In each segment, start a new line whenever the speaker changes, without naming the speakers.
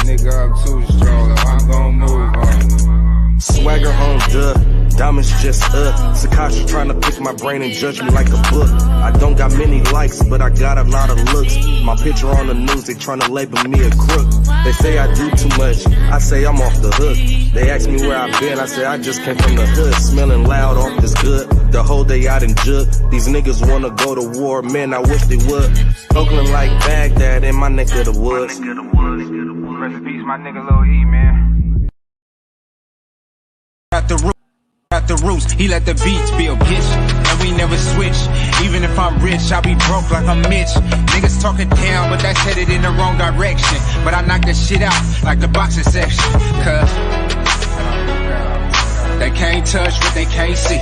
nigga up too strong. I'm gon' move on.
Swagger on diamonds just Sakasha trying to pick my brain and judge me like a book. I don't got many likes, but I got a lot of looks. My picture on the news, they trying to label me a crook. They say I do too much, I say I'm off the hook. They ask me where I've been, I say I just came from the hood. Smelling loud off this good, the whole day out in Jug. These niggas wanna go to war, man, I wish they would. Oakland like Baghdad in my neck of the woods.
Rest in peace, my nigga Lil E, man.
At the roots, he let the beats build, bitch, and we never switch. Even if I'm rich, I'll be broke like I'm Mitch. Niggas talking down, but that's headed in the wrong direction. But I knock that shit out like the boxing section. Cause they can't touch what they can't see.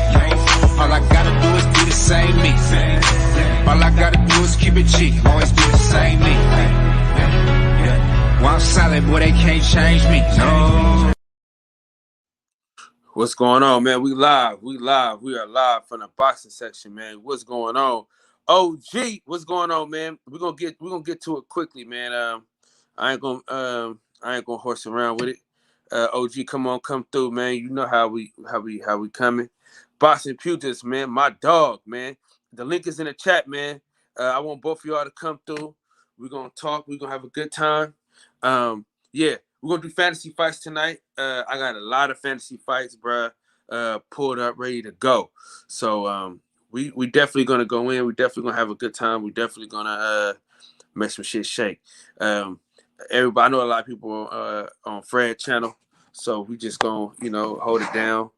All I gotta do is be the same me. All I gotta do is keep it G, always be the same me. While I'm solid, boy, they can't change me. No.
What's going on, man? We live. We are live from the boxing section, man. What's going on? OG, what's going on, man? We're gonna get to it quickly, man. I ain't gonna horse around with it. OG, come through, man. You know how we coming. Boxing Pugilists, man. My dog, man. The link is in the chat, man. I want both of y'all to come through. We're gonna talk. We're gonna have a good time. Yeah. We're going to do fantasy fights tonight. I got a lot of fantasy fights, bruh, pulled up, ready to go. So we definitely going to go in. We definitely going to have a good time. We definitely going to make some shit shake. Everybody, I know a lot of people on Fred channel, so we just going to, hold it down,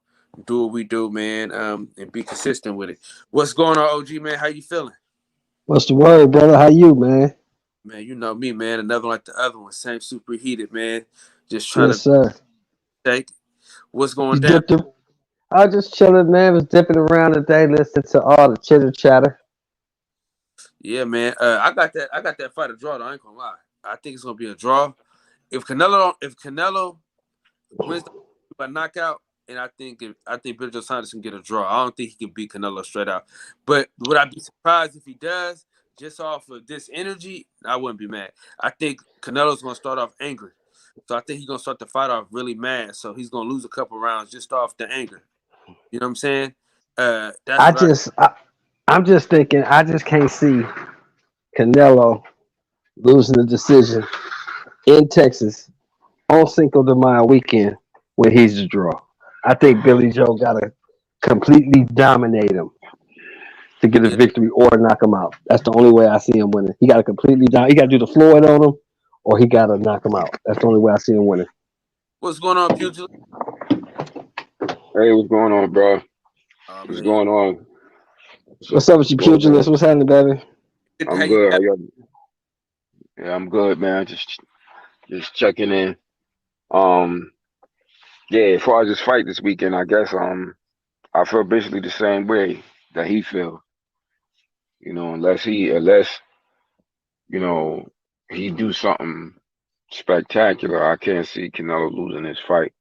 do what we do, man, and be consistent with it. What's going on, OG, man? How you feeling?
What's the word, brother? How you, man?
Man, you know me, man. Another one like the other one. Same superheated, man. Just trying
yes, sir.
Take. What's going down?
I was just chilling, man. Was dipping around today, listening to all the chitter chatter.
Yeah, man. I got that fight a draw, though. I ain't gonna lie. I think it's gonna be a draw. If Canelo wins by knockout, and I think Billy Joe Saunders can get a draw. I don't think he can beat Canelo straight out. But would I be surprised if he does? Just off of this energy, I wouldn't be mad. I think Canelo's going to start off angry. So I think he's going to start the fight off really mad. So he's going to lose a couple rounds just off the anger. You know what I'm saying?
I'm just thinking, I just can't see Canelo losing the decision in Texas on Cinco de Mayo weekend when he's the draw. I think Billy Joe got to completely dominate him to get a victory or knock him out. That's the only way I see him winning. He got to completely down. He got to do the Floyd on him, or he got to knock him out. That's the only way I see him winning.
What's going on, Pugilist?
Hey, what's going on, bro? What's going on?
What's up with you, Pugilist? What's happening, baby?
I'm good. Yeah, I'm good, man. Just checking in. Yeah, as far as this fight this weekend, I guess I feel basically the same way that he feels. Unless he do something spectacular, I can't see Canelo losing this fight.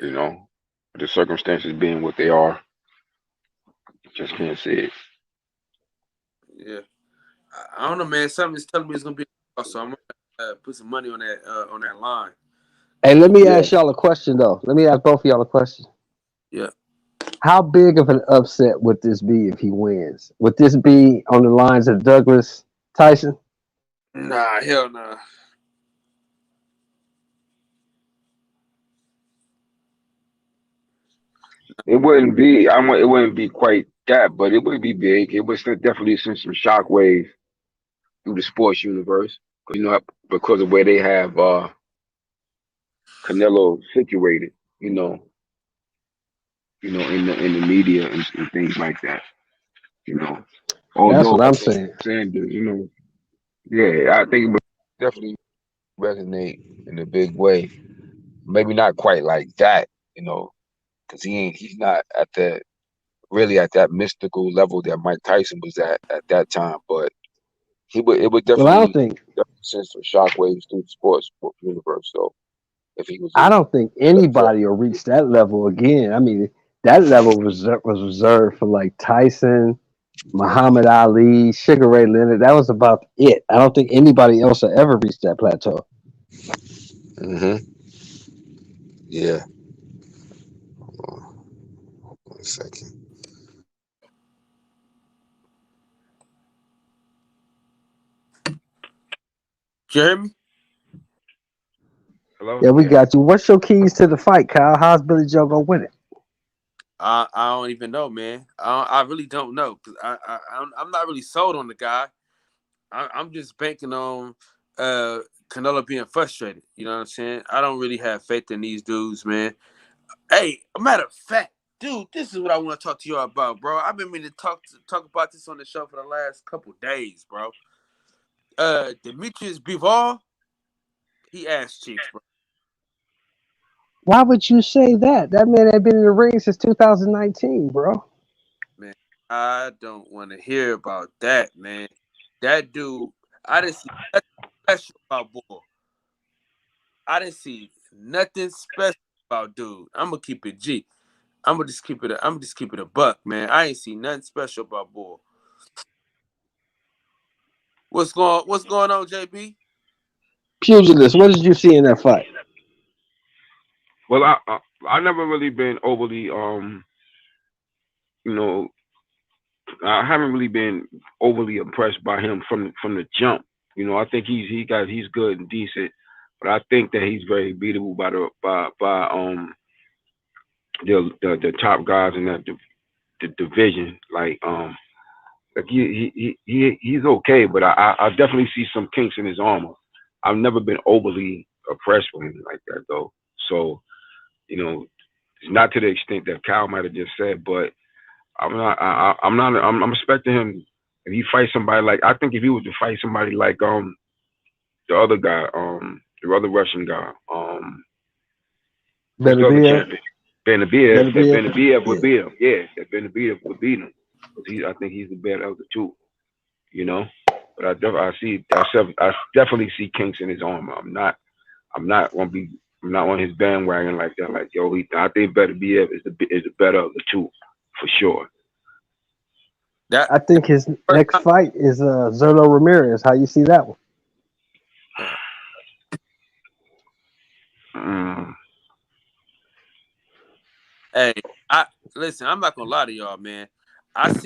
The circumstances being what they are, just can't see it.
Yeah, I don't know, man. Something's telling me it's gonna be, so I'm gonna put some money on that line.
Hey, let me ask y'all a question though. Let me ask both of y'all a question.
Yeah.
How big of an upset would this be if he wins? Would this be on the lines of Douglas Tyson?
Nah, hell nah.
It wouldn't be. It wouldn't be quite that, but it would be big. It would definitely send some shockwaves through the sports universe, because of where they have Canelo situated. In the media and things like that. Although,
that's what I'm saying.
Sanders, yeah, I think it would definitely resonate in a big way. Maybe not quite like that, because he's not at that mystical level that Mike Tyson was at that time. But it would definitely.
Well, I don't think
send some shockwaves through the sports universe. So if he was,
I don't think anybody will reach that level again. I mean, that level was reserved for like Tyson, Muhammad Ali, Sugar Ray Leonard. That was about it. I don't think anybody else will ever reach that plateau.
Yeah. Hold on 1 second.
You hear me?
Hello?
Yeah, we
Yeah.
got you. What's your keys to the fight, Kyle? How's Billy Joe gonna win it?
I don't even know, man. I really don't know because I'm not really sold on the guy. I'm just banking on Canelo being frustrated. You know what I'm saying? I don't really have faith in these dudes, man. Hey, a matter of fact, dude, this is what I want to talk to you about, bro. I've been meaning to talk about this on the show for the last couple days, bro. Demetrius Bivol, he ass cheeks, bro.
Why would you say that? That man had been in the ring since 2019, bro.
Man, I don't want to hear about that, man. That dude, I didn't see nothing special about Bull. I didn't see nothing special about dude. I'm gonna keep it G. I'm gonna just keep it. I'm just keep it a buck, man. I ain't see nothing special about Bull. What's going on, JB?
Pugilist, what did you see in that fight?
Well, I never really been overly you know, I haven't really been overly impressed by him from the jump. I think he's good and decent, but I think that he's very beatable by the top guys in the division. Like he's okay, but I definitely see some kinks in his armor. I've never been overly impressed with him like that though. So not to the extent that Kyle might have just said, but I'm not. I'm not. I'm expecting him. If he fights somebody like, I think if he was to fight somebody like the other guy, the other Russian guy, who's the other
Benavidez?
champion? Benavidez. That
Benavidez?
Benavidez would
Yeah.
beat him. Yeah, that Benavidez would beat him. I think he's the better of the two. You know, but I definitely see kinks in his armor. I'm not gonna be. I'm not on his bandwagon like that. Like yo, I think Benavidez is the better of the two for sure.
That
I think his next fight is Zerlo Ramirez. How you see that one?
Mm.
Hey, listen. I'm not gonna lie to y'all, man. That's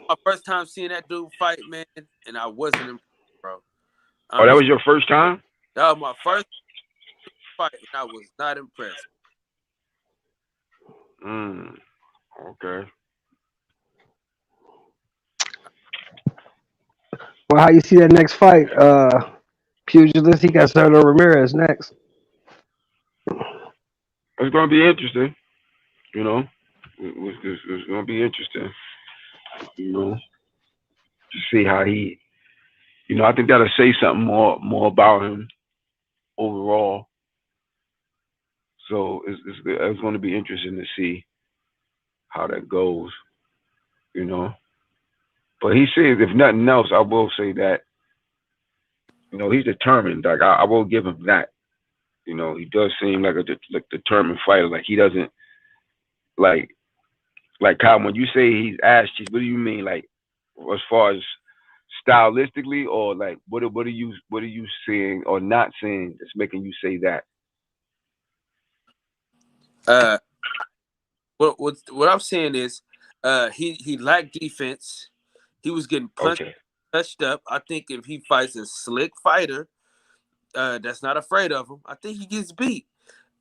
my first time seeing that dude fight, man, and I wasn't impressed, bro.
Oh, that was your first time?
That was my first fight, and I was not impressed.
Okay.
Well, how you see that next fight? Pugilist, he got Zerlo Ramirez next.
It's gonna be interesting. It's gonna be interesting. To see how he. I think that'll say something more about him overall. So it's going to be interesting to see how that goes. But he says, if nothing else, I will say that he's determined. Like I will give him that. He does seem like a determined fighter. Like he doesn't like Kyle. When you say he's ass cheeks, what do you mean? Like as far as stylistically, or like what are you seeing or not seeing that's making you say that?
What I'm saying is, he lacked defense. He was getting punched, touched up. I think if he fights a slick fighter, that's not afraid of him, I think he gets beat.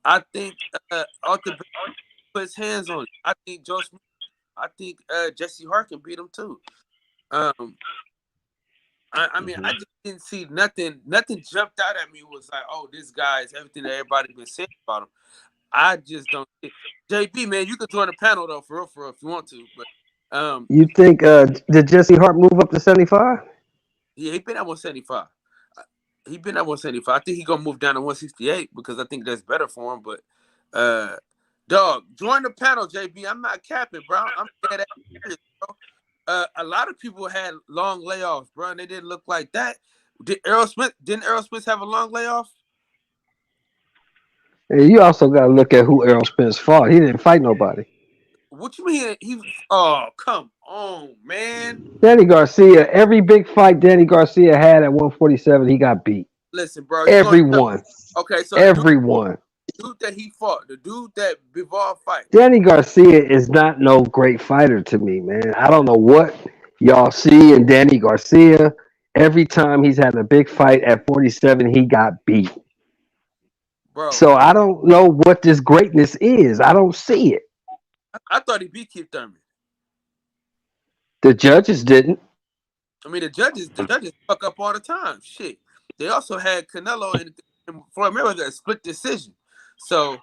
I think Arthur put his hands on him. I think Joe Smith. I think Jesse Hart can beat him too. I mean, I just didn't see nothing. Nothing jumped out at me. Was like, oh, this guy is everything that everybody been saying about him. I just don't. JP, man, you could join the panel though, for real, if you want to. But
you think did Jesse Hart move up to 75?
Yeah, he been at 175. He been at 175. I think he gonna move down to 168 because I think that's better for him. But dog, join the panel, JB. I'm not capping, bro. I'm dead serious, bro. A lot of people had long layoffs, bro, and they didn't look like that. Didn't Errol Spence have a long layoff?
And you also got to look at who Errol Spence fought. He didn't fight nobody.
What you mean? Oh, come on, man.
Danny Garcia, every big fight Danny Garcia had at 147, he got beat.
listen, bro.
Everyone.
Okay, so
Everyone.
the dude that he fought, the dude that Bivol fight.
Danny Garcia is not no great fighter to me, man. I don't know what y'all see in Danny Garcia. Every time he's had a big fight at 47, he got beat.
Bro,
So I don't know what this greatness is. I don't see it.
I thought he beat Keith Thurman.
The judges didn't.
I mean, the judges fuck up all the time. Shit. They also had Canelo and Floyd Mayweather a split decision. So,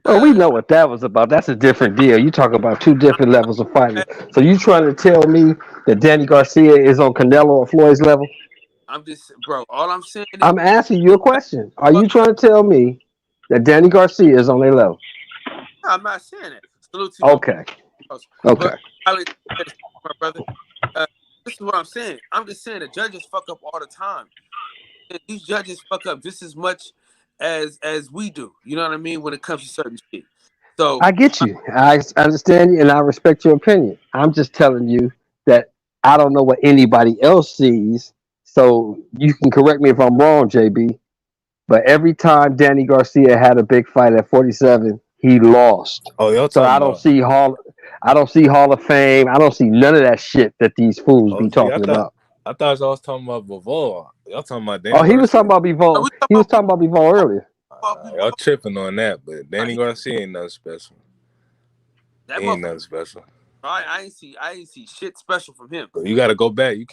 Well, we know what that was about. That's a different deal. You talk about two different levels of fighting. So you trying to tell me that Danny Garcia is on Canelo or Floyd's level?
I'm just, bro. All I'm saying is,
I'm asking you a question. Are you trying to tell me that Danny Garcia is on their level?
no, I'm not saying that. Salute to you.
Okay. Okay.
But, my brother, this is what I'm saying. I'm just saying the judges fuck up all the time. And these judges fuck up just as much as we do. You know what I mean? When it comes to certain shit. So
I get you. I understand you, and I respect your opinion. I'm just telling you that I don't know what anybody else sees. So you can correct me if I'm wrong, JB. But every time Danny Garcia had a big fight at 47, he lost.
Oh, y'all
So
talking
I don't
about?
see Hall of Fame. I don't see none of that shit that these fools
Oh,
be
gee,
talking about.
I thought y'all was talking about Bivol. Y'all talking about Danny
Oh, he was
Garcia?
talking about Bivol. He was talking about Bivol earlier.
Y'all tripping on that, but Danny Garcia ain't nothing special.
that
He ain't nothing special.
I ain't see shit special from him.
You got to go back. You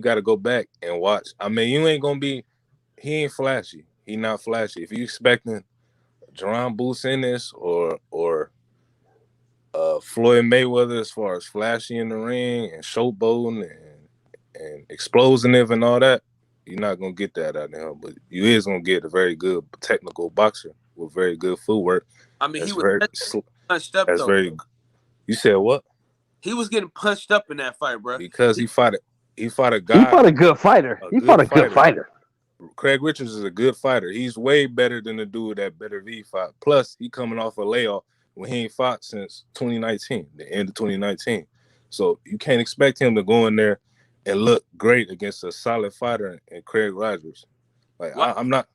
got to go back and watch. I mean, you ain't gonna be. He ain't flashy. He not flashy. If you expecting Jerron Booth in this or Floyd Mayweather as far as flashy in the ring and showboating and explosive and all that, you're not gonna get that out of him. But you is gonna get a very good technical boxer with very good footwork.
I mean, he was punched up
that's
though.
very. You said what?
He was getting punched up in that fight, bro.
Because he fought a guy.
He fought a good fighter. He fought a good fighter.
Craig Richards is a good fighter. He's way better than the dude that Better V fought. Plus, he coming off a layoff when he ain't fought since 2019, the end of 2019. So you can't expect him to go in there and look great against a solid fighter and Craig Rogers. Like I'm not,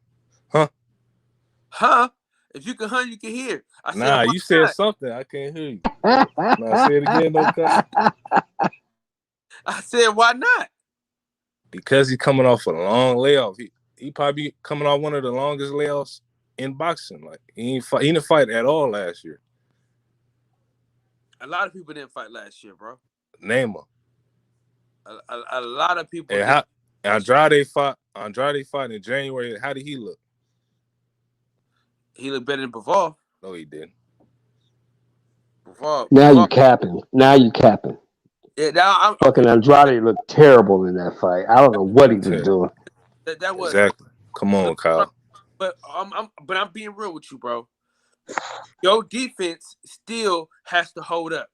huh? If you can hunt, you can hear.
You said something. I can't hear you. Nah, say it again, no cut.
I said, why not?
Because he's coming off a long layoff. He probably coming off one of the longest layoffs in boxing. Like he didn't fight at all last year.
A lot of people didn't fight last year, bro.
Name them.
A lot of people.
And Andrade fought in January. How did he look?
He looked better than Bivol.
No, he didn't.
Now you capping.
Yeah, now I'm
fucking Andrade looked terrible in that fight. I don't know what he was doing.
That was
exactly. Come on, Kyle.
But I'm being real with you, bro. Your defense still has to hold up.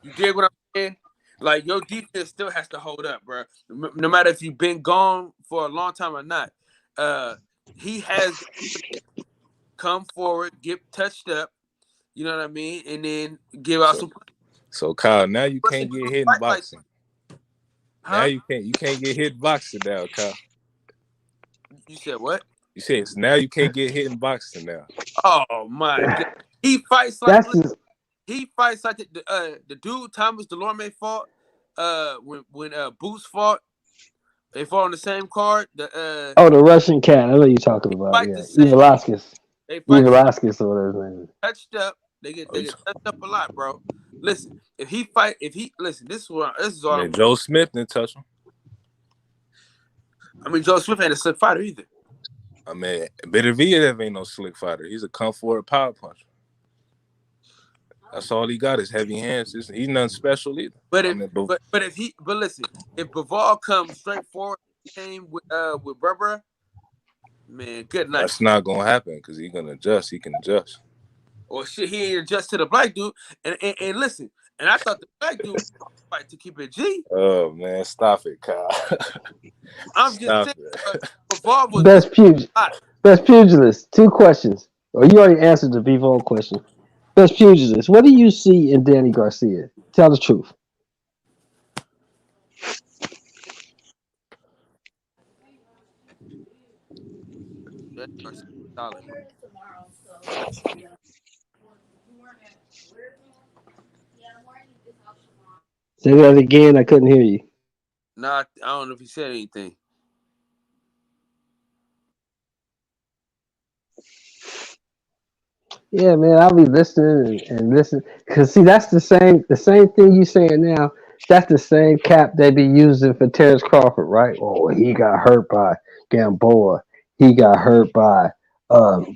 You dig what I'm saying? Like your defense still has to hold up, bro. No matter if you've been gone for a long time or not. He has come forward, get touched up, you know what I mean, and then give out some.
So Kyle, now you can't get hit in boxing.
Huh?
Now you can't get hit in boxing now, Kyle.
You said what?
You said now you can't get hit in boxing now.
Oh my God. He fights like the dude Thomas Delorme fought when Boots fought. They fought on the same card. The
Russian cat. I know you're talking about. Yeah, Velasquez. Velasquez or whatever his name is.
Touched up. They get touched up a lot, bro. Listen, this is all.
Joe Smith didn't touch him.
I mean, Joe Smith ain't a slick fighter either.
I mean, Beterbiev ain't no slick fighter. He's a come forward power puncher. That's all he got is heavy hands. He's nothing special either.
But listen, if Bivol comes straight forward, came with Barbara, man, good night.
That's not gonna happen because he's gonna adjust. He can adjust.
Or shit, he ain't adjust to the black dude. And listen, and I thought the black dude was fight to keep it G.
Oh man, stop it, Kyle.
I'm just saying, Bivol was
best pugilist. 2 questions. Oh, you already answered the Bivol question. Best pugilist. What do you see in Danny Garcia? Tell the truth.
Solid.
Say that again. I couldn't hear you.
Nah, I don't know if he said anything.
Yeah, man, I'll be listening and listening. Cause see, that's the same thing you saying now. That's the same cap they be using for Terrence Crawford, right? Oh, he got hurt by Gamboa. He got hurt by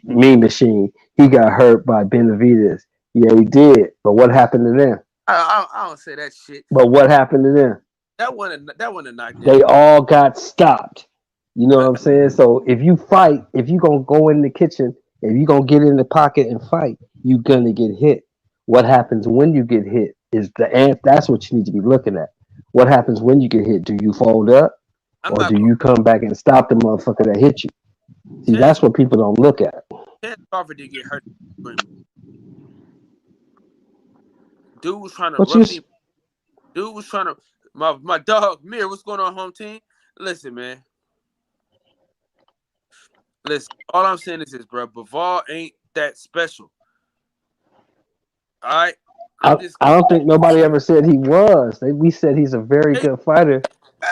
Mean Machine. He got hurt by Benavides. Yeah, he did. But what happened to them?
I don't say that shit.
But what happened to them?
That wasn't a knockdown.
They all got stopped. You know what I'm saying? So if you fight, if you gonna go in the kitchen, if you gonna get in the pocket and fight, you gonna get hit. What happens when you get hit is that's what you need to be looking at. What happens when you get hit? Do you fold up
I'm
or
not.
do you come back and stop the motherfucker that hit you? See, that's what people don't look at.
Terrence Crawford did get hurt. Dude was trying to
What
rough
you
him. Dude was trying to my dog Mir. What's going on, home team? Listen, man. Listen, all I'm saying is this, bro. Bivol ain't that special. All right.
I don't think nobody ever said he was. We said he's a very good fighter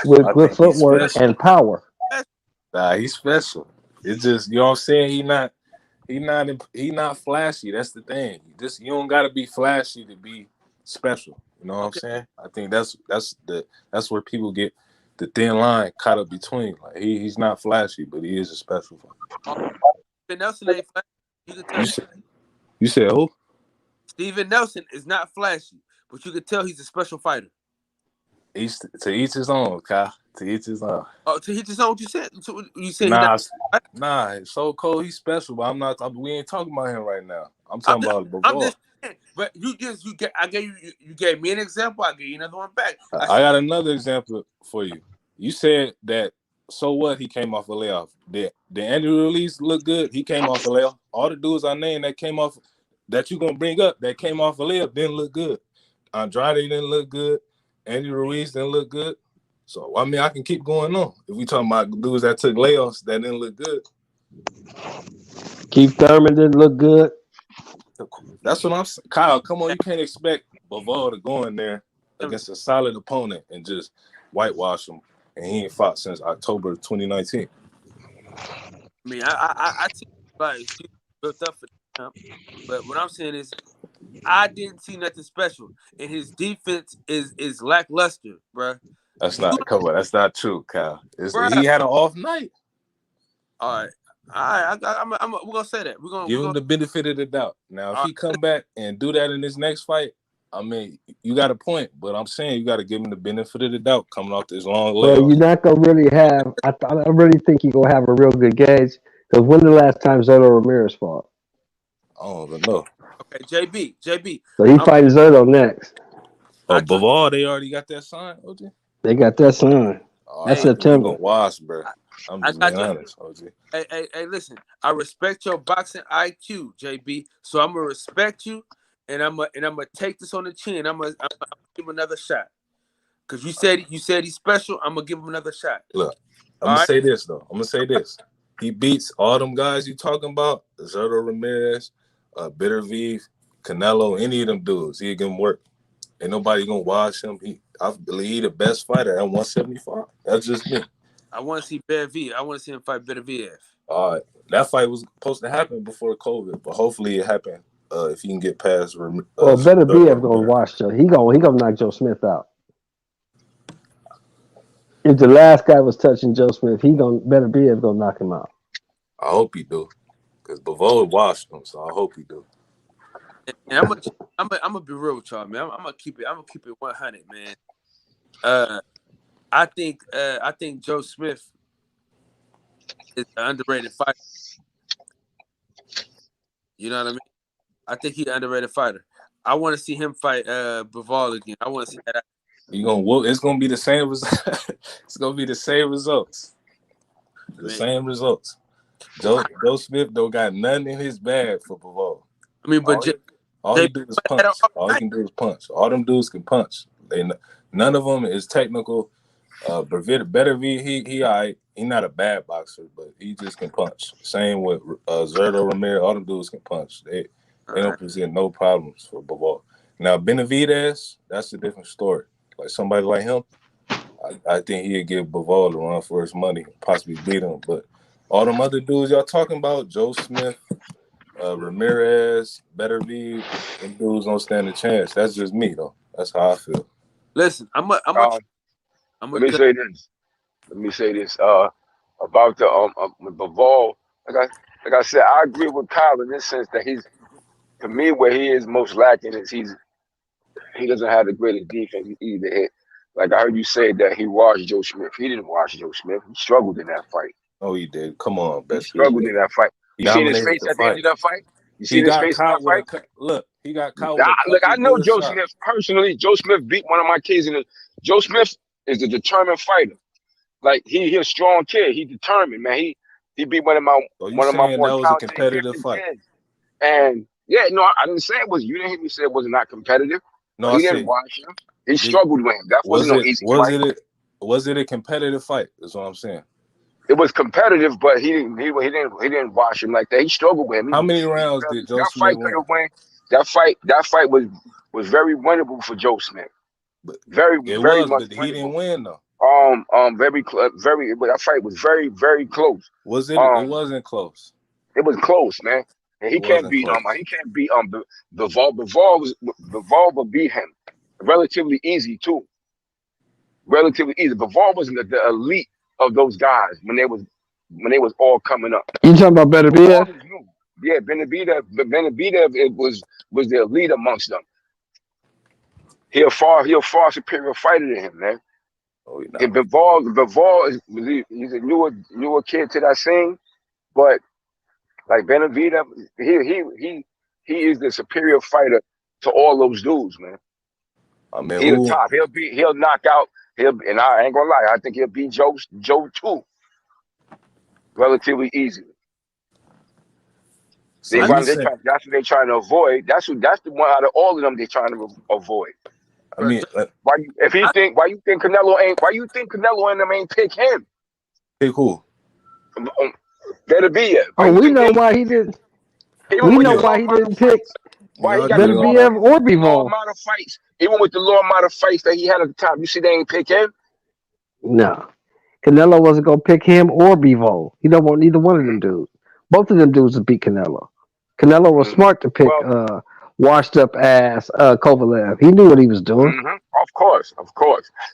with
I
good
think he's
footwork
special.
and power.
Nah, he's special. It's just, you know what I'm saying? He not flashy. That's the thing. You don't gotta be flashy to be special. You know what I'm saying? I think that's where people get the thin line caught up between. Like he's not flashy, but he is a special fighter.
Stephen Nelson ain't flashy. You can tell.
You said who?
Stephen Nelson is not flashy, but you can tell he's a special fighter.
To each his own, Kyle. To each his own.
Oh, to each his own. What you said? You said
nah. So Cole, he's special, but we ain't talking about him right now. I'm talking about Bivol.
I'm just saying, but I gave you gave me an example. I gave you another one back.
I got another example for you. You said that. So what? He came off a layoff. Did Andrew Ruiz look good? He came off a layoff. All the dudes I named that came off that you gonna bring up that came off a layup didn't look good. Andrade didn't look good. Andrew Ruiz didn't look good. So I mean, I can keep going on. If we talking about dudes that took layoffs that didn't look good.
Keith Thurman didn't look good.
That's what I'm saying. Kyle, come on, you can't expect Bivol to go in there against a solid opponent and just whitewash him. And he ain't fought since October 2019.
I mean, I see like built up for him, but what I'm saying is, I didn't see nothing special, and his defense is lackluster, bro.
That's not true, Kyle. He had an off night.
All right. We're gonna say that. We're gonna
give him the benefit of the doubt. Now, if he come back and do that in his next fight, I mean, you got a point, but I'm saying you got to give him the benefit of the doubt coming off this long layoff.
Well, you're not gonna really have. I really think you're gonna have a real good gauge because when the last time Zurdo Ramirez fought?
I don't even know.
Okay, JB.
So he fighting Zurdo next.
Oh, Bivol, they already got that signed, OG?
They got that signed. That's September.
Wash, bro. I'm just being honest, OG.
Hey, listen. I respect your boxing IQ, JB. So I'm gonna respect you. And I'm gonna take this on the chin. I'm gonna give him another shot. Cause you said he's special. I'm gonna give him another shot.
Look, I'm gonna say this though. He beats all them guys you talking about, Zurdo Ramirez, Bittervieve, Canelo, any of them dudes. He'll give him work. Ain't nobody gonna watch him. I believe he the best fighter at 175. That's just me.
I want to see Bittervieve. I want to see him fight Bittervieve.
All right, that fight was supposed to happen before COVID, but hopefully it happened. If he can get past,
Beterbiev gonna watch Joe. He gonna knock Joe Smith out. If the last guy was touching Joe Smith, Beterbiev gonna knock him out.
I hope he do, because Bivol washed him, so I hope he do.
And I'm gonna be real with y'all, man. I'm gonna keep it 100, man. I think Joe Smith is an underrated fighter. You know what I mean? I think he's an underrated fighter. I want to see him fight Bivol again. I want to see that.
It's gonna be the same results. It's gonna be the same results. Same results. Joe Smith don't got nothing in his bag for Bivol.
I mean, but
all he do is punch. All he can do is punch. All them dudes can punch. None of them is technical. Better V, he alright. He not a bad boxer, but he just can punch. Same with Zerto Ramirez. All them dudes can punch. They don't present no problems for Bivol. Now Benavidez, that's a different story. Like somebody like him, I think he'd give Bivol a run for his money, possibly beat him. But all them other dudes y'all talking about, Joe Smith, Ramirez, Better V, them dudes don't stand a chance. That's just me though. That's how I feel.
Listen,
Let me say this. About the Bivol. Like I said, I agree with Kyle in this sense that he's, to me, where he is most lacking is he doesn't have the greatest defense either hit. Like I heard you say that he washed Joe Smith. He didn't wash Joe Smith. He struggled in that fight.
Oh, he did. Come on,
he struggled in that fight. You seen his face at the end of that fight? You seen his face in that fight?
Look, he got caught with
Look, I know Joe Smith personally. Joe Smith beat one of my kids Joe Smith is a determined fighter. Like he a strong kid. He determined, man. He beat one of my more
that was a competitive fight.
Kids. And yeah, no, I didn't say it was. You didn't hear me say it was not competitive. No, he didn't watch him. He struggled with him. That wasn't no easy fight.
Was it a competitive fight? That's what I'm saying.
It was competitive, but he didn't watch him like that. He struggled with him.
How many rounds did Joe Smith win?
That fight was very winnable for Joe Smith. Very much.
But he didn't win though.
Very. But that fight was very, very close.
Was it? It wasn't close.
It was close, man. And he can't beat Bivol. Bivol will beat him relatively easy too. Relatively easy. Bivol wasn't the elite of those guys when they was all coming up.
You talking about Benavidez?
Yeah, Benavidez it was the elite amongst them. He a far superior fighter than him, man.
Oh, you know.
And Bivol he's a newer kid to that scene, but like Benavidez, he is the superior fighter to all those dudes, man.
I mean,
he's the top. He'll knock out. And I ain't gonna lie, I think he'll beat Joe too, relatively easily. So that's what they're trying to avoid. That's the one out of all of them they're trying to avoid.
I mean,
why you think Canelo and them ain't pick him?
Pick who?
Benavidez.
Oh, we know why he didn't. We know why he didn't pick Benavidez or Bivol.
Even with the low amount of fights that he had at the time, you see they ain't pick him?
No. Canelo wasn't going to pick him or Bivol. He don't want neither one of them dudes. Both of them dudes would beat Canelo. Canelo was smart to pick washed up ass Kovalev. He knew what he was doing.
Mm-hmm. Of course.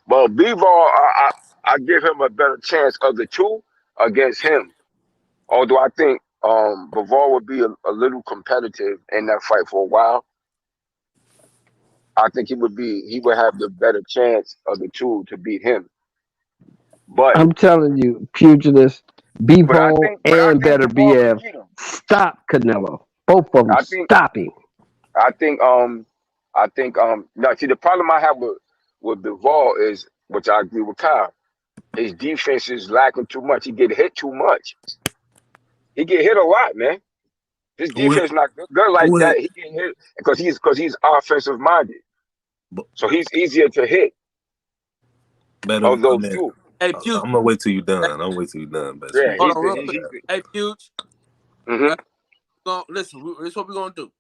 Well, Bivol, I give him a better chance of the two against him. Although I think Bivol would be a little competitive in that fight for a while. I think he would have the better chance of the two to beat him. But
I'm telling you, pugilist, Bivol and Benavidez stop Canelo. Both of them stop him.
I think now see the problem I have with Bivol is, which I agree with Kyle, his defense is lacking too much. He get hit too much. He get hit a lot, man. His defense not good like that. He get hit because he's offensive minded. So he's easier to hit.
Better
those two.
Hey, Puge.
I'm gonna wait till you're done. Best
yeah,
hold on, real quick. Hey, Puge.
Mm-hmm.
Listen, this is what we're gonna do.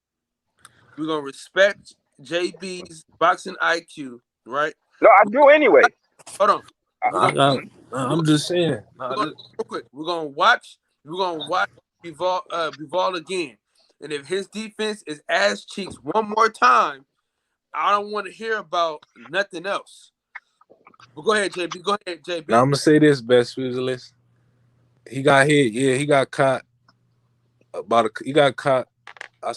We're gonna respect JB's boxing IQ, right?
No, I do anyway.
Hold on.
I'm just saying.
Real quick, we're gonna watch Bivol again, and if his defense is ass cheeks one more time, I don't want to hear about nothing else. But go ahead, JB.
Now I'm gonna say this, best pugilist. He got hit. Yeah, he got caught. He got caught. I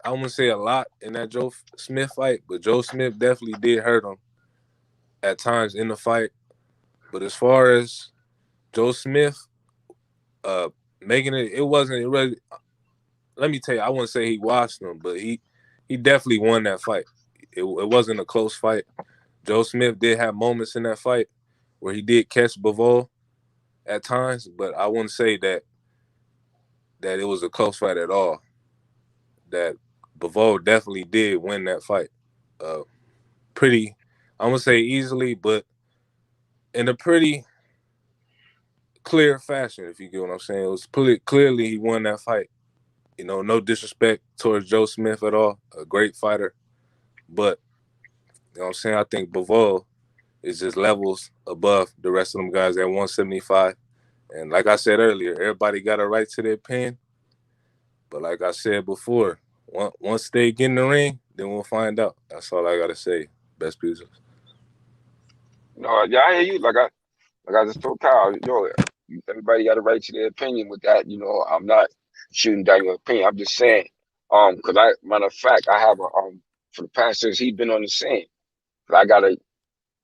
wouldn't say a lot in that Joe Smith fight, but Joe Smith definitely did hurt him at times in the fight. But as far as Joe Smith making it wasn't really. Let me tell you, I wouldn't say he washed him, but he definitely won that fight. It wasn't a close fight. Joe Smith did have moments in that fight where he did catch Bivol at times, but I wouldn't say that it was a close fight at all. That Bivol definitely did win that fight. Pretty, I'm gonna say easily, but in a pretty clear fashion, if you get what I'm saying. It was clearly he won that fight. You know, no disrespect towards Joe Smith at all, a great fighter. But, you know what I'm saying, I think Bivol is just levels above the rest of them guys at 175. And like I said earlier, everybody got a right to their opinion. But like I said before, once they get in the ring, then we'll find out. That's all I got to say. Best pieces.
No, yeah, I hear you. Like I just told Kyle, yo, everybody got a right to their opinion with that. You know, I'm not shooting down your opinion. I'm just saying, because matter of fact, I have a for the past since he's been on the scene. I got a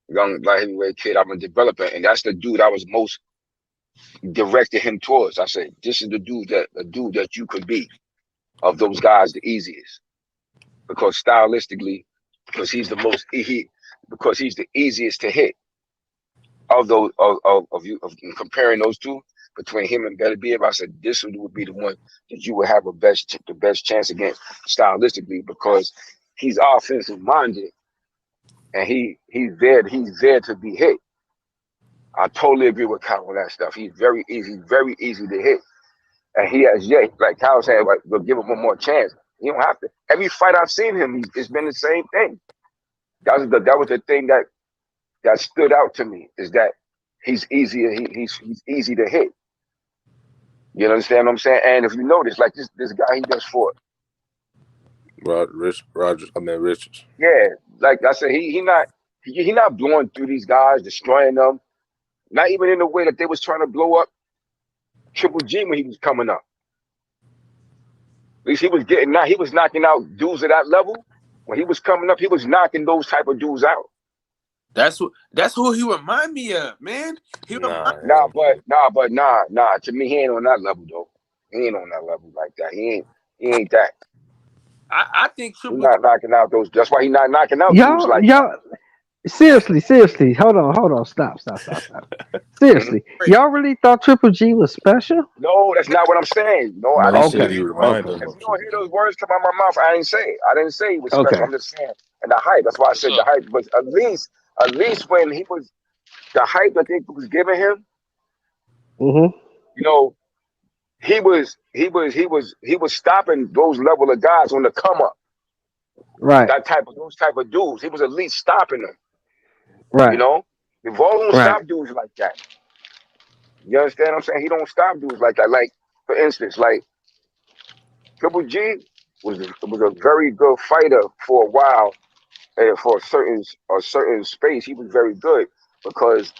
young light heavyweight kid I'm developing, and that's the dude I was most directed him towards. I said, this is the dude that you could be of those guys, the easiest, because stylistically, because he's the easiest to hit of those of you of comparing those two between him and Beterbiev. I said this would be the one that you would have the best chance against stylistically, because he's offensive minded and he's there to be hit. I totally agree with Kyle on that stuff. He's very easy to hit. And he has like Kyle said, like, we'll give him one more chance. You don't have to. Every fight I've seen him, it's been the same thing. That was the thing that stood out to me, is that he's easy. He's easy to hit. You understand what I'm saying? And if you notice, like this guy he just fought,
Richards.
Yeah, like I said, he not blowing through these guys, destroying them. Not even in the way that they was trying to blow up Triple G when he was coming up. At least he was knocking out dudes at that level. When he was coming up, he was knocking those type of dudes out.
That's who he remind me of, man.
Nah. To me, he ain't on that level though. He ain't on that level like that. He ain't that.
I think
He's not knocking out those. That's why he's not knocking out dudes like
y'all. Seriously. Hold on. Stop. Seriously, y'all really thought Triple G was special?
No, that's not what I'm saying. No, I didn't say. If you don't hear those words come out of my mouth, I didn't say it. I didn't say he was special. I'm just saying, and the hype. That's why I said the hype was at least when he was the hype that they was giving him.
Mm-hmm.
You know, he was stopping those level of guys on the come up.
Right.
Those type of dudes. He was at least stopping them.
Right.
You know, Bivol don't stop dudes like that. You understand what I'm saying? He don't stop dudes like that. Like, for instance, like Triple G was a very good fighter for a while, and for a certain space, he was very good, because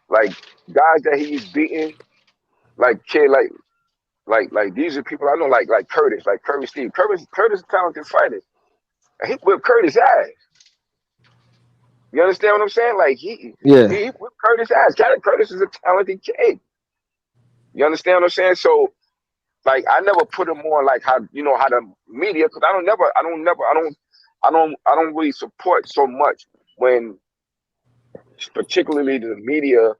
like guys that he's beating, like these are people I know, like Curtis Steve. Curtis is a talented fighter, and he whipped Curtis' ass. You understand what I'm saying? Like he whipped Curtis' ass. Curtis is a talented kid. You understand what I'm saying? So, like, I never put him on like how the media, because I don't really support so much when, particularly the media,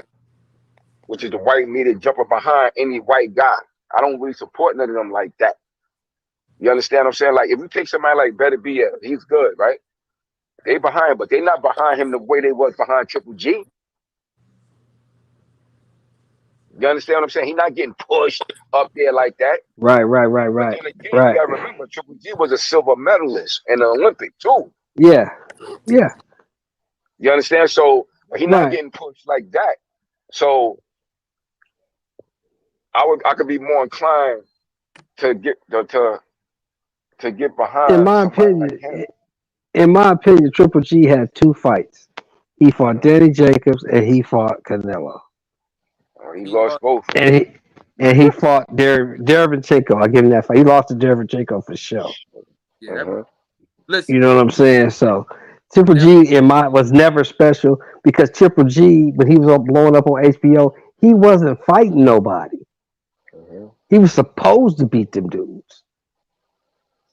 which is the white media, jumping behind any white guy. I don't really support none of them like that. You understand what I'm saying? Like, if you take somebody like Beterbiev, he's good, right? They behind, but they not behind him the way they was behind Triple G. You understand what I'm saying? He's not getting pushed up there like that.
Right.
Again, you gotta remember, Triple G was a silver medalist in the Olympic too.
Yeah.
You understand? So he's not getting pushed like that. So I could be more inclined to get behind.
In my opinion, Triple G had two fights. He fought Danny Jacobs and he fought Canelo.
He lost both.
And he fought Derevchenko. I'll give him that fight. He lost to Derevchenko for sure.
Yeah.
You know what I'm saying? So Triple G was never special, because Triple G, when he was blowing up on HBO, he wasn't fighting nobody. He was supposed to beat them dudes.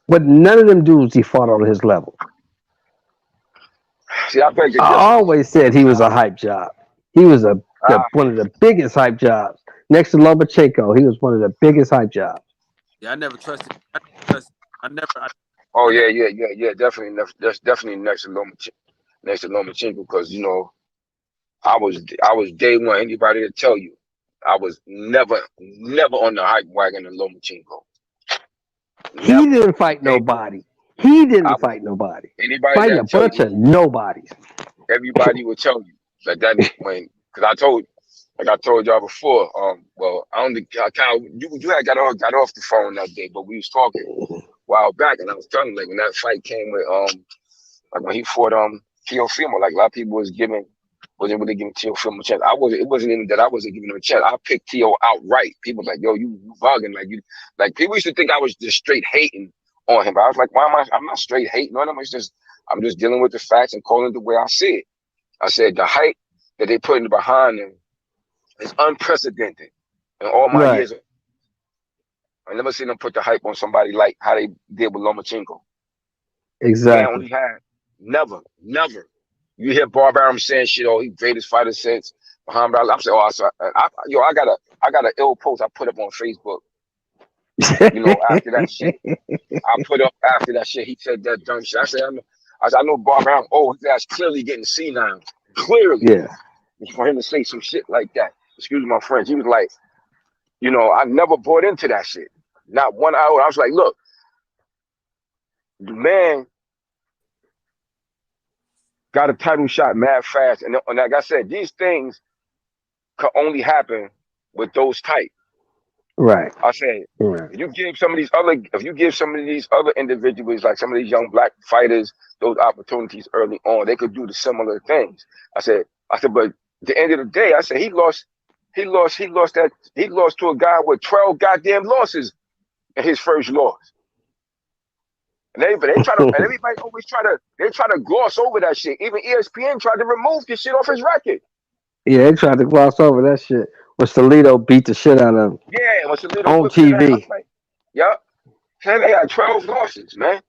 But none of them dudes he fought on his level.
See, I
always said he was a hype job. He was one of the biggest hype jobs. Next to Lomachenko, he was one of the biggest hype jobs.
Yeah, I never trusted.
Oh yeah. Definitely. That's definitely next to Lomachenko, because I was day one. Anybody to tell you, I was never on the hype wagon of Lomachenko.
He didn't fight nobody. He didn't fight nobody.
Anybody
Fight a
that tell
bunch
you,
of nobodies.
everybody will tell you like that because I told y'all before. Well, I kind of you had got off the phone that day, but we was talking a while back, and I was telling like when that fight came with like when he fought Teofimo, like a lot of people wasn't really giving Teofimo a chance. It wasn't even that I wasn't giving him a chance. I picked Teo outright. People was like, yo, you bugging, like people used to think I was just straight hating on him. But I was like, I'm not straight hating on him. I'm just dealing with the facts and calling it the way I see it. I said the hype that they put in behind him is unprecedented in all my years. I never seen them put the hype on somebody like how they did with Lomachenko.
Exactly.
Man only had never. You hear Bob Arum saying shit, oh, he greatest fighter since Muhammad Ali. I'm saying, I got an ill post I put up on Facebook. You know, after that shit, he said that dumb shit. I know Bob Arum. Oh, his ass clearly getting senile. Clearly,
yeah.
For him to say some shit like that, excuse my French. He was like, you know, I never bought into that shit. Not 1 hour. I was like, look, the man got a title shot mad fast. And like I said, these things could only happen with those type.
Right.
I said, if you give some of these other individuals, like some of these young black fighters, those opportunities early on, they could do the similar things. I said, but at the end of the day, I said he lost to a guy with 12 goddamn losses in his first loss. And everybody always try to gloss over that shit. Even ESPN tried to remove this shit off his record.
Yeah, they tried to gloss over that shit. When Salido beat the shit out of him.
Yeah, when Salido
on TV.
Yep. Said they had 12 losses, man.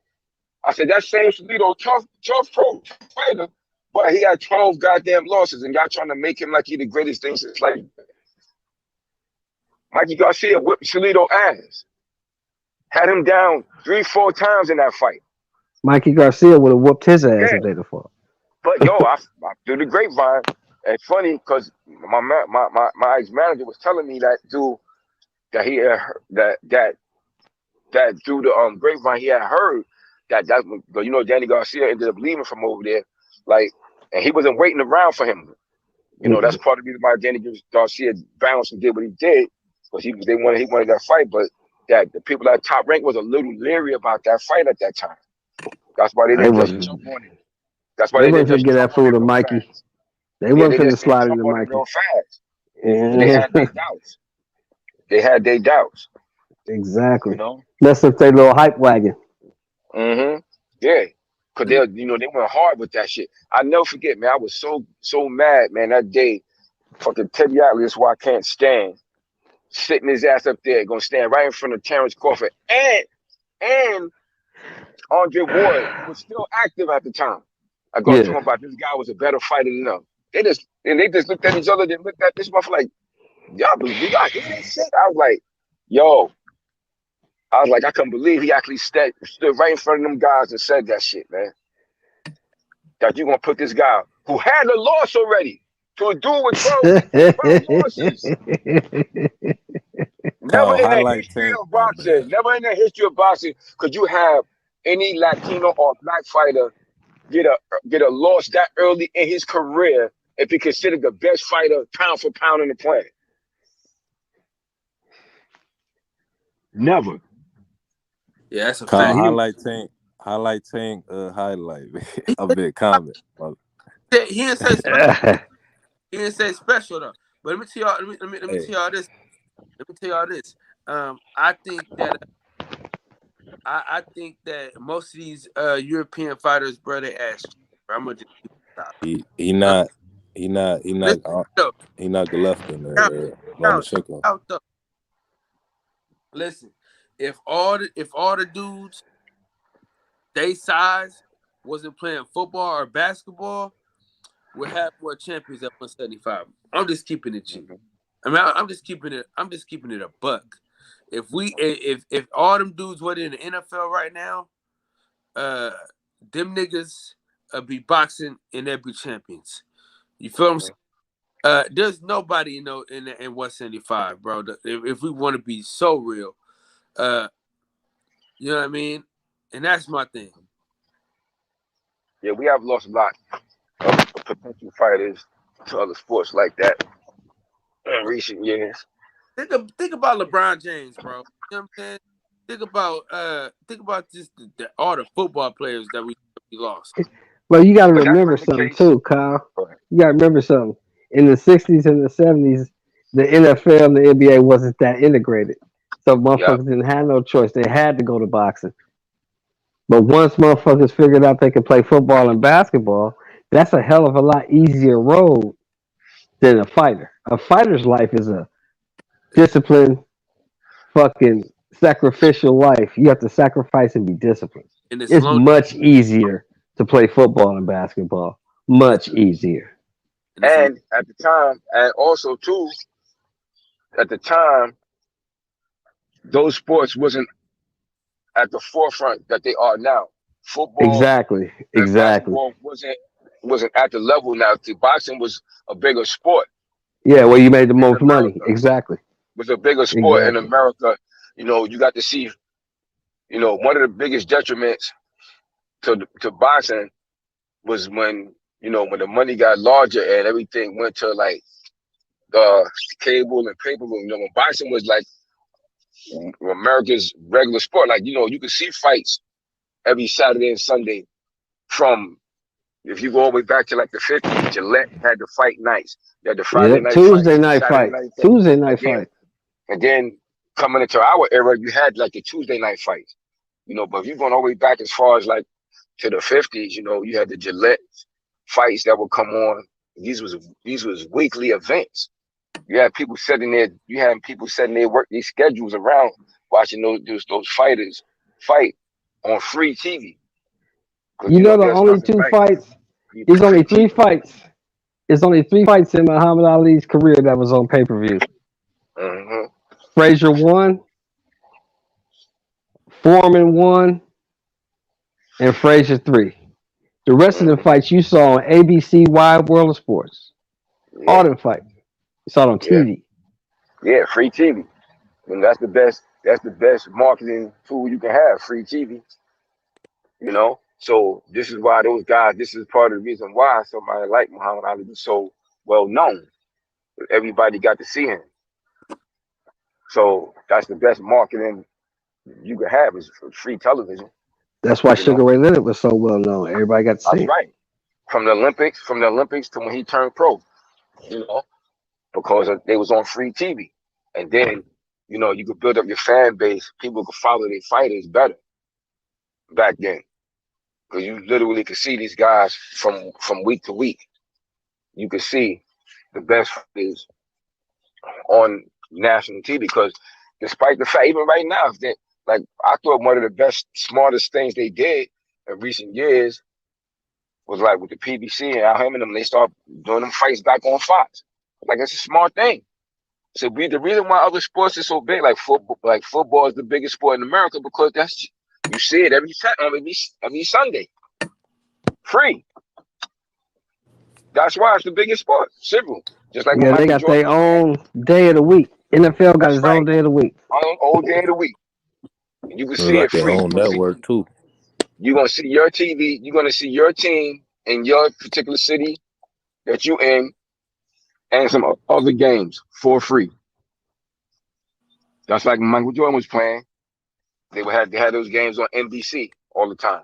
I said that same Salido tough pro fighter, but he had 12 goddamn losses, and y'all trying to make him like he the greatest thing since like Mikey Garcia whipped Salido ass. Had him down 3-4 times in that fight.
Mikey Garcia would have whooped his ass if they'd have fought.
But yo, I through the grapevine. It's funny because my ex-manager was telling me that dude that he had heard, that through the grapevine he had heard that you know Danny Garcia ended up leaving from over there, like, and he wasn't waiting around for him. You know, that's part of the reason why Danny Garcia bounced and did what he did, because he wanted that fight, but that the people at Top Rank was a little leery about that fight at that time. That's why they didn't just jump on it. That's why they didn't just
get that fool to Mikey.
Fast.
They weren't going to slide into Mikey.
Real fast. Yeah. They had their doubts.
Exactly.
You know?
That's if they little hype wagon.
Mm-hmm. Yeah. Because they went hard with that shit. I never forget, man. I was so mad, man, that day. Fucking Teddy Atlee is who I can't stand. Sitting his ass up there, gonna stand right in front of Terrence Crawford. And Andre Ward was still active at the time. I go to him about this guy was a better fighter than him. They just looked at each other, then looked at this motherfucker like, y'all hear that shit? I was like, I couldn't believe he actually stood right in front of them guys and said that shit, man. That you gonna put this guy who had a loss already to a dude with 12 losses. Never in the history of boxing could you have any Latino or black fighter get a loss that early in his career if he considered the best fighter pound for pound on the planet. Never.
Yeah, that's a fact.
Highlight Tank a bit comment.
He didn't say special. He didn't say special though. But let me tell y'all. Let me tell y'all this. Let me tell y'all this. I think that most of these European fighters, bro, they ass. I'm gonna just stop.
He not Golovkin or Lomachenko.
Listen, if all the dudes they size wasn't playing football or basketball, we'll have more champions at 175. I'm just keeping it cheap. I mean, I'm just keeping it a buck. If all them dudes were in the NFL right now, them niggas be boxing and they'd be champions. You feel what I'm saying? There's nobody in 175, bro. If we want to be so real, you know what I mean? And that's my thing.
Yeah, we have lost a lot of potential fighters to other sports like that in recent years.
Think about LeBron James, bro. You know what I'm saying? Think about just all the football players that we lost.
Well, you got to
But that
remember
was the
something
case.
too, Kyle.
Go ahead.
You got to remember something. In the '60s and the '70s, the NFL and the NBA wasn't that integrated, so
Yeah,
motherfuckers didn't have no choice. They had to go to boxing. But once motherfuckers figured out they could play football and basketball, that's a hell of a lot easier road than a fighter. A fighter's life is a disciplined, fucking sacrificial life. You have to sacrifice and be disciplined.
And it's
It's
long.
much easier to play football and basketball. Much easier.
and at the time, and also too, at the time, those sports wasn't at the forefront that they are now. Football
Exactly.
and
Exactly.
basketball wasn't at the level now. The boxing was a bigger sport.
Yeah, well, you made the
In
most money.
America,
Exactly.
was a bigger sport in
Exactly.
America. You got to see. One of the biggest detriments to boxing was when when the money got larger and everything went to like cable and pay-per-view. When boxing was like America's regular sport, like you could see fights every Saturday and Sunday. From if you go all the way back to like the 50s, Gillette had the fight nights. You had the Friday
Yep.
night
Tuesday
fights,
night
Saturday
fight.
night fights,
Tuesday night
and then
fight.
and then coming into our era, you had like the Tuesday night fights. But if you're going all the way back as far as like to the 50s, you had the Gillette fights that would come on. These was weekly events. You had people setting their work these schedules around watching those fighters fight on free TV. Because
You know the
there's
only
nothing
two
like
fights. There's
free
only three
TV.
fights. There's only three fights in Muhammad Ali's career that was on pay-per-view.
hmm
Frazier won, Foreman won, and Frazier 3. The rest of the fights you saw on ABC Wide World of Sports. All
Yeah,
them fights. You saw it on
yeah,
TV.
yeah. Free TV, and that's the best. That's the best marketing tool you can have. Free TV. So this is why those guys. This is part of the reason why somebody like Muhammad Ali was so well known. Everybody got to see him. So that's the best marketing you can have is free television.
That's why
You know,
Sugar Ray Leonard was so well known. Everybody got to see
that's
him.
right. From the Olympics to when he turned pro. Because they was on free TV, and then you could build up your fan base. People could follow their fighters better back then, because you literally could see these guys from week to week. You could see the best fighters on national TV. Because despite the fact, even right now, that like I thought one of the best, smartest things they did in recent years was like with the PBC and Al Hammond and them, they start doing them fights back on Fox. Like it's a smart thing. So the reason why other sports are so big, like football is the biggest sport in America, because you see it every Sunday, free. That's why it's the biggest sport. Simple. Just like when
Yeah, they
Michael
got
Jordan.
their own day of the week. NFL got
That's
his own
right.
day of the week.
On all day of the week, you can
They
see
got
it
their
free.
own network too.
You're gonna see your TV. You're gonna see your team in your particular city that you in, and some other games for free. That's like when Michael Jordan was playing. They had those games on NBC all the time.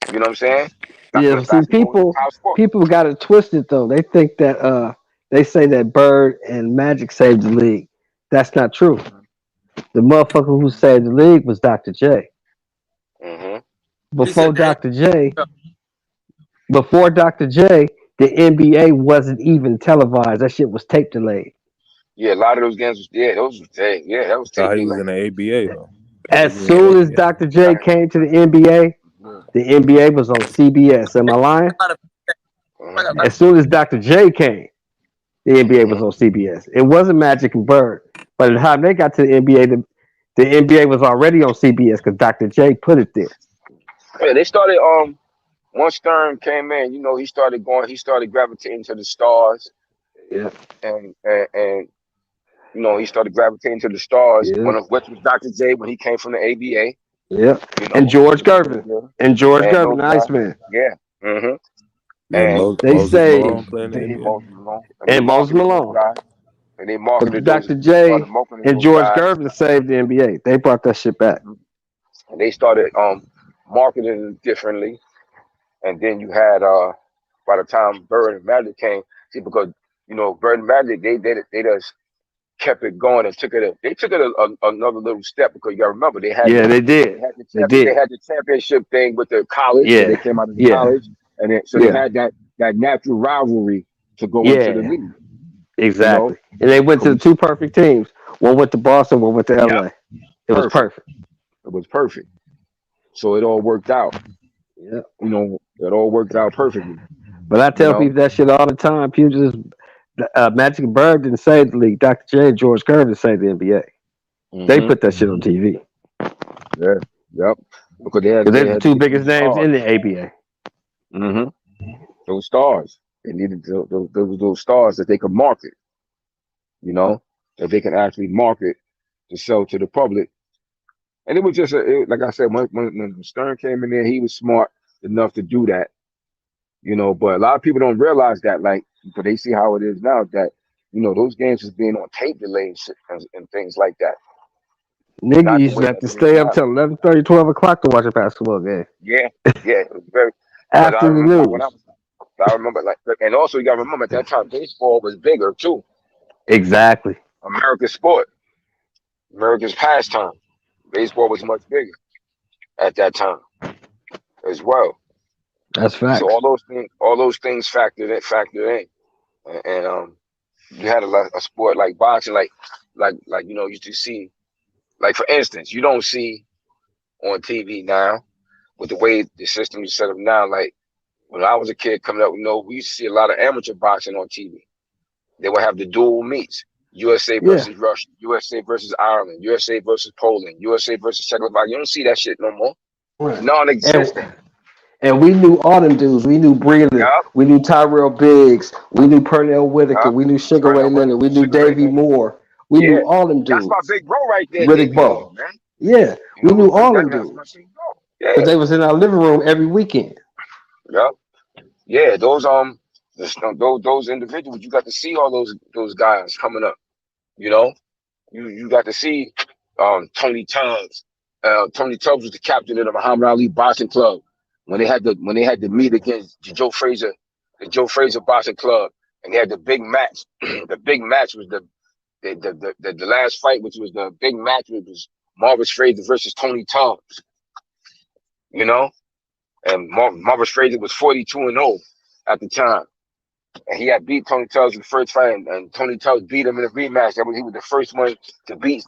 You know what I'm saying? That's
Yeah,
because
see,
basketball is a top sport.
people got it twisted though. They think that they say that Bird and Magic saved the league. That's not true. The motherfucker who saved the league was Dr. J.
hmm
Before
He said,
Dr. J, the NBA wasn't even televised. That shit was tape delayed.
Yeah, a lot of those games was that was
So
tape
he was
delay.
in the ABA though.
As
He was in
soon
the
as
ABA.
Dr. J came to the NBA was on CBS. Am I lying?
hmm
As soon as Dr. J came, the NBA was on CBS. It wasn't Magic and Bird. By the time they got to the NBA, the NBA was already on CBS because Dr. J put it there.
Yeah, they started. Once Stern came in, he started gravitating to the stars.
Yeah.
And you know, he started gravitating to the stars.
Yeah.
One of which was Dr. J when he came from the ABA.
Yeah.
You
And
know,
George
he was a big
Gervin.
deal.
And George
And
Gervin,
those
the
guys,
Iceman.
yeah. Mm-hmm.
Yeah,
And
They
Moses
say
Malone playing in the NBA.
Moses Malone, and they
and Moses
marketed those
Malone.
guys, and they
But
marketed those,
Dr.
they started
J
marketing
and
those
George
guys,
Gervin saved the NBA. They brought that shit back.
and they started marketing it differently. And then you had by the time Bird and Magic came, see, because you know Bird and Magic they just kept it going and they took it another little step, because you got to remember
Yeah, they did. They
they
did.
had the championship thing with the college, so they
Yeah.
came out of the
Yeah.
college, and so they
Yeah.
had that natural rivalry to go into the
Yeah.
league, you know.
Exactly. And they went to the two perfect teams. One went to Boston, one went to
Yep,
LA. It was perfect.
it was perfect. So it all worked out,
Yeah.
you know. It all worked out perfectly,
But I
you
tell
know.
people that shit all the time. People just Magic and Bird didn't save the league. Dr. J and George Gervin saved the NBA. They
Mm-hmm.
put that shit on TV.
Yeah, yep. Because
Because they're
they
the
had to
two
get
biggest
those
names
stars.
in the ABA.
Mm-hmm. Those stars. They needed those stars that they could market, you know, that they can actually market to sell to the public. And it was just like I said, when Stern came in there, he was smart enough to do that, you know. But a lot of people don't realize that, like, but they see how it is now that, you know, those games is being on tape delay and things like that.
Nigga
Not the
used
way
to have
that
to
it is
stay up
now.
till 11:30, 12 o'clock to watch a basketball game.
Yeah, yeah, it was very. But I
After the
remember, like, when
news.
I remember, like, and also you got to remember at that time baseball was bigger too.
Exactly.
America's sport, America's pastime. Baseball was much bigger at that time as well.
That's
So
facts.
all those things factored in, and you had a sport like boxing, like you know, you used see, like for instance, you don't see on TV now with the way the system is set up now. Like when I was a kid coming up, you know, we used to see a lot of amateur boxing on TV. They would have the dual meets. USA
Yeah.
versus Russia, USA versus Ireland, USA versus Poland, USA versus Czechoslovakia. You don't see that shit no more. It's
Right.
non-existent.
And we knew all them dudes. We knew Breland.
Yup,
We knew Tyrell Biggs. We knew Pernell Whitaker.
yup.
We knew Sugar Ray
Pernell
Leonard.
Whitaker,
We knew
Sugar Ray
Davey
Leonard.
Moore. We
Yeah,
knew all them
that's my
dudes.
big bro right there,
Riddick
Davey
Bowe.
Moore, man.
Yeah.
You
We
know,
knew all them
that's my
dudes.
big bro.
Because
Yeah,
they was in our living room every weekend.
yup. Yeah, those individuals, you got to see all those guys coming up. You know, you got to see Tony Tubbs. Tony Tubbs was the captain of the Muhammad Ali Boxing Club when they had to meet against the Joe Frazier Boxing Club, and they had the big match. The big match was the last fight, which was the big match, which was Marvis Frazier versus Tony Tubbs. You know, and Marvis Frazier was 42-0 at the time. And he had beat Tony Tubbs in the first fight, and Tony Tubbs beat him in a rematch. He was the first one to beat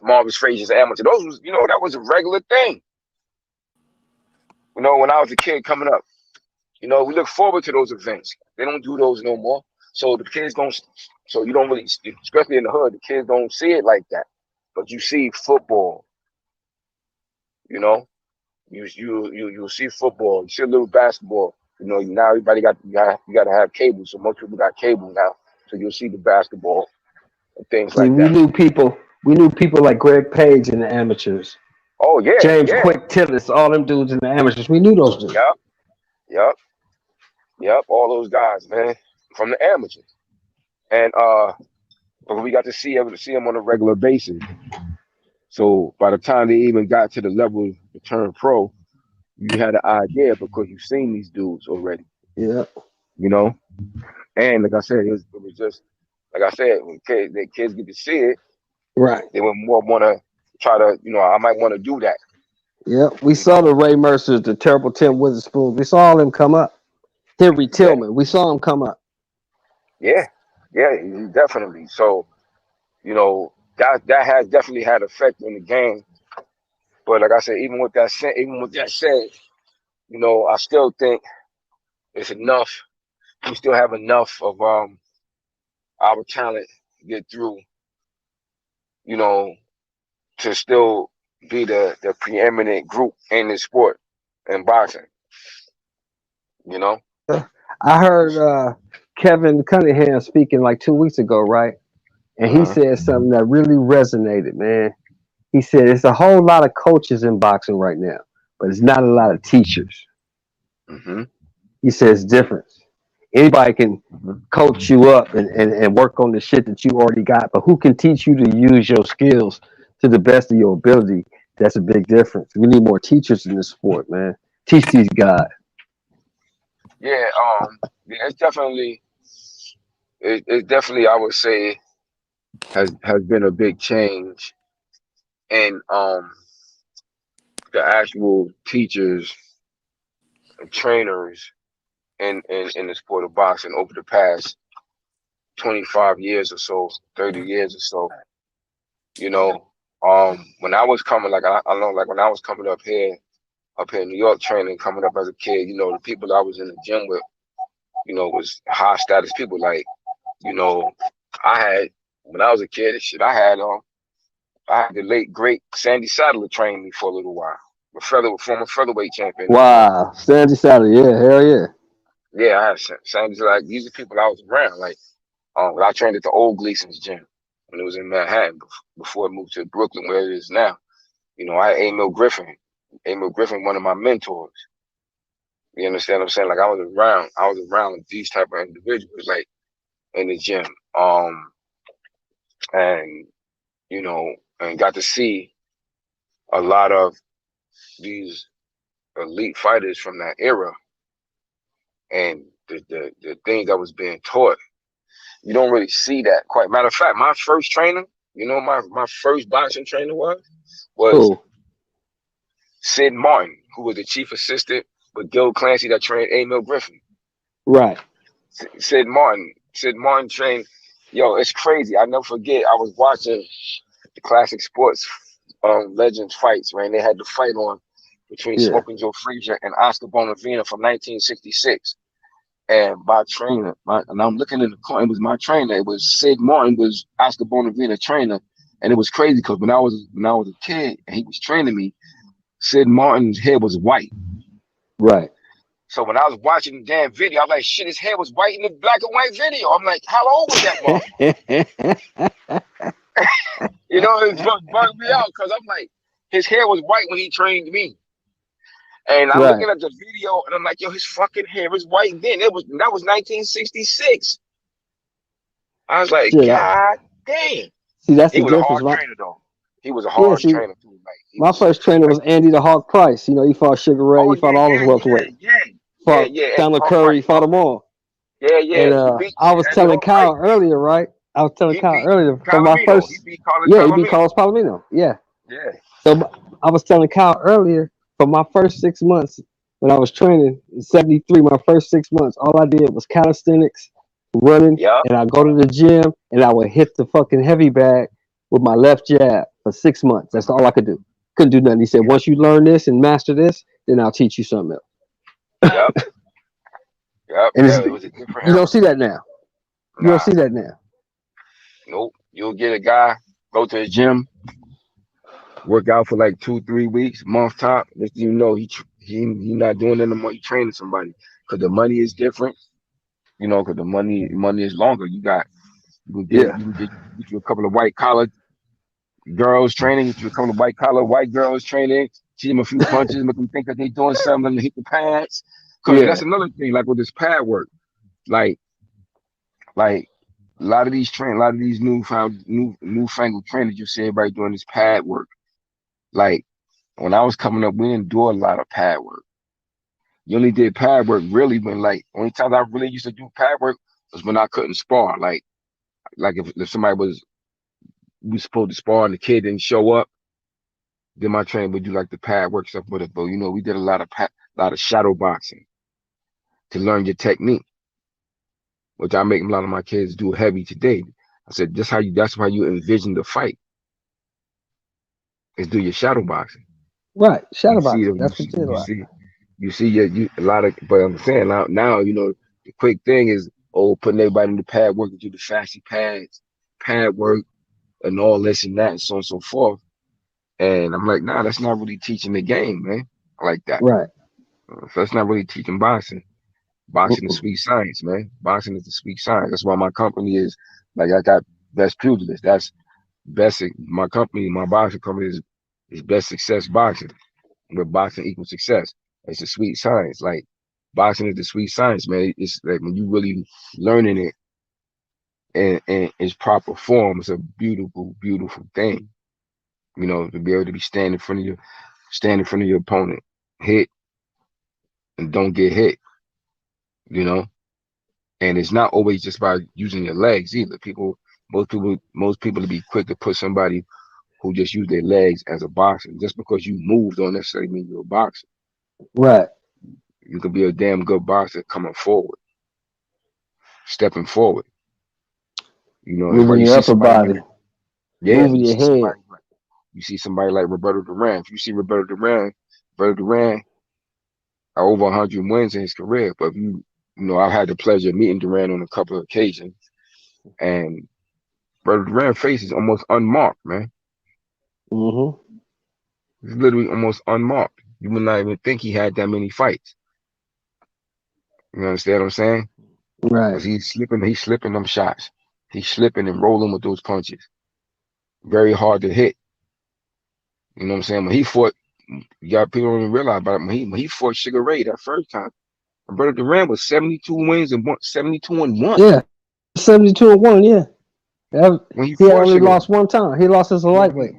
Marvis Frazier's amateur. Those was, you know, that was a regular thing. You know, when I was a kid coming up, you know, we look forward to those events. They don't do those no more. So the kids don't. So you don't really, especially in the hood, the kids don't see it like that. But you see football. You know, you see football. You see a little basketball. You know, now everybody you got to have cable. So most people got cable now. So you'll see the basketball and things
See,
like
we
that.
knew people. We knew people like Greg Page in the amateurs.
Oh yeah,
James
yeah,
Quick Tillis, all them dudes in the amateurs. We knew those dudes.
yep. All those guys, man, from the amateurs, and but we got to see them on a regular basis. So by the time they even got to the level to turn pro, you had an idea because you've seen these dudes already.
Yeah.
You know, and like I said, it was just like I said, when the kids get to see it,
Right.
they would more want to try to, you know, I might want to do that.
Yeah. We
You
saw
know,
the Ray Mercers, the terrible Tim Witherspoons. We saw all them come up. Henry
yeah,
Tillman. We saw him come up.
yeah, definitely. So, you know, that has definitely had effect on the game. But like I said, even with that said, you know, I still think it's enough. We still have enough of our talent to get through, you know, to still be the preeminent group in the sport, in boxing. You know,
I heard Kevin Cunningham speaking like 2 weeks ago, right? And he said something that really resonated, man. He said it's a whole lot of coaches in boxing right now, but it's not a lot of teachers.
Mm-hmm.
He says different. Anybody can coach you up and work on the shit that you already got, but who can teach you to use your skills to the best of your ability? That's a big difference. We need more teachers in this sport, man. Teach these guys.
Yeah, it's definitely I would say has been a big change in the actual teachers and trainers in the sport of boxing over the past 25 years or so, 30 years or so. You know, when I was coming, like I know, like when I was coming up here in New York training, coming up as a kid, you know, the people I was in the gym with, you know, was high status people. Like, you know, when I was a kid, I had the late great Sandy Saddler train me for a little while. Former featherweight champion.
Wow, Sandy Saddler, yeah, hell yeah.
Yeah, I had Sandy. Like, these are people I was around. Like, I trained at the old Gleason's gym when it was in Manhattan before it moved to Brooklyn, where it is now. You know, I had Emil Griffin. Emil Griffin, one of my mentors. You understand what I'm saying? Like, I was around these type of individuals, like, in the gym. And, you know, and got to see a lot of these elite fighters from that era and the things that was being taught. You don't really see that quite. Matter of fact, my first trainer, you know, my first boxing trainer was
Cool.
Sid Martin, who was the chief assistant with Gil Clancy that trained Emil Griffin.
Right.
Sid Martin trained. Yo, it's crazy. I never forget. I was watching the Classic Sports Legends fights, man. They had the fight on between Smoking Joe Frazier and Oscar Bonavena from 1966. And my trainer, and I'm looking in the corner, it was my trainer. It was Sid Martin, was Oscar Bonavena trainer. And it was crazy because when I was a kid and he was training me, Sid Martin's hair was white.
Right.
So when I was watching the damn video, I was like, shit, his hair was white in the black and white video. I'm like, how old was that motherfucker? You know, it bugged me out because I'm like, his hair was white when he trained me. And I'm looking at the video and I'm like, yo, his fucking hair is white then. That was 1966. I was like, God damn.
See, that's
he
the
was
difference.
A hard trainer though. He was a hard trainer too. Like,
my first trainer was Andy the Hawk Price. You know, he fought Sugar Ray, he fought all those welterweight. Fought Chandler Curry, he fought them all.
Yeah, yeah.
And I was telling Kyle earlier, right? I was telling Kyle earlier for my first. He beat Carlos Palomino. Yeah.
Yeah.
So I was telling Kyle earlier, for my first 6 months when I was training in 73, my first 6 months, all I did was calisthenics, running, and I go to the gym and I would hit the fucking heavy bag with my left jab for 6 months. That's all I could do. Couldn't do nothing. He said, once you learn this and master this, then I'll teach you something else.
Yep.
And
it was a different
you don't see that now. You don't see that now.
Nope. You'll get a guy, go to the gym, work out for like 2-3 weeks, month top. Next thing you know, he not doing it anymore. He training somebody because the money is different. You know, because the money is longer. You can get you a couple of white collar girls training. Get you a couple of white collar white girls training. Teach them a few punches, make them think that they're doing something and hit the pads. Because that's another thing. Like with this pad work, like a lot of these newfangled trainers, you see everybody doing this pad work. Like when I was coming up, we didn't do a lot of pad work. You only did pad work really when only times I really used to do pad work was when I couldn't spar. Like if somebody was supposed to spar and the kid didn't show up, then my trainer would do like the pad work stuff with it. But you know, we did a lot of shadow boxing to learn your technique, which I make a lot of my kids do heavy today. I said that's how you envision the fight. Is do your shadow boxing.
Right, shadow boxing. That's what
you see a lot of, but I'm saying now, you know, the quick thing is putting everybody in the pad work, do the fancy pads, pad work, and all this and that, and so on and so forth. And I'm like, nah, that's not really teaching the game, man. I like that.
Right.
So that's not really teaching boxing. Boxing is sweet science, man. Boxing is the sweet science. That's why my company is like I got best pugilist. That's best. My company, my boxing company is best success boxing. Where boxing equals success. It's a sweet science. Like boxing is the sweet science, man. It's like when you really learning it in its proper form, it's a beautiful, beautiful thing. You know, to be able to be stand in front of your opponent, hit and don't get hit. You know, and it's not always just by using your legs either. Most people to be quick to put somebody who just use their legs as a boxer. Just because you move don't necessarily mean you're a boxer.
Right.
You could be a damn good boxer coming forward, stepping forward. You know, that's why
Moving
you
your
see
upper
somebody
body,
like, yeah,
moving your head.
you see somebody like Roberto Duran. If you see Roberto Duran over 100 wins in his career. But you know, I've had the pleasure of meeting Duran on a couple of occasions, and Roberto Duran's face is almost unmarked, man.
Mm-hmm.
It's literally almost unmarked. You would not even think he had that many fights. You understand what I'm saying?
Right.
Because he's slipping them shots. He's slipping and rolling with those punches. Very hard to hit. You know what I'm saying? When he fought, you got people don't even realize about it. When he fought Sugar Ray that first time, Roberto Duran was 72 wins and 72 and 1.
Yeah. 72-1. Yeah.
When he
He had
fought
only
Sugar
lost one time. He lost as a lightweight.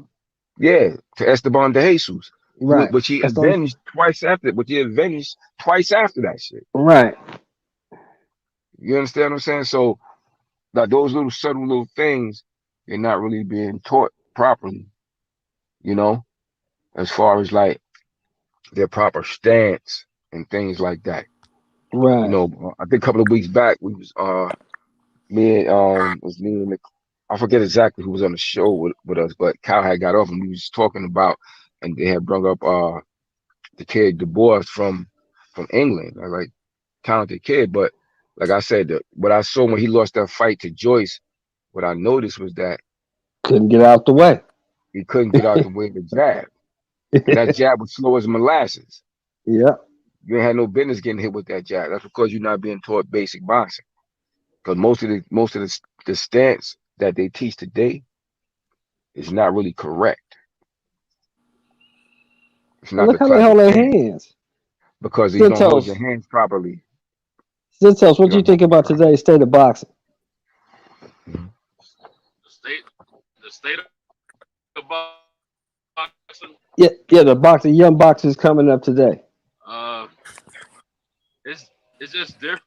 Yeah, to Esteban de Jesus,
Right.
which he
That's the only.
avenged twice after. Which he avenged twice after that shit.
Right.
You understand what I'm saying? So, like those little subtle little things, they're not really being taught properly. You know, as far as like their proper stance and things like that. You
Right.
know, I think a couple of weeks back we was me and I forget exactly who was on the show with us, but Kyle had got off and we was talking about, and they had brought up the kid Du Bois from England, a like talented kid. But like I said, what I saw when he lost that fight to Joyce, what I noticed was that
Couldn't get out the way.
he couldn't get out the way of the jab, and that jab was slow as molasses.
Yeah.
You ain't had no business getting hit with that jab. That's because you're not being taught basic boxing. Because most of the stance that they teach today is not really correct. It's
Well,
not
look
the
how they hold
classic
their
stance
hands.
because you don't hold
Zintos.
your hands properly.
Zintos, what
You
do you
don't hold
think
them
about
properly.
today's state of boxing?
Mhm.
The state of boxing.
Yeah, the young boxers coming up today.
Uh, it's just different.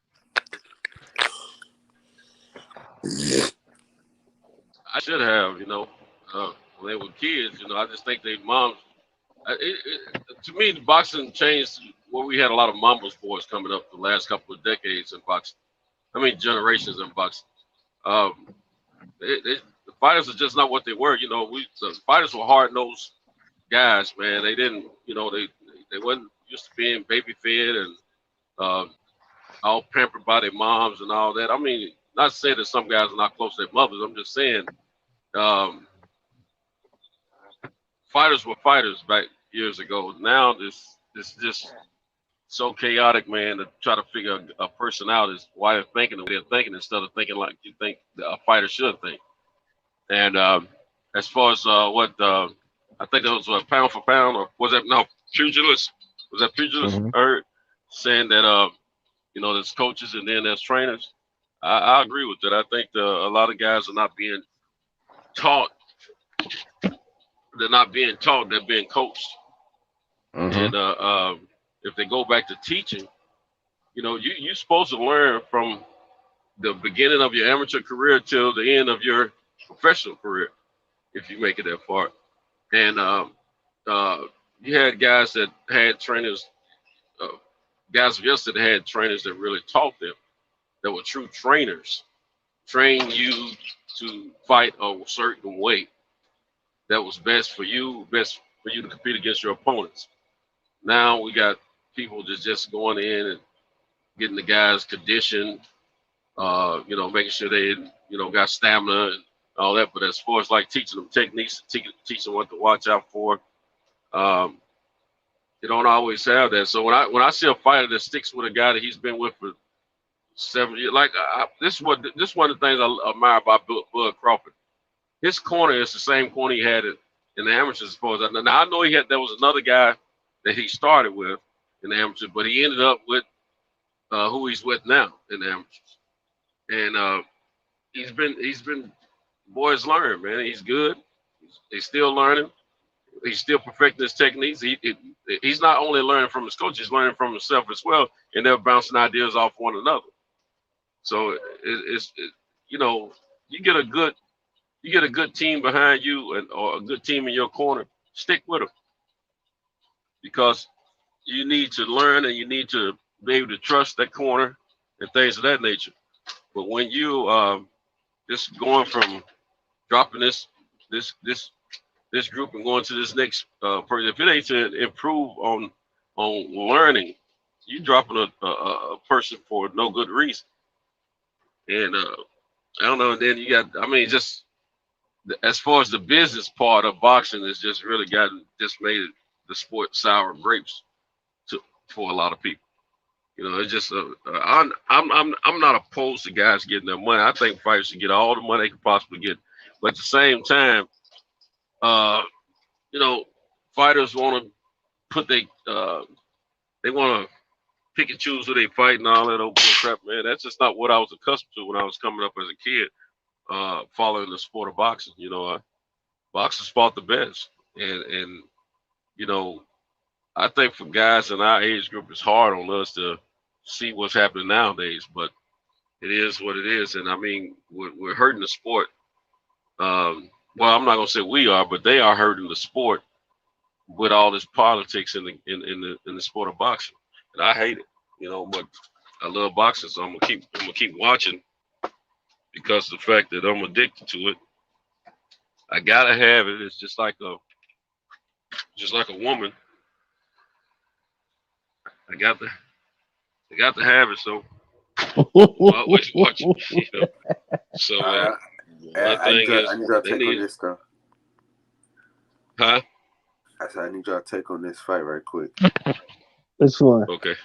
I should have, when they were kids. I just think they moms. To me, the boxing changed where we had a lot of mama's boys coming up the last couple of decades in boxing. I mean, generations in boxing. Um, the fighters are just not what they were. The fighters were hard nosed guys, man. They didn't, they wasn't used to being baby fed and all pampered by their moms and all that. I mean, not saying that some guys are not close to their mothers. I'm just saying um, fighters were fighters back years ago. Now this just so chaotic, man. To try to figure a person out is why they're thinking the way they're thinking instead of thinking like you think a fighter should think. And as far as I think that was pound for pound, or was that no pugilist? Was that pugilist?
Mhm.
Heard saying that there's coaches and then there's trainers. I agree with that. I think a lot of guys are not being taught. They're not being taught. They're being coached.
Mhm.
And if they go back to teaching, you're supposed to learn from the beginning of your amateur career till the end of your professional career, if you make it that far. And uh, you had guys that had trainers, uh, guys of yesterday had trainers that really taught them, that were true trainers, train you to fight a certain way that was best for you to compete against your opponents. Now we got people just going in and getting the guys conditioned, making sure they, got stamina and all that. But as far as like teaching them techniques, teaching what to watch out for, you don't always have that. So when I see a fighter that sticks with a guy that he's been with for 7 years. Like this one of the things I admire about Bud Crawford. His corner is the same corner he had in the amateurs. As far as now, I know there was another guy that he started with in the amateurs, but he ended up with who he's with now in the amateurs. And he's been boys learn, man. He's good. He's still learning. He's still perfecting his techniques. He's not only learning from his coach, he's learning from himself as well, and they're bouncing ideas off one another. So it's you get a good team behind you or a good team in your corner, stick with them, because you need to learn and you need to be able to trust that corner and things of that nature. But when you just going from dropping this group and going to this next person, if it ain't to improve on learning, you dropping a person for no good reason. And I don't know. And then you got, just as far as the business part of boxing, it's just really made the sport sour grapes for a lot of people. It's just I'm not opposed to guys getting their money. I think fighters should get all the money they can possibly get, but at the same time, fighters want to put they want to pick and choose who they fight and all that old crap, man. That's just not what I was accustomed to when I was coming up as a kid, following the sport of boxing. Boxers fought the best, and I think for guys in our age group, it's hard on us to see what's happening nowadays, but it is what it is. And we're hurting the sport. Well, I'm not gonna say we are, but they are hurting the sport with all this politics in the sport of boxing, and I hate it, But I love boxing, so I'm gonna keep watching, because of the fact that I'm addicted to it. I gotta have it. It's just like a woman. I got to have it. So always watching. So my thing is,
I need y'all to take on this stuff.
Huh?
I said I need y'all to take on this fight right quick.
Which one?
Okay.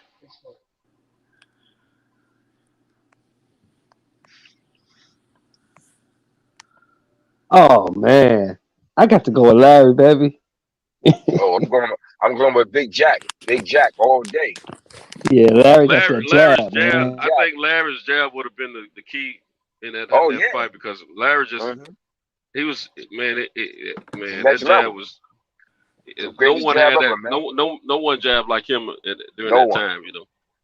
Oh man, I got to go with Larry, baby.
Oh, I'm going with Big Jack all day.
Yeah, Larry got that
Larry's
jab, man.
I think Larry's jab would have been the key in that fight, because Larry just he was that jab was no one had that no one jab like him during that time,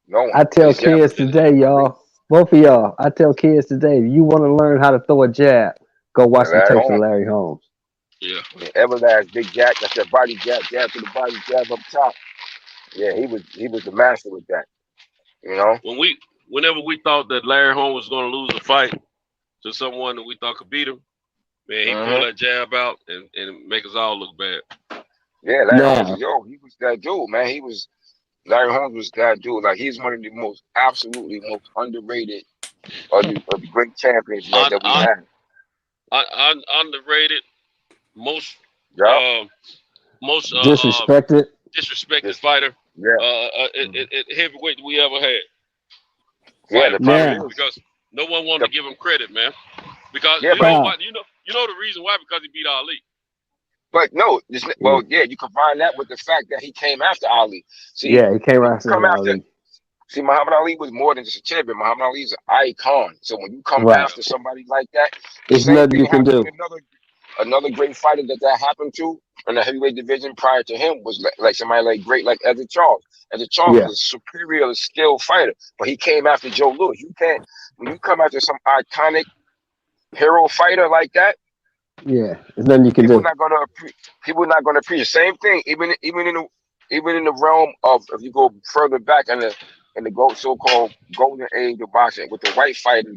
No one.
I tell kids today, y'all, both of y'all, I tell kids today, if you want to learn how to throw a jab, go watch the tapes of Larry Holmes.
Yeah. Everlast, Big Jack, that's that body jab to the body, jab up top. Yeah, he was the master with that.
Whenever we thought that Larry Holmes was going to lose a fight to someone that we thought could beat him, man, he pulled that jab out and make us all look bad.
Yeah, Larry Holmes, he was that dude, man. Larry Holmes was that dude. Like, he's one of the absolutely most underrated of the great champions that we have.
Underrated, most disrespected fighter. Heavyweight we ever had. Because no one wanted to give him credit, man. Because you know the reason why, because he beat Ali.
But no, you combine that with the fact that he came after Ali. See,
he came after Ali.
See, Muhammad Ali was more than just a champion. Muhammad Ali is an icon. So when you come after somebody like that,
there's nothing you can do.
Another great fighter that happened to in the heavyweight division prior to him was like somebody great like Ezzard Charles. Ezzard Charles was a superior skilled fighter, but he came after Joe Louis. When you come after some iconic hero fighter like that,
there's nothing you can do.
People are not gonna appreciate. Same thing, even in the realm of, if you go further back in the so-called golden age of boxing with the white fighters,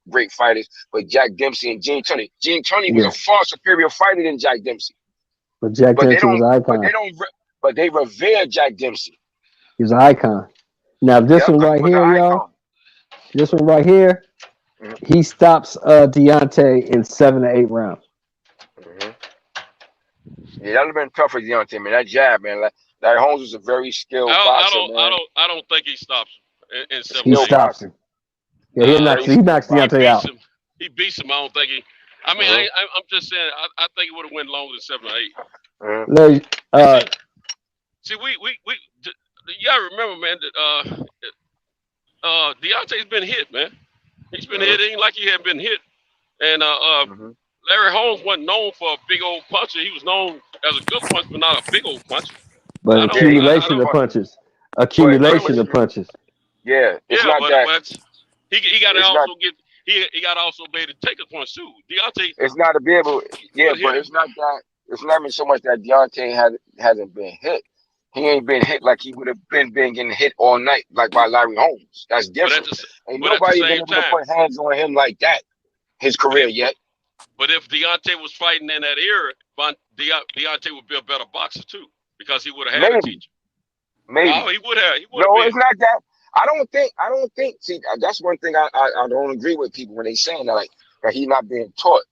great fighters, but Jack Dempsey and Gene Tunney. Gene Tunney was a far superior fighter than Jack Dempsey.
But Jack Dempsey was an icon.
But they revere Jack Dempsey.
He was an icon. Now this one right here, y'all. This one right here, he stops Deontay in 7 to 8 rounds.
Yeah, that would have been tough for Deontay, man. That jab, man. Larry Holmes was a very skilled boxer, man.
I don't think he stops him in 7
He stops him. Yeah, he knocks Deontay out.
He beats him. I don't think he. I mean, I'm just saying. I think it would have went longer than 7 or 8.
No,
See, we you gotta remember, man, that Deontay's been hit, man. He's been hit. It ain't like he hadn't been hit. And Larry Holmes wasn't known for a big old puncher. He was known as a good puncher, but not a big old puncher.
But accumulation of punches.
Yeah, it's not
but
that.
He got to also get. He got to also be able to take a punch too. Deontay.
It's not to be able. Yeah, but it's not that. It's not even so much that Deontay hasn't been hit. He ain't been hit like he would have been getting hit all night, like by Larry Holmes. That's different. Ain't nobody been able to put hands on him like that his career yet.
But if Deontay was fighting in that era, Deontay would be a better boxer too, because he would have had a teacher.
Maybe.
Oh, he would have.
No, it's not that. I don't think. See, that's one thing I don't agree with people when they saying that, like that he's not being taught.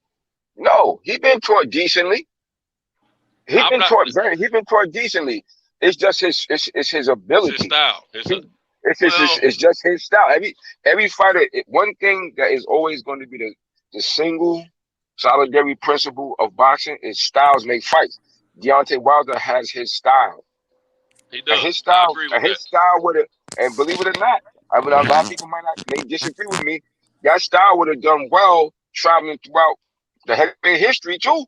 No, he been taught decently. He's been taught decently. It's just his ability.
It's his style.
It's just his style. Every fighter. One thing that is always going to be the single solitary principle of boxing is styles make fights. Deontay Wilder has his style.
He does.
And his style would have, and believe it or not, I mean, a lot of people may disagree with me. That style would have done well traveling throughout the heavyweight history too.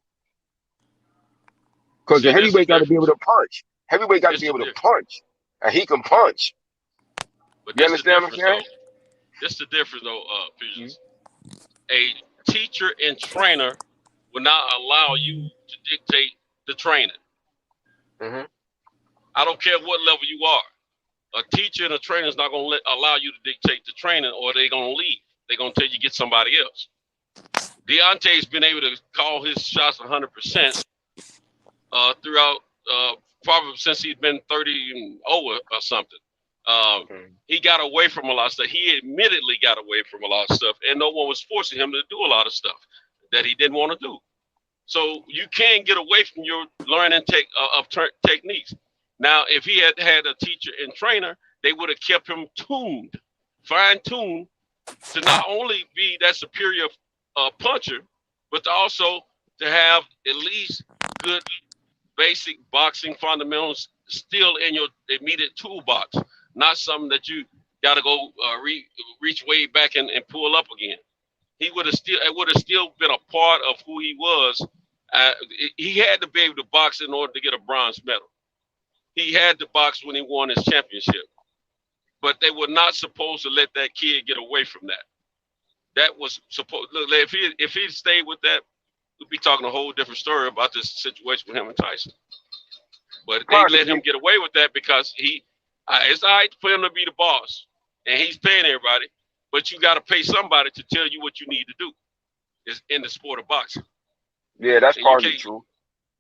Because the heavyweight got to be able to punch. Heavyweight got to be able to punch, and he can punch.
But
you understand what I'm saying?
This is the difference, though, Fusions. A teacher and trainer will not allow you to dictate the training. I don't care what level you are. A teacher and a trainer is not going to allow you to dictate the training, or they're going to leave. They're going to tell you get somebody else. Deontay's been able to call his shots 100% throughout, probably since he's been 30 and over or something. He got away from a lot of stuff. He admittedly got away from a lot of stuff, and no one was forcing him to do a lot of stuff that he didn't want to do. So you can get away from your learning techniques. Now, if he had had a teacher and trainer, they would have kept him tuned, fine-tuned, to not only be that superior puncher, but also to have at least good basic boxing fundamentals still in your immediate toolbox, not something that you got to go reach way back and pull up again. It would have still been a part of who he was. He had to be able to box in order to get a bronze medal. He had to box when he won his championship, but they were not supposed to let that kid get away from that. That was supposed. Look, if he stayed with that, we'd be talking a whole different story about this situation with him and Tyson. But they let him get away with that because it's all right for him to be the boss, and he's paying everybody. But you got to pay somebody to tell you what you need to do. Is in the sport of boxing.
Yeah, that's partly true.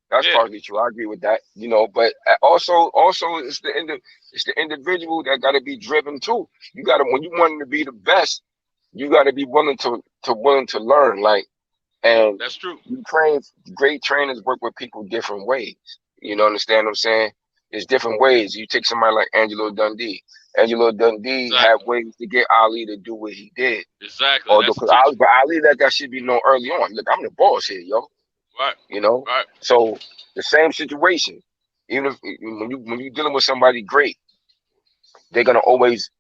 That's partly true. I agree with that. You know, but also it's the individual that got to be driven too. You got to, when you want to be the best, you got to be willing to learn. Like, and
that's true.
Great trainers work with people different ways. You know, understand what I'm saying? There's different ways. You take somebody like Angelo Dundee. Angelo Dundee had ways to get Ali to do what he did.
Exactly.
But Ali let that shit be known early on. Look, I'm the boss here, yo.
Right.
You know.
Right.
So the same situation. Even if when you're dealing with somebody great, they're gonna always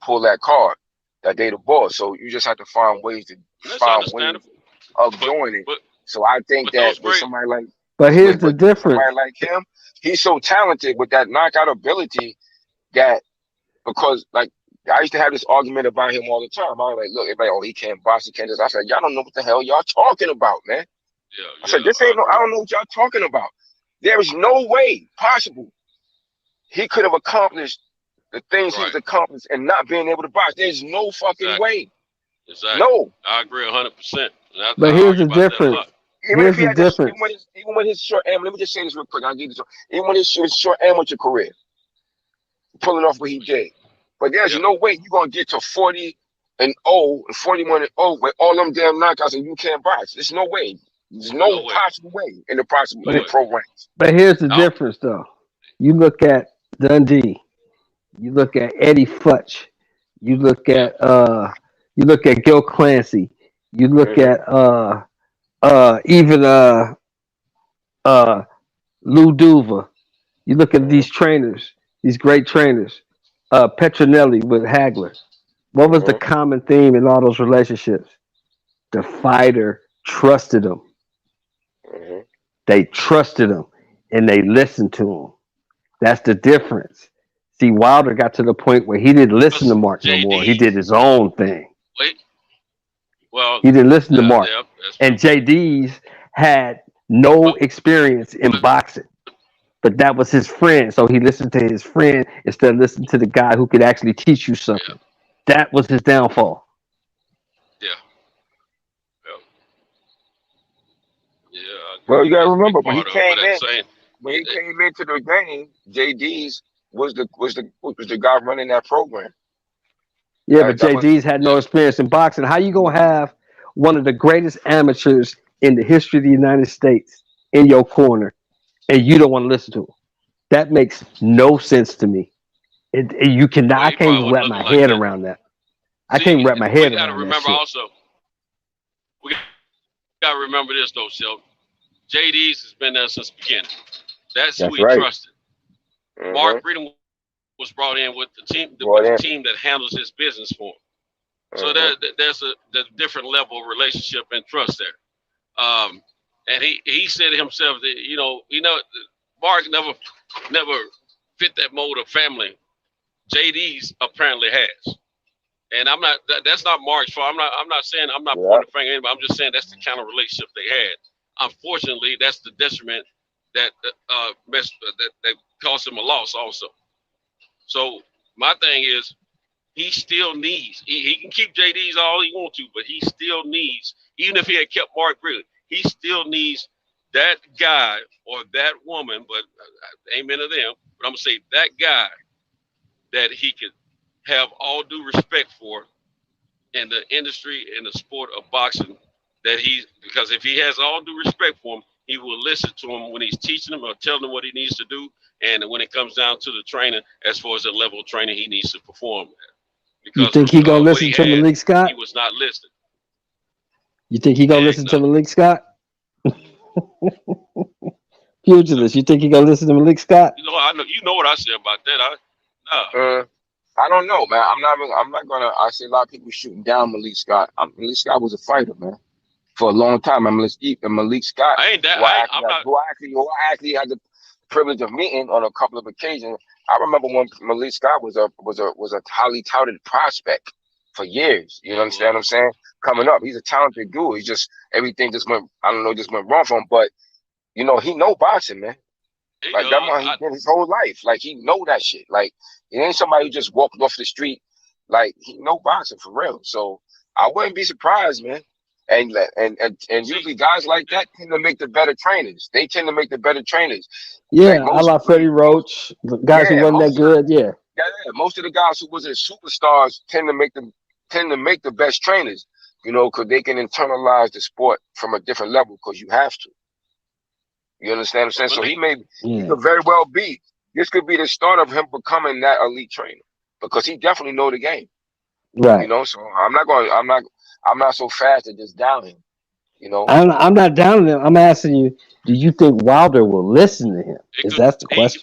pull that card that they the boss. So you just have to find ways of doing it. So I think that with somebody like.
But here's the difference.
Somebody like him, he's so talented with that knockout ability that. Because, like, I used to have this argument about him all the time. I was like, look, everybody, oh, he can't box, he can't this. I said, y'all don't know what the hell y'all talking about, man. I said, I don't know what y'all talking about. There is no way possible he could have accomplished the things he's accomplished and not being able to box. There's no fucking way.
Exactly.
No.
I agree 100%.
But here's the difference.
Even with his short amateur, let me just say this real quick. I'll give this. Even with his short amateur career, pulling off what he did. But there's no way you're going to get to 40-0 and 41-0 with all them damn knockouts and you can't box. There's no way. There's no possible way in the programs.
But here's the difference, though. You look at Dundee. You look at Eddie Futch. You look at You look at Gil Clancy. You look
Mhm.
at even Lou Duva. You look at
Mhm.
these trainers, these great trainers. Petronelli with Hagler. What was the
Mhm.
common theme in all those relationships? The fighter trusted him.
Mhm.
They trusted him and they listened to him. That's the difference. See, Wilder got to the point where he didn't listen to
Plus
Mark no more. He
JD.
did his own thing.
Wait. Well,
He didn't listen to
yeah,
Mark.
yeah, that's
And
true.
JD's had no
But,
experience in
but
boxing, but that was his friend. So he listened to his friend instead of listening to the guy who could actually teach you
yeah,
something. That was his downfall.
yeah, yeah, yeah. I
Well,
agree.
you gotta
That's a big
remember when he
part of it. But
came
at the
in,
same,
when he came into the game, JD's was the guy running that program.
Yeah, but
That was
JD's had no
yeah,
experience in boxing. How you gonna have one of the greatest amateurs in the history of the United States in your corner and you don't want to listen to him? That makes no sense to me. You cannot.
well,
I
he
can't
probably
even
wasn't
wrap my
looking like
head
that.
around that. I can't
See,
wrap my
we
head
got to
around that
remember
shit.
also. We got to remember this though, so JD's has been there since the beginning. That's who
that's
he
right.
trusted.
Mhm.
Mark Freedom was brought in with
Brought
the
in.
team that handles his business for him. So
Mhm.
there's a different level of relationship and trust there. And he said himself that Mark never fit that mold of family. JD's apparently has, and that's not Mark's fault. I'm not
Yeah.
pointing the finger at anybody. I'm just saying that's the kind of relationship they had. Unfortunately, that's the detriment that that cost him a loss also. So my thing is he still needs. He can keep JD's all he wants to, but he still needs. Even if he had kept Mark Brewer, he still needs that guy or that woman. But amen to them. But I'm gonna say that guy that he could have all due respect for in the industry in the sport of boxing. Because if he has all due respect for him, he will listen to him when he's teaching him or telling him what he needs to do. And when it comes down to the training, as far as the level of training he needs to perform,
You
because
think he gonna
what he
listen to
had,
Malik
he
Scott?
was not listening.
You think he gonna
Heck
listen to
no.
Malik Scott? Pugilist. You think he gonna listen to Malik Scott?
I know you know what I said about that. No.
I don't know, man. I'm not gonna. I see a lot of people shooting down Malik Scott. Malik Scott was a fighter, man, for a long time. Malik Scott,
I ain't that. I'm not.
who I actually had the privilege of meeting on a couple of occasions. I remember when Malik Scott was a highly touted prospect for years. You understand what I'm saying? Coming up, he's a talented dude. He's just everything just went. I don't know, just went wrong for him. But he know boxing, man.
He
Like that
does.
man, he did his whole life. Like he know that shit. Like it ain't somebody who just walked off the street. Like he know boxing for real. So I wouldn't be surprised, man. And
See,
usually guys like that tend to make the better trainers. They tend to make the better trainers. Like
Yeah, I like Freddie Roach. The guys who
yeah,
wasn't that good. Yeah,
most of the guys who wasn't superstars tend to make the best trainers. Because they can internalize the sport from a different level. Because you have to. You understand what I'm saying? So he
yeah.
could very well be. This could be the start of him becoming that elite trainer because he definitely know the game.
Right.
So I'm not so fast to just down him.
I'm not down on him. I'm asking you, do you think Wilder will listen to him?
it
Is
could.
that the question?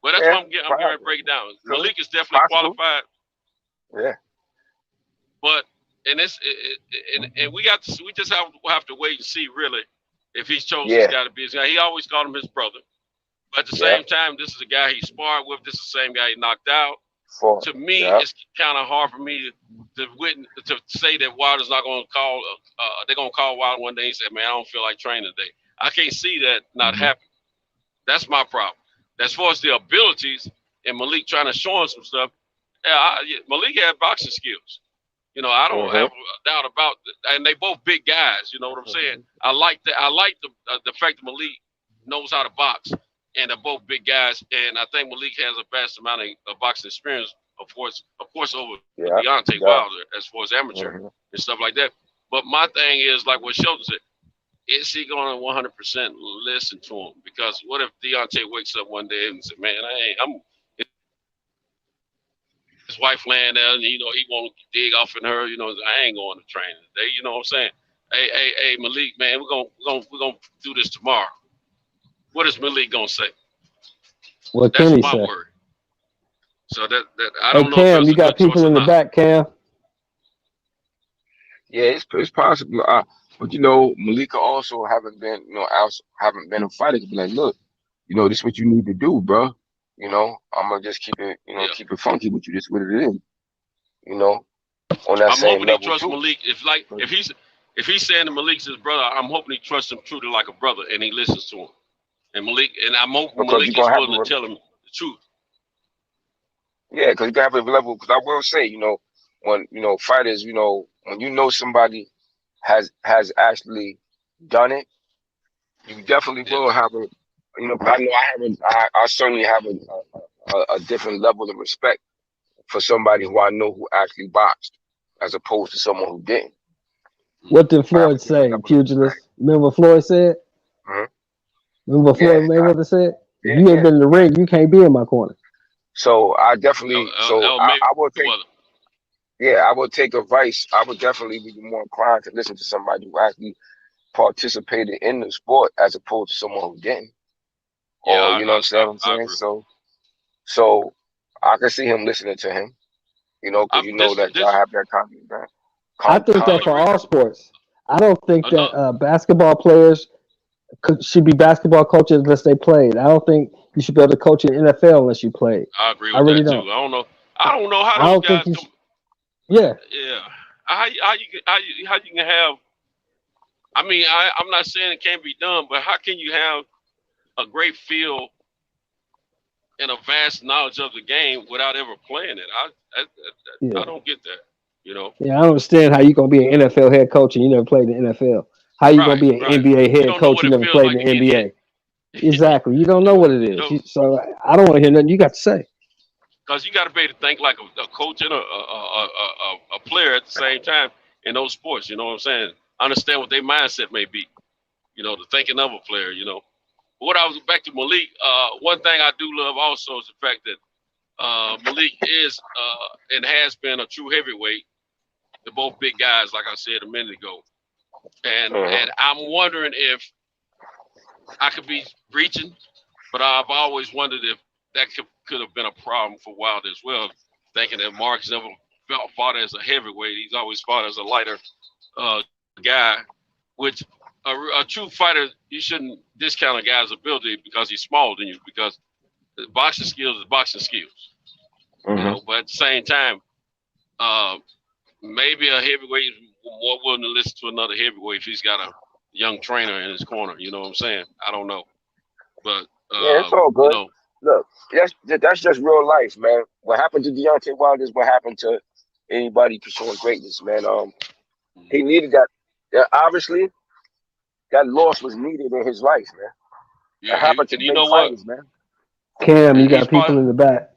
Well, that's
Yeah,
what I'm getting ready to break it down.
really
Malik is definitely
possible.
qualified,
Yeah,
but and we just have to wait and see really if he's chosen this
yeah,
guy to be his guy. He always called him his brother, but at the
yeah.
same time, this is a guy he sparred with. This is the same guy he knocked out.
For
To me,
yeah,
it's kind of hard for me to say that Wilder's not going to call. They're going to call Wilder one day and say, "Man, I don't feel like training today." I can't see that not happening. That's my problem. As far as the abilities and Malik trying to show him some stuff, Malik had boxing skills. I don't have a doubt about it. And they both big guys. You know what I'm saying? I like that. I like the fact that Malik knows how to box, and they're both big guys. And I think Malik has a vast amount of boxing experience, of course, over
yeah,
Deontay
yeah.
Wilder as far as amateur and stuff like that. But my thing is like what Shelton said. Is he going to 100% listen to him? Because what if Deontay wakes up one day and says, "Man, I'm his wife laying there, and he won't dig off in her. I ain't going to training today. You know what I'm saying? Hey, Malik, man, we're gonna do this tomorrow. What is Malik gonna say?
What
That's
can he
my
say?
word. So that I
Hey,
don't know if
Cam,
it's
you
a
got
good choice
people
or
in the
not.
back, Cam.
Yeah, it's possible. But Malika also haven't been a fighter to be like, look, this is what you need to do, bro. I'm gonna just keep it,
Yeah.
keep it funky with you. This is what it is. On that
I'm
same
hoping he
level
trusts
too.
Malik. If he's saying to Malik's his brother, I'm hoping he trusts him truly like a brother and he listens to him. And I'm hoping
Because
Malik
you're
is
gonna have
willing to tell him the truth.
Yeah, because you gotta have a level. Because I will say, when fighters, when somebody has actually done it, you definitely
Yeah.
will have a. But I know I certainly have a different level of respect for somebody who I know who actually boxed, as opposed to someone who didn't.
What did
I have a
Floyd
different
say,
level of
pugilist?
respect.
Remember what Floyd said?
Mhm.
Remember what
Yeah,
Floyd Mayweather said? If
yeah,
you ain't
yeah.
been in the ring, you can't be in my corner.
So I definitely,
Maybe
I will
two
take,
other.
yeah, I will take advice. I would definitely be more inclined to listen to somebody who actually participated in the sport as opposed to someone who didn't.
Yeah,
Or you know what I'm
I
saying?
agree.
So I can see him listening to him, because that y'all have that kind of
I think that for
Another
all sports. I don't think
another.
that basketball players should be basketball coaches unless they played. I don't think you should be able to coach in the NFL unless you played.
I agree
I
with
really
that
don't.
too. I don't know how
I
those
don't think
guys
you
come.
Yeah.
Yeah, how you can have? I mean, I'm not saying it can't be done, but how can you have a great feel and a vast knowledge of the game without ever playing it? I don't get that.
Yeah, I don't understand how you gonna be an NFL head coach and you never played in the NFL. How you gonna
Right,
be an
right.
NBA
You
head
don't know
coach?
what
You
it
never
feels
played
like
in
to
the
get hit.
NBA. Exactly. You don't know what it is. So I don't want to hear nothing you got to say.
Because you got to be able to think like a coach and a player at the same time in those sports. You know what I'm saying? Understand what their mindset may be. The thinking of a player. What I was back to Malik. One thing I do love also is the fact that Malik is and has been a true heavyweight. They're both big guys, like I said a minute ago. And I'm wondering if I could be reaching, but I've always wondered if that could have been a problem for Wilder as well, thinking that Mark's never fought as a heavyweight. He's always fought as a lighter guy, which a true fighter, you shouldn't discount a guy's ability because he's smaller than you, because boxing skills is boxing skills. But at the same time, maybe a heavyweight is more willing to listen to another heavyweight if he's got a young trainer in his corner. You know what I'm saying? I don't know. But
yeah, it's all good. Look, that's just real life, man. What happened to Deontay Wilder is what happened to anybody pursuing greatness, man. He needed that. Yeah, obviously, that loss was needed in his life, man.
Yeah,
it happened to big fighters, man.
Cam, you got people in the back.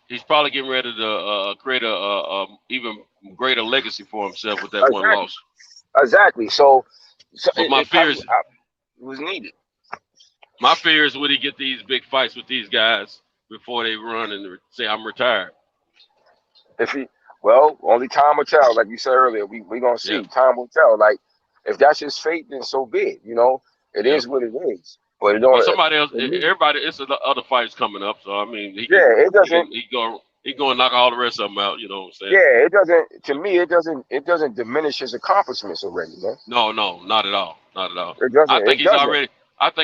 He's probably getting ready to create a even greater legacy for himself with that one loss.
Exactly. So
but my fear is
it was needed.
My fear is would he get these big fights with these guys before they run and say I'm retired?
Only time will tell. Like you said earlier, we gonna see. Yeah. Time will tell. Like if that's his fate, then so be it. It is what it is. But it don't.
But somebody else, everybody, it's other fights coming up. So I mean,
it doesn't.
He going to knock all the rest of them out. You know what I'm saying?
Yeah, it doesn't. To me, it doesn't diminish his accomplishments already, man.
No, not at all. Not at all.
It doesn't.
I think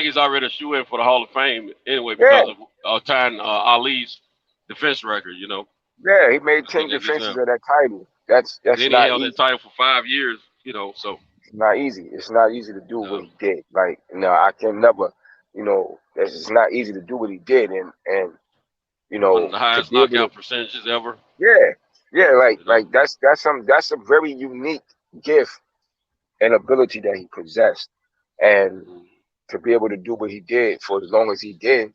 he's already a shoe in for the Hall of Fame anyway because of tying Ali's defense record.
Yeah, he made 10 defenses of that title. That's
then he
not
held
easy.
that title for 5 years. So
it's not easy. It's not easy to do what he did. Like I can never. It's not easy to do what he did, and
one of the highest knockout percentages ever.
Yeah, like that's a very unique gift and ability that he possessed, and to be able to do what he did for as long as he did,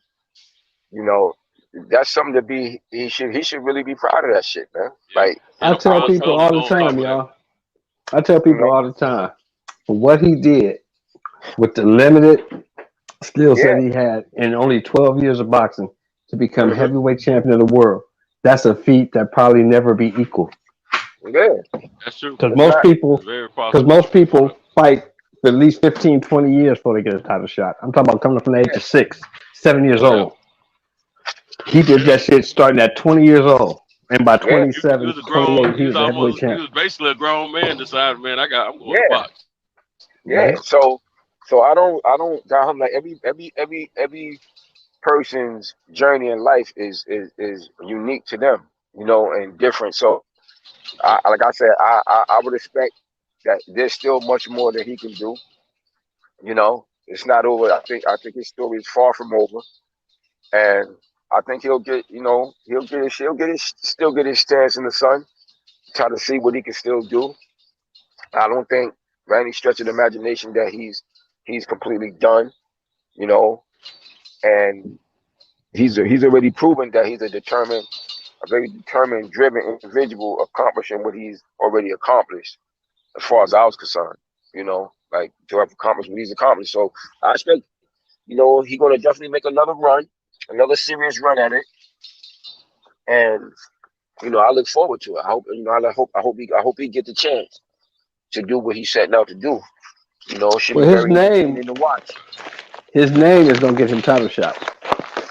that's something to be. He should really be proud of that shit, man.
Yeah.
Like
I tell people all the time, y'all. I tell people all the time, for what he did with the limited skill set he had in only 12 years of boxing to become heavyweight champion of the world. that's a feat that probably never be equal.
Yeah,
That's true.
Because
it's
most
not.
people,
It's very possible.
fight for at least 15, 20 years before they get a title shot. I'm talking about coming from the age
Yeah,
of 6, 7 years
Yeah,
old. He did
yeah.
that shit starting at 20 years old. And by
yeah,
He
27,
was a grown.
28,
He
he
was
was a heavyweight
almost. He
champ.
was basically a grown man. Decided, man, I'm going to
yeah,
box.
yeah.
Mhm.
So I don't doubt him. Like every person's journey in life is unique to them, you know, and different. So, like I said, I would expect that there's still much more that he can do. You know, it's not over. I think his story is far from over, and I think he'll get, you know, still get his chance in the sun. Try to see what he can still do. I don't think by any stretch of the imagination that he's completely done. You know, and he's already proven that he's a very determined, driven individual accomplishing what he's already accomplished. As far as I was concerned, you know, like to have accomplished what he's accomplished. So I expect, you know, he's gonna definitely make another run, another serious run at it, and you know, I look forward to it. I hope, you know, I hope he get the chance to do what he's setting out to do. You know, it should be
Well,
very entertaining to watch.
his name is going to get him title shots.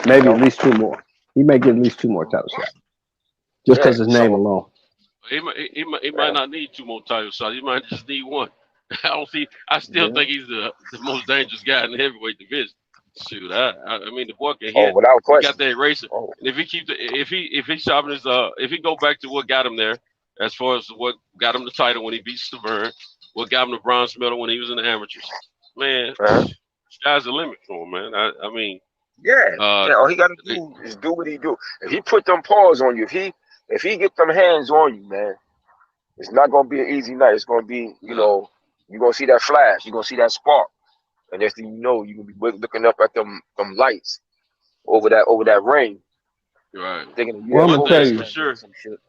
You
Maybe at
know,
least 2 more. He may get at least 2 more title shots. Just
yeah.
because his name
So
alone.
He might
yeah,
not need 2 more title shots. He might just need 1. I don't see. I still
yeah.
think he's the most dangerous guy in the heavyweight division. Shoot, I mean the boy can
Oh,
hit.
without
He got
question.
that eraser.
Oh,
And if he sharpen his if he go back to what got him there, as far as what got him the title when he beat Stavern, what got him the bronze medal when he was in the amateurs, man,
uh-huh.
sky's the limit for him, man. I mean,
Yeah,
uh,
yeah. All he got to
it-
do is do what he do. If he put them paws on you, if he get them hands on you, man, it's not gonna be an easy night. It's gonna be, you
uh,
know, you're gonna see that flash, you're gonna see that spark, and next thing you know, you're gonna be looking up at them lights over that ring,
right.
thinking the
Well, I'm
One
going to
UFC
tell
thing
is
you.
for
gonna give
sure.
us some shit.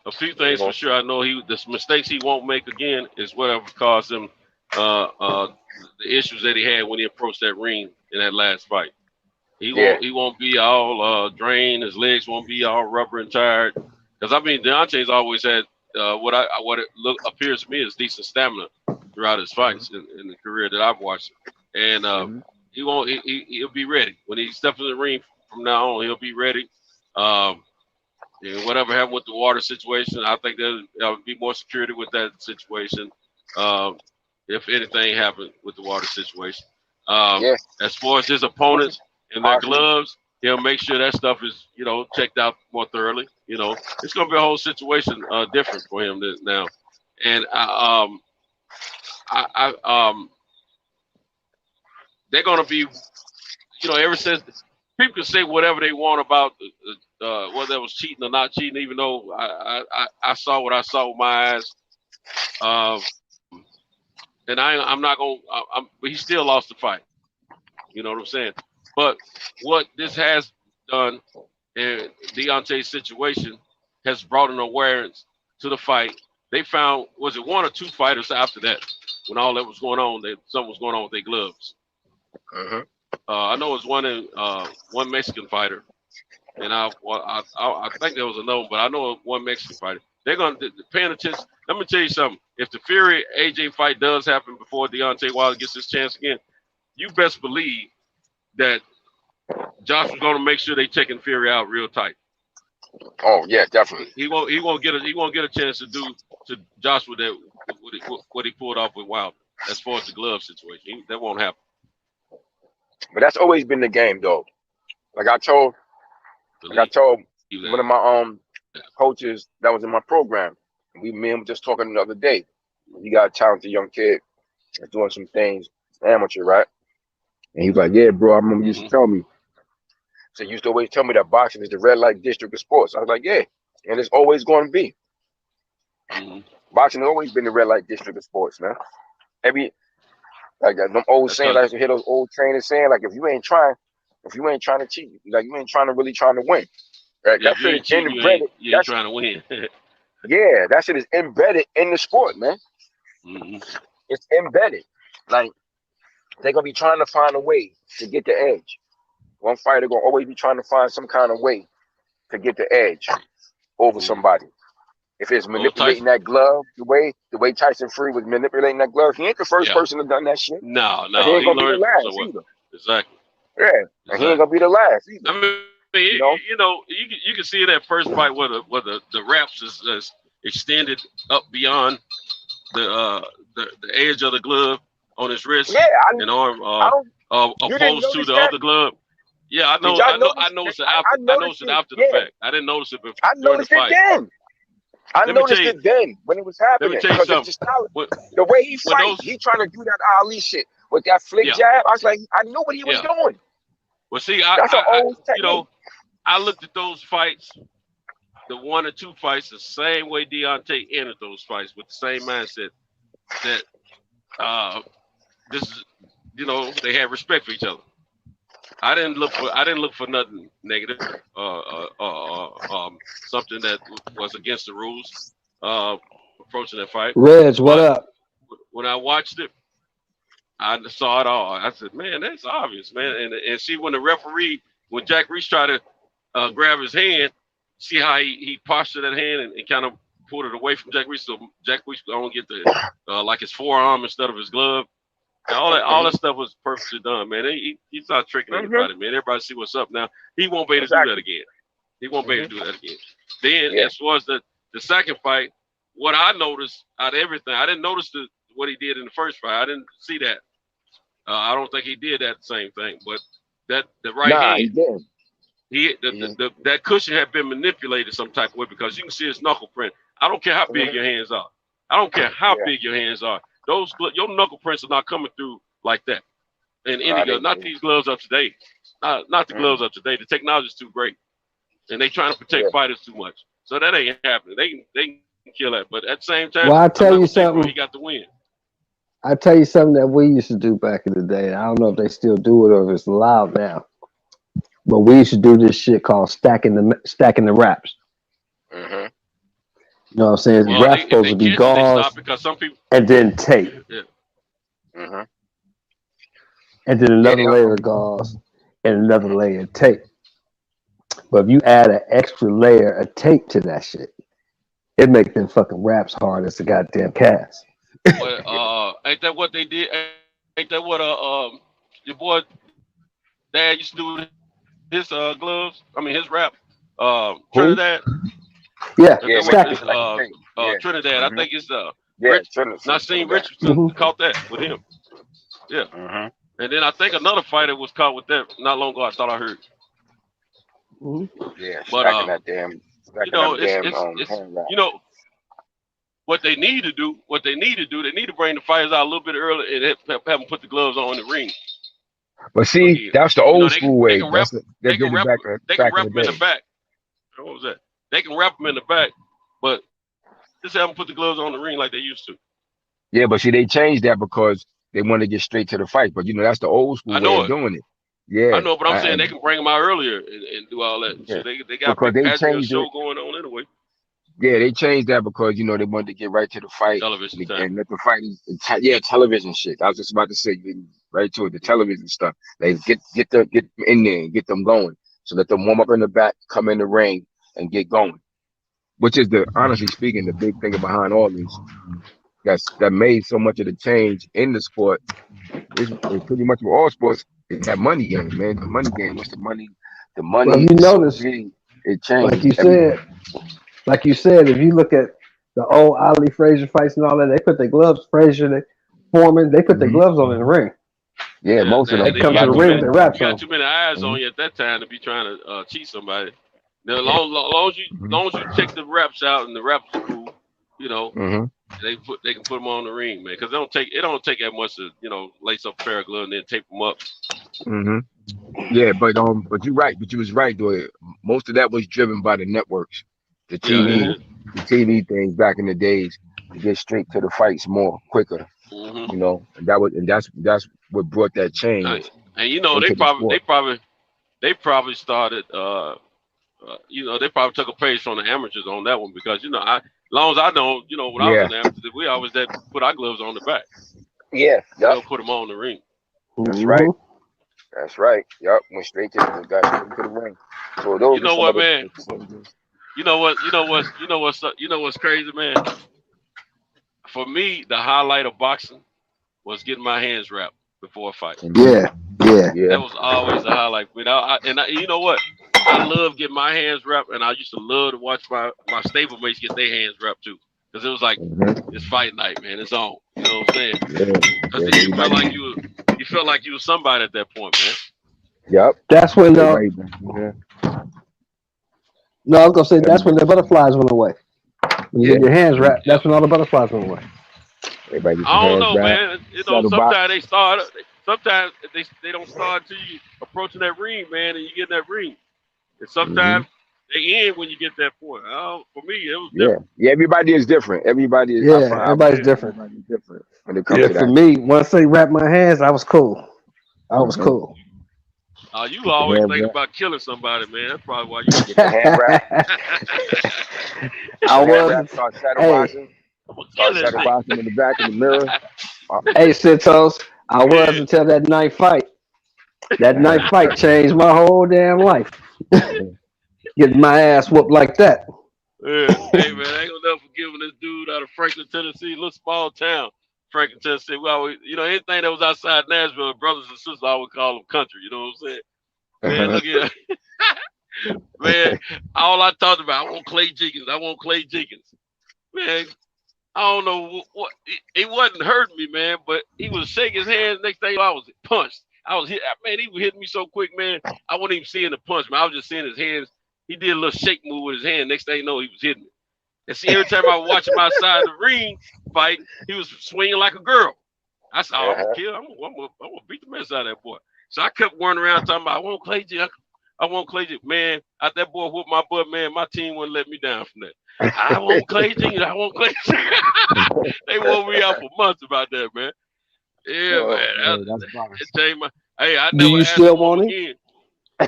A few
You
things for
know,
sure. I know the mistakes he won't make again is whatever caused him uh, uh, the issues that he had when he approached that ring in that last fight.
yeah,
He won't be all drained. His legs won't be all rubber and tired. Because I mean, Deontay's always had what it appears to me is decent stamina throughout his fights in the career that I've watched. And
mm-hmm.
he won't. He'll be ready when he steps in the ring from now on. He'll be ready. And whatever happened with the water situation, I think there'll be more security with that situation. If anything happened with the water situation,
Yeah,
as far as his
which is
opponents and their
partially,
gloves, he'll make sure that stuff is checked out more thoroughly. It's gonna be a whole situation different for him now, and they're gonna be ever since people can say whatever they want about whether it was cheating or not cheating, even though I saw what I saw with my eyes. And I'm not going to, but he still lost the fight. You know what I'm saying? But what this has done in Deontay's situation has brought an awareness to the fight. They found, was it 1 or 2 fighters after that, when all that was going on, something was going on with their gloves. I know it was one Mexican fighter, and I think there was another one, but I know one Mexican fighter. They're going to paying attention. Let me tell you something. If the Fury AJ fight does happen before Deontay Wilder gets his chance again, you best believe that Joshua's going to make sure they taking Fury out real tight.
oh yeah, definitely.
He won't get a chance to do to Joshua what he pulled off with Wilder as far as the glove situation. That won't happen.
But that's always been the game, though. Like I told one of my coaches that was in my program. Me and him just talking the other day. He got a talented young kid that's doing some things, amateur, right? And he was like, "Yeah, bro, I remember you used to tell me." So you used to always tell me that boxing is the red light district of sports. I was like, "Yeah," and it's always going to be. Boxing has always been the red light district of sports, man. Like them old sayings, I used to hear those old trainers saying, like, if you ain't trying to cheat, like you ain't really trying to win. Right?
Yeah,
that shit is embedded.
You ain't trying to win.
Yeah, that shit is embedded in the sport, man. It's embedded. Like they're gonna be trying to find a way to get the edge. One fighter gonna always be trying to find some kind of way to get the edge over somebody. If it's manipulating that glove, the way Tyson Fury was manipulating that glove, he ain't the first person to done that shit.
No,
he ain't gonna be the last either.
Exactly.
Yeah, and he ain't gonna be the last either.
I mean, you can see that first fight where the wraps is extended up beyond the edge of the glove on his wrist and arm, opposed to the other glove. Yeah, I know. I noticed it after. I noticed it after the fact. I didn't notice it before.
I noticed it then. I noticed it then when it was happening.
Let me tell you something.
The way he fights, he trying to do that Ali shit with that flick jab. I was like, I knew what he was doing.
Well, see, I looked at those fights, the 1 or 2 fights, the same way Deontay entered those fights with the same mindset that this is, they had respect for each other. I didn't look for nothing negative, something that was against the rules, approaching that fight.
Reg, what up?
When I watched it, I saw it all. I said, man, that's obvious, man. And see, when Jack Reese tried to grab his hand, see how he postured that hand and kind of pulled it away from Jack Reese, so Jack Reese could only get like his forearm instead of his glove. And all that stuff was perfectly done, man. He's not tricking anybody, man. Everybody see what's up now. He won't be able to do that again. He won't be able to do that again. Then, as far as the second fight, what I noticed out of everything, I didn't notice what he did in the first fight. I didn't see that. I don't think he did that same thing. But the right hand, that cushion had been manipulated some type of way because you can see his knuckle print. I don't care how big your hands are. I don't care how big your hands are. Your knuckle prints are not coming through like that. And not these gloves of today. Not the gloves of today. The technology is too great, and they trying to protect fighters too much. So that ain't happening. They can kill that, but at the same time,
well, I tell you something.
He got the win.
I tell you something that we used to do back in the day. I don't know if they still do it or if it's allowed now, but we used to do this shit called stacking the wraps.
Mm-hmm.
You know what I'm saying?
Well,
wraps supposed to be gauze and then tape.
Yeah.
Mm-hmm.
And then another layer of gauze and another layer of tape. But if you add an extra layer of tape to that shit, it makes them fucking wraps hard as a goddamn cast.
But ain't that what they did? Ain't that what your boy Dad used to do with his gloves? I mean his wrap. Trinidad.
Yeah,
Trinidad. I think it's Nassim Richardson caught that with him. Yeah.
Mm-hmm.
And then I think another fighter was caught with that not long ago. I thought I heard.
Yeah,
but
it's
what they need to do. They need to bring the fighters out a little bit early and have them put the gloves on in the ring.
But see, that's the old school way.
They can wrap them in the back. What was that? They can wrap them in the back, but just have them put the gloves on the ring like they used to.
Yeah, but see, they changed that because they want to get straight to the fight. But that's the old school way of doing it. Yeah,
I know, but I'm saying they can bring them out earlier and do all that. Yeah. So they got a show going on anyway.
Yeah, they changed that because they wanted to get right to the fight and let the fighters. Television shit. I was just about to say, right to it, the television stuff. They get them in there and get them going. So let them warm up in the back, come in the ring, and get going. Which is honestly speaking, the big thing behind all this. That made so much of the change in the sport. It's pretty much with all sports. It's that money game, man. The money game. What's the money? The money.
Well, you notice
it changed.
Like you said, if you look at the old Ali Frazier fights and all that, they put their gloves. Frazier, Foreman, they put their gloves on in the ring.
Yeah, most of them.
They come to the ring with their wraps on.
You got too many eyes on you at that time to be trying to cheat somebody. Now, as long as you take the wraps out and the wraps are cool, they can put them on the ring, man. Because it don't take that much to lace up a pair of gloves and then tape them up.
Mm-hmm. Yeah, but you're right. But you was right, though. Most of that was driven by the networks, the TV things back in the days to get straight to the fights more quicker. Mm-hmm. And that's what brought that change.
Nice. And they probably started. They probably took a page from the amateurs on that one because as long as I know, when I was an amateur, we always had to put our gloves on the back.
Yeah,
they'll put them on the ring.
That's right. That's right. Yup. Went straight to the ring. So those
You know
are some
what,
of the
man?
decisions.
What's crazy, man? For me, the highlight of boxing was getting my hands wrapped before a fight.
Yeah.
That was always a highlight. You know what? I love getting my hands wrapped, and I used to love to watch my stablemates get their hands wrapped too, because it was like it's fight night, man. It's on. You know what I'm saying? Because then you felt like you was somebody at that point, man.
Yep.
That's when
Yeah.
No, I was gonna say that's when the butterflies went away. When you get your hands wrapped, that's when all the butterflies went away.
Everybody gets
I don't
hands
know,
wrapped.
man. You know, sometimes they start. Sometimes they don't start until you approaching that ring, man, and you get in that ring. And sometimes they end when you get that point. For me, it was different.
Yeah. Everybody is different. Everybody is
everybody's different.
Everybody's different when it comes to that.
For me, once they wrapped my hands, I was cool. Cool.
You always think about killing somebody, man. That's probably why you
get the hand wrap. Start shadow boxing. Start shadow boxing in the back of the mirror.
Hey, Santos, I was until that night fight. That night fight changed my whole damn life. Getting my ass whooped like that.
Yeah. Hey, man, I ain't gonna never forgive this dude out of Franklin, Tennessee, little small town. Franklin, Tennessee. We always, anything that was outside Nashville, brothers and sisters, I would call them country. You know what I'm saying? Man, look at man, all I talked about, I want Clay Jenkins. Man, I don't know what it wasn't hurting me, man, but he was shaking his hands. Next thing I was punched. I was hit, man, he was hitting me so quick, man. I wasn't even seeing the punch, man. I was just seeing his hands. He did a little shake move with his hand. Next thing you know, he was hitting me. And see, every time I would watch him outside the ring fight, he was swinging like a girl. I said, I'm gonna kill. I'm gonna beat the mess out of that boy. So I kept running around talking about, I want Clay G. Man, out that boy whooped my butt, man. My team wouldn't let me down from that. I want Clay G. They wore me out for months about that, man. Yeah, man. It changed my. Hey, I never.
Do you still want him?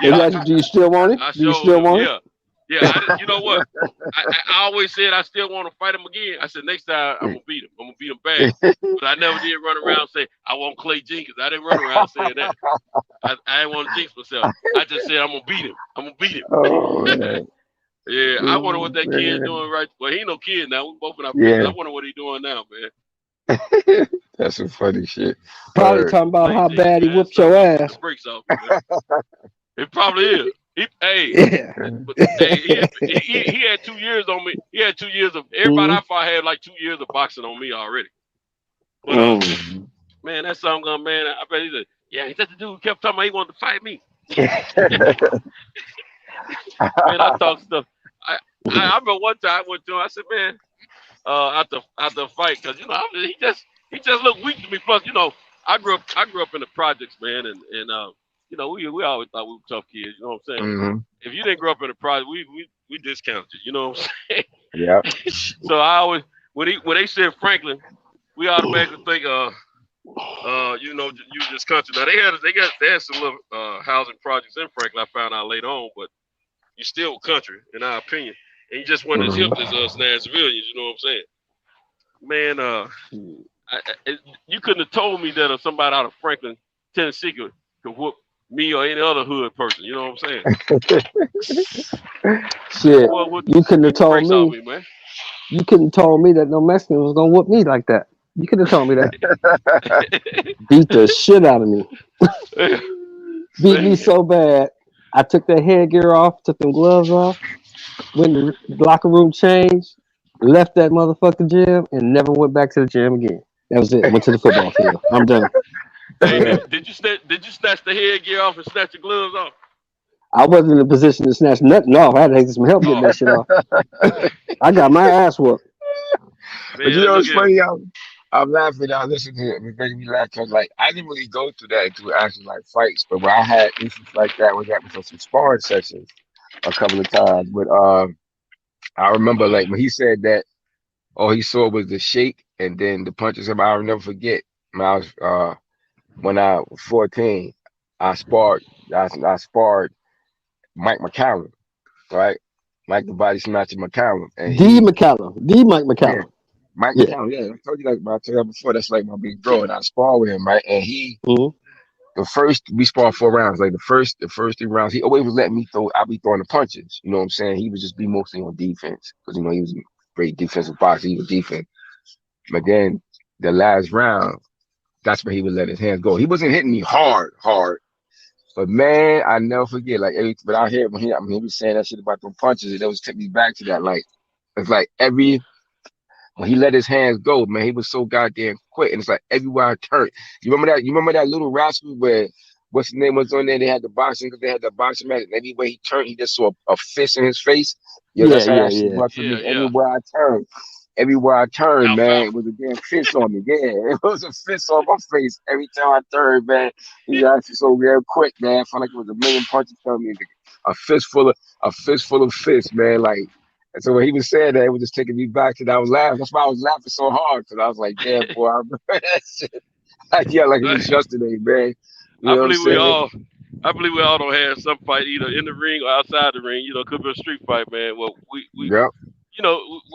Yeah.
Do you still want it? Do you still want it?
Yeah. You know what? I always said I still want to fight him again. I said next time I'm gonna beat him. I'm gonna beat him bad. But I never did run around and say I want Clay Jenkins. I didn't run around saying that. I didn't want to jinx myself. I just said I'm gonna beat him.
Oh,
yeah. I wonder what that kid's doing right. Well, he ain't no kid now. We both in our 50s. I wonder what he's doing now, man.
That's some funny shit.
Probably talking about how bad he whooped your ass.
Breaks off. It probably is. He had 2 years on me. He had 2 years of everybody I fought had like 2 years of boxing on me already. But man, that song gone, man. I bet he said, yeah, he's that the dude who kept talking about he wanted to fight me. Man, I talk stuff. I remember one time I went to him. I said, man, after the fight, because he just looked weak to me. Plus, I grew up in the projects, man, and we always thought we were tough kids. You know what I'm saying?
Mm-hmm.
If you didn't grow up in the project, we discounted. You know what I'm saying?
Yeah.
So I always when they said Franklin, we automatically think you just country. Now they had some little housing projects in Franklin. I found out later on, but you still country in our opinion, and you just wasn't as hip as us Nashvilleians. You know what I'm saying? Man, you couldn't have told me that somebody out of Franklin, Tennessee could whoop me or any other hood person. You know what I'm saying?
Shit, you couldn't have told me. You couldn't have told me that no Mexican was gonna whoop me like that. You could have told me that. Beat the shit out of me. Beat me so bad. I took that headgear off, took them gloves off, went to the locker room, changed, left that motherfucking gym, and never went back to the gym again. That was it. Went to the football field. I'm done.
Hey, did you snatch the headgear off and snatch your gloves off?
I wasn't in a position to snatch nothing off. I had to take some help getting that shit off. I got my ass whooped.
But it's funny. I'm laughing. I listen to it. It's making me laugh because, I didn't really go through that into actually fights. But when I had issues like that, we got me for some sparring sessions a couple of times. But I remember when he said that all he saw was the shake and then the punches. I'll never forget. When I was 14, I sparred Mike McCallum, right? Mike the Body Snatcher McCallum. And Mike McCallum. Yeah. Mike McCallum, yeah. I told you I told you before, that's like my big bro, and I sparred with him, right? And he the first we sparred 4 rounds. Like the first 3 rounds, he always was letting me throw. I'll be throwing the punches. You know what I'm saying? He would just be mostly on defense because he was a great defensive boxer. He was defense. But then the last round, that's where he would let his hands go. He wasn't hitting me hard. But man, I never forget. Like but I hear when he was saying that shit about them punches, it always took me back to that. Like it's like when he let his hands go, man, he was so goddamn quick. And it's like everywhere I turned. You remember that little rascal where what's his name was on there? They had the boxing because they had the boxing match. And everywhere he turned, he just saw a fist in his face. Yo, that's how that shit was for me. Everywhere I turned, man, it was a damn fist on me. Yeah, it was a fist on my face every time I turned, man. He was actually so real quick, man. I felt like it was a million punches coming. A fistful of fists, man. Like, and so when he was saying that, it was just taking me back to that. I was laughing. That's why I was laughing so hard because I was like, "Damn, boy, I remember that shit." Yeah, like it was yesterday, man.
I believe we all don't have some fight either in the ring or outside the ring. Could be a street fight, man. Well, we we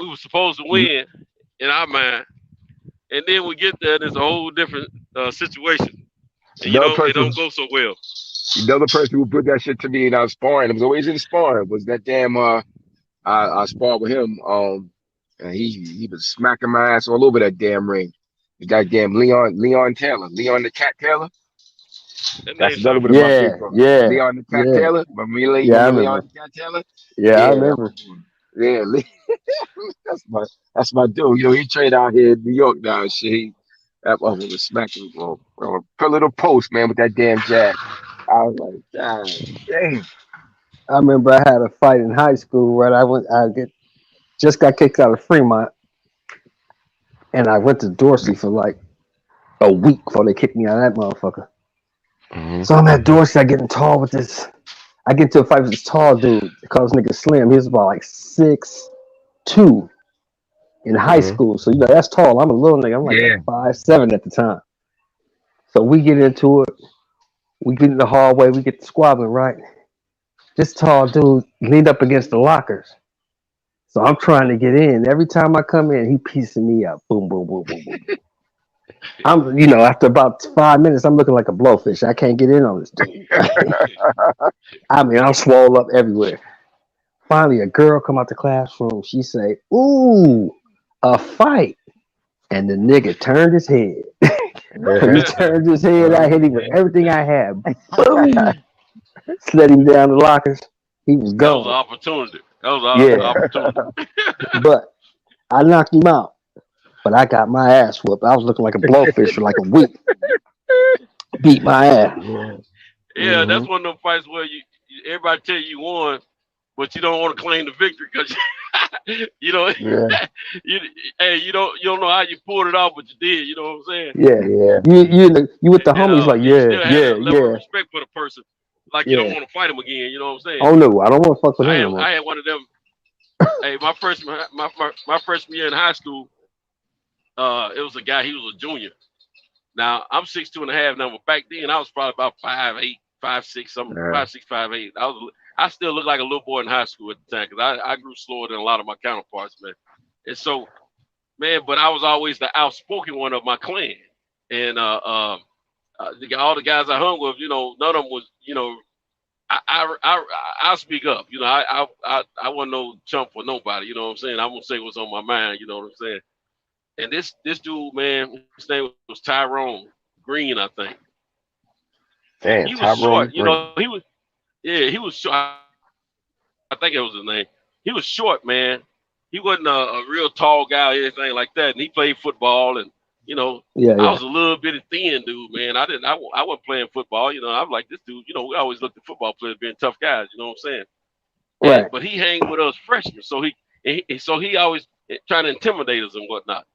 were supposed to win in our mind, and then we get there and it's a whole different situation. And it don't go so well.
The other person who put that shit to me and I was sparring, it was always in the sparring, was that damn I sparred with him. And he was smacking my ass all over that damn ring. That damn Leon Taylor, Leon the Cat Taylor. That's another one of my people.
Yeah.
Leon the Cat Taylor. Leon the Cat Taylor.
Yeah, I remember.
Yeah, that's my dude. He trained out here in New York now. Shit, that motherfucker was smacking on a little post, man, with that damn jab. I was like, God damn.
I remember I had a fight in high school where just got kicked out of Fremont, and I went to Dorsey for like a week before they kicked me out of that motherfucker. Mm-hmm. So I'm at Dorsey, I get into a fight with this tall dude. They call this nigga Slim. He was about like 6'2" in high school. So that's tall. I'm a little nigga. I'm like 5'7" at the time. So we get into it. We get in the hallway. We get the squabbling, right? This tall dude leaned up against the lockers. So I'm trying to get in. Every time I come in, he piecing me up. Boom, boom, boom, boom, boom. I'm, after about 5 minutes, I'm looking like a blowfish. I can't get in on this dude. I'm swole up everywhere. Finally, a girl come out the classroom. She say, "Ooh, a fight." And the nigga turned his head. He turned his head. I hit him with everything I had. Boom. Slid him down the lockers. He was gone.
That was an opportunity.
But I knocked him out. But I got my ass whooped. I was looking like a blowfish for like a week. Beat my ass.
Yeah, that's one of them fights where everybody tell you won, but you don't want to claim the victory because you don't know how you pulled it off, but you did. You know what I'm saying?
Yeah. You with the homies like
level of respect for the person, like you don't want to fight him again. You know what I'm saying?
Oh no, I don't want to fuck with him.
I had one of them. Hey, my freshman year in high school. It was a guy. He was a junior. Now I'm 6'2.5" now, but back then I was probably about 5'8", 5'6", something, 5'6", 5'8". I still look like a little boy in high school at the time because I grew slower than a lot of my counterparts, man. And so, man, but I was always the outspoken one of my clan. And all the guys I hung with, none of them was, I'll speak up. I wasn't no chump for nobody. You know what I'm saying? I'm gonna say what's on my mind. You know what I'm saying? And this dude, man, his name was Tyrone Green, I think.
Damn,
he was
Tyrone
short. Green. He was short. I think it was his name. He was short, man. He wasn't a real tall guy or anything like that. And he played football, and I was a little bit of thin dude, man. I wasn't playing football. I'm like this dude. We always looked at football players being tough guys. You know what I'm saying?
Right.
But he hanged with us freshmen, so he always trying to intimidate us and whatnot.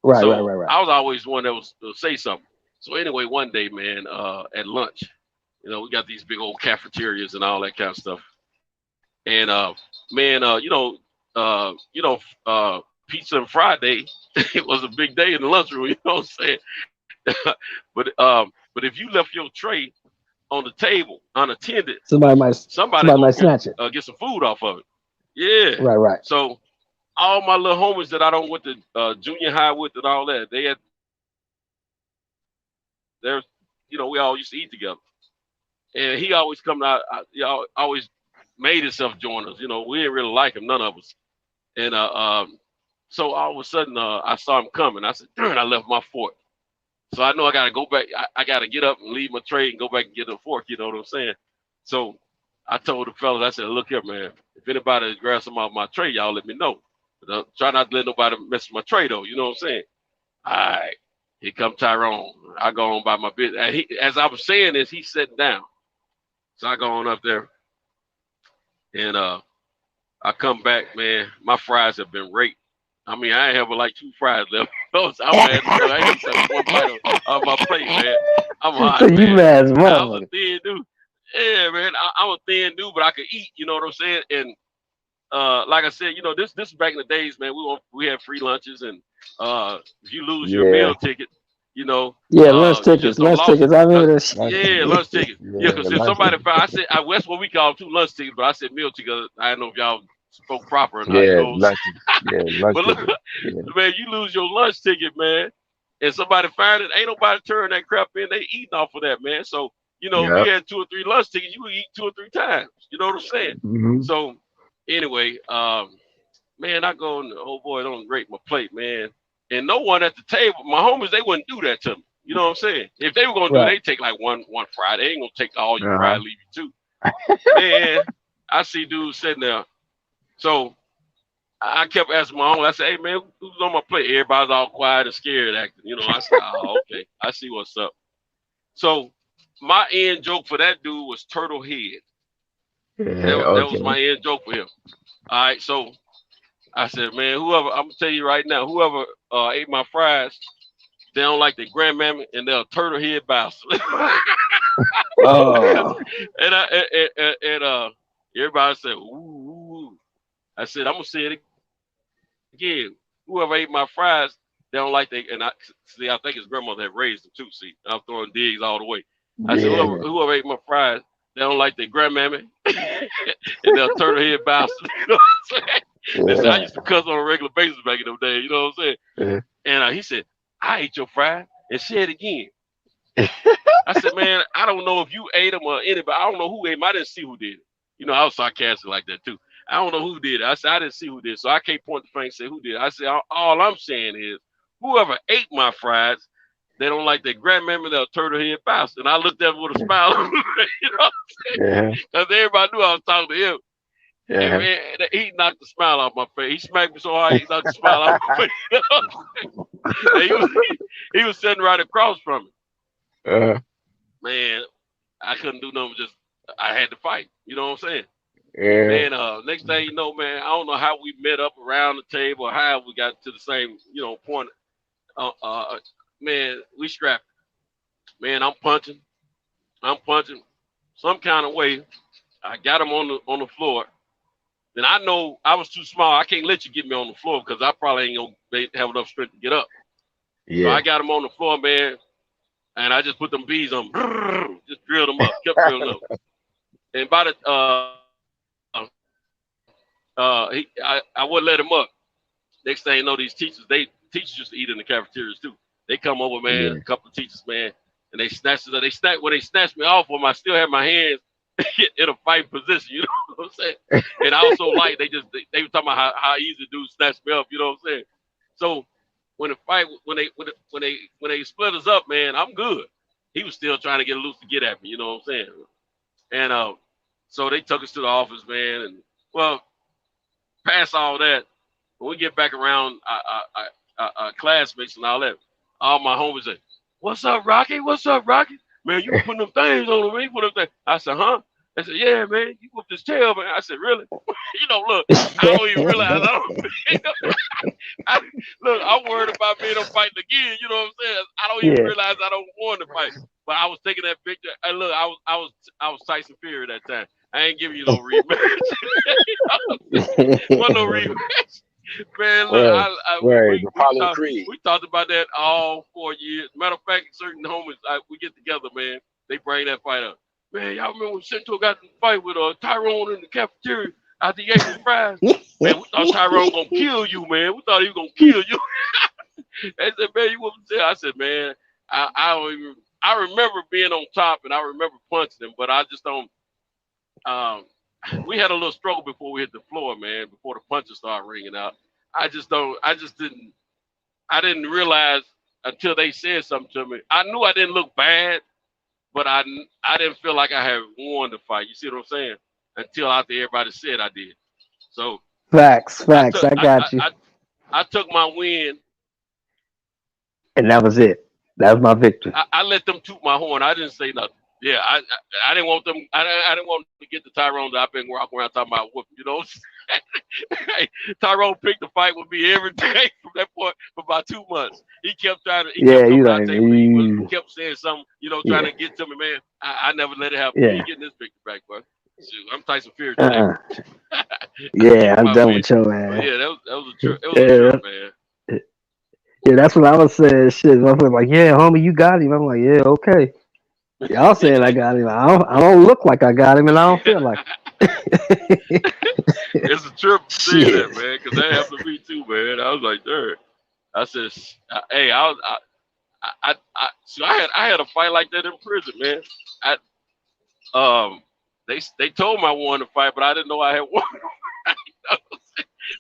Right.
I was always one that was say something. So anyway, one day, man, at lunch, we got these big old cafeterias and all that kind of stuff. And pizza and Friday, it was a big day in the lunchroom. You know what I'm saying? But if you left your tray on the table unattended,
somebody might snatch it.
Get some food off of it. Yeah.
Right.
So all my little homies that I don't went to junior high with and all that, you know, we all used to eat together. And he always come out, always made himself join us. You know, we didn't really like him, none of us. And so all of a sudden, I saw him coming. I said, darn, I left my fork. So I know I got to go back. I got to get up and leave my tray and go back and get a fork. You know what I'm saying? So I told the fellas, I said, look here, man, if anybody grabs some off my tray, y'all let me know. But try not to let nobody mess with my tray, though. You know what I'm saying? All right. Here come Tyrone. I go on by my business. As I was saying this, he's sitting down. So I go on up there. And I come back, man. My fries have been raped. I mean, I ain't have like 2 fries left. I ate one bite of my plate, man. I'm hot,
So
man.
you mad as
I was
motherfucker.
a thin dude. Yeah, man. I'm a thin dude, but I could eat. You know what I'm saying? And like I said, you know, this is back in the days, man. We had free lunches, and if you lose your meal ticket, you know,
Yeah, lunch
you
tickets.
just don't
Lunch
lost
tickets.
it.
I remember that shit.
Yeah, lunch ticket. Yeah, because if somebody found, I said, that's what we call 2 lunch tickets, but I said meal ticket. I don't know if y'all spoke proper or not. You know what I'm saying? But look, man, you lose your lunch ticket, man, and somebody find it, ain't nobody turn that crap in. They eating off of that, man. So, you know, if you had 2 or 3 lunch tickets, you would eat 2 or 3 times. You know what I'm saying?
Mm-hmm.
So, anyway, man, I go and oh boy, don't rate my plate, man. And no one at the table, my homies, they wouldn't do that to me. You know what I'm saying? If they were gonna do it, they'd take like one fry. They ain't gonna take all your fry, leave you 2. Man, I see dudes sitting there. So I kept asking my homie, I said, hey man, who's on my plate? Everybody's all quiet and scared acting. You know, I said, oh, okay, I see what's up. So my end joke for that dude was turtle head. That was my end joke for him. All right, so I said, man, whoever, I'm gonna tell you right now, whoever ate my fries, they don't like their grandmammy and they're a turtle head bastard.
Oh.
and everybody said, ooh. I said, I'm gonna say it again. Whoever ate my fries, they don't like they, and I think his grandmother had raised them too. See, I'm throwing digs all the way. I said, whoever ate my fries, they don't like their grandmammy and they're a turtle head bastard. You know what I'm saying? Listen, I used to cuss on a regular basis back in those days. You know what I'm saying? And he said, I ate your fries, and said it again. I said, man, I don't know if you ate them or anybody. I don't know who ate them. I didn't see who did it. You know, I was sarcastic like that too. I don't know who did it. I said, I didn't see who did it. So I can't point the finger and say who did it. I said, all I'm saying is, whoever ate my fries, they don't like their grandmammy, they're a turtle head bastard. And I looked at him with a smile on my face, you know what I'm saying? Because everybody knew I was talking to him. And man, he knocked the smile off my face. He smacked me so hard, he knocked the smile off my face. You know what I'm saying? He was sitting right across from me. Man, I couldn't do nothing. Just I had to fight. You know what I'm saying? Man, next thing you know, man, I don't know how we met up around the table or how we got to the same, point. Man, we strapped. Man, I'm punching. Some kind of way. I got him on the floor. Then I know I was too small. I can't let you get me on the floor because I probably ain't gonna have enough strength to get up. So I got him on the floor, man, and I just put them bees on, just drilled them up, kept drilling up. And by the I wouldn't let him up. Next thing you know, these teachers used to eat in the cafeterias too. They come over, man, a couple of teachers, man, and they snatched me off of them, I still had my hands in a fight position, you know what I'm saying? And I was so light, they were talking about how easy dudes snatch me up, you know what I'm saying? So when they split us up, man, I'm good. He was still trying to get loose to get at me, you know what I'm saying? And so they took us to the office, man, and well, past all that, when we get back around our classmates and all that, all my homies say, "What's up, Rocky? What's up, Rocky? Man, you putting them things on him, man. You put them things." I said, "Huh?" They said, "Yeah, man, you whooped his tail, man." I said, "Really?" Look, I don't even realize I'm worried about being a fighting again. You know what I'm saying? I don't even realize I don't want to fight. But I was taking that picture. And look, I was Tyson Fury that time. I ain't giving you no rematch. Wasn't no rematch. Man, look, we talked about that all 4 years. Matter of fact, certain homies, we get together, man. They bring that fight up. Man, y'all remember when Cento got in the fight with Tyrone in the cafeteria after he ate his fries? Man, we thought Tyrone gonna kill you, man. We thought he was gonna kill you. They said, man, you what I'm saying? I said, man, I I remember being on top and I remember punching him, but I just don't. We had a little struggle before we hit the floor, man. Before the punches started ringing out, I didn't realize until they said something to me. I knew I didn't look bad, but I didn't feel like I had won the fight. You see what I'm saying? Until after everybody said I did. So
Facts. I got you.
I took my win,
and that was it. That was my victory.
I let them toot my horn. I didn't say nothing. Yeah, I didn't want them. I didn't want to get the Tyrone that I've been walking around talking about whooping. You know, Tyrone picked the fight with me every day from that point for about 2 months. He kept trying to. He kept saying something. You know, trying to get to me, man. I never let it happen. You getting this victory back, bro? Shoot, I'm Tyson Fury today.
Yeah, I'm done with your ass.
Yeah, that was a trip, man.
Yeah, that's what I was saying. Shit, I was like, yeah, homie, you got him. I'm like, yeah, okay. Y'all saying I got him. I don't look like I got him, and I don't feel like it.
It's a trip to see that, man, because that happened to me too, man. I was like, "Dirt." I said, "Hey, I had a fight like that in prison, man. They told me I won the fight, but I didn't know I had won.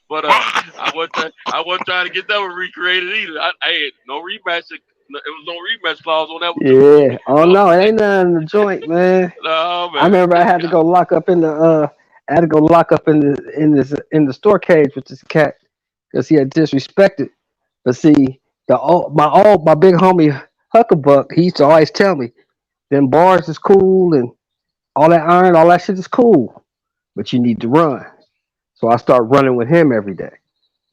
But I wasn't trying to get that one recreated either. I had no rematch. It was no rematch clause on that one.
Yeah. Oh no, it ain't nothing in the joint, man.
No, man.
I remember I had to go lock up in the in the store cage with this cat because he had disrespected. But see, my big homie Huckabuck, he used to always tell me, them bars is cool and all that iron, all that shit is cool, but you need to run. So I start running with him every day,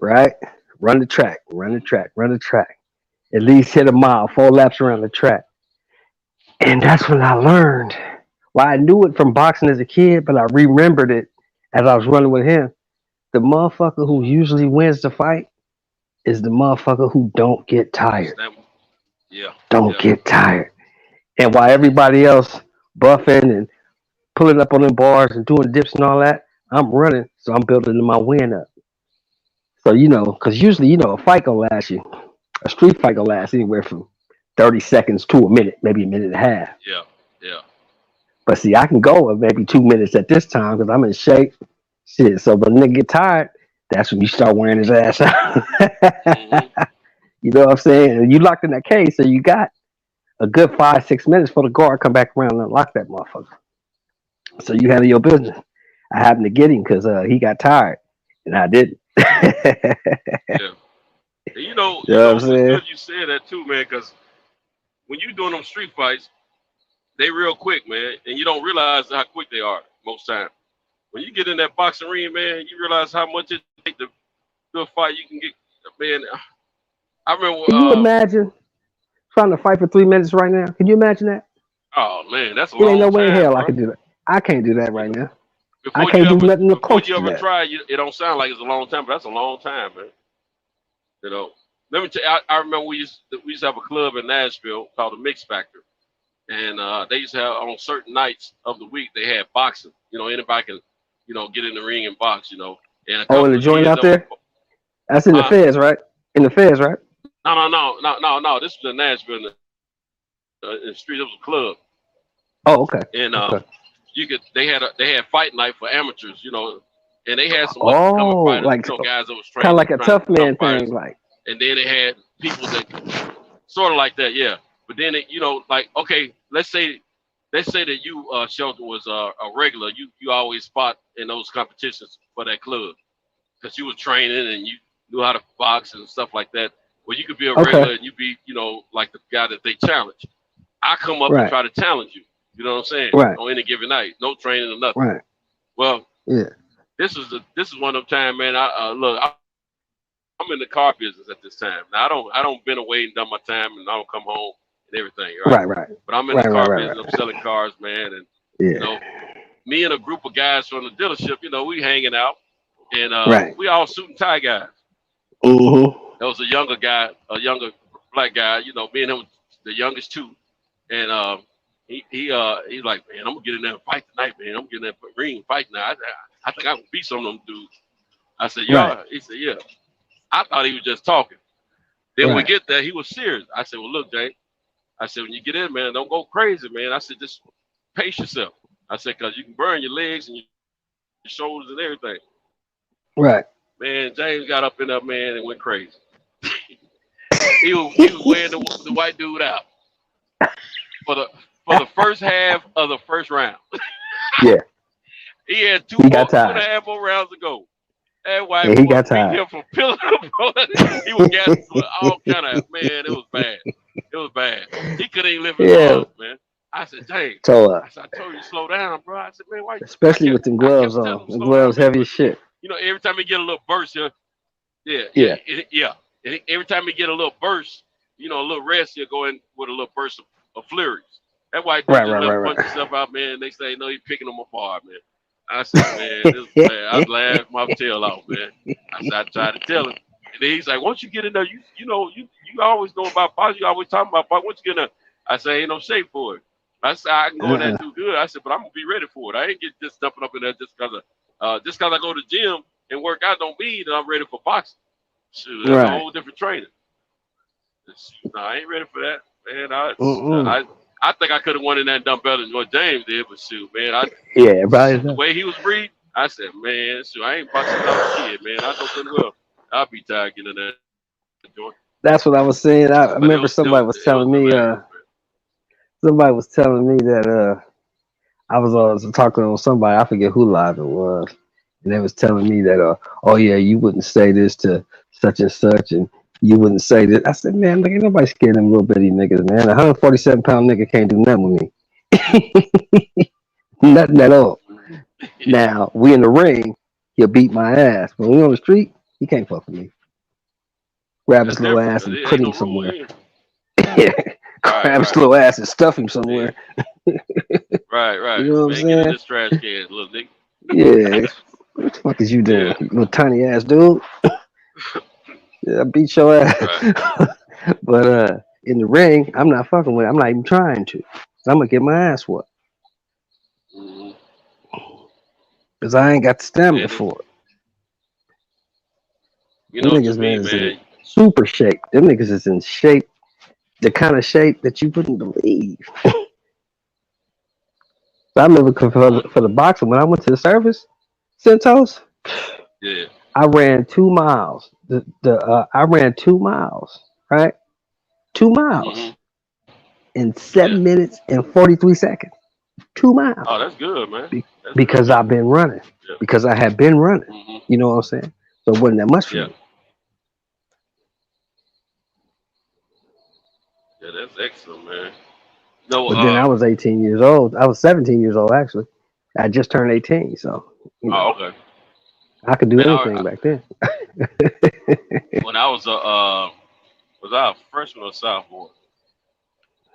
right? Run the track. At least hit a mile, 4 laps around the track. And that's when I learned. Well, I knew it from boxing as a kid, but I remembered it as I was running with him. The motherfucker who usually wins the fight is the motherfucker who don't get tired. Don't get tired. And while everybody else buffing and pulling up on them bars and doing dips and all that, I'm running, so I'm building my win up. So, because usually, a fight gonna last you. A street fight gonna last anywhere from 30 seconds to a minute, maybe a minute and a half.
Yeah.
But see, I can go maybe 2 minutes at this time because I'm in shape. Shit. So when nigga get tired, that's when you start wearing his ass out.
Mm-hmm.
You know what I'm saying? And you locked in that cage, so you got a good 5-6 minutes for the guard come back around and unlock that motherfucker. So you handle your business. I happened to get him because he got tired, and I didn't.
Yeah. You know it's good you said that too, man, because when you doing them street fights, they real quick, man, and you don't realize how quick they are most times. When you get in that boxing ring, man, you realize how much it takes to do a fight. You can get, man. I remember.
Can you imagine trying to fight for 3 minutes right now? Can you imagine that?
Oh man, that's a
long time. There ain't no way in hell
bro.
I could do that. I can't do that right now.
Before
I can't do nothing to coach
you ever
that.
try, it don't sound like it's a long time, but that's a long time, man. Let me tell you, I remember we used to have a club in Nashville called the Mix Factor, and they used to have on certain nights of the week they had boxing. Anybody can, get in the ring and box. And
in the joint out there. That's in the Feds, right? In the Feds, right?
No. This was in Nashville, in the street. It was a club.
Oh, okay.
And they had fight night for amateurs, and they had some up-and-coming fighters,
like
guys that was trained.
Kind of like a tough man thing, like.
And then they had people that sort of like that, yeah. But then okay, let's say that you Shelton was a regular. You always fought in those competitions for that club because you were training and you knew how to box and stuff like that. Well, you could be a regular and you be like the guy that they challenge. I come up and try to challenge you. You know what I'm saying?
Right.
On any given night, no training or nothing.
Right.
Well,
yeah.
This is one of them time, man. I'm in the car business at this time. Now I don't been away and done my time, and I don't come home and everything.
Right.
But I'm in the car business. I'm selling cars, man, and me and a group of guys from the dealership, we hanging out, and we all suit and tie guys.
Mm-hmm.
There was a younger black guy. Me and him, the youngest two, and he's like, man, I'm gonna get in there and fight tonight, man. I'm getting in that ring and fight now. I think I can beat some of them dudes. I said, yeah. Right. He said, yeah. I thought he was just talking. Then we get there, he was serious. I said, well, look, Jay. I said, when you get in, man, don't go crazy, man. I said, just pace yourself. I said, because you can burn your legs and your shoulders and everything.
Right.
Man, James got up in there, man, and went crazy. he was wearing the white dude out for the first half of the first round.
Yeah.
He had two
He got
and a
tired.
half more rounds to go. That white
Yeah, he
boy
got
beat
tired.
him from pillar to post. He was gassing for all kind of, man, it was bad. It was bad. He couldn't even lift his
Yeah.
arms, man. I said, James.
So,
I said, I told you to slow down, bro. I said, man, why?
especially with them
I
gloves
kept telling
on.
him
The
slow down,
gloves
man,
heavy
but,
as shit.
you know, every time he get a little burst, yeah. And every time he get a little burst, you know, a little rest, he'll go in with a little burst of flurries. That's why he
Right.
just let him punch himself out, man. They say, no, he's picking them apart, man. I said, man, this is bad. I was laughing my tail off, man. I said, I tried to tell him. And then he's like, once you get in there, you know, you always know about boxing. You always talking about boxing. Once you get in there, I say, ain't no shape for it. I said, I can go in there and do good. I said, but I'm going to be ready for it. I ain't just jumping up in there just because I go to the gym and work out don't mean that I'm ready for boxing. Shoot, that's a whole different training. No, I ain't ready for that, man. I think I could have won in that done better than what James did, but shoot, man. The way he was breathing, I said, man, shoot, I ain't boxing out a kid, man. I know good well I'll be tired getting in that joint.
That's what I was saying. I remember somebody was telling me that I was talking on somebody, I forget who live it was, and they was telling me that oh yeah, you wouldn't say this to such and such, and you wouldn't say this. I said, man, look, ain't nobody scared of them little bitty niggas, man. 147-pound nigga can't do nothing with me. Nothing at all. Now, we in the ring, he'll beat my ass. But when we on the street, he can't fuck with me. Grab his little ass and put him somewhere. Grab his little ass and stuff him somewhere.
Right.
You know what I'm saying?
Get in this trash can, little nigga.
Yeah. What the fuck is you doing, you little tiny ass dude? Yeah, I beat your ass. Right. But in the ring, I'm not fucking with it. I'm not even trying to. I'm gonna get my ass whooped. Because I ain't got the stamina for it.
You know
them niggas,
man,
is in super shape. Them niggas is in shape, the kind of shape that you wouldn't believe. So I remember for the boxing, when I went to the service, Centos,
yeah,
I ran 2 miles. I ran 2 miles, right? 2 miles in 7 minutes and 43 seconds. 2 miles.
Oh, that's good, man.
Because I've been running. Yeah. Because I had been running. You know what I'm saying? So it wasn't that much for me.
Yeah, that's excellent, man. No,
but then I was 18 years old. I was 17 years old, actually. I just turned 18, so. You know,
okay.
I could do anything back then.
When I was I a freshman or sophomore?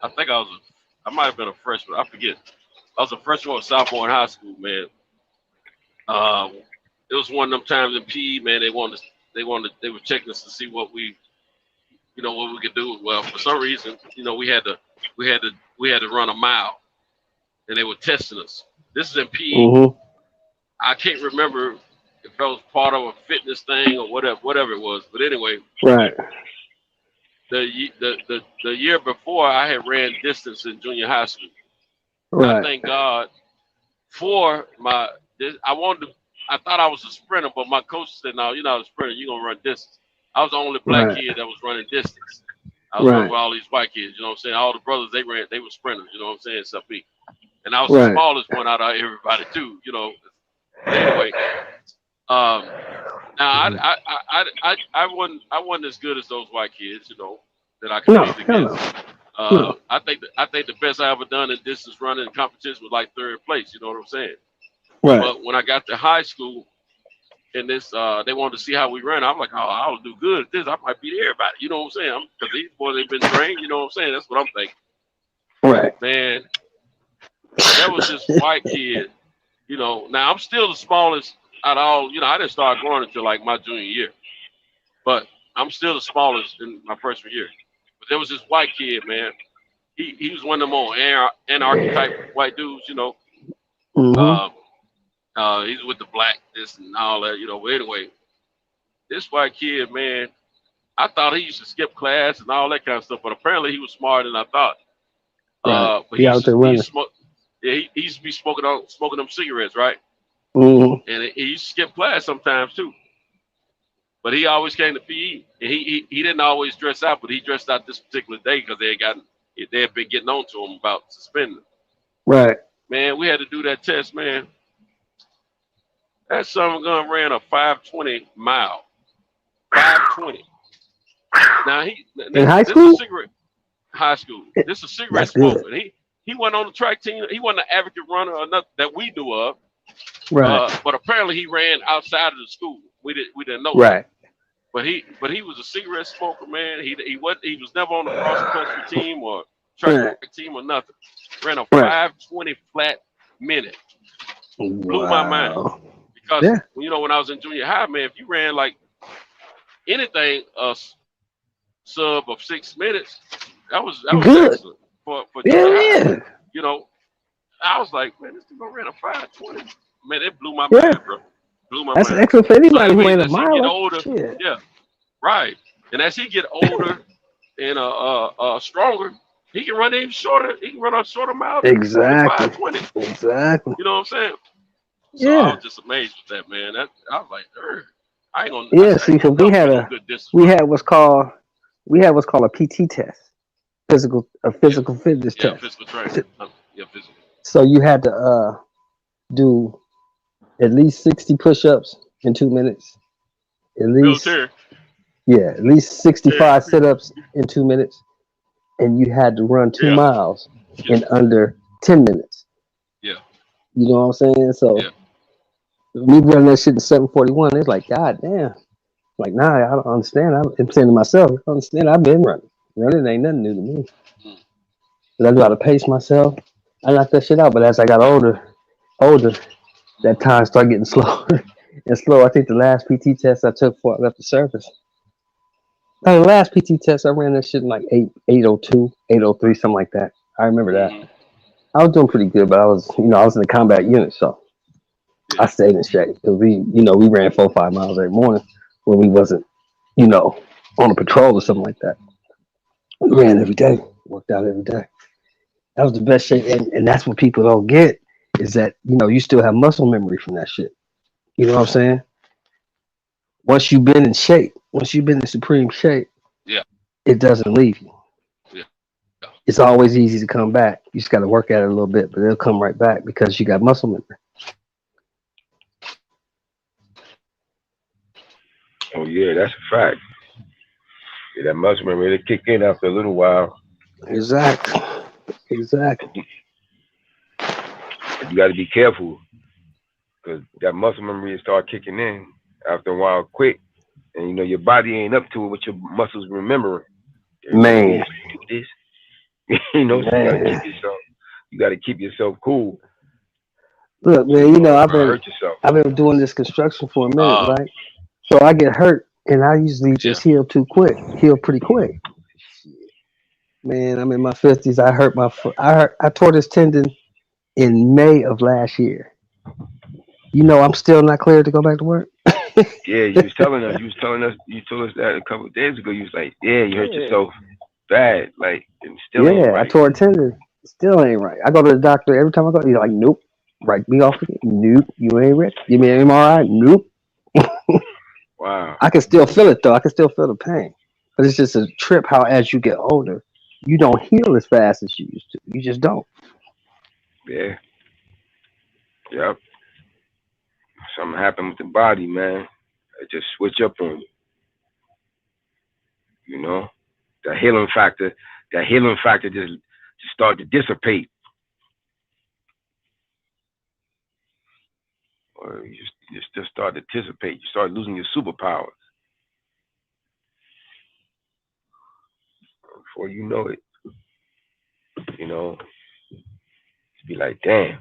I think I might have been a freshman. I forget. I was a freshman or sophomore in high school, man. It was one of them times in PE, man. They were checking us to see what we could do. Well, for some reason, we had to run a mile, and they were testing us. This is in PE. Mm-hmm. I can't remember if that was part of a fitness thing or whatever it was. But anyway,
right.
The year before, I had ran distance in junior high school.
Right.
I thank God for I thought I was a sprinter, but my coach said, no, you're not a sprinter. You're going to run distance. I was the only black kid that was running distance. I was running with all these white kids, you know what I'm saying? All the brothers, they were sprinters, you know what I'm saying, except me. And I was the smallest one out of everybody, too, you know. Anyway, now I wasn't as good as those white kids, you know, that I competed against. I think the best I ever done in distance running competition was like 3rd place, you know what I'm saying?
Right.
But when I got to high school, and this, they wanted to see how we ran. I'm like, oh, I'll do good at this. I might beat everybody. You know what I'm saying? Because these boys, they've been trained. You know what I'm saying? That's what I'm thinking.
Right.
Man, there was this white kid. You know, now I'm still the smallest out of all. You know, I didn't start growing until like my junior year. But I'm still the smallest in my freshman year. But there was this white kid, man. He was one of them old anarchy type white dudes, you know.
Mm-hmm.
He's with the black, this and all that, you know. But anyway, this white kid, man, I thought he used to skip class and all that kind of stuff, but apparently he was smarter than I thought.
Right.
But
He out there running.
he used to be smoking them cigarettes, right?
Mm-hmm.
And he used to skip class sometimes too. But he always came to PE, and he didn't always dress out, but he dressed out this particular day because they had been getting on to him about suspending him.
Right.
Man, we had to do that test, man. That son gun ran a 5:20 mile. 5:20. Now
in high school?
High school. This is a cigarette
That's good.
smoker. He wasn't on the track team. He wasn't an advocate runner or nothing that we knew of.
Right.
But apparently he ran outside of the school. We didn't know.
Right.
But he was a cigarette smoker, man. He was never on the cross country team or track team or nothing. Ran a 5:20 flat minute. Blew my mind. Because when I was in junior high, man, if you ran like anything sub of 6 minutes, that was
good.
Excellent for junior high.
Yeah.
You know, I was like, man, this thing gonna ran a 5:20. Man, it blew my mind, bro. Blew my
That's
mind.
excellent for anybody who ran a
As he
mile.
get older, yeah, right. And as he get older and stronger, he can run even shorter. He can run a shorter mile.
Exactly.
5:20.
Exactly.
You know what I'm saying? So
Yeah.
I was just amazed with that, man. I was like, I ain't gonna.
Yeah. See, because we had what's called a PT test, physical fitness
Yeah,
test.
physical training. Yeah, physical.
So you had to do at least 60 push-ups in 2 minutes. At least
Military.
Yeah, at least 65 sit-ups in 2 minutes, and you had to run 2 miles in under 10 minutes.
Yeah.
You know what I'm saying? So me running that shit in 7:41, it's like, God damn. Like, nah, I don't understand. I'm saying to myself, I don't understand. I've been running. Running ain't nothing new to me. But I knew how to pace myself. I knocked that shit out. But as I got older, that time started getting slower and slower. I think the last PT test I took before I left the service. The last PT test, I ran that shit in like 8:02, 8:03, something like that. I remember that. I was doing pretty good, but I was in the combat unit, so I stayed in shape because we ran 4 or 5 miles every morning when we wasn't, on a patrol or something like that. We ran every day, worked out every day. That was the best shape, and that's what people don't get is that you still have muscle memory from that shit. You know what I'm saying? Once you've been in shape, once you've been in supreme shape, it doesn't leave you. It's always easy to come back. You just got to work at it a little bit, but it'll come right back because you got muscle memory.
Oh yeah, that's a fact. Yeah, that muscle memory, it kick in after a little while.
Exactly.
You got to be careful because that muscle memory start kicking in after a while quick, and your body ain't up to it with your muscles remembering.
Man,
do this. You got to keep yourself cool.
Look, man, I've been doing this construction for a minute, right? So I get hurt, and I usually just heal pretty quick. Man, I'm in my 50s. I hurt my foot. I tore this tendon in May of last year. I'm still not cleared to go back to work.
Yeah, you told us that a couple of days ago. You was like, yeah, you hurt yourself bad, like, and still ain't right.
I tore a tendon. Still ain't right. I go to the doctor every time I go. He's like, nope. Write me off. Nope. You ain't ready. Give me an MRI. Nope.
Wow.
I can still feel it though. I can still feel the pain, but it's just a trip. How as you get older, you don't heal as fast as you used to. You just don't.
Yeah. Yep. Something happened with the body, man. It just switch up on you. The healing factor just start to dissipate. Or you just start to dissipate. You start losing your superpowers. Before you know it, be like, damn,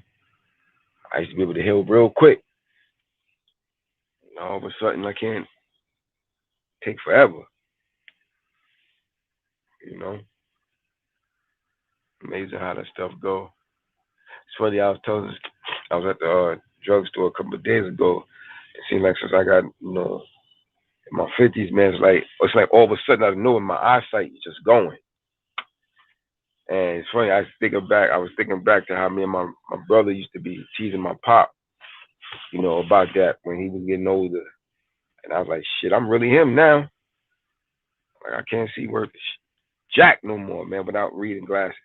I used to be able to heal real quick. And all of a sudden, I can't. Take forever. Amazing how that stuff go. It's funny, I was at the drugstore a couple of days ago. It seemed like since I got, in my 50s, man, it's like all of a sudden out of nowhere, my eyesight is just going. And it's funny, I was thinking back to how me and my brother used to be teasing my pop, about that when he was getting older. And I was like, shit, I'm really him now. Like I can't see worth jack no more, man, without reading glasses.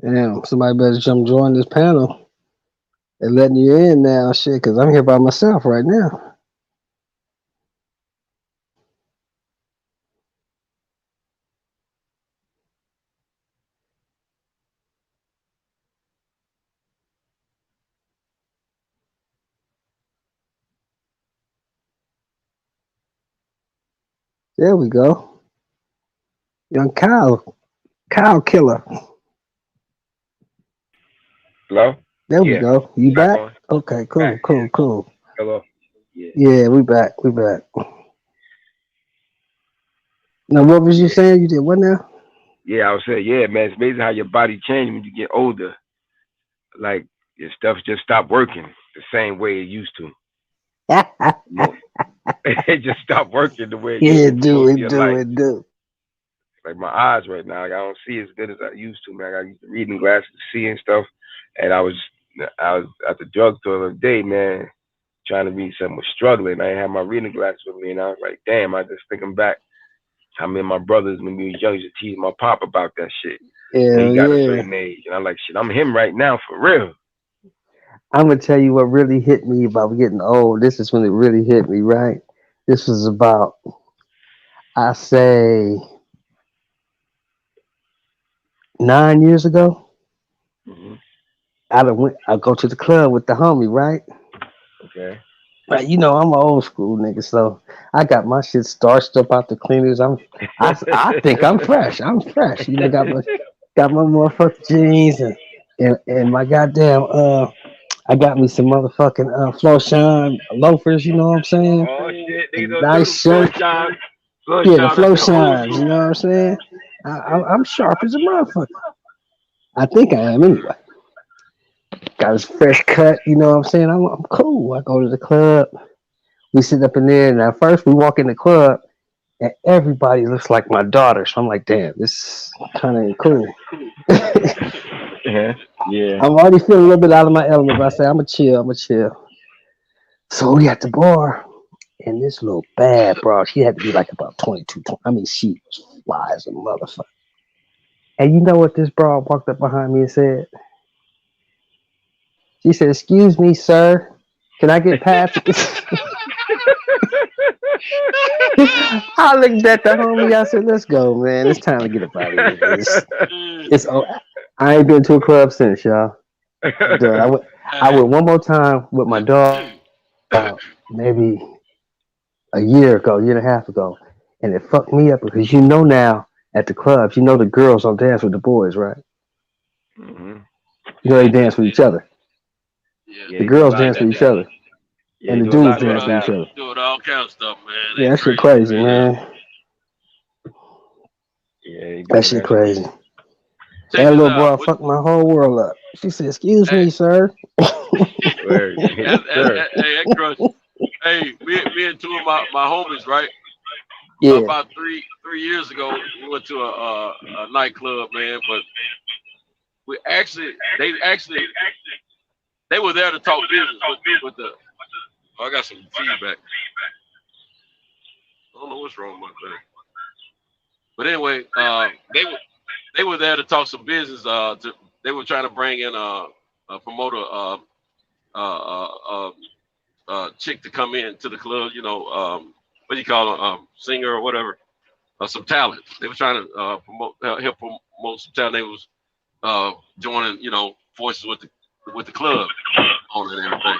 Damn, somebody better join this panel. They're letting you in now, shit, because I'm here by myself right now. There we go. Young Kyle Killer.
Hello?
There we go. You back?
On.
Okay, cool,
Back.
cool.
Hello?
Yeah, we back. Now, what was you saying? You did what now?
Yeah, I was saying, yeah, man, it's amazing how your body changes when you get older. Like, your stuff just stopped working the same way it used to. It just stopped working the way it used to.
It do.
Like my eyes right now, like I don't see as good as I used to, man. I used to reading glasses to see and stuff. And I was at the drugstore the other day, man, trying to read something, was struggling. I didn't have my reading glasses with me, and I was like, damn, I just thinking back how me and my brothers when we was young used to tease my pop about that shit.
Yeah,
he got a certain age, and I'm like, shit, I'm him right now for real.
I'm gonna tell you what really hit me about getting old. This is when it really hit me, right? This was about, I say, 9 years ago.
Mm-hmm.
I go to the club with the homie, right?
Okay.
Right, I'm an old school nigga, so I got my shit starched up out the cleaners. I think I'm fresh. Got my motherfucking jeans and my goddamn I got me some motherfucking Flow Shine loafers. You know what I'm saying?
Oh shit, they don't
nice shirt. The Flow Shines. You know what I'm saying? I'm sharp as a motherfucker. I think I am anyway. Got his fresh cut, you know what I'm saying? I'm cool. I go to the club. We sit up in there, and at first we walk in the club, and everybody looks like my daughter. So I'm like, damn, this is kind of cool.
Yeah.
I'm already feeling a little bit out of my element, but I say, I'm going to chill. So we at the bar, and this little bad bro, she had to be like about 22. I mean, she was fly as a motherfucker. And you know what this broad walked up behind me and said? She said, excuse me, sir. Can I get past this? I looked at the homie. I said, let's go, man. It's time to get up out of here. I ain't been to a club since, y'all. I went one more time with my dog maybe a year and a half ago. And it fucked me up because now at the clubs, the girls don't dance with the boys, right?
Mm-hmm.
They dance with each other.
Yeah,
the girls dance with each other. And the dudes dance with each other.
Doing all kinds of stuff, man.
Yeah, that shit crazy, man.
Yeah,
that shit crazy. That little boy fucked my whole world up. She said, excuse me, sir.
Hey, Crush. Hey, me and two of my homies, right?
Yeah.
About three years ago, we went to a nightclub, man. But they were there to talk business with the. Oh, I got some feedback. I don't know what's wrong with my thing. But anyway, they were there to talk some business. They were trying to bring in a promoter, chick to come in to the club. What do you call her? Singer or whatever. Some talent. They were trying to help promote some talent. They was joining, forces with the club on and everything.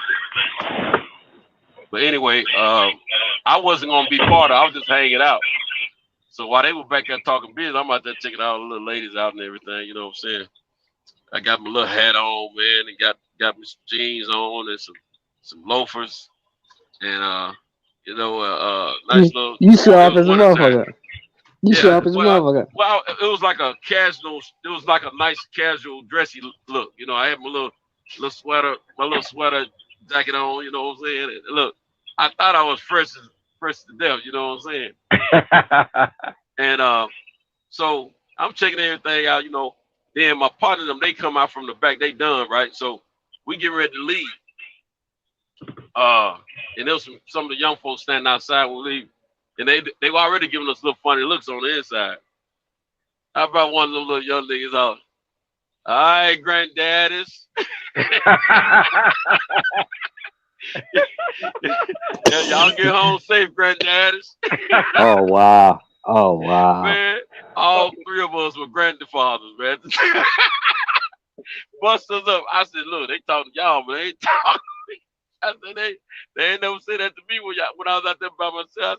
But anyway, I wasn't gonna be part of it. I was just hanging out. So while they were back there talking business, I'm out there checking all the little ladies out and everything. You know what I'm saying? I got my little hat on, man, and got my jeans on and some loafers. And You know, nice little.
You show
It
up
was
as a
wintertime.
motherfucker. You show up as a motherfucker.
Well, it was like a casual. It was like a nice casual dressy look. You know, I had my little sweater, my little sweater jacket on. You know what I'm saying? And look, I thought I was fresh to death. You know what I'm saying? And so I'm checking everything out. You know, then my partner them they come out from the back. They done right. So we get ready to leave. And there was some of the young folks standing outside when we leave. And they were already giving us little funny looks on the inside. How about one of them little young niggas out? All right, granddaddies. Yeah, y'all get home safe, granddaddies.
Oh wow. Oh wow.
Man, all three of us were grandfathers, man. Bust us up. I said, look, they talking to y'all, but they ain't talking to me. I said, they ain't never said that to me when I was out there by myself.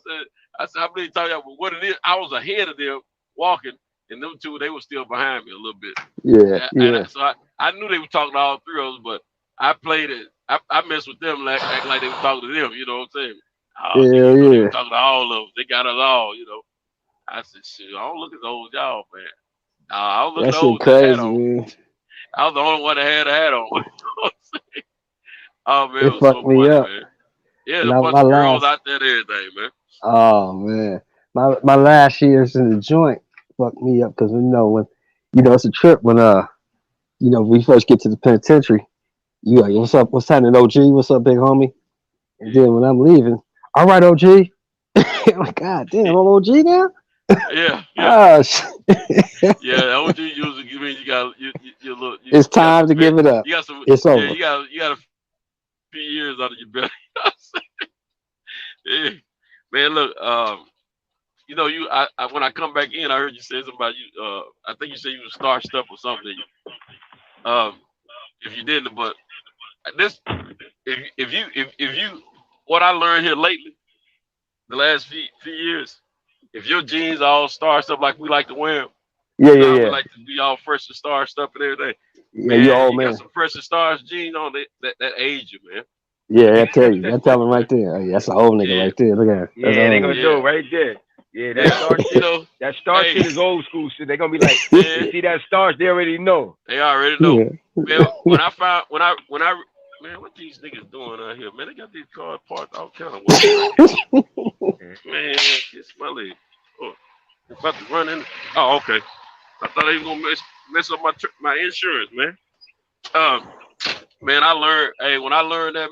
I said, I believe talking about what it is. I was ahead of them walking, and them two, they were still behind me a little bit.
Yeah.
So I knew they were talking to all three of us, but I played it. I messed with them like they were talking to them. You know what I'm saying? They were talking to all of them. They got us all. You know. I said, shit, I don't look as old as y'all, man. I don't look
That
as old
shit
as
crazy,
hat on.
man.
I was the only one that had a hat on. You know what I'm saying? Oh man,
It
it was
fucked
so
me
funny,
up.
man. Yeah,
And
the bunch of girls out there and everything, man.
Oh man, my last years in the joint fucked me up because it's a trip when we first get to the penitentiary. You like, what's up? What's happening, OG? What's up, big homie? And then when I'm leaving, all right, OG. I'm like, God damn, I'm OG now.
Yeah.
Oh shit.
Yeah, OG usually means you look.
It's time to give it up.
You got some.
It's over.
You got a few years out of your belly. Yeah. Man, look, when I come back in, I heard you say something about you. I think you said you was starched up or something. If you didn't, but this, if you, what I learned here lately, the last few years, if your jeans all starched up like we like to wear them,
Yeah.
we like to be all fresh and starched up and everything.
Yeah,
Man,
you old man.
got some fresh and starched jeans on that age you, man.
Yeah, I tell you, that tell him right there. Oh, yeah, that's an old nigga right there. Look at him. That's
Yeah, they
old
gonna
nigga.
do it right there. Yeah, that starch shit. That starch shit is old school shit. They gonna be like, you see that starch? They already know.
They already know. Yeah. Man, man, what these niggas doing out here? Man, they got these cars parked all kind of ways. Man, it's my leg. Oh, I'm about to run in. Oh, okay. I thought they was gonna mess up my insurance, man. Man, I learned. Hey, when I learned that,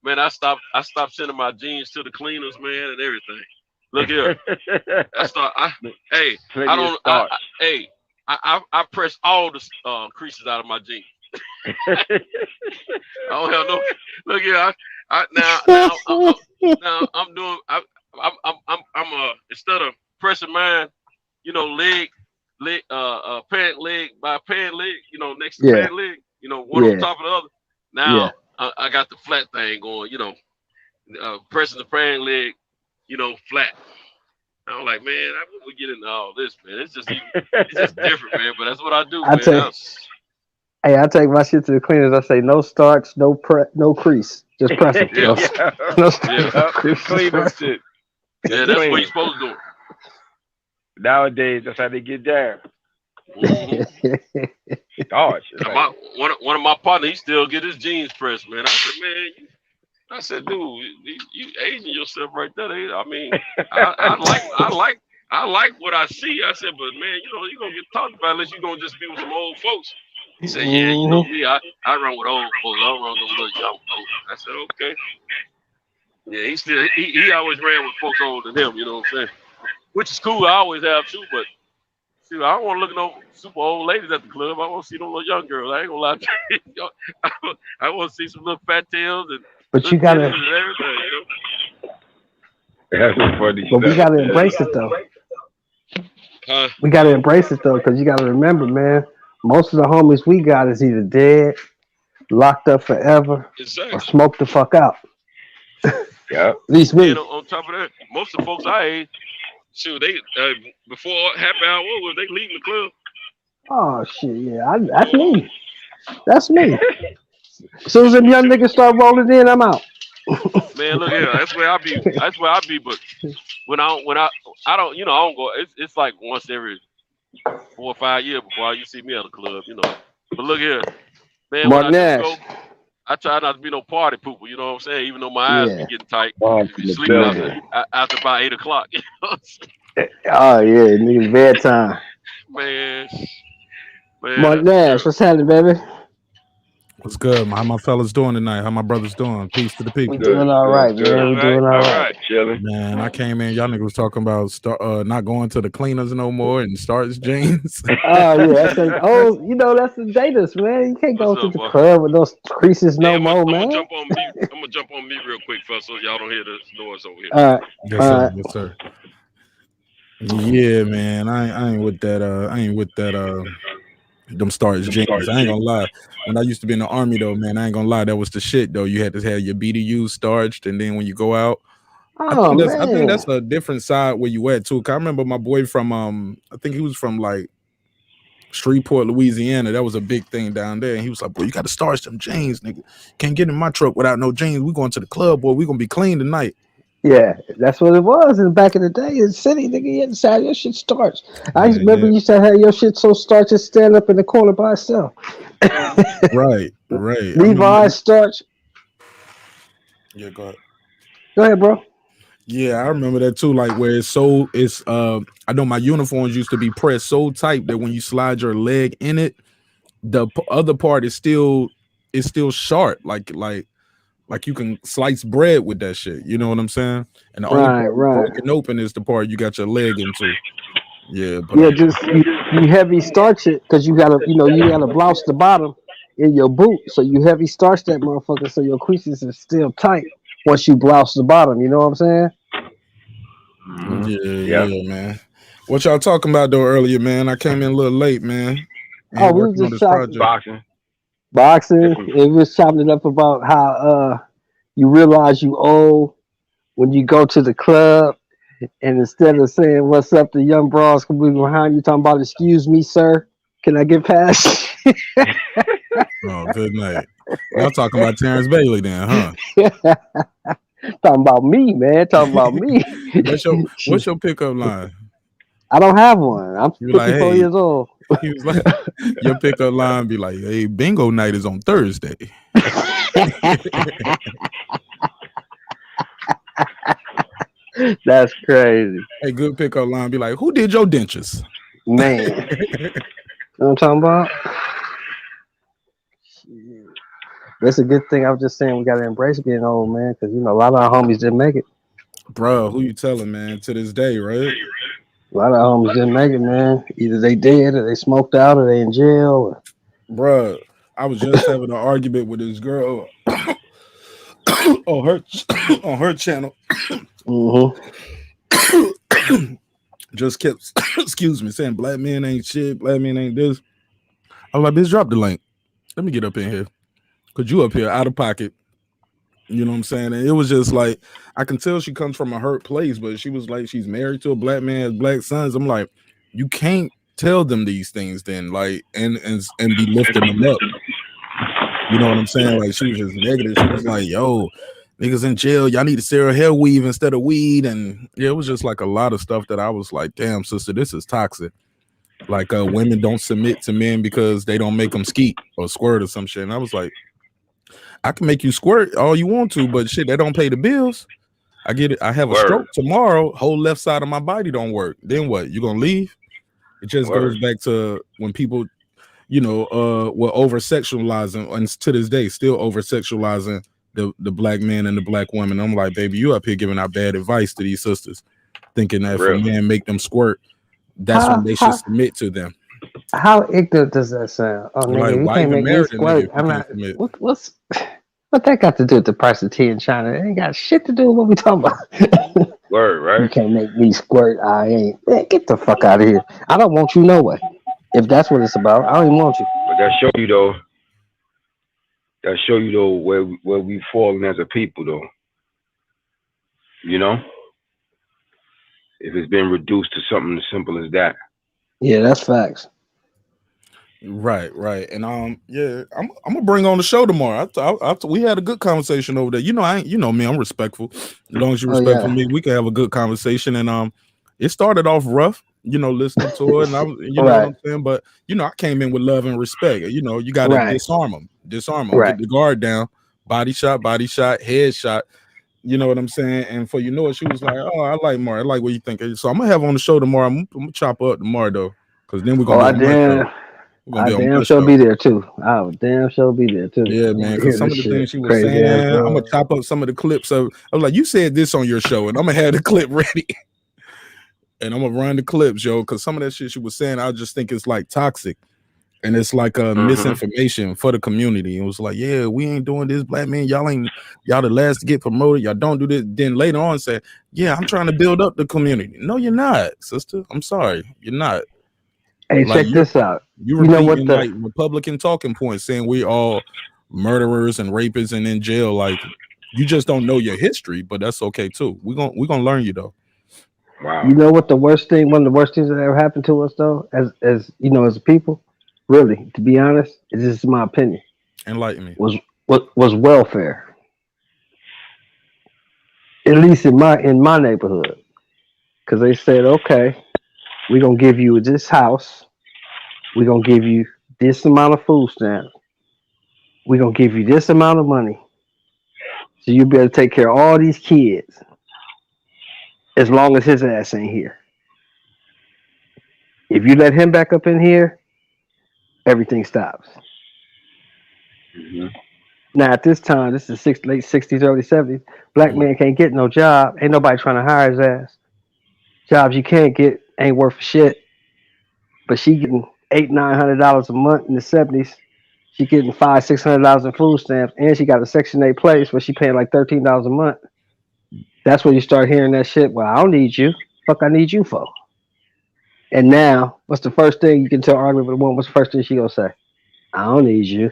man, I stopped sending my jeans to the cleaners, man, and everything. Look here. I press all the creases out of my jeans. I don't have no. Look here. Now I'm doing. I'm instead of pressing mine, leg, pant leg by pant leg, next to pant leg, one on top of the other. Now I got the flat thing going, pressing the pant leg, flat. I'm like, man, I wouldn't get into all this, man. It's just different, man. But that's what I do, man.
I take my shit to the cleaners. I say no starch, no crease, just press it. No
crease, clean up shit.
Yeah, that's what you're supposed to do.
Nowadays, that's how they get down. Gosh,
one of my partners, he still get his jeans pressed, man. I said, dude, you aging yourself right there. I mean, I like what I see. I said, but man, you're gonna get talked about unless you're gonna just be with some old folks. He said, yeah, me, I run with old folks. I don't run with little young folks. I said, okay. Yeah, he always ran with folks older than him, you know what I'm saying? Which is cool. I always have too, but shoot, I don't want to look at no super old ladies at the club. I want to see no little young girls. I ain't gonna lie to you. I want to see some little fat tails and.
But you gotta.
That's funny.
But we gotta embrace it though. We gotta embrace it though, because you gotta remember, man. Most of the homies we got is either dead, locked up forever, or smoked the fuck out.
Yeah.
At least me.
And on top of that, most of the folks I age, shoot, they before happy hour was they leaving the club.
Oh shit, yeah, that's me. That's me. As soon as them young niggas start rolling in, I'm out.
Man, look here. That's where I be. That's where I be. But when I don't, I don't go. It's like once every 4 or 5 years before you see me at a club, But look here, man.
Mark
When I do
Nash.
go, I try not to be no party pooper. You know what I'm saying? Even though my eyes be getting tight,
Mark
be sleeping after about 8 o'clock. You know what I'm saying?
Oh yeah, niggas bedtime.
Man,
Mark Nash, what's happening, baby?
What's good? How my fellas doing tonight? How my brothers doing? Peace to the people.
We doing all right, man. We doing all right.
Chilling.
Man, I came in. Y'all niggas was talking about not going to the cleaners no more and starts jeans.
Oh yeah, that's that's the daters, man. You can't go to the club with those creases no more, man.
I'm gonna jump on mute real quick, first, so y'all don't hear the noise over here.
All right.
Yes, sir. Yeah, man. I ain't with that. I ain't with that. Them starch jeans. I ain't gonna lie. When I used to be in the army, though, man, I ain't gonna lie. That was the shit, though. You had to have your BDU starched, and then when you go out, I think that's a different side where you at too. 'Cause I remember my boy from I think he was from like Shreveport, Louisiana. That was a big thing down there, and he was like, "Boy, you got to starch them jeans, nigga. Can't get in my truck without no jeans. We going to the club, boy. We gonna be clean tonight."
Yeah, that's what it was. And back in the day in the city, nigga, you had to have your shit starched. I remember you used to have your shit so starched and stand up in the corner by itself.
Right.
Levi's starch.
Yeah, go ahead.
Go ahead, bro.
Yeah, I remember that too. Like where I know my uniforms used to be pressed so tight that when you slide your leg in it, the other part is still sharp. Like you can slice bread with that shit. You know what I'm saying? And the only part broken open is the part you got your leg into. Yeah, but
just you heavy starch it because you gotta blouse the bottom in your boot, so you heavy starch that motherfucker so your creases are still tight once you blouse the bottom. You know what I'm saying?
Yeah, man. What y'all talking about though earlier, man? I came in a little late, man.
We was just talking boxing. It was chopping it up about how you realize you old when you go to the club, and instead of saying "What's up," the young bras can be behind you talking about "Excuse me, sir, can I get past?"
Oh, good night. Y'all talking about Terrence Bailey then, huh?
Talking about me, man. Talking about me.
What's your pickup line?
I don't have one. I'm 54 years old.
He was like, your pickup line be like, "Hey, bingo night is on Thursday."
That's crazy.
Hey, good pickup line be like, "Who did your dentures?"
Man. You know what I'm talking about? That's a good thing. I was just saying we gotta embrace being old, man, because a lot of our homies didn't make it.
Bro, who you telling, man? To this day, right?
A lot of our homies didn't make it, man. Either they dead or they smoked out or they in jail.
Bro, I was just having an argument with this girl on her channel. Just kept excuse me saying black men ain't shit, black men ain't this. I was like, bitch, drop the link. Let me get up in here. Cause you up here out of pocket. You know what I'm saying? And it was just like, I can tell she comes from a hurt place, but she was like, she's married to a black man, has black sons. I'm like, you can't tell them these things then, like, and be lifting them up. You know what I'm saying? Like, she was just negative. She was like, yo, niggas in jail, y'all need to sell hair weave instead of weed. And yeah, it was just like a lot of stuff that I was like, damn, sister, this is toxic. Like, women don't submit to men because they don't make them skeet or squirt or some shit. And I was like, I can make you squirt all you want to, but shit, that don't pay the bills. I get it. I have a stroke tomorrow. Whole left side of my body don't work. Then what? You gonna leave? It just goes back to when people, were over sexualizing, and to this day still over sexualizing the black man and the black woman. I'm like, baby, you up here giving out bad advice to these sisters, thinking that if a man make them squirt, that's when they should submit to them.
How ignorant does that sound? Oh, nigga, you can't make me squirt. I'm not. What that got to do with the price of tea in China? It ain't got shit to do with what we talking about.
Word, right?
You can't make me squirt. I ain't. Man, get the fuck out of here. I don't want you no way. If that's what it's about, I don't even want you.
But that show you though. That show you though where we've fallen as a people though. You know, if it's been reduced to something as simple as that.
Yeah, that's facts.
Right. And yeah, I'm gonna bring on the show tomorrow. We had a good conversation over there. You know, you know me, I'm respectful. As long as you
Oh
respectful
yeah.
me, we can have a good conversation. And it started off rough, you know, listening to it, and I was, you know what
Right.
I'm saying. But you know, I came in with love and respect. You know, you got to
Right.
disarm them, get
Right.
the guard down, body shot, headshot. You know what I'm saying? And for you know it, she was like, "Oh, I like Mar. I like what you think." So I'm gonna have on the show tomorrow. I'm gonna chop up tomorrow though, because then we're
Oh,
gonna be on my show. We're gonna
I
be on
damn
my
sure
show.
be there too. I would damn sure be there too.
Yeah,
I
man.
want to
Because
hear
some
this
of the
shit.
things she was
Crazy
saying,
ass
I'm gonna
bro.
chop up some of the clips of. I was like, "You said this on your show," and I'm gonna have the clip ready, and I'm gonna run the clips, yo. Because some of that shit she was saying, I just think it's like toxic, and it's like misinformation for the community. It was like, "Yeah, we ain't doing this, black man. Y'all the last to get promoted. Y'all don't do this." Then later on, say, "Yeah, I'm trying to build up the community." No, you're not, sister. I'm sorry, you're not.
Hey,
Like
check this out.
you
You know what
repeating like Republican talking points, saying we all murderers and rapists and in jail. Like you just don't know your history, but that's okay too. We're gonna learn you though.
Wow.
You know what the worst thing? One of the worst things that ever happened to us though, as you know, as a people, really, to be honest, this is my opinion.
Enlighten me.
Was welfare. At least in my neighborhood, because they said, okay, we're gonna give you this house, we're gonna give you this amount of food stamps, we're gonna give you this amount of money, so you'll be able to take care of all these kids as long as his ass ain't here. If you let him back up in here, everything stops. Now at this time, this is late 60s, early 70s. Black man can't get no job. Ain't nobody trying to hire his ass. Jobs you can't get ain't worth shit. But she getting $800-900 a month in the 70s. She getting $500-600 in food stamps, and she got a Section 8 place where she paying like $13 a month. That's when you start hearing that shit. Well, I don't need you. Fuck, I need you for. And now, what's the first thing you can tell argument with a woman? What's the first thing she gonna say? I don't need you.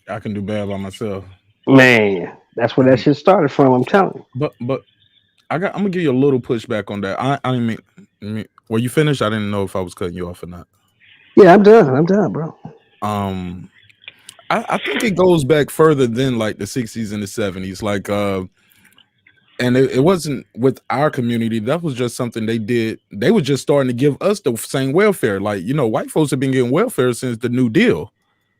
I can do bad by myself.
Man, that's where that shit started from. I'm telling you.
But I'm gonna give you a little pushback on that. I didn't mean. Were you finished? I didn't know if I was cutting you off or not.
Yeah, I'm done, bro.
I think it goes back further than like the 60s and the 70s. Like and it wasn't with our community. That was just something they did. They were just starting to give us the same welfare. Like, you know, white folks have been getting welfare since the New Deal.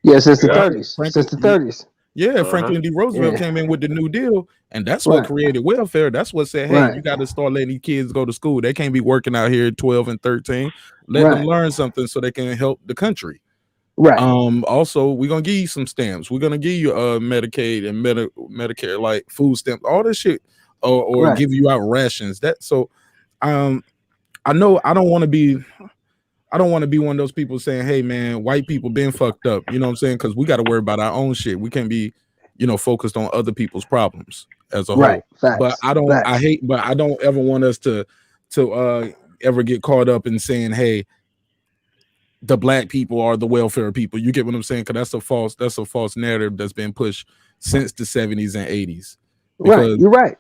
Yeah, since the 30s. Since the 30s.
Yeah, Franklin D. Roosevelt came in with the New Deal, and that's what created welfare. That's what said, hey, you got to start letting these kids go to school. They can't be working out here at 12 and 13. Let them learn something so they can help the country.
Right.
Also, we're gonna give you some stamps. We're gonna give you Medicaid and Medicare, like food stamps, all this shit, or give you out rations. I know I don't want to be one of those people saying, hey man, white people been fucked up. You know what I'm saying? Because we got to worry about our own shit. We can't be, you know, focused on other people's problems as a whole.
Facts.
But I don't ever want us to ever get caught up in saying, hey, the black people are the welfare people. You get what I'm saying? Because that's a false narrative that's been pushed since the 70s and 80s.
Right, you're right.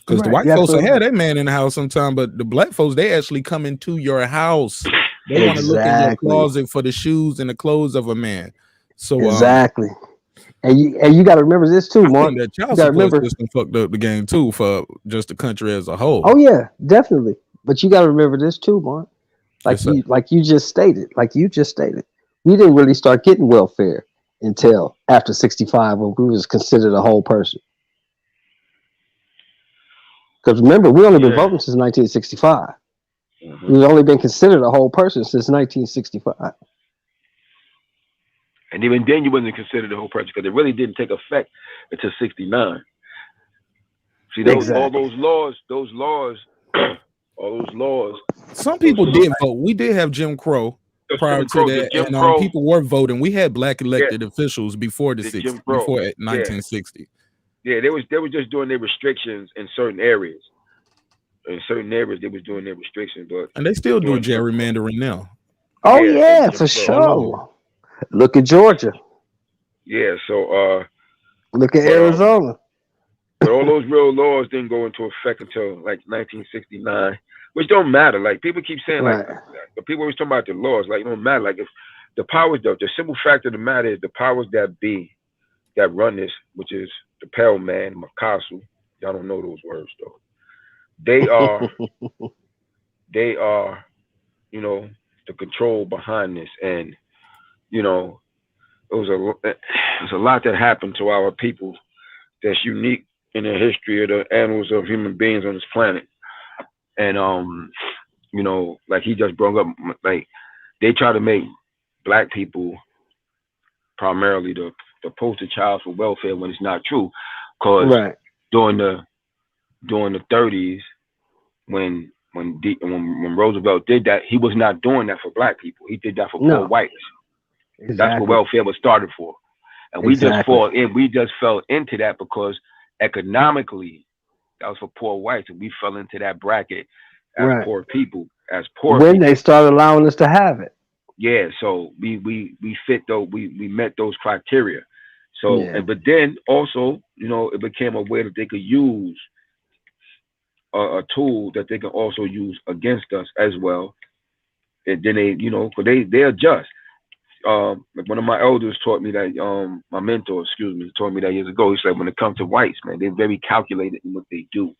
Because the white folks will have that man in the house sometime, but the black folks, they actually come into your house. They want to look in your closet for the shoes and the clothes of a man. So
exactly. And you got to remember this too, Mark.
That child support system fucked up the game too for just the country as a whole.
Oh yeah, definitely. But you got to remember this too, Mark. Like you just stated, we didn't really start getting welfare until after 65, when we was considered a whole person. Because remember, we only been voting since 1965. We've only been considered a whole person since 1965.
And even then, you wasn't considered a whole person because it really didn't take effect until 69. See, all those laws.
Some people did vote. We did have Jim Crow prior to that, and people were voting. We had black elected officials before the 60s, before 1960.
Yeah, they was just doing their restrictions in certain areas. In certain areas, they was doing their restrictions,
and they still do gerrymandering now.
Oh yeah, for sure. Look at Georgia.
Yeah, so
look at Arizona.
But all those real laws didn't go into effect until like 1969, which don't matter. Like people keep saying, like, but people always talking about the laws. Like it don't matter. Like if the powers, the simple fact of the matter is the powers that be that run this, which is the Pale Man, Makasu. Y'all don't know those words though. They are, you know, the control behind this, and you know, there's a lot that happened to our people that's unique in the history of the annals of human beings on this planet. And you know, like he just brought up, like they try to make black people primarily the poster child for welfare when it's not true. Because during the 30s, when Roosevelt did that, he was not doing that for black people. He did that for poor whites. Exactly. That's what welfare was started for. And we just fell into that because economically that was for poor whites, and we fell into that bracket as poor people, when
they started allowing us to have it.
Yeah, so we fit though, we met those criteria. So but then also, you know, it became a way that they could use a tool that they can also use against us as well. And then they, you know, because they adjust. One of my elders taught me that, my mentor, taught me that years ago. He said, when it comes to whites, man, they're very calculated in what they do.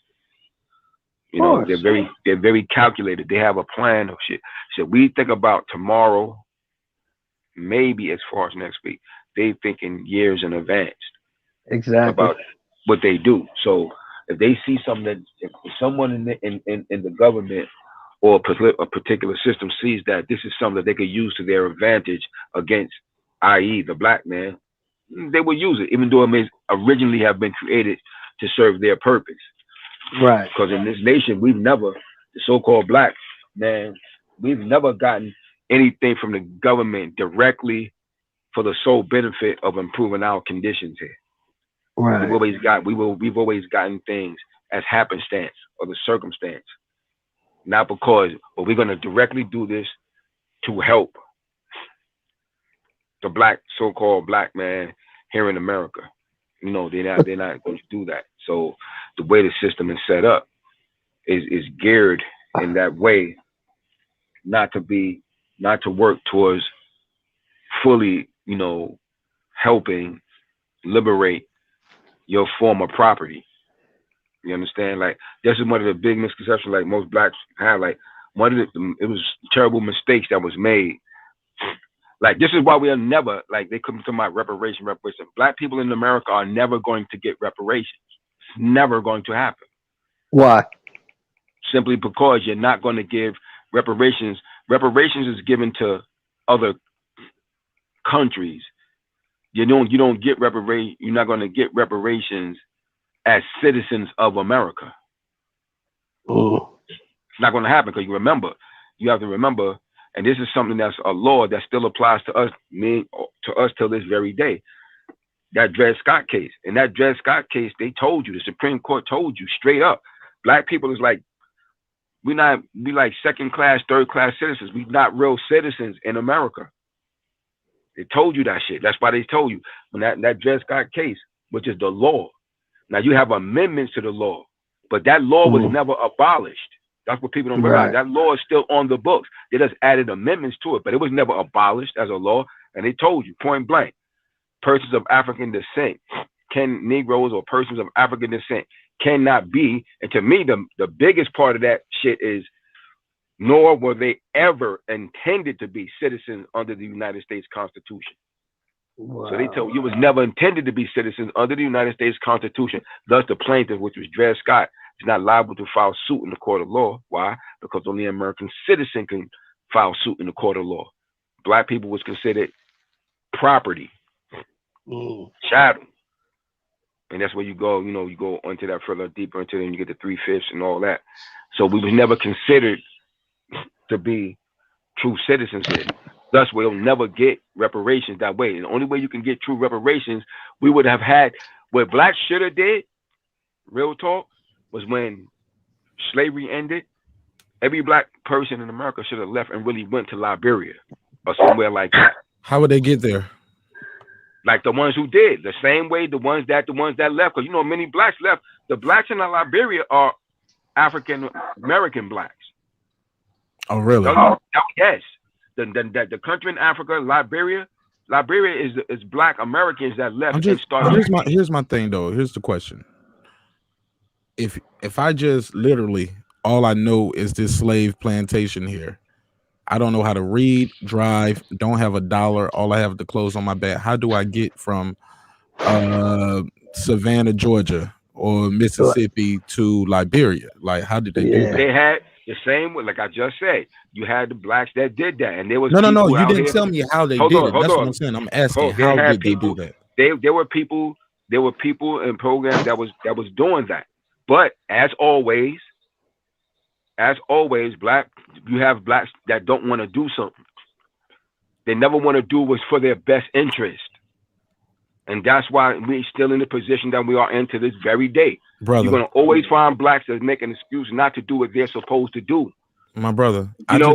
You know, they're very calculated. They have a plan of shit. So we think about tomorrow, maybe as far as next week. They thinking years in advance. Exactly. About what they do. So if they see something that, if someone in the government or a particular system sees that this is something that they could use to their advantage against, i.e. the black man, they will use it, even though it may originally have been created to serve their purpose. Right. Because in this nation, we've never, the so-called black man, we've never gotten anything from the government directly for the sole benefit of improving our conditions here. Right. We've always gotten things as happenstance or the circumstance. Not because, but we're going to directly do this to help the black, so-called black man here in America. You know, they're not going to do that. So the way the system is set up is geared in that way, not to work towards fully, you know, helping liberate your former property. You understand? Like, this is one of the big misconceptions, like most blacks have. Like, it was terrible mistakes that was made. Like, this is why we are never, like, they come to my reparation. Black people in America are never going to get reparations. It's never going to happen.
Why?
Simply because you're not going to give reparations. Reparations is given to other countries. You don't get reparations. You're not going to get reparations as citizens of America.
Oh.
It's not going to happen because you have to remember, and this is something that's a law that still applies to us, till this very day. That Dred Scott case. In that Dred Scott case, they told you, the Supreme Court told you straight up, black people is like, we like second class, third class citizens. We not real citizens in America. They told you that shit. That's why they told you when that Dred Scott case, which is the law. Now you have amendments to the law, but that law was never abolished. That's what people don't realize. That law is still on the books. They just added amendments to it, but it was never abolished as a law. And they told you point blank, persons of African descent, Negroes or persons of African descent cannot be. And to me, the biggest part of that shit is, nor were they ever intended to be citizens under the United States Constitution. Wow. So they told you was never intended to be citizens under the United States Constitution. Thus, the plaintiff, which was Dred Scott, is not liable to file suit in the court of law. Why? Because only an American citizen can file suit in the court of law. Black people was considered property, chattel. And that's where you go, you know, you go into that further deeper into it, and you get the 3/5 and all that. So we was never considered to be true citizens here. Thus, we'll never get reparations that way. And the only way you can get true reparations, we would have had, what blacks should have did, real talk, was when slavery ended, every black person in America should have left and really went to Liberia or somewhere like that.
How would they get there?
Like the ones who did, the same way the ones that left, because you know many blacks left. The blacks in Liberia are African American blacks.
Oh, really?
Yes.
the country in Africa, Liberia is Black Americans that left
I'm
and
just
started.
here's my thing though. Here's the question. If I just literally all I know is this slave plantation here. I don't know how to read, drive, don't have a dollar. All I have the clothes on my back. How do I get from Savannah, Georgia or Mississippi to Liberia? Like, how did they do that?
They had the same, like I just said, you had the blacks that did that, and there was
No.
people
You
out
didn't
here.
tell me how they did it. That's what I'm saying. I'm asking, how did they do that?
There were people in programs that was doing that. But as always, you have blacks that don't want to do something. They never want to do what's for their best interest. And that's why we're still in the position that we are in to this very day.
Brother,
you're going to always find blacks that make an excuse not to do what they're supposed to do.
My brother,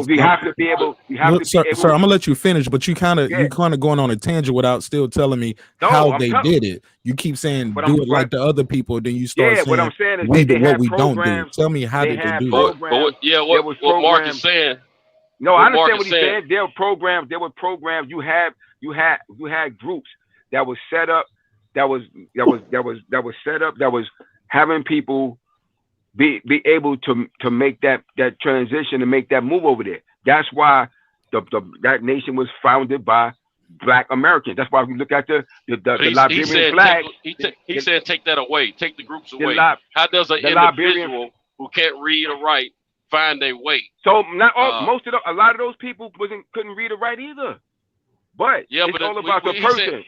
we have to be able.
Sir, I'm gonna let you finish, but you kind of going on a tangent without still telling me how they did it. You keep saying do it like the other people, then you start saying,
what I'm saying is
we do what we don't do. Tell me how did they do it?
What Mark is saying.
No, I understand what he's saying. There were programs. You had groups that was set up. That was set up. That was having people be able to make that transition and make that move over there. That's why that nation was founded by Black Americans. That's why we look at the Liberian flag.
He said take that away, take the groups away. How does an individual who can't read or write find their way?
So not all, a lot of those people couldn't read or write either. But it's all about the person.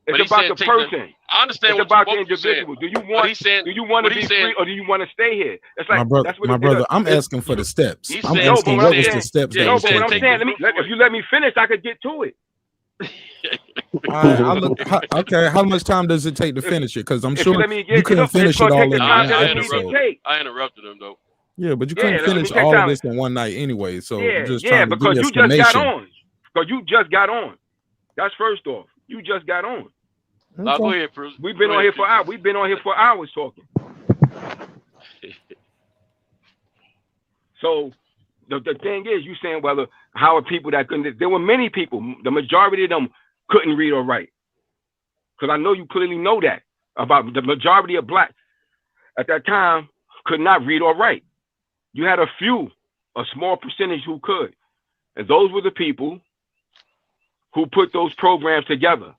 It's about the person.
I understand.
It's about the individual. Do you want to be free or do you want to stay here? It's like
my brother. I'm asking for the steps. I'm asking what was the steps.
No, but what I'm saying, if you let me finish, I could get to it.
Okay, how much time does it take to finish it? Because I'm sure you couldn't finish it all in one episode.
I interrupted him though.
Yeah, but you couldn't finish all of this in one night anyway. So just trying to
because
give
you just got on. Because you just got on. That's first off. You just got on.
Okay. Go ahead, Bruce.
We've been on here for hours. We've been on here for hours talking. So the thing is, you saying, well, how are people that couldn't? There were many people. The majority of them couldn't read or write. Because I know you clearly know that about the majority of blacks at that time could not read or write. You had a small percentage who could, and those were the people who put those programs together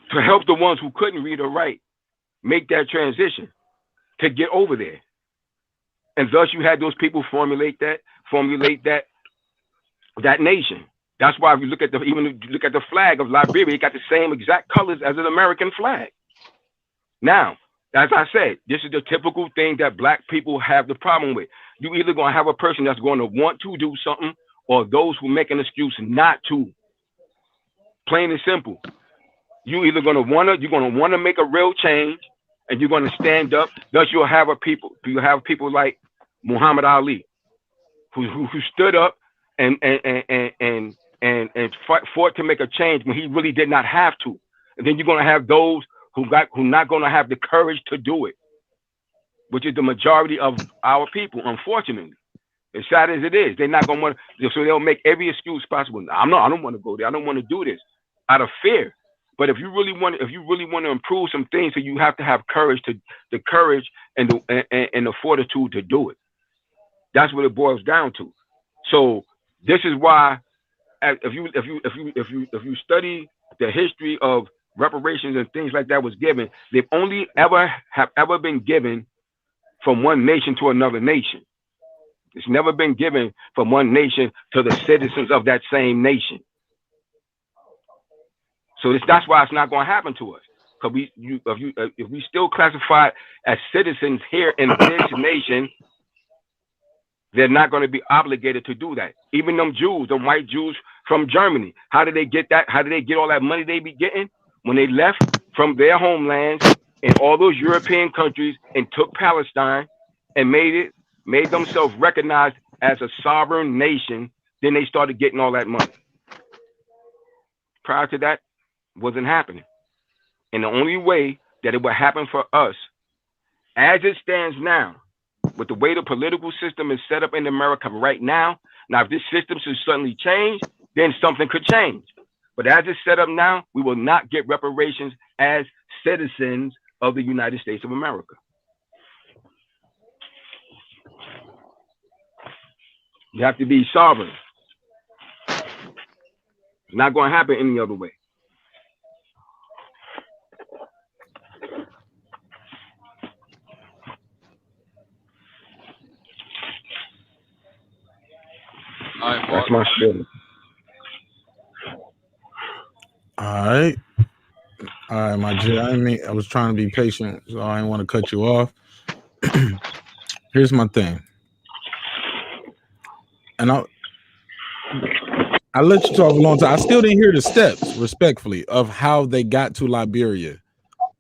to help the ones who couldn't read or write make that transition to get over there. And thus you had those people formulate that nation. That's why if you look at the flag of Liberia, it got the same exact colors as an American flag. Now, as I said, this is the typical thing that black people have the problem with. You either gonna have a person that's going to want to do something or those who make an excuse not to. Plain and simple. You're gonna wanna make a real change, and you're gonna stand up. Thus, you have people like Muhammad Ali, who stood up and fought to make a change when he really did not have to. And then you're gonna have those who not gonna have the courage to do it, which is the majority of our people, unfortunately. As sad as it is, they're not gonna want to, so they'll make every excuse possible. I don't want to go there. I don't want to do this out of fear. But if you really want to improve some things, so you have to have courage and the fortitude to do it. That's what it boils down to. So this is why, if you study the history of reparations and things like that was given, they've only ever been given from one nation to another nation. It's never been given from one nation to the citizens of that same nation. So that's why it's not going to happen to us. Because if we still classified as citizens here in this nation, they're not going to be obligated to do that. Even them Jews, the white Jews from Germany, how did they get that? How did they get all that money they be getting when they left from their homelands and all those European countries and took Palestine and made themselves recognized as a sovereign nation? Then they started getting all that money. Prior to that, wasn't happening. And the only way that it would happen for us, as it stands now, with the way the political system is set up in America right now. Now, if this system should suddenly change, then something could change. But as it's set up now, we will not get reparations as citizens of the United States of America. You have to be sovereign. It's not going to happen any other way.
All right,
that's my shit.
All right, my G. I was trying to be patient, so I didn't want to cut you off. Here's my thing, and I let you talk a long time. I still didn't hear the steps, respectfully, of how they got to Liberia.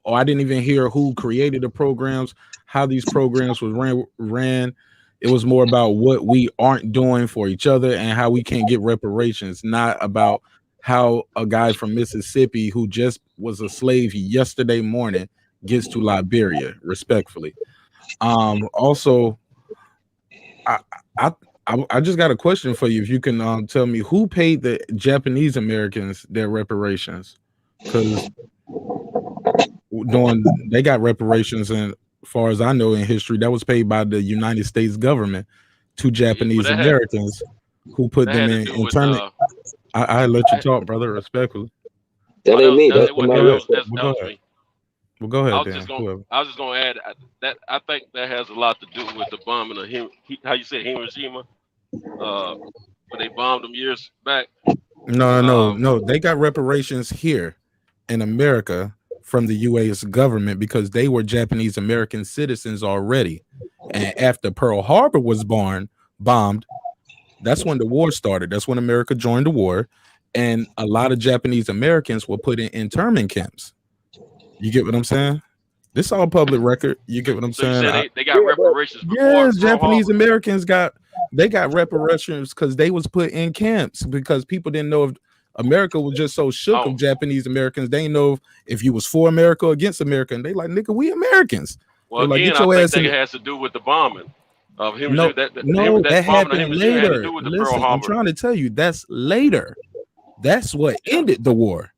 Or I didn't even hear who created the programs, how these programs was ran. It was more about what we aren't doing for each other and how we can't get reparations, not about how a guy from Mississippi who just was a slave yesterday morning gets to Liberia, respectfully. Also, I just got a question for you. If you can tell me who paid the Japanese Americans their reparations, because they got reparations, and as far as I know in history, that was paid by the United States government to Japanese Americans who put them in internment. I let you talk, brother, respectfully.
That ain't me. That's
me.
Well, go ahead.
I was just going to add that I think that has a lot to do with the bombing of how you say Hiroshima. When they bombed them years back.
No. They got reparations here in America from the U.S. government because they were Japanese American citizens already. And after Pearl Harbor was bombed, that's when the war started. That's when America joined the war. And a lot of Japanese Americans were put in internment camps. You get what I'm saying? This is all public record. You get what I'm saying?
They got reparations before
yes,
Pearl
Japanese
Harbor.
Americans got reparations because they was put in camps because people didn't know if America was just so shook of Japanese Americans. They didn't know if you was for America or against America. And they like, nigga, we Americans.
Well,
like,
again, I think that has to do with the bombing of him.
That happened later. Listen, I'm trying to tell you, that's later. That's what ended the war.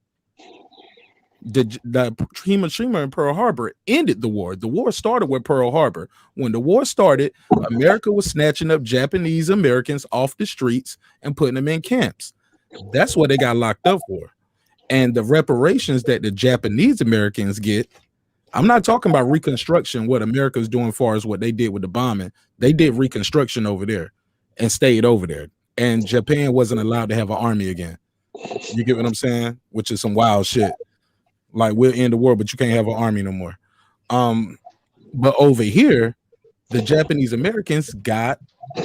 The Hiroshima and Pearl Harbor ended the war. The war started with Pearl Harbor. When the war started, America was snatching up Japanese Americans off the streets and putting them in camps. That's what they got locked up for. And the reparations that the Japanese Americans get, I'm not talking about Reconstruction, what America's doing as far as what they did with the bombing. They did Reconstruction over there and stayed over there. And Japan wasn't allowed to have an army again. You get what I'm saying? Which is some wild shit. Like, we'll end the war, but you can't have an army no more. But over here, the Japanese Americans got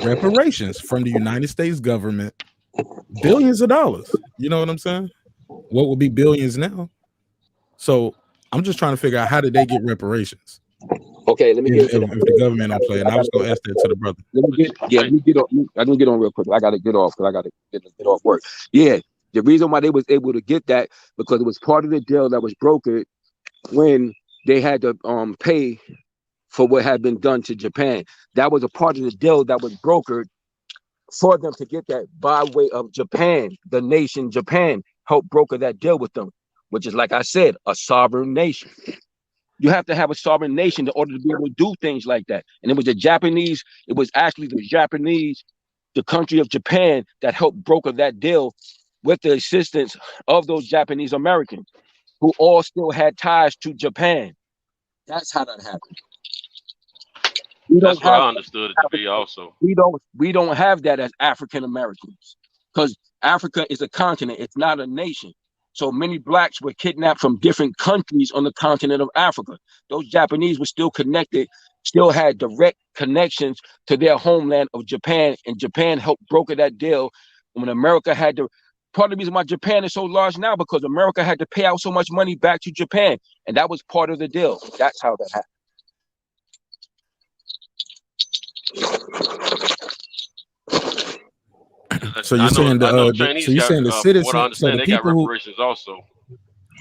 reparations from the United States government, billions of dollars. You know what I'm saying? What would be billions now? So I'm just trying to figure out, how did they get reparations?
Okay, let me get
if the government don't play. And I was going to ask that to the brother.
Let me get on. I can get on real quick. I got to get off because I got to get off work. Yeah. The reason why they was able to get that, because it was part of the deal that was brokered when they had to pay for what had been done to Japan. That was a part of the deal that was brokered for them to get that by way of Japan. The nation Japan helped broker that deal with them, which is, like I said, a sovereign nation. You have to have a sovereign nation in order to be able to do things like that. And it was the Japanese, the country of Japan, that helped broker that deal with the assistance of those Japanese Americans who all still had ties to Japan. That's how that happened.
That's what I understood it to be also.
We don't have that as African Americans, because Africa is a continent. It's not a nation. So many blacks were kidnapped from different countries on the continent of Africa. Those Japanese were still connected, still had direct connections to their homeland of Japan, and Japan helped broker that deal when America had to. Part of the reason why Japan is so large now, because America had to pay out so much money back to Japan, and that was part of the deal. That's how that happened.
So you're saying the citizens, so the people who
also.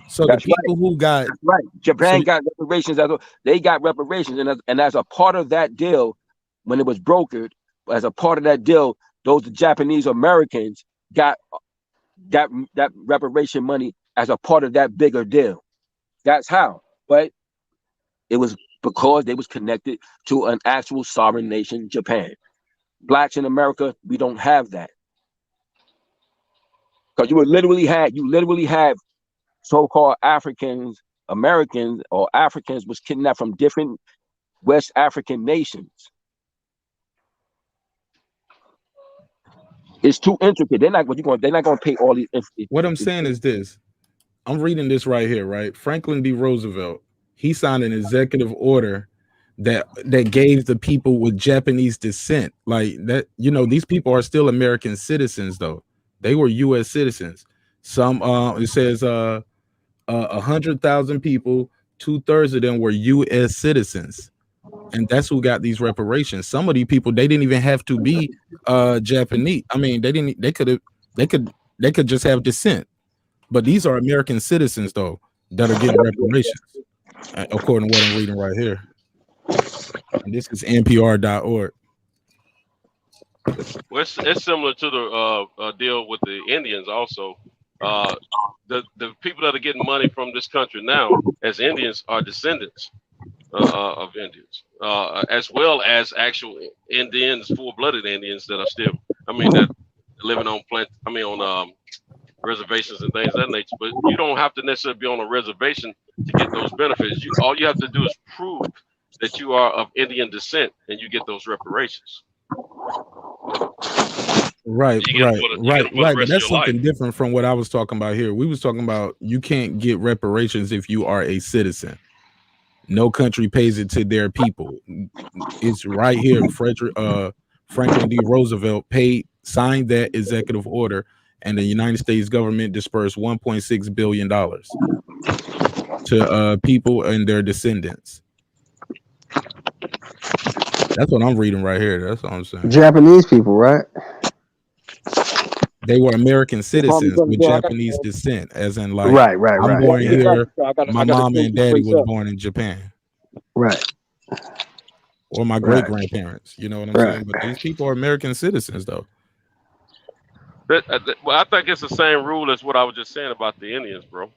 So the people who got
right, Japan got reparations. They got reparations, and as a part of that deal, when it was brokered, as a part of that deal, those Japanese Americans got that reparation money as a part of that bigger deal. That's how. But it was because they was connected to an actual sovereign nation, Japan. Blacks in America, we don't have that. Because you literally have so-called Africans, Americans, or Africans was kidnapped from different West African nations. It's too intricate. They're not going to pay all these.
What I'm saying is this. I'm reading this right here, right? Franklin D. Roosevelt, he signed an executive order that gave the people with Japanese descent, like that, you know, these people are still American citizens, though. They were U.S. citizens. Some it says 100,000 people, 2/3 of them were U.S. citizens, and that's who got these reparations. Some of these people, they didn't even have to be Japanese. I mean, they could just have descent. But these are American citizens, though, that are getting reparations, according to what I'm reading right here. And this is NPR.org.
Well, it's similar to the deal with the Indians also. The people that are getting money from this country now as Indians are descendants of Indians, as well as actual Indians, full-blooded Indians that are still, that living on reservations and things of that nature. But you don't have to necessarily be on a reservation to get those benefits. All you have to do is prove that you are of Indian descent, and you get those reparations.
Right. But that's something different from what I was talking about here. We was talking about you can't get reparations if you are a citizen. No country pays it to their people. It's right here. Franklin D. Roosevelt signed that executive order, and the United States government dispersed $1.6 billion to people and their descendants. That's what I'm reading right here. That's all I'm saying.
Japanese people, right?
They were American citizens with Japanese descent, as in like,
right.
I'm born here. My mom and daddy was born in Japan.
Right.
Or my great grandparents. You know what I'm saying? But these people are American citizens, though.
Well, I think it's the same rule as what I was just saying about the Indians, bro.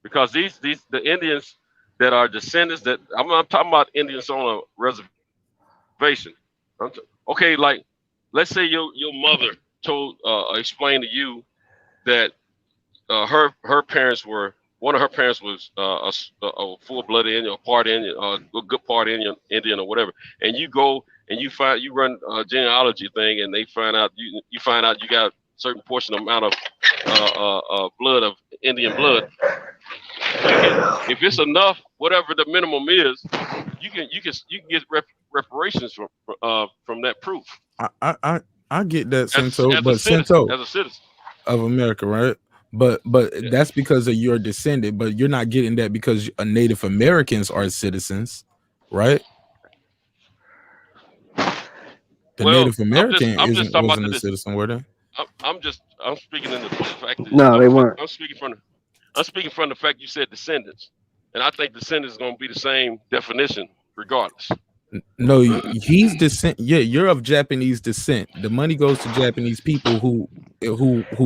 Because the Indians that are descendants, that I'm not talking about Indians on a reservation. Okay, like let's say your mother explained to you that her parents were, one of her parents was a full-blooded Indian, a part Indian, a good part Indian or whatever, and you go and you run a genealogy thing, and they find out you got certain portion amount of blood of Indian blood. If it's enough, whatever the minimum is, you can get reparations from that proof.
I get that, Sento, but Sento as a citizen of America, right? But that's because of your descendant. But you're not getting that because Native Americans are citizens, right? The Native American wasn't a citizen, were they?
I'm speaking in the fact that
no, they weren't.
I'm speaking from the fact you said descendants, and I think descendants is going to be the same definition regardless.
No, he's descent. Yeah, you're of Japanese descent. The money goes to Japanese people who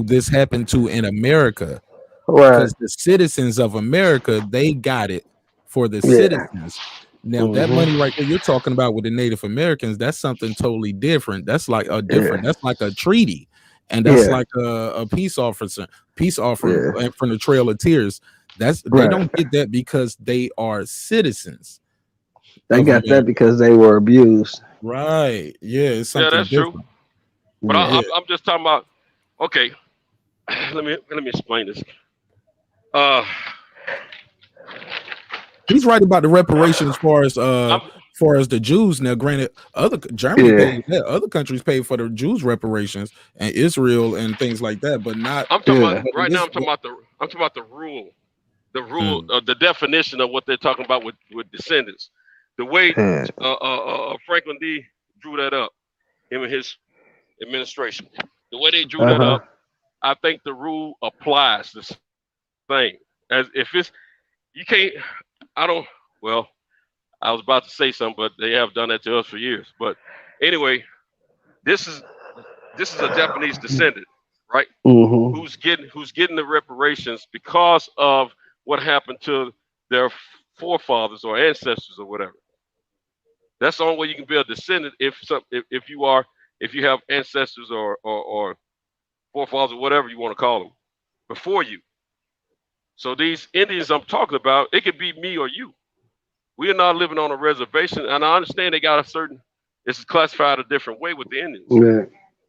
this happened to in America, because the citizens of America, they got it for the citizens. Now that money right there you're talking about with the Native Americans, that's something totally different. That's like that's like a treaty. And that's like a peace offering from the Trail of Tears. They don't get that because they are citizens.
They got that because they were abused.
Right. Yeah, it's something
that's
different.
True. But I'm just talking about, okay, let me explain this.
He's right about the reparations as far as the Jews. Now, granted, Germany paid that. Other countries paid for the Jews' reparations, and Israel and things like that, but not.
I'm talking about right now. I'm talking about the rule, the definition of what they're talking about with descendants. The way Franklin D. drew that up, him and his administration, the way they drew that up, I think the rule applies the same. As if it's, you can't. I was about to say something, but they have done that to us for years. But Anyway, this is a Japanese descendant, right?
Mm-hmm.
Who's getting the reparations because of what happened to their forefathers or ancestors or whatever. That's the only way you can be a descendant if you have ancestors or forefathers or whatever you want to call them before you. So these Indians I'm talking about, it could be me or you. We are not living on a reservation, and I understand they got it's classified a different way with the Indians.
Yeah.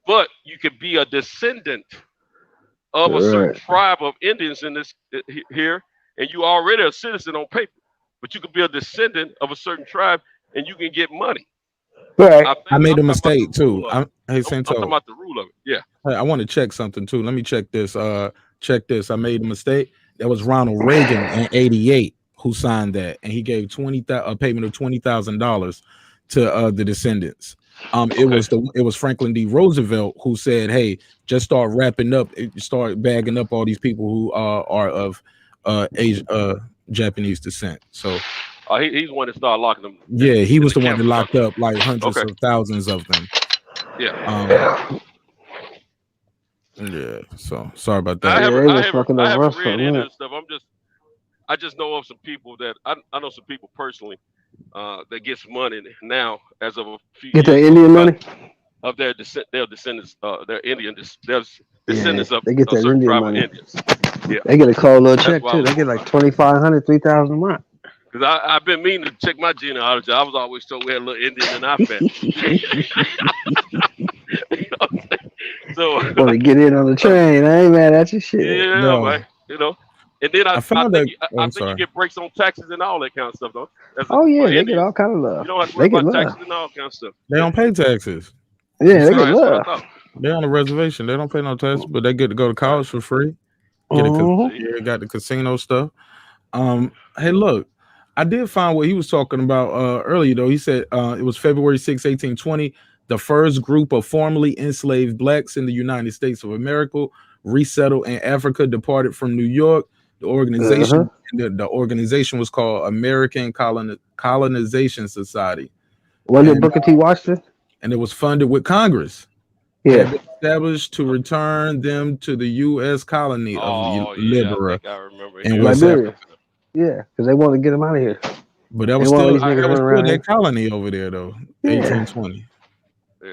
But you could be a descendant of a certain tribe of Indians in this here, and you already a citizen on paper. But you could be a descendant of a certain tribe, and you can get money.
Right.
I made a mistake too. I'm
talking about the rule of it. Yeah.
I want to check something too. Let me check this. Check this. I made a mistake. That was Ronald Reagan in '88 who signed that, and he gave a payment of $20,000 to the descendants. It was Franklin D. Roosevelt who said, "Hey, just start bagging up all these people who are of Japanese descent." So
he's the one that started locking them.
Yeah, he was the one that locked up like hundreds of thousands of them.
Yeah.
Yeah. So sorry about that.
I haven't read any of this stuff. I just know of some people that I know some people personally that gets money now as of a few
Get
years
their Indian money
of their descendants, their Indian descendants of
they get
a
their
certain
Indian
tribe
money.
of Indians. Yeah.
They get a cold little
That's
check
why
too. They get like $2,500, $3,000 a month.
Because I've been meaning to check my genealogy. I was always told we had a little Indian in our family. So
want to get in on the train? I ain't mad at your shit.
Yeah,
No.
man. You know. And then I
found
think
sorry.
you get breaks on taxes and all that kind of stuff, though.
Oh yeah, they get all kind of love.
You don't have to
They
worry
get
about
love.
taxes and all kind of stuff.
They don't pay taxes.
Yeah, they
Right,
get
that's what I
love.
thought.
They're on a reservation. They don't pay no taxes, but they get to go to college for free. Got the casino stuff. Hey, look, I did find what he was talking about earlier, though. He said it was February 6, 1820. The first group of formerly enslaved blacks in the United States of America resettled in Africa departed from New York. The organization, the organization was called American Colonization Society.
Wasn't it Booker T. Washington?
And it was funded with Congress.
Yeah.
Had been established to return them to the U.S. colony of Liberia
I remember.
in West
Liberia.
Africa.
Yeah, because they wanted to get them out of here.
But that was
They want
still,
these niggas running around
that colony over there, though.
Yeah.
1820.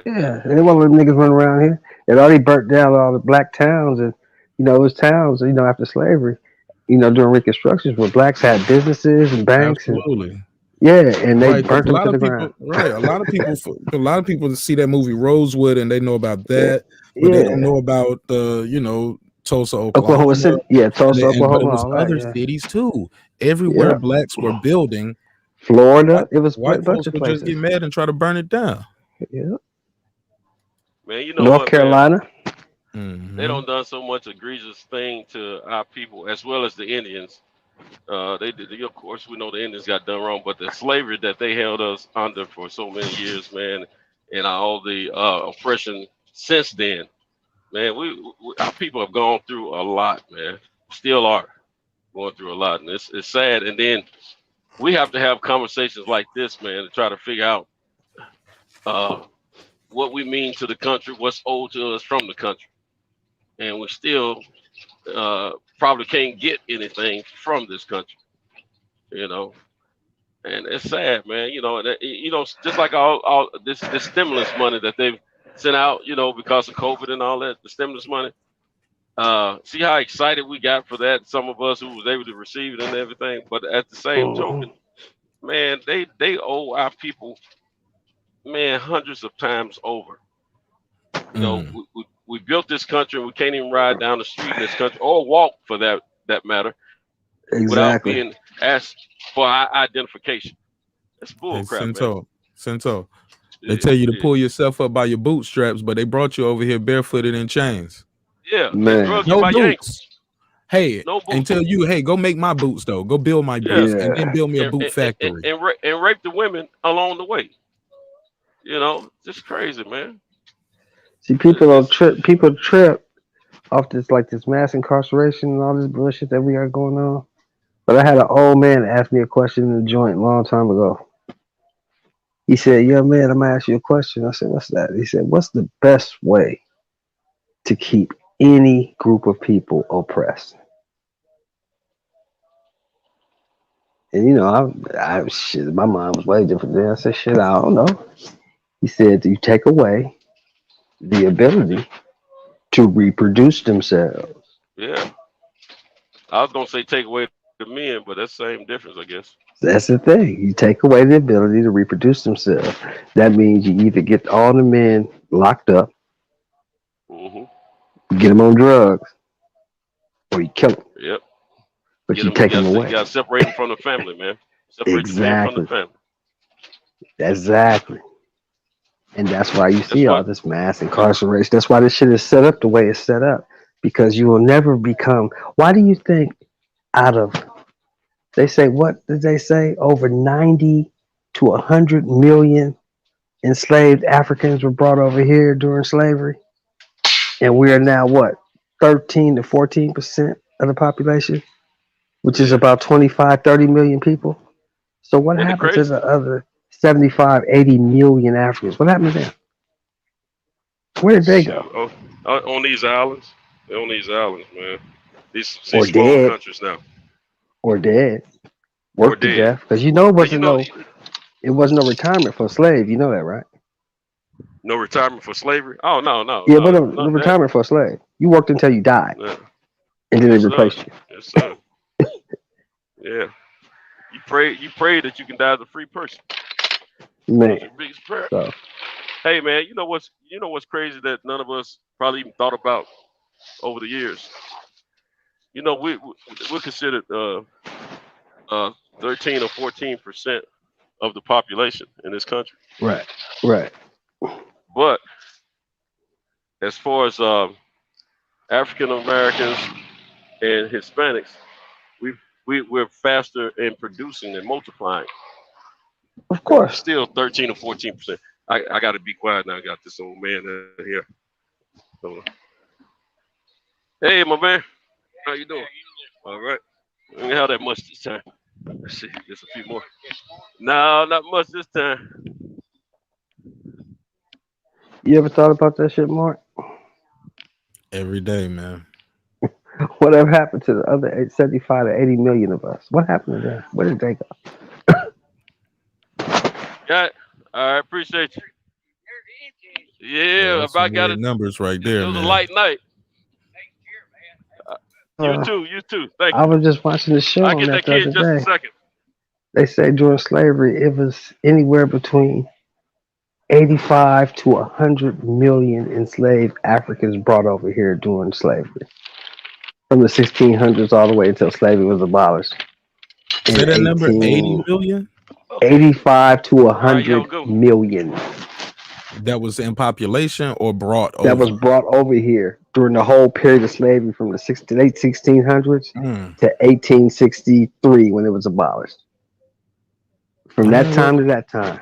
Yeah, they want to let niggas run around here. It already burnt down all the black towns, and it was towns, after slavery, during Reconstruction, where blacks had businesses and banks.
Absolutely.
And they burnt them to the ground.
Right. A lot of people see that movie Rosewood and they know about that, but they don't know about the Tulsa, Oklahoma.
City. Yeah, Tulsa, Oklahoma.
But it was other cities too. Everywhere blacks were building.
Florida, it was
white
a bunch
folks
of
would
places.
just get mad and try to burn it down.
Yeah.
Man, you know
North
what,
Carolina.
Mm-hmm.
They don't done so much egregious thing to our people as well as the Indians. They did, of course, we know the Indians got done wrong, but the slavery that they held us under for so many years, man, and all the oppression since then, man, we our people have gone through a lot, man. Still are going through a lot, and it's sad. And then we have to have conversations like this, man, to try to figure out what we mean to the country, what's owed to us from the country, and we still probably can't get anything from this country, and it's sad, man. Just like all this stimulus money that they've sent out, because of COVID and all that, the stimulus money. See how excited we got for that. Some of us who was able to receive it and everything, but at the same token, man, they owe our people, man, hundreds of times over. We built this country and we can't even ride down the street in this country or walk for that matter without being asked for our identification. That's bullcrap, man.
Cento. They tell you to pull yourself up by your bootstraps, but they brought you over here barefooted in chains.
Yeah,
man.
No boots. Hey, and tell you, hey, go make my boots though. Go build my boots and then build me a boot factory.
And rape the women along the way. Just crazy, man.
See, people trip off this mass incarceration and all this bullshit that we got going on. But I had an old man ask me a question in the joint a long time ago. He said, "Young man, I'm gonna ask you a question." I said, "What's that?" He said, "What's the best way to keep any group of people oppressed?" And I shit, my mind was way different then. I said, "Shit, I don't know." He said, "You take away the ability to reproduce themselves."
Yeah. I was gonna say take away the men, but that's the same difference, I guess.
That's the thing. You take away the ability to reproduce themselves. That means you either get all the men locked up, get them on drugs, or you kill them.
Yep.
But you take them away.
You gotta separate them from the family, man. Separate the men from the family.
Exactly. And that's why you see all this mass incarceration. That's why this shit is set up the way it's set up. Because you will never become. Why do you think they say, what did they say? Over 90 to 100 million enslaved Africans were brought over here during slavery. And we are now what? 13 to 14% of the population, which is about 25, 30 million people. So what happened to the other 75, 80 million Africans? What happened to them? Where did they go?
On these islands. They're on these islands, man. These
Or
small
dead.
countries now.
Or dead. Worked to death. Because it wasn't no retirement for a slave. You know that, right?
No retirement for slavery? Oh, no.
Yeah, but the retirement for a slave. You worked until you died.
Yeah.
And then they replaced you.
Yes, sir. Yeah. You pray that you can die as a free person.
Man.
That's your biggest prayer.
So.
Hey, man, you know what's crazy that none of us probably even thought about over the years? We're considered 13 or 14% of the population in this country.
Right.
But as far as African Americans and Hispanics, we're faster in producing and multiplying.
Of course.
Still 13 or 14%. I got to be quiet now. I got this old man here. Hey, my man. How you doing? All right. We didn't have that much this time. Let's see. Just a few more. No, not much this time.
You ever thought about that shit, Mark?
Every day, man.
Whatever happened to the other 75 to 80 million of us? What happened to them? Where did they go?
Yeah. I appreciate you. Yeah, about got it.
Numbers right there.
It was
man.
a light night. You too. Thank you.
I was just watching the show.
I'll get that kid in just a second.
They say during slavery, it was anywhere between 85 to 100 million enslaved Africans brought over here during slavery. From the 1600s all the way until slavery was abolished.
Say that number, 80 million?
85 to 100 million.
That was in population or brought over?
That was brought over here during the whole period of slavery from the late 1600s to 1863 when it was abolished. From that time to that time.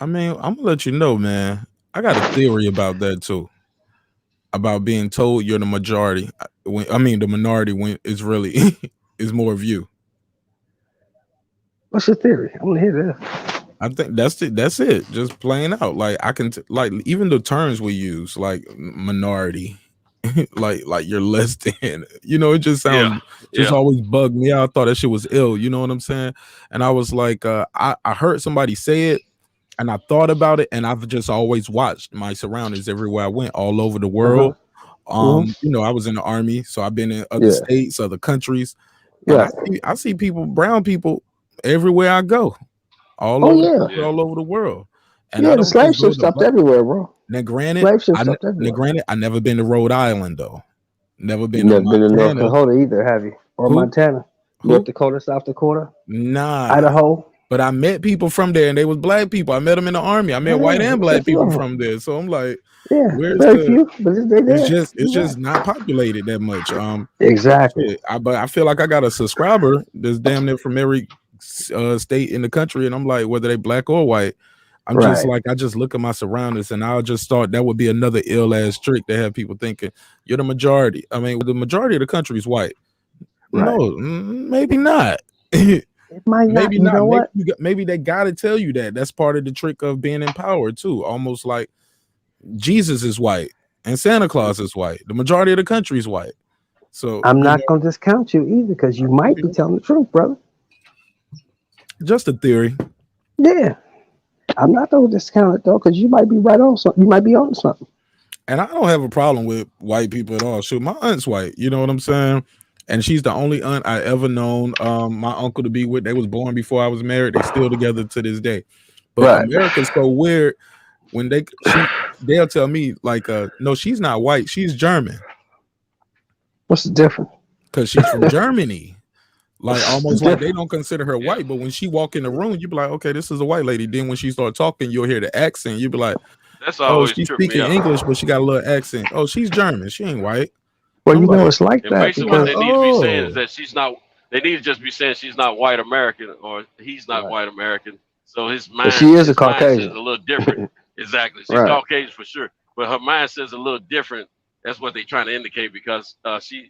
I mean, I'm gonna let you know, man. I got a theory about that too. About being told you're the majority. The minority when it's really is more of you.
What's your theory? I want to hear this.
I think that's it. Just playing out. Like I can like even the terms we use, like minority, like you're less than. It just sounds always bugged me out. I thought that shit was ill. You know what I'm saying? And I was like, I heard somebody say it, and I thought about it, and I've just always watched my surroundings everywhere I went, all over the world. I was in the army, so I've been in other states, other countries. And I see people, brown people, everywhere I go. All over the world. And
the slave ship stopped everywhere, bro.
Now, granted, I never been to Rhode Island though. Never been to
North Dakota either, have you? Or Montana? North Dakota, South Dakota?
Nah.
Idaho?
But I met people from there, and they was black people. I met them in the army. I met white and black people from there. So I'm like, it's just not populated that much.
Exactly.
But I feel like I got a subscriber that's damn near from every state in the country, and I'm like, whether they black or white, I'm just like, I just look at my surroundings, and I'll just start. That would be another ill ass trick to have people thinking you're the majority. I mean, the majority of the country is white. No, maybe not.
It might not.
Maybe
You
not.
know what?
Maybe they gotta tell you that. That's part of the trick of being in power too. Almost like Jesus is white and Santa Claus is white. The majority of the country is white. So
I'm not gonna discount you either because you might be telling the truth, brother.
Just a theory.
Yeah, I'm not gonna discount it though because you might be right on something. You might be on something.
And I don't have a problem with white people at all. Shoot, my aunt's white. You know what I'm saying? And she's the only aunt I ever known my uncle to be with. They was born before I was married. They still together to this day. But
Right.
America's so weird when they'll tell me like, no, she's not white. She's German.
What's the difference?
Because she's from Germany. Like almost like they don't consider her white. But when she walk in the room, you be like, okay, this is a white lady. Then when she start talking, you'll hear the accent. You be like,
That's
oh,
always
she's
tripped me
speaking
out.
English, but she got a little accent. Oh, she's German. She ain't white.
Well, you know, it's like
And
that
basically, what
because
they need to be saying is that she's not. They need to just be saying she's not white American or he's not white American. So his mind,
she is a
his mind
Caucasian.
says a little different. Exactly, she's
Right.
Caucasian for sure, but her mind says a little different. That's what they're trying to indicate because she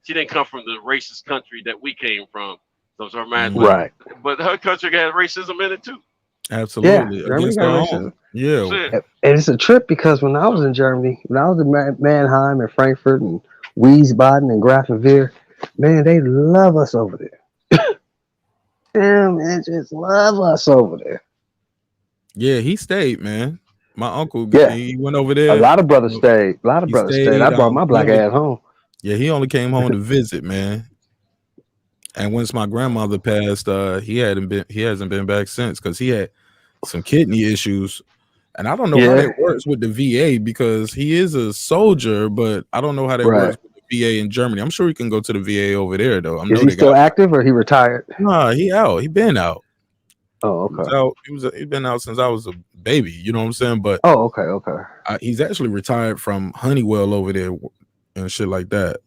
didn't come from the racist country that we came from. So her mind,
Right.
But her country had racism in it too.
Absolutely.
Yeah, Germany
Against
got
their
racism.
own. Yeah.
That's it.
And it's a trip because when I was in Germany, when I was in Mannheim and Frankfurt and Wiesbaden and Grafenwehr, man, they love us over there. Yeah, man, just love us over there.
Yeah, he stayed, man. My uncle,
Yeah.
he went over there.
A lot of brothers stayed. A lot of
He
brothers stayed. I brought my black
he only-
ass home.
Yeah, he only came home to visit, man. And once my grandmother passed, he hasn't been back since because he had some kidney issues. And I don't know how
Yeah.
that works with the VA because he is a soldier, but I don't know how that
Right.
works with the VA in Germany. I'm sure he can go to the VA over there though. I
Is
know
he
they
still
got.
active or he retired?
Nah, he out. He been out.
Oh,
He was
okay.
out. He been out since I was a baby. You know what I'm saying? But
Oh, okay, okay.
he's actually retired from Honeywell over there and shit like that.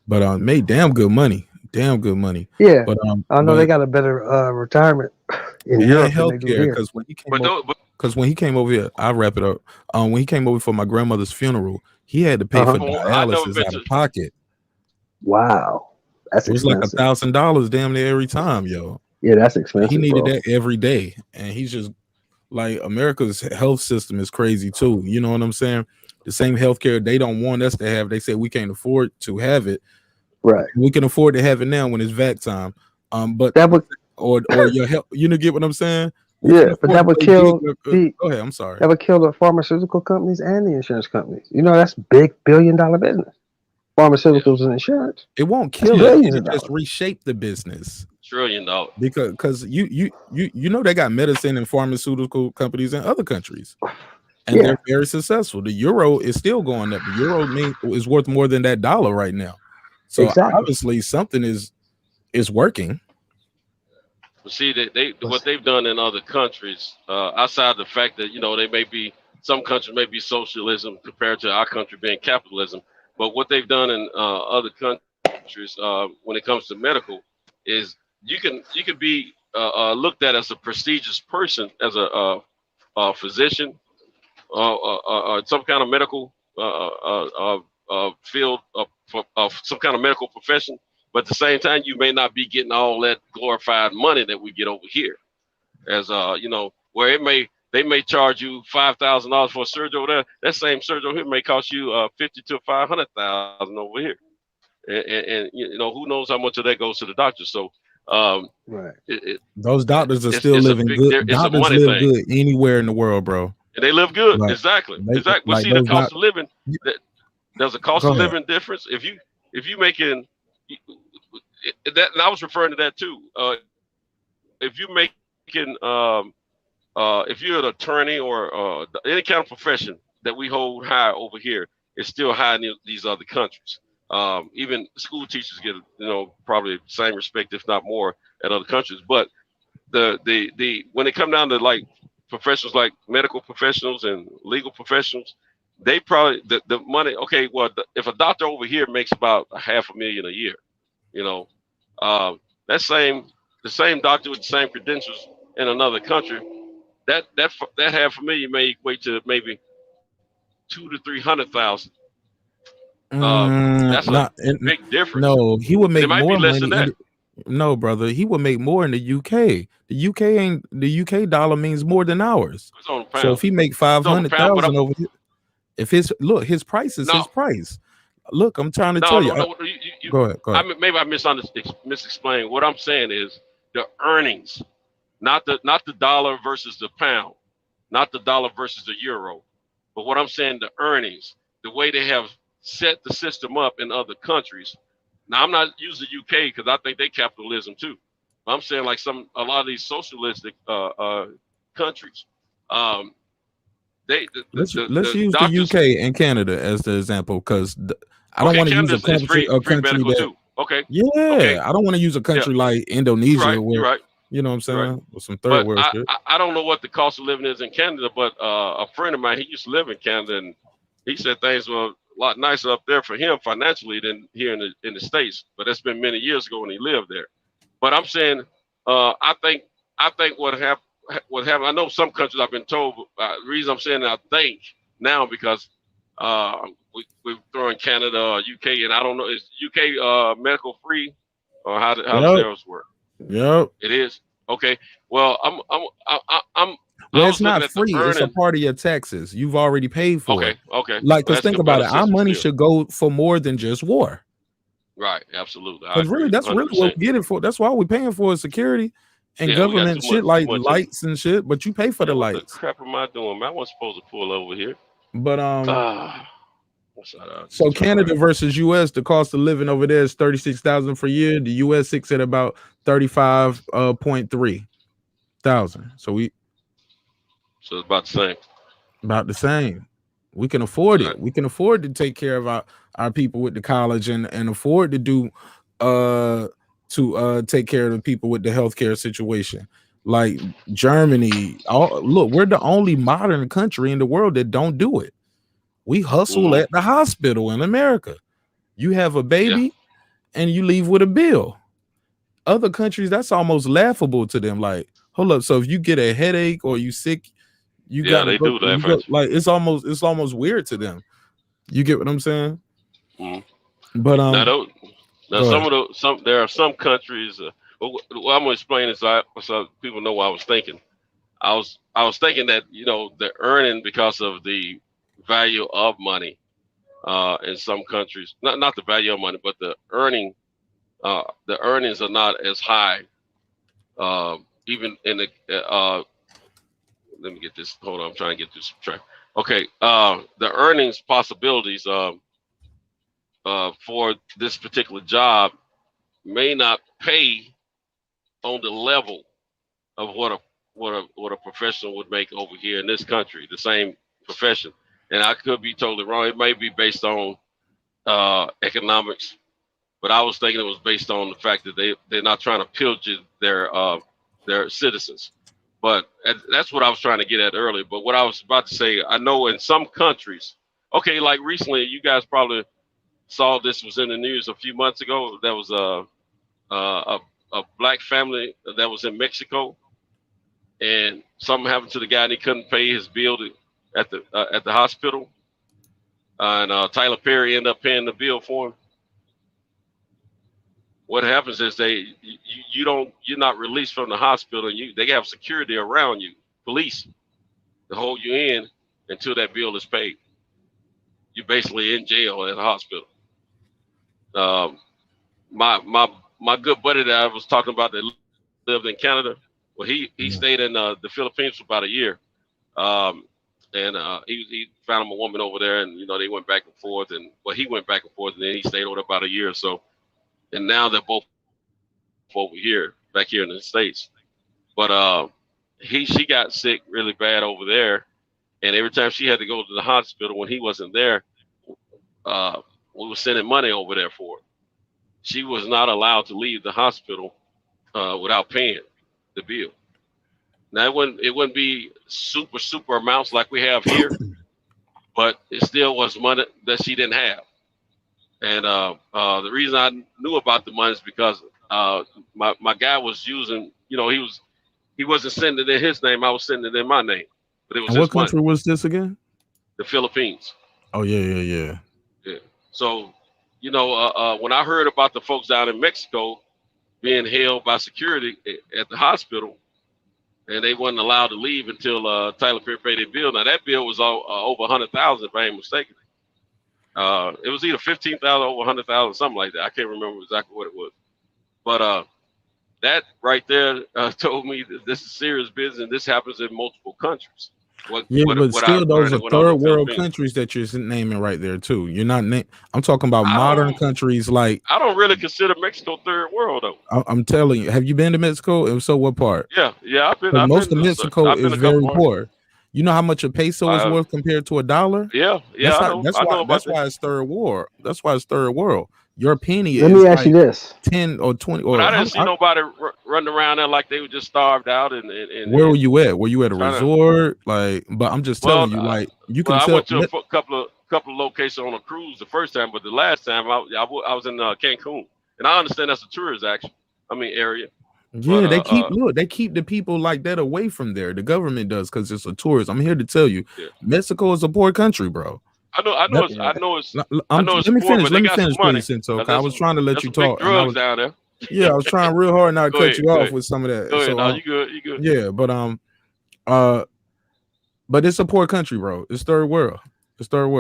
But made damn good money. Damn good money.
Yeah.
But
I know they got a better retirement in Europe than they do
healthcare
here.
because when he came over here, I'll wrap it up. When he came over for my grandmother's funeral, he had to pay for dialysis out of pocket.
Wow, that's
it was
expensive.
like $1,000 damn near every time, yo.
Yeah, that's expensive.
He needed
bro.
that every day, and he's just like America's health system is crazy too. You know what I'm saying? The same healthcare they don't want us to have, they say we can't afford to have it.
Right.
We can afford to have it now when it's vac time. But
that would
or your health, you know, get what I'm saying?
Yeah, but that would kill
Go ahead, I'm sorry.
That would kill the pharmaceutical companies and the insurance companies. You know, that's big billion-dollar business. Pharmaceuticals and insurance.
It won't
That's
kill it.
billions
It
of
just
dollars.
reshape the business.
$1 trillion.
Because you know they got medicine and pharmaceutical companies in other countries. And
Yeah.
they're very successful. The euro is still going up. The euro is worth more than that dollar right now. So
Exactly.
obviously something is working.
But see, what they've done in other countries, outside the fact that some countries may be socialism compared to our country being capitalism, but what they've done in other countries when it comes to medical is you can be looked at as a prestigious person, as a physician, or some kind of medical field of some kind of medical profession. But at the same time, you may not be getting all that glorified money that we get over here, as where they may charge you $5,000 for a surgery over there. That same surgery here may cost you $50,000 to $500,000 over here, and who knows how much of that goes to the doctor. So
right,
those doctors are
it's
still
a
living
big-
good.
it's a
Doctors
money
live
thing.
good anywhere in the world, bro.
and they live good.
Right.
Exactly.
They-
Well,
like
see, the
those
cost of living. There's a cost
Go
of
ahead.
living difference. If you making that, and I was referring to that too. If you making if you're an attorney or any kind of profession that we hold high over here, it's still high in these other countries. Even school teachers get probably the same respect, if not more, at other countries. But the when it come down to like professionals like medical professionals and legal professionals, they probably the money. Okay, well, if a doctor over here makes about $500,000 a year, the same doctor with the same credentials in another country, that $500,000 may equate to maybe $200,000 to $300,000. That's a big difference.
No, he would make
It might
more
be less
money.
than that.
No, brother, he would make more in the UK. The UK dollar means more than ours.
It's on the
So
pound.
if he make
It's on the pound, but
500,000 over here, if his price is his price. Look, I'm trying to tell you. Go ahead.
Maybe I misexplained. What I'm saying is the earnings, not the dollar versus the pound, not the dollar versus the euro, but what I'm saying, the earnings, the way they have set the system up in other countries. Now, I'm not using the UK because I think they capitalism too. I'm saying like a lot of these socialistic countries.
Let's use the UK and Canada as the example, because I don't want to use a country that.
Too. Okay.
Yeah, okay. I don't want to use a country like Indonesia,
you're right.
You know what I'm saying, with some third world shit.
I don't know what the cost of living is in Canada, but a friend of mine, he used to live in Canada, and he said things were a lot nicer up there for him financially than here in the States. But that's been many years ago when he lived there. But I'm saying, I think what happened. I know some countries I've been told. The reason I'm saying I think now because we're throwing Canada or UK, and I don't know, is UK medical free, or how does theirs work?
Yep,
it is. Okay. Well,
it's not free. It's a part of your taxes. You've already paid for it.
Okay.
Like, because think about it. Our money should go for more than just war.
Right. Absolutely.
Because really, that's 100%. Really what we get it for. That's why we paying for security and government shit like lights and shit. But you pay for the lights.
What the crap am I doing, man? I wasn't supposed to pull over here.
But so Canada versus US, the cost of living over there is 36,000 per year. The US sits at about 35.3 thousand. So it's
about the same.
About the same. We can afford it. We can afford to take care of our people with the college and afford to do take care of the people with the healthcare situation. Like Germany. Look, we're the only modern country in the world that don't do it. We hustle at the hospital in America. You have a baby and you leave with a bill. Other countries, that's almost laughable to them. Like, hold up. So if you get a headache or you sick,
they do that.
Like, it's almost weird to them. You get what I'm saying?
Mm-hmm.
But
there are some countries. What I'm gonna explain is so people know what I was thinking. I was thinking that the earning because of the value of money in some countries, not the value of money, but the earnings are not as high. Even in the let me get this. Hold on, I'm trying to get this track. Okay, the earnings possibilities for this particular job may not pay on the level of what a professional would make over here in this country, the same profession. And I could be totally wrong. It may be based on economics, but I was thinking it was based on the fact that they're not trying to pillage their citizens. But that's what I was trying to get at earlier. But what I was about to say, I know in some countries, okay, like recently, you guys probably saw this was in the news a few months ago. There was a black family that was in Mexico, and something happened to the guy and he couldn't pay his bill at the hospital, and Tyler Perry ended up paying the bill for him. What happens is you're not released from the hospital. They have security around you, police, to hold you in until that bill is paid. You're basically in jail at the hospital. My good buddy that I was talking about that lived in Canada, well, he stayed in the Philippines for about a year. He found him a woman over there, and they went back and forth, he went back and forth, and then he stayed over about a year or so, and now they're both over here, back here in the States. But she got sick really bad over there, and every time she had to go to the hospital when he wasn't there, we were sending money over there for her. She was not allowed to leave the hospital without paying the bill. Now it wouldn't be super amounts like we have here, but it still was money that she didn't have. And the reason I knew about the money is because my guy was using, he wasn't sending it in his name, I was sending it in my name. But it was
what country was this again?
The Philippines.
Oh yeah.
So when I heard about the folks down in Mexico, being held by security at the hospital, and they wasn't allowed to leave until Tyler Perry paid their bill. Now that bill was over 100,000, if I ain't mistaken. It was either 15,000 over 100,000, something like that. I can't remember exactly what it was, but that right there told me that this is serious business, and this happens in multiple countries.
But still, those are third world countries that you're naming right there too. You're not. I'm talking about modern countries like.
I don't really consider Mexico third world though.
I'm telling you. Have you been to Mexico? If so, what part?
Yeah.
Most of Mexico is very poor. You know how much a peso is worth compared to a dollar?
Yeah.
That's why it's third world. That's why it's third world. Your penny
Let
is
me ask you this:
10 or 20.
But I didn't see nobody running around there like they were just starved out. And
where were you at? Were you at a resort? But I'm just telling you, like you can tell.
I went to a couple of locations on a cruise the first time, but the last time I was in Cancun, and I understand that's a tourist area.
Yeah, but, they keep the people like that away from there. The government does because it's a tourist. I'm here to tell you, Mexico is a poor country, bro.
I know it's.
Let me finish, please, I was trying to let you talk.
Drugs down there.
Yeah, I was trying real hard not to cut you off with some of that.
Go ahead. No, you good.
Yeah, but it's a poor country, bro. It's third world.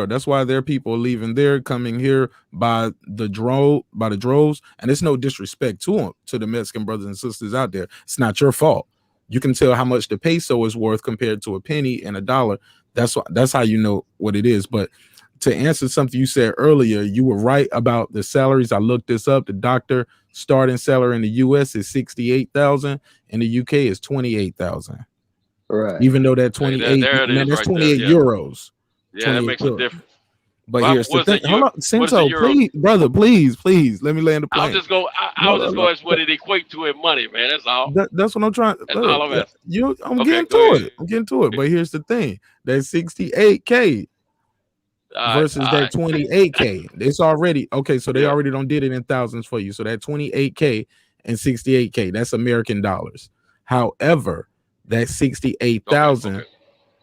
That's why their people are leaving there, coming here by the droves. And it's no disrespect to them, to the Mexican brothers and sisters out there. It's not your fault. You can tell how much the peso is worth compared to a penny and a dollar. That's how you know what it is. But to answer something you said earlier, you were right about the salaries. I looked this up. The doctor starting salary in the US is 68,000. In the UK is 28,000.
Right.
Even though that 28, that's 28 euros.
Yeah, that makes a difference.
But here's the thing. Hold on, Cinto, please, brother, please, let me land the plane.
I was just going to what it equate to in money, man. That's all.
That's what I'm trying.
That's all I'm asking.
I'm getting to it. But here's the thing: that 68K versus that 28K. It's already okay. So they already don't did it in thousands for you. So that 28K and 68K, that's American dollars. However, that 68,000.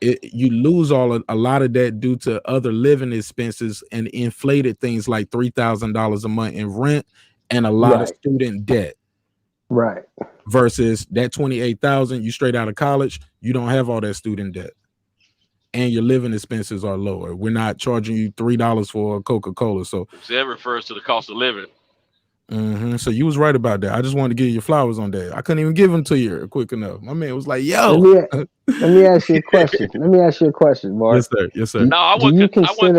You lose a lot of that due to other living expenses and inflated things like $3,000 a month in rent and a lot of student debt.
Right.
Versus that 28,000, you straight out of college, you don't have all that student debt, and your living expenses are lower. We're not charging you $3 for a Coca-Cola. So
that refers to the cost of living.
So you was right about that. I just wanted to give you flowers on that. I couldn't even give them to you quick enough. My man was like, "Yo,
let me ask you a question. Mark.
Yes, sir.
No, I wasn't contesting.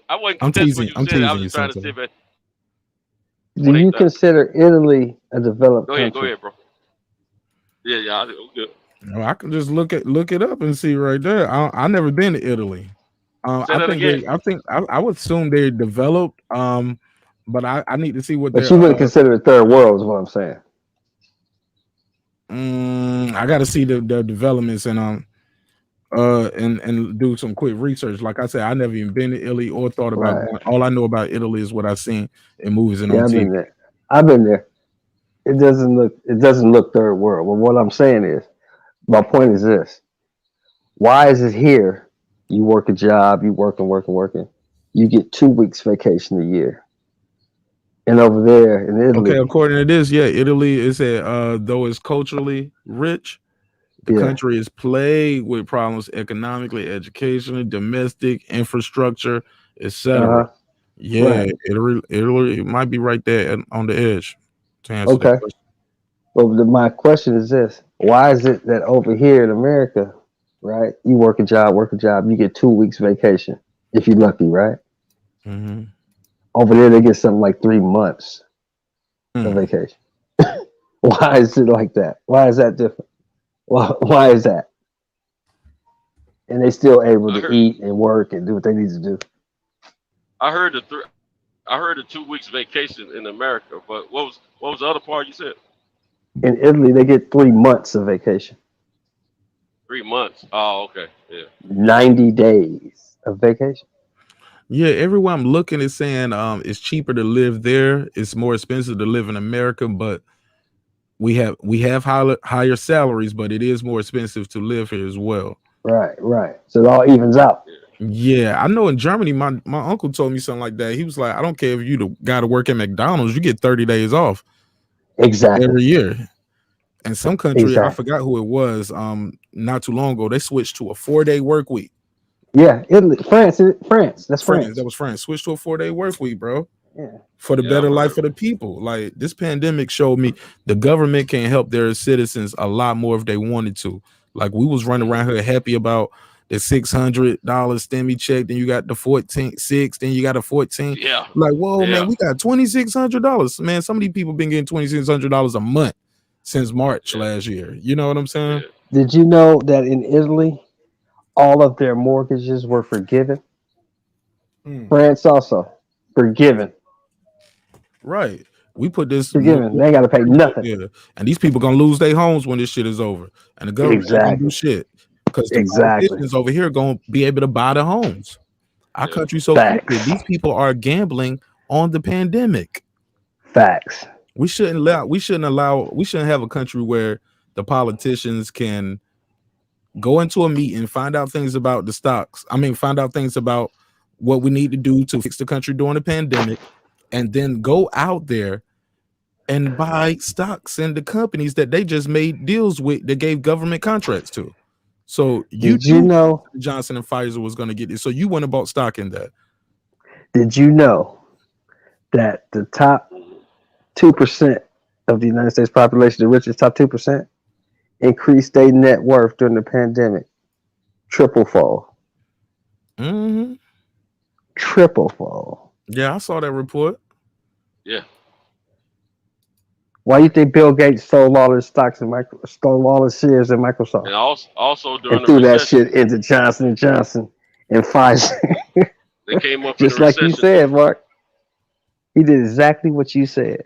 I'm teasing. I'm teasing you.
Do you consider Italy a developed country?
Go ahead, bro. Yeah, I'm good.
I can just look it up and see right there. I never been to Italy. I would assume they're developed. But I need to see what.
But you wouldn't consider it third world, is what I'm saying.
I got to see the developments and do some quick research. Like I said, I never even been to Italy or thought about going. All I know about Italy is what I've seen in movies and on TV.
I've been there. It doesn't look third world. But what I'm saying is, my point is this: why is it here? You work a job, you working. You get 2 weeks vacation a year. And over there in Italy,
okay, according to this, Italy is though it's culturally rich, the country is plagued with problems economically, educationally, domestic, infrastructure, etc. Italy might be right there on the edge. To answer that question.
Well, my question is this: why is it that over here in America, right, you work a job, you get 2 weeks vacation if you're lucky, right?
Mm-hmm.
Over there, they get something like 3 months of vacation. Why is it like that? Why is that different? Why is that? And they still able to eat and work and do what they need to do.
I heard the 2 weeks vacation in America, but what was the other part you said?
In Italy, they get 3 months of vacation.
3 months. Oh, okay. Yeah.
90 days of vacation.
Yeah, everywhere I'm looking is saying it's cheaper to live there. It's more expensive to live in America, but we have higher salaries, but it is more expensive to live here as well.
Right. So it all evens out.
Yeah, I know in Germany, my uncle told me something like that. He was like, I don't care if you the guy to work at McDonald's, you get 30 days off.
Exactly.
every year. And some country, I
Exactly.
forgot who it was, not too long ago, they switched to a 4-day work week.
Yeah, Italy, France. That's
France, that
France.
was France. Switched to a 4-day work week, bro.
Yeah.
For the
Yeah,
better
I've
life
heard.
for the people. Like, this pandemic showed me the government can help their citizens a lot more if they wanted to. Like, we was running around here happy about the $600 stimmy check, then you got the 14.6, then you got a 14.
Yeah.
Like, whoa,
Yeah.
man, we got $2,600. Man, some of these people been getting $2,600 a month since March last year. You know what I'm saying?
Did you know that in Italy, all of their mortgages were forgiven? France also forgiven.
Right. We put this
Forgiven. They got to pay nothing.
Yeah. And these people gonna lose their homes when this shit is over. And the government ain't gonna do shit. Because the politicians over here gonna be able to buy the homes. Our country's so crooked. These people are gambling on the pandemic.
Facts.
We shouldn't have a country where the politicians can go into a meeting, find out things about the stocks. Find out things about what we need to do to fix the country during the pandemic, and then go out there and buy stocks in the companies that they just made deals with that gave government contracts to. So
Did you know
Johnson and Pfizer was going to get this? So you went and bought stock in that.
Did you know that the top 2% of the United States population, the richest top 2%, increased their net worth during the pandemic? Triple-fold.
Mm-hmm.
Triple-fold.
Yeah, I saw that report.
Yeah.
Why do you think Bill Gates sold all his stocks and stole all his shares in Microsoft?
And also during
And
the
threw that
recession,
shit into Johnson & Johnson and Pfizer.
they came up
Just
in the
like you
recession.
said, Mark. He did exactly what you said.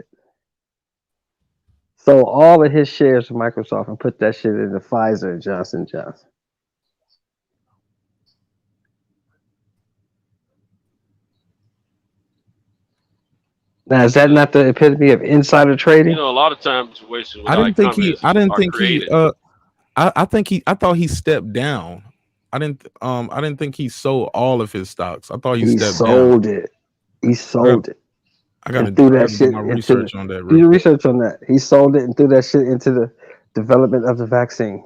Sold all of his shares of Microsoft and put that shit into Pfizer and Johnson & Johnson. Now, is that not the epitome of insider trading?
You know, a lot of times situations with
I
our
didn't think
economy created.
I thought he stepped down. I didn't think he sold all of his stocks. I thought he stepped down.
He sold it.
I gotta
do that
do
shit
my
into
research on that.
Do your research on that. He sold it and threw that shit into the development of the vaccine.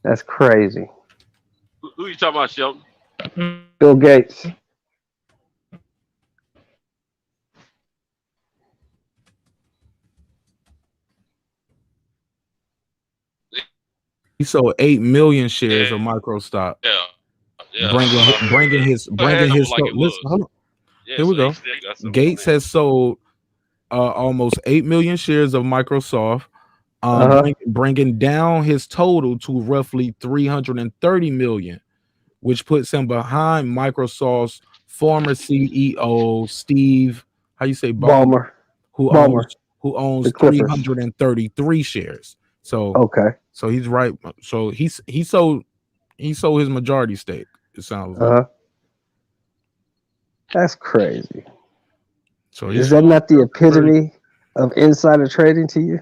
That's crazy.
Who you talking about, Shelton?
Bill Gates.
He sold 8 million shares of Microstock.
Yeah.
Bringing his listen, hold on. Here we go. Gates has sold almost 8 million shares of Microsoft, bringing down his total to roughly 330 million, which puts him behind Microsoft's former CEO Steve, how you say, Ballmer, who owns 333 shares. So so he's right. So he sold his majority stake. It sounds like.
That's crazy.
So
is that not the epitome of insider trading to you?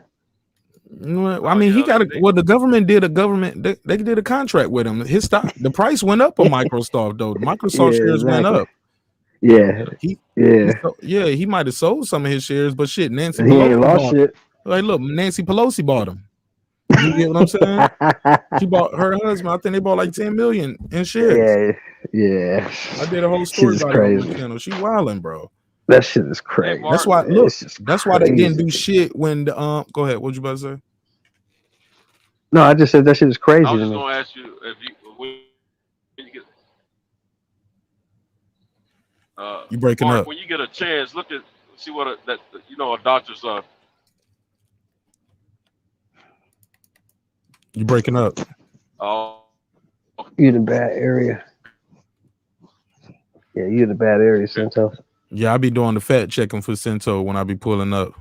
I mean, he got the government did they did a contract with him. His stock, the price went up on Microsoft though. The Microsoft shares went up.
Yeah.
He might have sold some of his shares, but shit, Nancy
He
Pelosi
ain't lost shit.
Like, look, Nancy Pelosi bought him. You get what I'm saying? She bought her husband. I think they bought like 10 million in shares.
Yeah.
I did a whole story about it on my channel. She wilding, bro.
That shit is crazy.
That's why. Look, that's why they didn't do shit when the Go ahead. What'd you about to say?
No, I just said that shit is crazy.
I was just gonna ask you if when you get
you breaking
Mark,
up.
when you get a chance, see what a doctor's
You breaking up.
Oh,
you in a bad area. Yeah, you in a bad area, Cento.
Yeah, I be doing the fact checking for Cento when I be pulling up.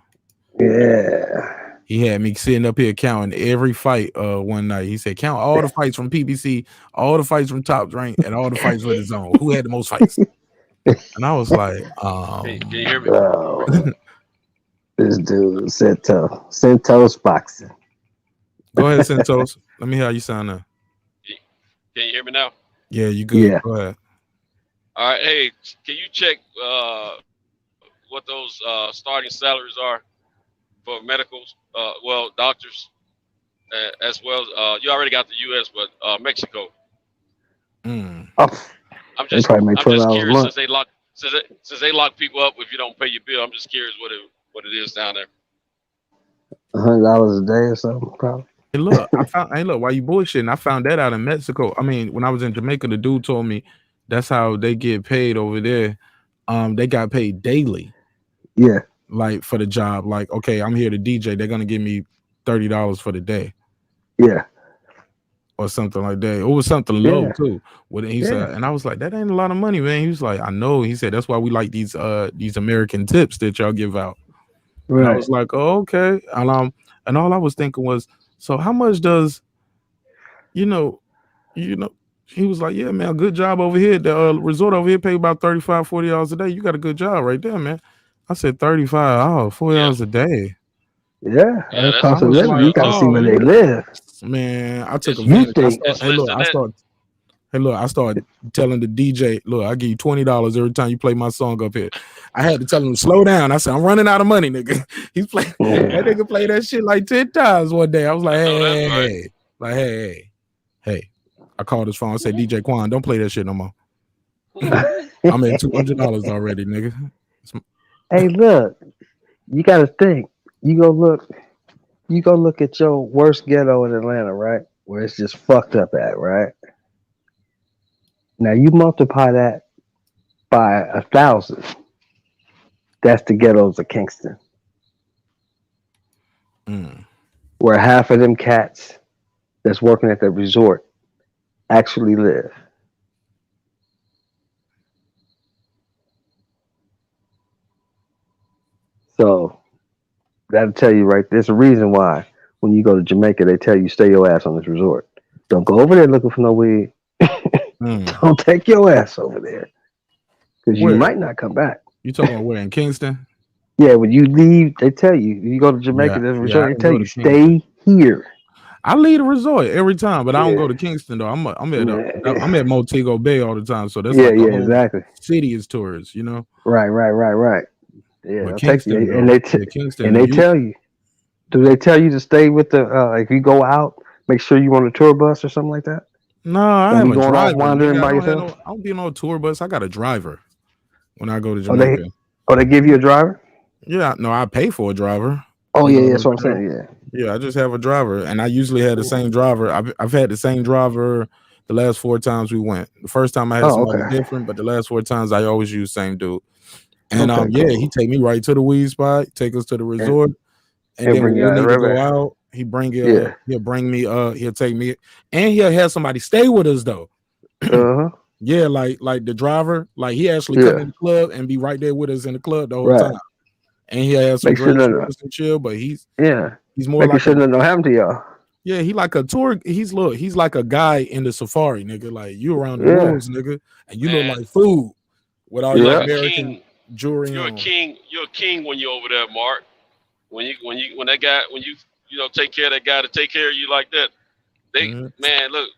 Yeah.
He had me sitting up here counting every fight one night. He said, count all the fights from PBC, all the fights from Top Rank, and all the fights for the Zone. Who had the most fights? And I was like,
can you hear me?
This dude, Centos boxing.
Go ahead, Centos. Let me hear how you sound now.
Can you hear me now?
Yeah, you good.
Yeah.
Go ahead.
All right. Hey, can you check what those starting salaries are for medicals? Well, doctors, as well. You already got the U.S., but Mexico.
Oh,
I'm
they
just
probably make $12 a
curious
month.
since they lock people up if you don't pay your bill. I'm just curious what it is down there.
$100 a day or something, probably.
Hey, look, why you bullshitting? I found that out in Mexico. I mean, when I was in Jamaica, the dude told me that's how they get paid over there. They got paid daily.
Yeah.
Like for the job. Like, okay, I'm here to DJ. They're gonna give me $30 for the day.
Yeah.
Or something like that. It was something low too. What he said, and I was like, that ain't a lot of money, man. He was like, I know. He said that's why we like these American tips that y'all give out. Right. And I was like, oh, okay. And all I was thinking was, so how much does you know, he was like, yeah, man, good job over here. The resort over here pay about $35, $40 a day. You got a good job right there, man. I said $35, $40 a day.
Yeah, that's cost of living. You gotta see where they live.
Man, I took advantage. I started telling the DJ, look, I give you $20 every time you play my song up here. I had to tell him to slow down. I said, I'm running out of money, nigga. He's playing that nigga played that shit like 10 times one day. I was like, hey. I called his phone. I said, DJ Quan, don't play that shit no more. I'm at $200 already, nigga.
Hey, look, you gotta think. You go look at your worst ghetto in Atlanta, right? Where it's just fucked up at, right? Now you multiply that by 1,000. That's the ghettos of Kingston. Where half of them cats that's working at the resort actually live. So that'll tell you right. There's a reason why when you go to Jamaica, they tell you stay your ass on this resort. Don't go over there looking for no weed. Don't take your ass over there because you might not come back.
You talking about where in Kingston?
Yeah, when you leave, they tell you go to Jamaica. There's a resort. They tell you stay here.
I leave the resort every time, but I don't go to Kingston though. I'm at Montego Bay all the time, so that's like the whole
exactly.
City is tourists, you know.
Right. Yeah,
Kingston,
and they tell you. Do they tell you to stay with the if you go out, make sure you on a tour bus or something like that?
No, I am a driver.
Wandering by yourself?
I don't be on no tour bus. I got a driver when I go to Jamaica.
They give you a driver?
Yeah, no, I pay for a driver.
Oh yeah, that's what I'm saying.
Yeah, I just have a driver, and I usually had the same driver. I've had the same driver the last 4 times we went. The first time I had somebody different, but the last 4 times I always use the same dude. And he take me right to the weed spot, take us to the resort, and then when we need to go out, he'll take me, and he'll have somebody stay with us though. Yeah, like the driver, like he actually come in the club and be right there with us in the club the whole time. And he has some great and chill, but he's more like
nothing happened to y'all.
Yeah, he like a tour. He's like a guy in the safari, nigga. Like you around the rules, nigga, and you look like food with all your American jewelry.
You're a king. You're a king when you're over there, Mark. When you take care of that guy to take care of you like that. Man, look,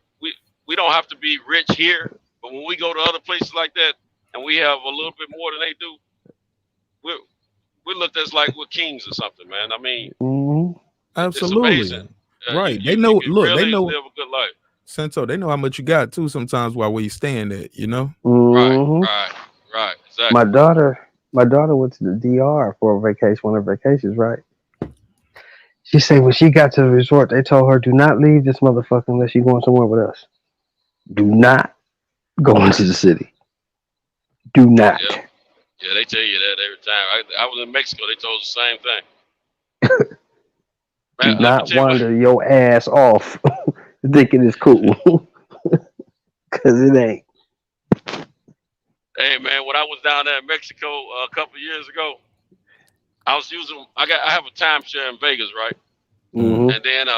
we don't have to be rich here, but when we go to other places like that and we have a little bit more than they do, we looked as like we're kings or something, man. I mean,
absolutely,
it's amazing.
Right? They know. Look,
really
they know.
Live a good life.
Santo, they know how much you got too. Sometimes while where you staying at, you know.
Right. Exactly.
My daughter went to the DR for a vacation, one of her vacations, right? She said when she got to the resort, they told her, do not leave this motherfucker unless you're going somewhere with us. Do not go into the city. Do not.
Yeah, they tell you that every time. I was in Mexico, they told us the same thing.
Man, do not wander your ass off thinking it's cool. Because it ain't.
Hey, man, when I was down there in Mexico a couple of years ago, I have a timeshare in Vegas, right?
Mm-hmm.
And then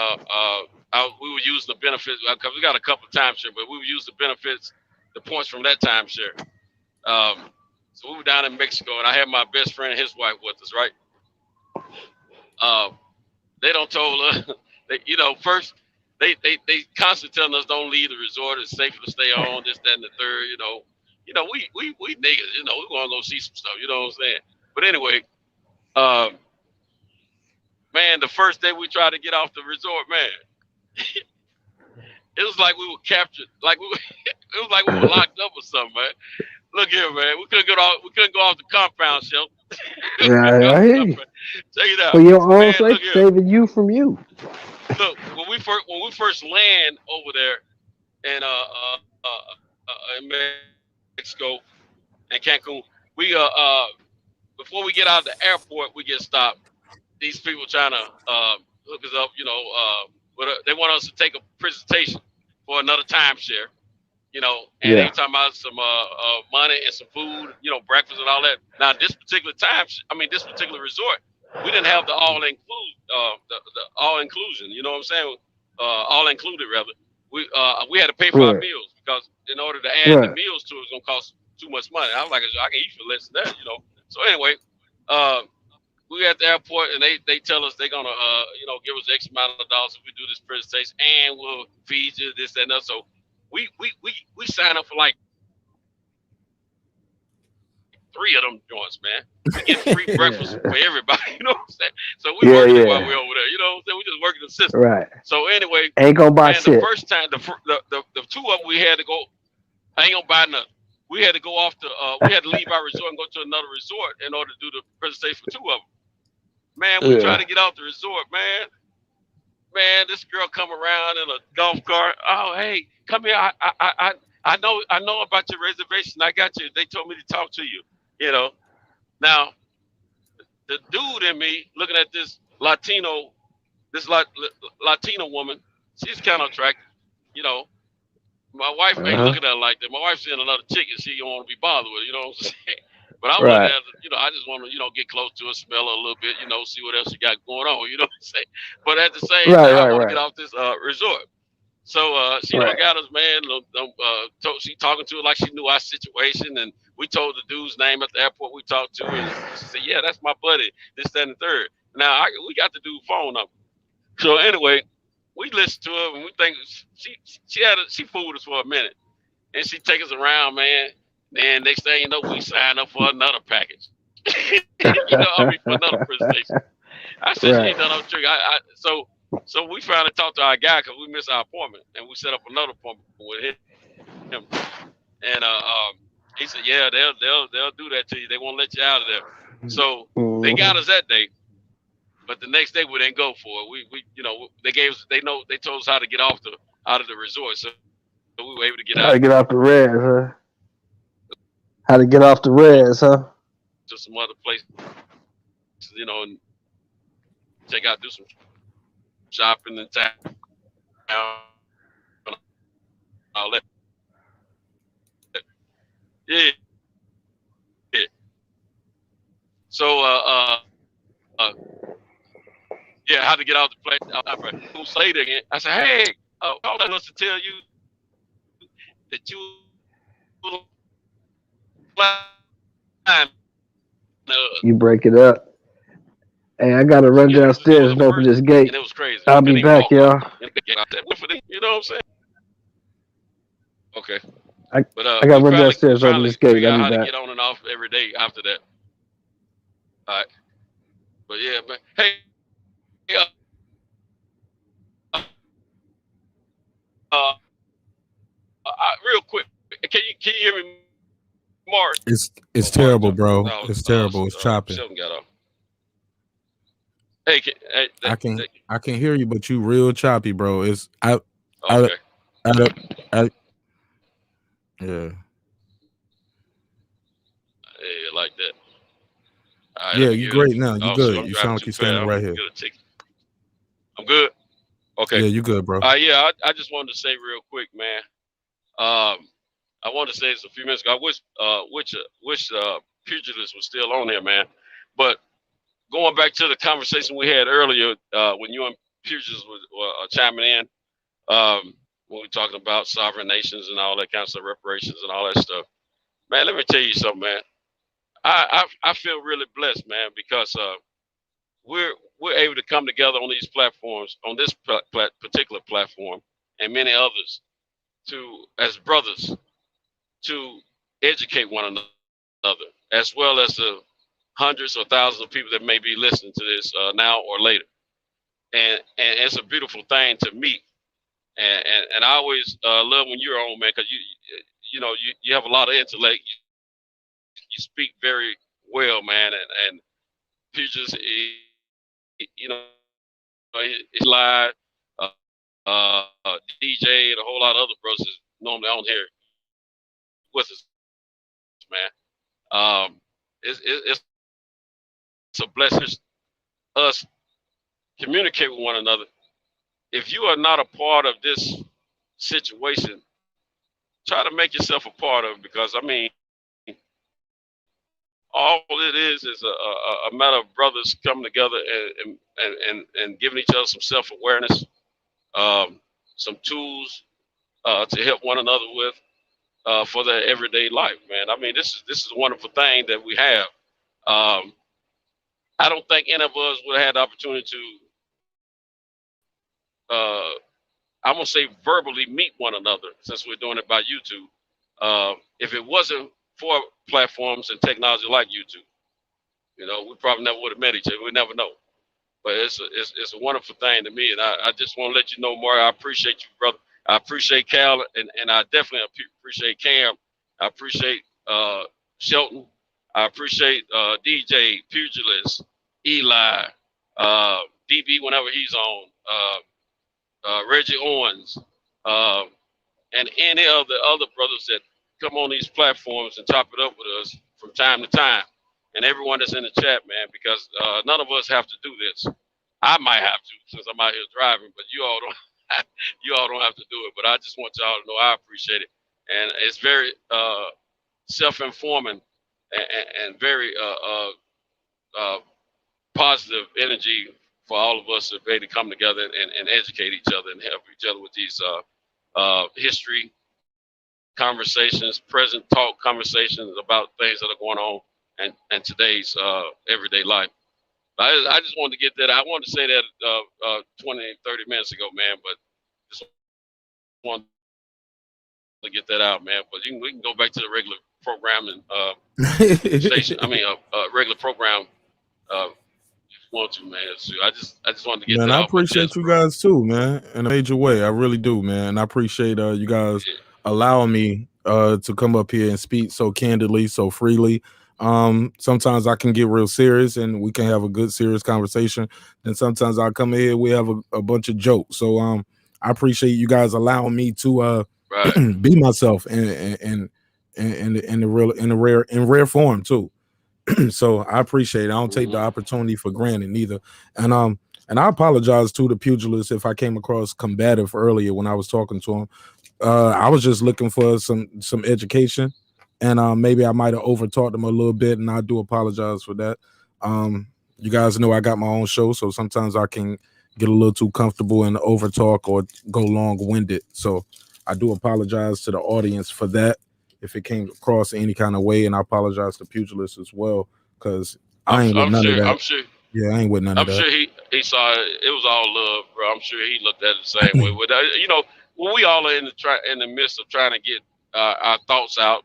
we would use the benefits because we got a couple of timeshare, but we would use the benefits, the points from that timeshare. So we were down in Mexico, and I had my best friend and his wife with us, right? They don't told us, first they constantly telling us don't leave the resort. It's safer to stay on this, that, and the third. We niggas. We want to go see some stuff. You know what I'm saying? But anyway, man, the first day we tried to get off the resort, man, it was like we were captured, like it was like we were locked up or something, man. Look here, man, we couldn't go off the compound, Shelton.
Yeah, I hear you.
Check it out.
For your own
Man,
sake,
look here.
saving you from you.
Look, when we first land over there in Mexico and Cancun, we before we get out of the airport, we get stopped. These people trying to hook us up, they want us to take a presentation for another timeshare, and they talking about some money and some food, breakfast and all that. Now this particular this particular resort, we didn't have the all inclusion. You know what I'm saying? All included rather. We had to pay for our meals because in order to add the meals to it, it's gonna cost too much money. I was like, I can eat for less than that, So anyway, we at the airport and they tell us they're gonna give us X amount of dollars if we do this presentation and we'll feed you this, that, and that. So we sign up for like 3 of them joints, man. We get free breakfast for everybody, you know what I'm saying? So we working while we're over there, you know what I'm saying? We just working the system.
Right.
So anyway,
ain't gonna buy shit.
The first time, the 2 of them we had to go, I ain't gonna buy nothing. We had to go off we had to leave our resort and go to another resort in order to do the presentation for 2 of them. Man, we tried to get off the resort, man. Man, this girl come around in a golf cart. Oh, hey, come here. I know about your reservation. I got you. They told me to talk to you. Now the dude in me looking at this Latino woman, she's kind of attractive. My wife ain't looking at her like that. My wife's seeing another chick and she don't want to be bothered with, you know what I'm saying? But I'm looking at her, I just want to, get close to her, smell her a little bit, see what else she got going on, you know what I'm saying? But at the same time, I want to get off this resort. So she got us, man. She talking to her like she knew our situation, and we told the dude's name at the airport we talked to, and she said, "Yeah, that's my buddy. This, that, and the third." Now we got the dude's phone number. So anyway, we listened to her, and we think she fooled us for a minute, and she take us around, man. And next thing you know, we signed up for another package. For another presentation. I said, she ain't done no trick. So we finally talked to our guy because we missed our appointment, and we set up another appointment with him. And he said, "Yeah, they'll do that to you. They won't let you out of there." So they got us that day, but the next day we didn't go for it. We they told us how to get out of the resort, so we were able to get out.
How to get off the res, huh? How to get off the res, huh?
To some other place, and check out, do some shopping in town, all that. Yeah. So, how to get out the place. Later again, I said, "Hey, called us to tell you that you."
You break it up. Hey, I gotta run downstairs and open this gate.
And it was crazy.
I'll be back, y'all.
You know what I'm saying? Okay.
I gotta run downstairs and open this gate. I'll be
back.
back.
Get on and off every day after that. All right. But yeah, man. Hey. Real quick, can you hear me, Mark?
It's terrible, bro. It's terrible. It's choppy.
Hey,
I can hear you, but you real choppy, bro.
Okay.
Yeah.
Hey, like that. Right,
yeah, you're great now. You're good. You sound like you're standing right here.
I'm good. Okay.
Yeah, you good, bro.
I just wanted to say real quick, man. I wanted to say this a few minutes ago. I wish Pugilist was still on here, man. But going back to the conversation we had earlier, when you and Pugilist were chiming in, when we were talking about sovereign nations and all that kind of stuff, reparations and all that stuff. Man, let me tell you something, man. I feel really blessed, man, because we're able to come together on these platforms, on this particular platform, and many others, as brothers, to educate one another, as well as to hundreds or thousands of people that may be listening to this now or later. And it's a beautiful thing to meet. And I always love when you're on, man, because you have a lot of intellect. You speak very well, man, and Pugilist, he's live, DJ, and a whole lot of other brothers is normally on here with us, man. It's a blessing us communicate with one another. If you are not a part of this situation, try to make yourself a part of it, because I mean, all it is a matter of brothers coming together and giving each other some self-awareness, some tools to help one another with for their everyday life, man. I mean, this is a wonderful thing that we have. I don't think any of us would have had the opportunity to, I'm gonna say, verbally meet one another, since we're doing it by YouTube. If it wasn't for platforms and technology like YouTube, we probably never would have met each other. We never know. But it's a wonderful thing to me, and I just want to let you know, Mark, I appreciate you, brother. I appreciate Cal, and I definitely appreciate Cam. I appreciate Shelton. I appreciate DJ, Pugilist, Eli, DB whenever he's on, Reggie Owens, and any of the other brothers that come on these platforms and chop it up with us from time to time, and everyone that's in the chat, man, because none of us have to do this. I might have to, since I'm out here driving, but you all don't. You all don't have to do it. But I just want y'all to know I appreciate it, and it's very self-informing and very positive energy for all of us to be able to come together and educate each other and help each other with these history conversations, present talk conversations about things that are going on and today's everyday life. I just wanted to get that. I wanted to say that 20, 30 minutes ago, man, but just wanted to get that out, man. But we can go back to the regular programming station. I mean, regular program. If you want to, man. So I just wanted to get that out.
I appreciate you guys too, man, in a major way. I really do, man. I appreciate you guys allowing me to come up here and speak so candidly, so freely. Sometimes I can get real serious and we can have a good serious conversation. Then sometimes I come here, we have a bunch of jokes. So I appreciate you guys allowing me to be myself in rare form too. So I appreciate it. I don't take the opportunity for granted neither. And I apologize to the pugilist if I came across combative earlier when I was talking to him. I was just looking for some education. And maybe I might have overtalked them a little bit, and I do apologize for that. You guys know I got my own show, so sometimes I can get a little too comfortable and overtalk or go long-winded. So I do apologize to the audience for that if it came across any kind of way, and I apologize to Pugilist as well, because I ain't with none of that.
I'm sure.
Yeah, I ain't with none of that.
I'm sure he saw it. It was all love, bro. I'm sure he looked at it the same way. When we all are in the midst of trying to get our thoughts out.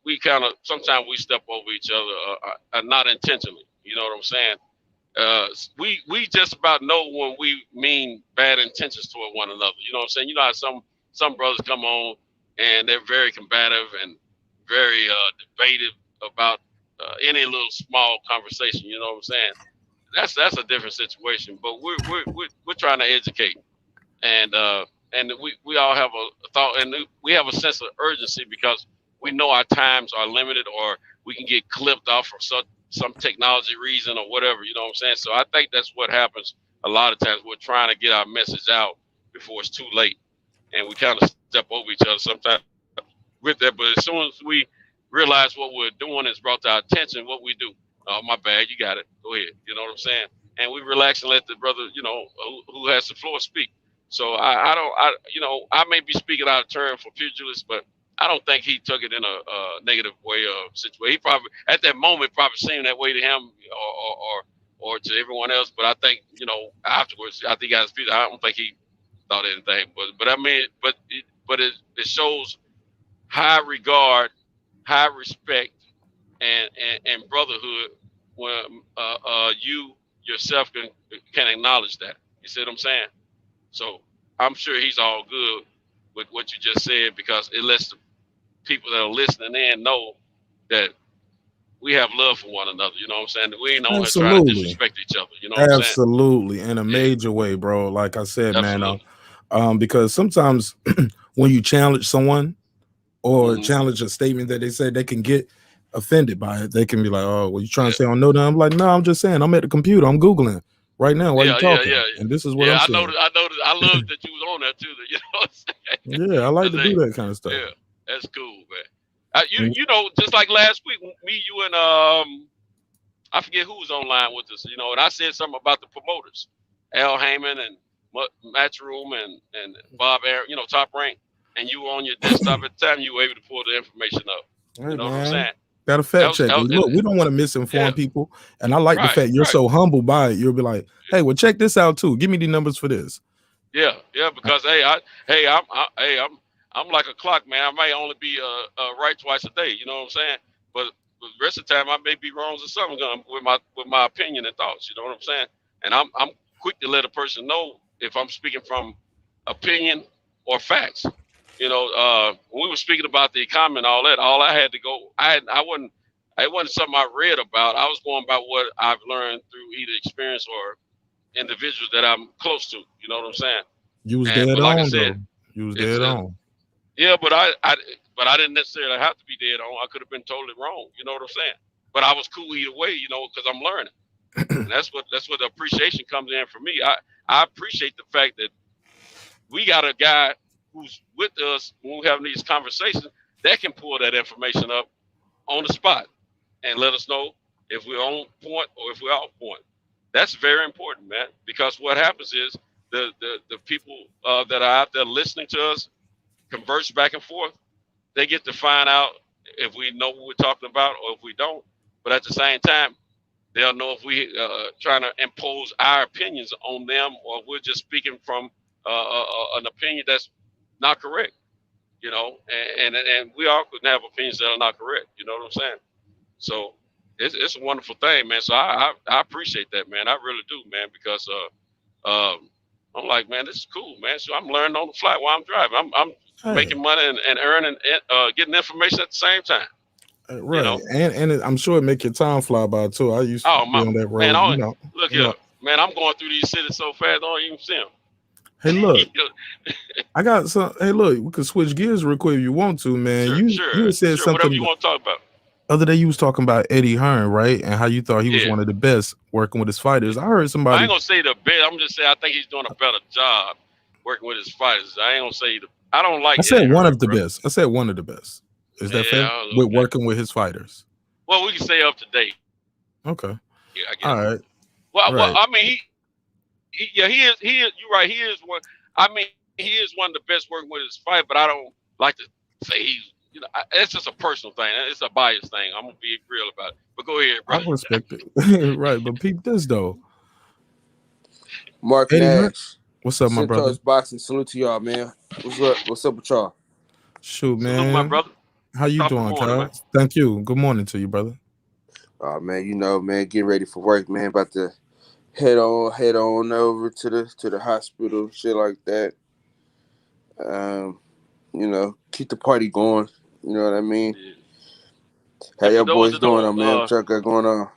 We kind of sometimes we step over each other, not intentionally. You know what I'm saying? We just about know when we mean bad intentions toward one another. You know what I'm saying? You know how some brothers come on and they're very combative and very debative about any little small conversation. You know what I'm saying? That's a different situation. But we're trying to educate, and we all have a thought, and we have a sense of urgency because we know our times are limited, or we can get clipped off for some technology reason or whatever. You know what I'm saying? So I think that's what happens a lot of times. We're trying to get our message out before it's too late, and we kind of step over each other sometimes with that. But as soon as we realize what we're doing is brought to our attention, what we do, oh, my bad, you got it, go ahead. You know what I'm saying? And we relax and let the brother, who has the floor, speak. So I may be speaking out of turn for Pugilist, but I don't think he took it in a negative way or situation. He probably at that moment probably seemed that way to him or to everyone else. But I think afterwards, I think I don't think he thought anything. But I mean, it shows high regard, high respect, and brotherhood when you yourself can acknowledge that. You see what I'm saying? So I'm sure he's all good with what you just said, because it lets the people that are listening in know that we have love for one another. You know what I'm saying? We ain't on here trying to disrespect each other. You know what I'm saying?
Absolutely, in a major way, bro. Like I said, man, because sometimes when you challenge someone or challenge a statement that they said, they can get offended by it. They can be like, "Oh, well, you trying to say I don't know that?" I'm like, "No, I'm just saying I'm at the computer. I'm Googling right now while you're talking, and this is what I'm saying."
I love that you was on that too. You know what I'm saying?
Yeah, I like to do that kind of stuff.
Yeah, that's cool, man. You know, just like last week, me, you, and I forget who was online with us. You know, and I said something about the promoters, Al Heyman and Matchroom and Bob Aaron, you know, Top Rank, and you were on your desktop at the time. You were able to pull the information up. You know what I'm saying?
Got to fact check. Look, we don't want to misinform people, and I like the fact you're so humble by it. You'll be like, "Hey, well, check this out too. Give me the numbers for this."
Yeah, because I'm like a clock, man. I might only be right twice a day. You know what I'm saying? But the rest of the time, I may be wrong or something with my opinion and thoughts. You know what I'm saying? And I'm quick to let a person know if I'm speaking from opinion or facts. You know, when we were speaking about the economy and all that, all I had to go, it wasn't something I read about. I was going by what I've learned through either experience or individuals that I'm close to. You know what I'm saying?
You was dead
like
on,
I said,
though. You was dead on.
Yeah, but I didn't necessarily have to be dead on. I could have been totally wrong. You know what I'm saying? But I was cool either way, you know, because I'm learning. And that's what the appreciation comes in for me. I appreciate the fact that we got a guy who's with us when we're having these conversations that can pull that information up on the spot and let us know if we're on point or if we're off point. That's very important, man, because what happens is the people that are out there listening to us converse back and forth. They get to find out if we know what we're talking about or if we don't. But at the same time, they'll know if we trying to impose our opinions on them or we're just speaking from an opinion that's not correct, you know, and we all could have opinions that are not correct. You know what I'm saying? So it's a wonderful thing, man. So I appreciate that, man. I really do, man, because I'm like, man, this is cool, man. So I'm learning on the fly while I'm driving. I'm making money and earning, getting information at the same time.
Right,
you know?
and I'm sure it make your time fly by too. I used to be on that road.
Man, look here, man. I'm going through these cities so fast, I don't even see them.
Hey, look, I got some. Hey, look, we could switch gears real quick if you want to, man. You said something.
Whatever you want to talk about.
Other day you was talking about Eddie Hearn, right? And how you thought he was one of the best working with his fighters. I heard somebody.
I ain't gonna say the best. I'm just saying I think he's doing a better job working with his fighters. I ain't gonna say I don't like.
I said one of the best. I said one of the best. Is that fair? With working with his fighters.
Well, we can say up to date.
Okay.
Yeah, I guess.
All right.
Well, I mean, he is. You're right. He is one. I mean, he is one of the best working with his fight, but I don't like to say he's. You know, it's just a personal thing. It's a bias thing. I'm gonna be real about it. But go ahead, bro.
I respect it. Right, but peep this though.
Mark Nash.
What's up, my brother?
Boxing. Salute to y'all, man. What's up? What's up with y'all?
Shoot, man.
Salute, my brother.
How you doing, Kyle? Thank you. Good morning to you, brother.
Oh man, you know, man, get ready for work, man. About to head on over to the hospital, shit like that. You know, keep the party going. You know what I mean?
Yeah.
How y'all boys doing, man? What y'all got going on?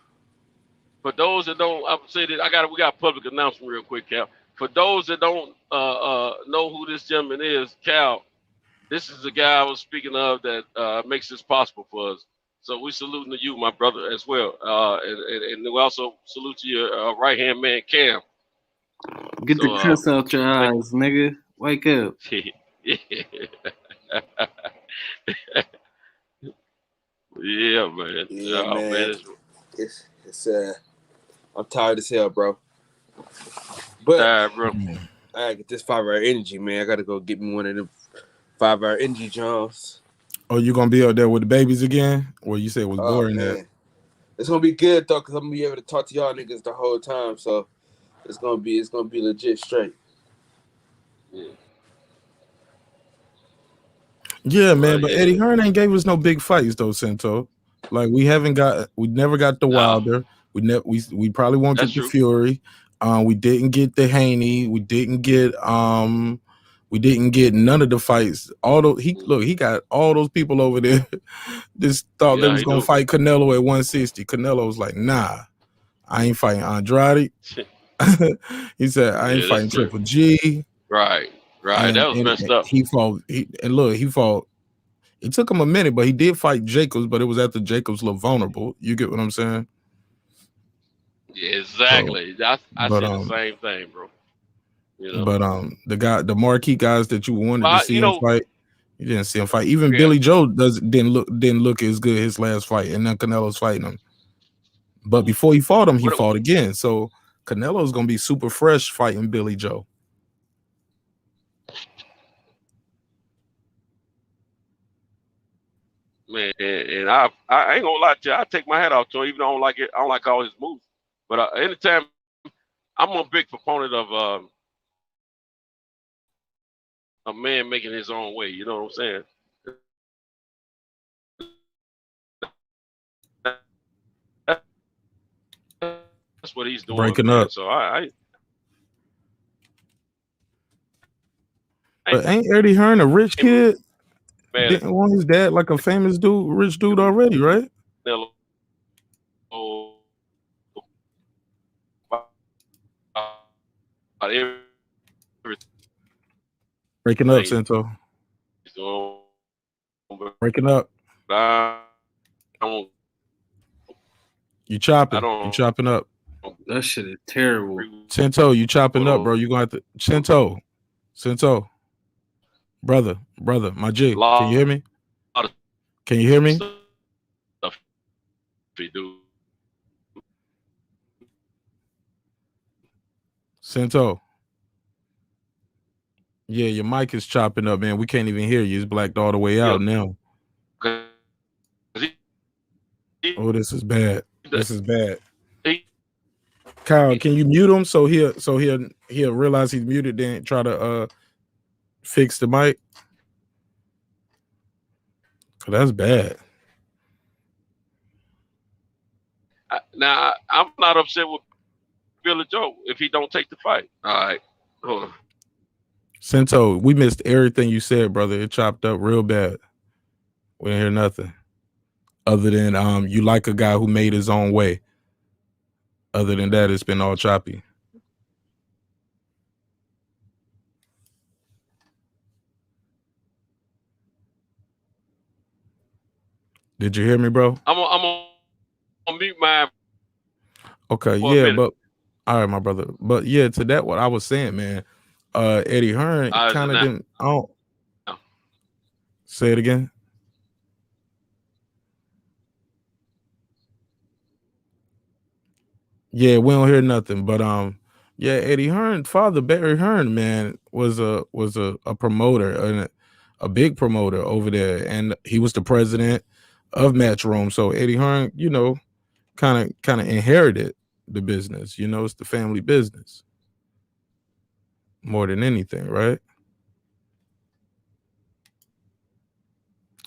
For those that don't, I'm say that we got a public announcement real quick, Cal. For those that don't know who this gentleman is, Cal, this is the guy I was speaking of that makes this possible for us. So we saluting to you, my brother, as well. And we also salute to your right-hand man, Cam.
Get the cuss out your eyes, nigga. Wake up.
Yeah, man.
Yeah, man. It's I'm tired as hell, bro. But
tired, bro.
I gotta get this 5-hour energy, man. I gotta go get me one of them 5-hour energy Johns.
Oh, you gonna be out there with the babies again? Well, you said it was boring there.
It's gonna be good though, cause I'm gonna be able to talk to y'all niggas the whole time. So it's gonna be legit straight.
Yeah.
Yeah, man, but Eddie Hearn ain't gave us no big fights though, Santo. Like we never got the
No,
Wilder. We probably won't
that's
get the
true.
Fury. We didn't get the Haney. We didn't get none of the fights. He got all those people over there. Just thought they
Yeah,
was
he
gonna
do.
fight Canelo at 160. Canelo was like, nah, I ain't fighting Andrade. He said, I ain't
Yeah, that's
fighting
true.
Triple G.
Right.
And,
That was
and
messed up.
he fought. He fought. It took him a minute, but he did fight Jacobs. But it was after Jacobs looked vulnerable. You get what I'm saying?
Yeah, exactly. I
But
said the same thing, bro. You know.
but the marquee guys that you wanted to see him fight, you didn't see him fight. Even
Yeah.
Billy Joe didn't look as good his last fight, and then Canelo's fighting him. But before he fought him, he fought again. So Canelo's gonna be super fresh fighting Billy Joe.
Man, and I ain't gonna lie to you. I take my hat off to him, even though I don't like it. I don't like all his moves. But anytime, I'm a big proponent of a man making his own way. You know what I'm saying? That's what he's doing.
Breaking
man.
up.
So I
But ain't Eddie Hearn a rich kid?
man,
Didn't want his dad like a famous dude, rich dude already, right? Breaking up, Santo. Breaking up. You chopping. You chopping up.
That shit is terrible.
Santo, you chopping up, bro. You gonna have to Santo. Brother, my G. Can you hear me? Can you hear me? Santo. Yeah, your mic is chopping up, man. We can't even hear you. It's blacked all the way out now. Oh, this is bad. This is bad. Kyle, can you mute him so he'll realize he's muted, then try to fix the mic? Cause that's bad.
Now I'm not upset with Billy Joe if he don't take the fight. All right, hold on.
Santo, we missed everything you said, brother. It chopped up real bad. We didn't hear nothing. Other than you like a guy who made his own way. Other than that, it's been all choppy. Did you hear me, bro?
I'm gonna mute my.
Okay, yeah, but all right, my brother. But yeah, to that what I was saying, man. Eddie Hearn kind of didn't. I don't say it again. Yeah, we don't hear nothing. But yeah, Eddie Hearn, father Barry Hearn, man, was a promoter and a big promoter over there, and he was the president of Matchroom. So Eddie Hearn, you know, kind of inherited the business. You know, it's the family business more than anything, right?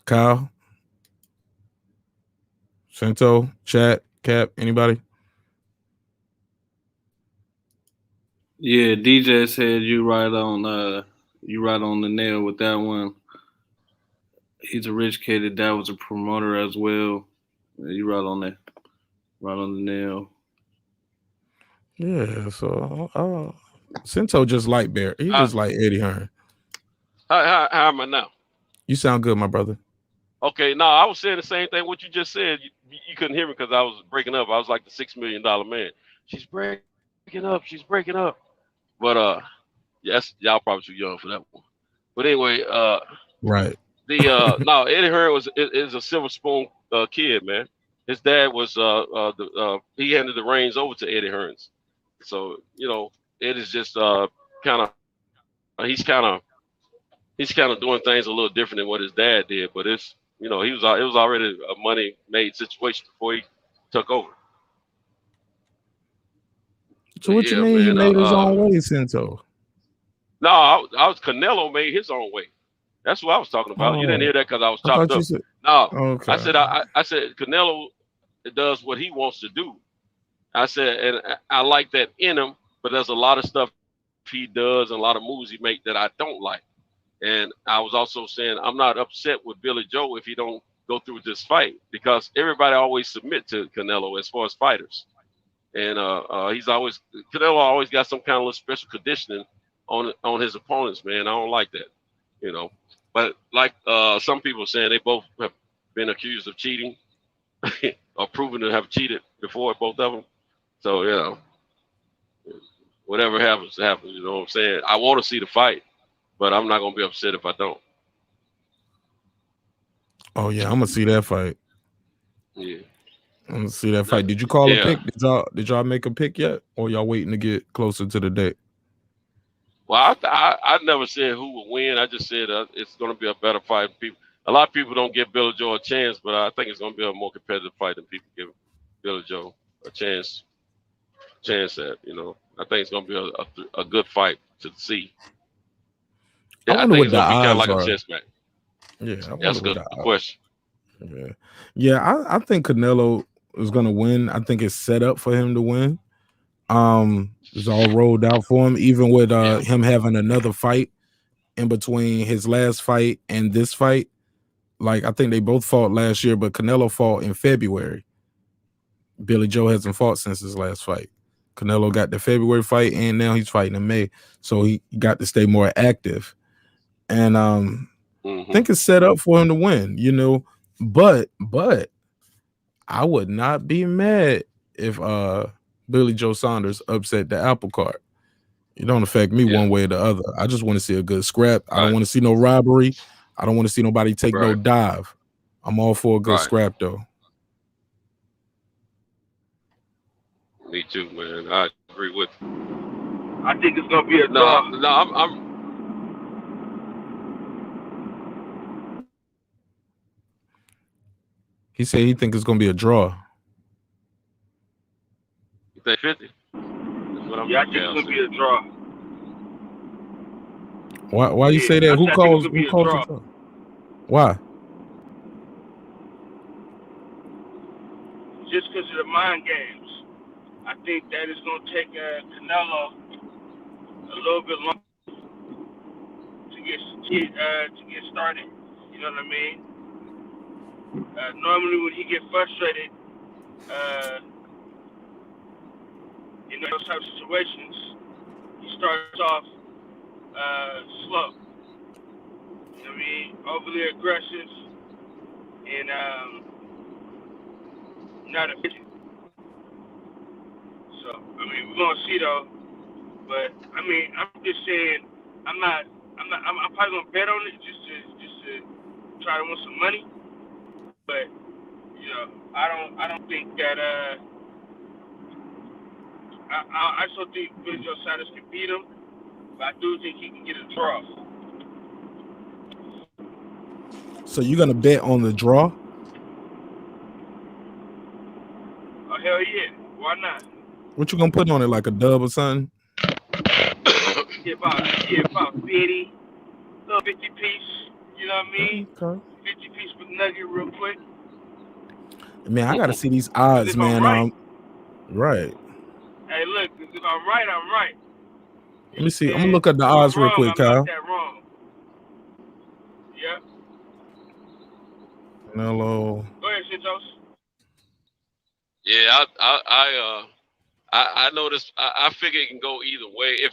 Kyle, Santo, chat, Cap, anybody?
Yeah, DJ said you right on the nail with that one. He's a rich kid. That was a promoter as well. You right on that. Right on the nail.
Yeah, so Santo just like Bear. He just like Eddie Hearn.
How am I now?
You sound good, my brother.
Okay, no, I was saying the same thing. What you just said, you couldn't hear me because I was breaking up. I was like the $6 million man. She's breaking up. She's breaking up. But yes, y'all probably too young for that one. But anyway,
right.
No, Eddie Hearn is a silver spoon kid, man. His dad was he handed the reins over to Eddie Hearns. So you know, Ed is just he's kind of doing things a little different than what his dad did. But it's it was already a money made situation before he took over.
So what you mean, man, he made his own way, Santo?
No, I was Canelo made his own way. That's what I was talking about. You didn't
Oh,
hear that because I was
I
chopped
thought you
up.
said.
No,
Okay.
I said Canelo does what he wants to do. I said, and I like that in him, but there's a lot of stuff he does and a lot of moves he make that I don't like. And I was also saying I'm not upset with Billy Joe if he don't go through this fight, because everybody always submit to Canelo as far as fighters. And Canelo always got some kind of special conditioning on his opponents, man. I don't like that, you know. But like some people saying, they both have been accused of cheating or proven to have cheated before, both of them. So, you know, whatever happens, happens. You know what I'm saying? I want to see the fight, but I'm not going to be upset if I don't.
Oh yeah, I'm gonna see that fight.
Yeah.
I'm gonna see that fight. Did you call a
Yeah.
pick? Did y'all make a pick yet, or y'all waiting to get closer to the date?
Well, I never said who would win. I just said it's going to be a better fight. A lot of people don't give Billy Joe a chance, but I think it's going to be a more competitive fight than people give Billy Joe a chance at. You know, I think it's going to be a good fight to see.
I
I
wonder
think
what
it's
the
going to be kind of
odds
like
are.
a chess match.
Yeah, I
That's
wonder
a
what
good
the odds.
question.
Yeah. I think Canelo is gonna win. I think it's set up for him to win. It's all rolled out for him, even with him having another fight in between his last fight and this fight. Like, I think they both fought last year, but Canelo fought in February. Billy Joe hasn't fought since his last fight. Canelo got the February fight, and now he's fighting in May, so he got to stay more active. And I think it's set up for him to win, you know. But I would not be mad if Billy Joe Saunders upset the apple cart. It don't affect me one way or the other. I just want to see a good scrap. I don't want to see no robbery. I don't want to see nobody take no dive. I'm all for a good scrap though.
Me too, man. I agree with you.
I think it's gonna be a draw.
No, I'm
He said he think it's gonna be a draw.
You think 50? That's what I'm
Yeah, I think it's gonna be a draw.
Why you say that? Who calls a draw? Why?
Just because of the mind games. I think that it's going to take Canelo a little bit longer to get started. You know what I mean? Normally when he gets frustrated in those type of situations, he starts off slow. You know what I mean? Overly aggressive and not efficient. So, I mean, we're gonna see though. But I mean, I'm just saying, I'm probably gonna bet on it just to try to win some money. But you know, I don't think that I still think Billy Joe Saunders can beat him, but I do think he can get a draw.
So you're gonna bet on the draw?
Oh hell yeah, why not?
What you gonna put on it, like a dub or something?
About 50, little 50 piece. You know what I mean?
Okay.
50 piece with nugget real quick.
Man, I gotta see these odds, man. Right.
Hey, look, if I'm right, I'm right.
Let me see. I'm gonna look at the odds real quick, Kyle.
I'm not that wrong. Yeah.
Canelo.
Go ahead, Santos.
Yeah, I noticed. I figure it can go either way. If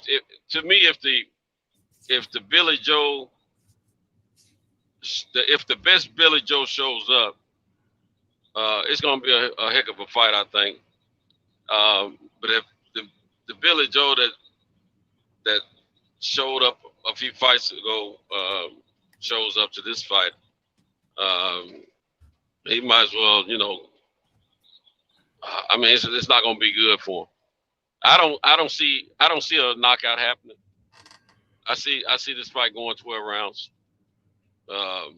to me, if the Billy Joe, if the best Billy Joe shows up, it's gonna be a heck of a fight, I think. But if the Billy Joe that showed up a few fights ago shows up to this fight, he might as well, you know. I mean, it's not going to be good for him. I don't see a knockout happening. I see this fight going 12 rounds. I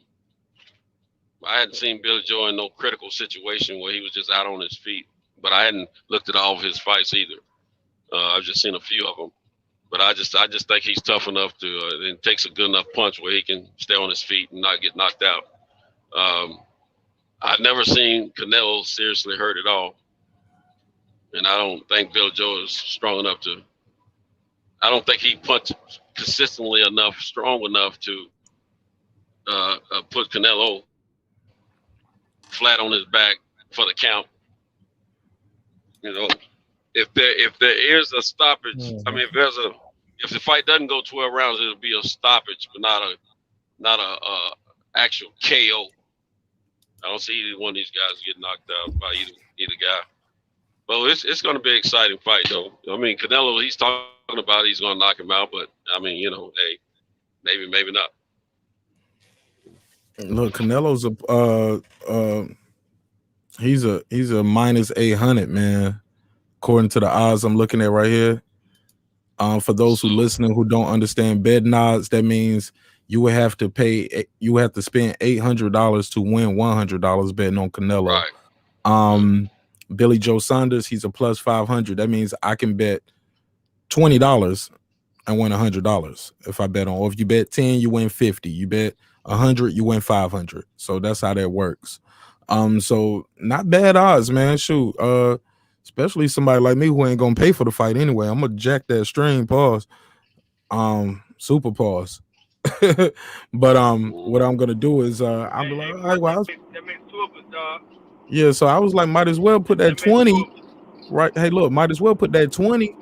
hadn't seen Billy Joe in no critical situation where he was just out on his feet, but I hadn't looked at all of his fights either. I've just seen a few of them. But I just think he's tough enough to and takes a good enough punch where he can stay on his feet and not get knocked out. I've never seen Canelo seriously hurt at all, and I don't think Billy Joe is strong enough to. I don't think he punched consistently enough, strong enough to put Canelo flat on his back for the count. You know, if there is a stoppage, I mean, if the fight doesn't go 12 rounds, it'll be a stoppage, but not a actual KO. I don't see either one of these guys get knocked out by either guy. Well, it's going to be an exciting fight, though. I mean, Canelo, he's talking about he's going to knock him out, but I mean, you know, hey, maybe not.
Look, Canelo's he's a minus 800, man, according to the odds I'm looking at right here. For those who listening who don't understand betting odds, that means you would have to spend $800 to win $100 betting on Canelo.
Right.
Billy Joe Saunders, he's a plus 500. That means I can bet $20 and win $100 if I bet on. Or if you bet 10, you win 50. You bet 100, you win 500. So that's how that works. So not bad odds, man. Shoot, especially somebody like me who ain't gonna pay for the fight anyway. I'm gonna jack that string. Pause. Super pause. But what I'm gonna do is I'm like, all right, well,
that makes two of us, dog.
yeah. So I was like, might as well put that 20. Right. Hey, look, might as well put that 20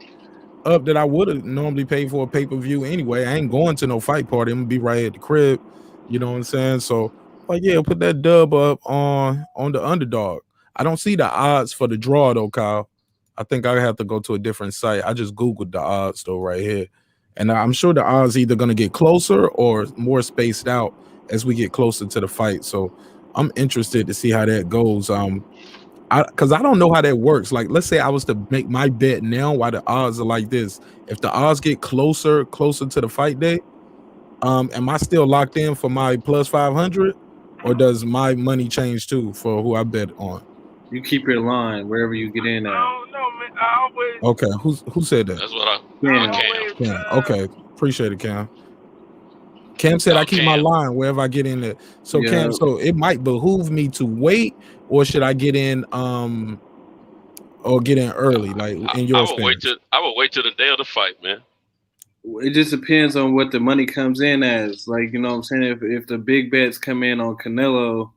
up that I would have normally paid for a pay-per-view anyway. I ain't going to no fight party. I'm gonna be right at the crib. You know what I'm saying? So, like, yeah, put that dub up on the underdog. I don't see the odds for the draw though, Kyle. I think I have to go to a different site. I just Googled the odds though right here. And I'm sure the odds either going to get closer or more spaced out as we get closer to the fight. So I'm interested to see how that goes. Because I don't know how that works. Like, let's say I was to make my bet now while the odds are like this. If the odds get closer to the fight day, am I still locked in for my plus 500? Or does my money change too for who I bet on?
You keep your line wherever you get in at.
No, man. I always.
Okay, who said that?
That's what I
Cam. Okay, appreciate it, Cam. Cam said I keep my line wherever I get in there. So
Yeah.
Cam, so it might behoove me to wait, or should I get in or get in early, like in your
I
experience?
would wait till the day of the fight, man.
It just depends on what the money comes in as. Like, you know what I'm saying? If the big bets come in on Canelo,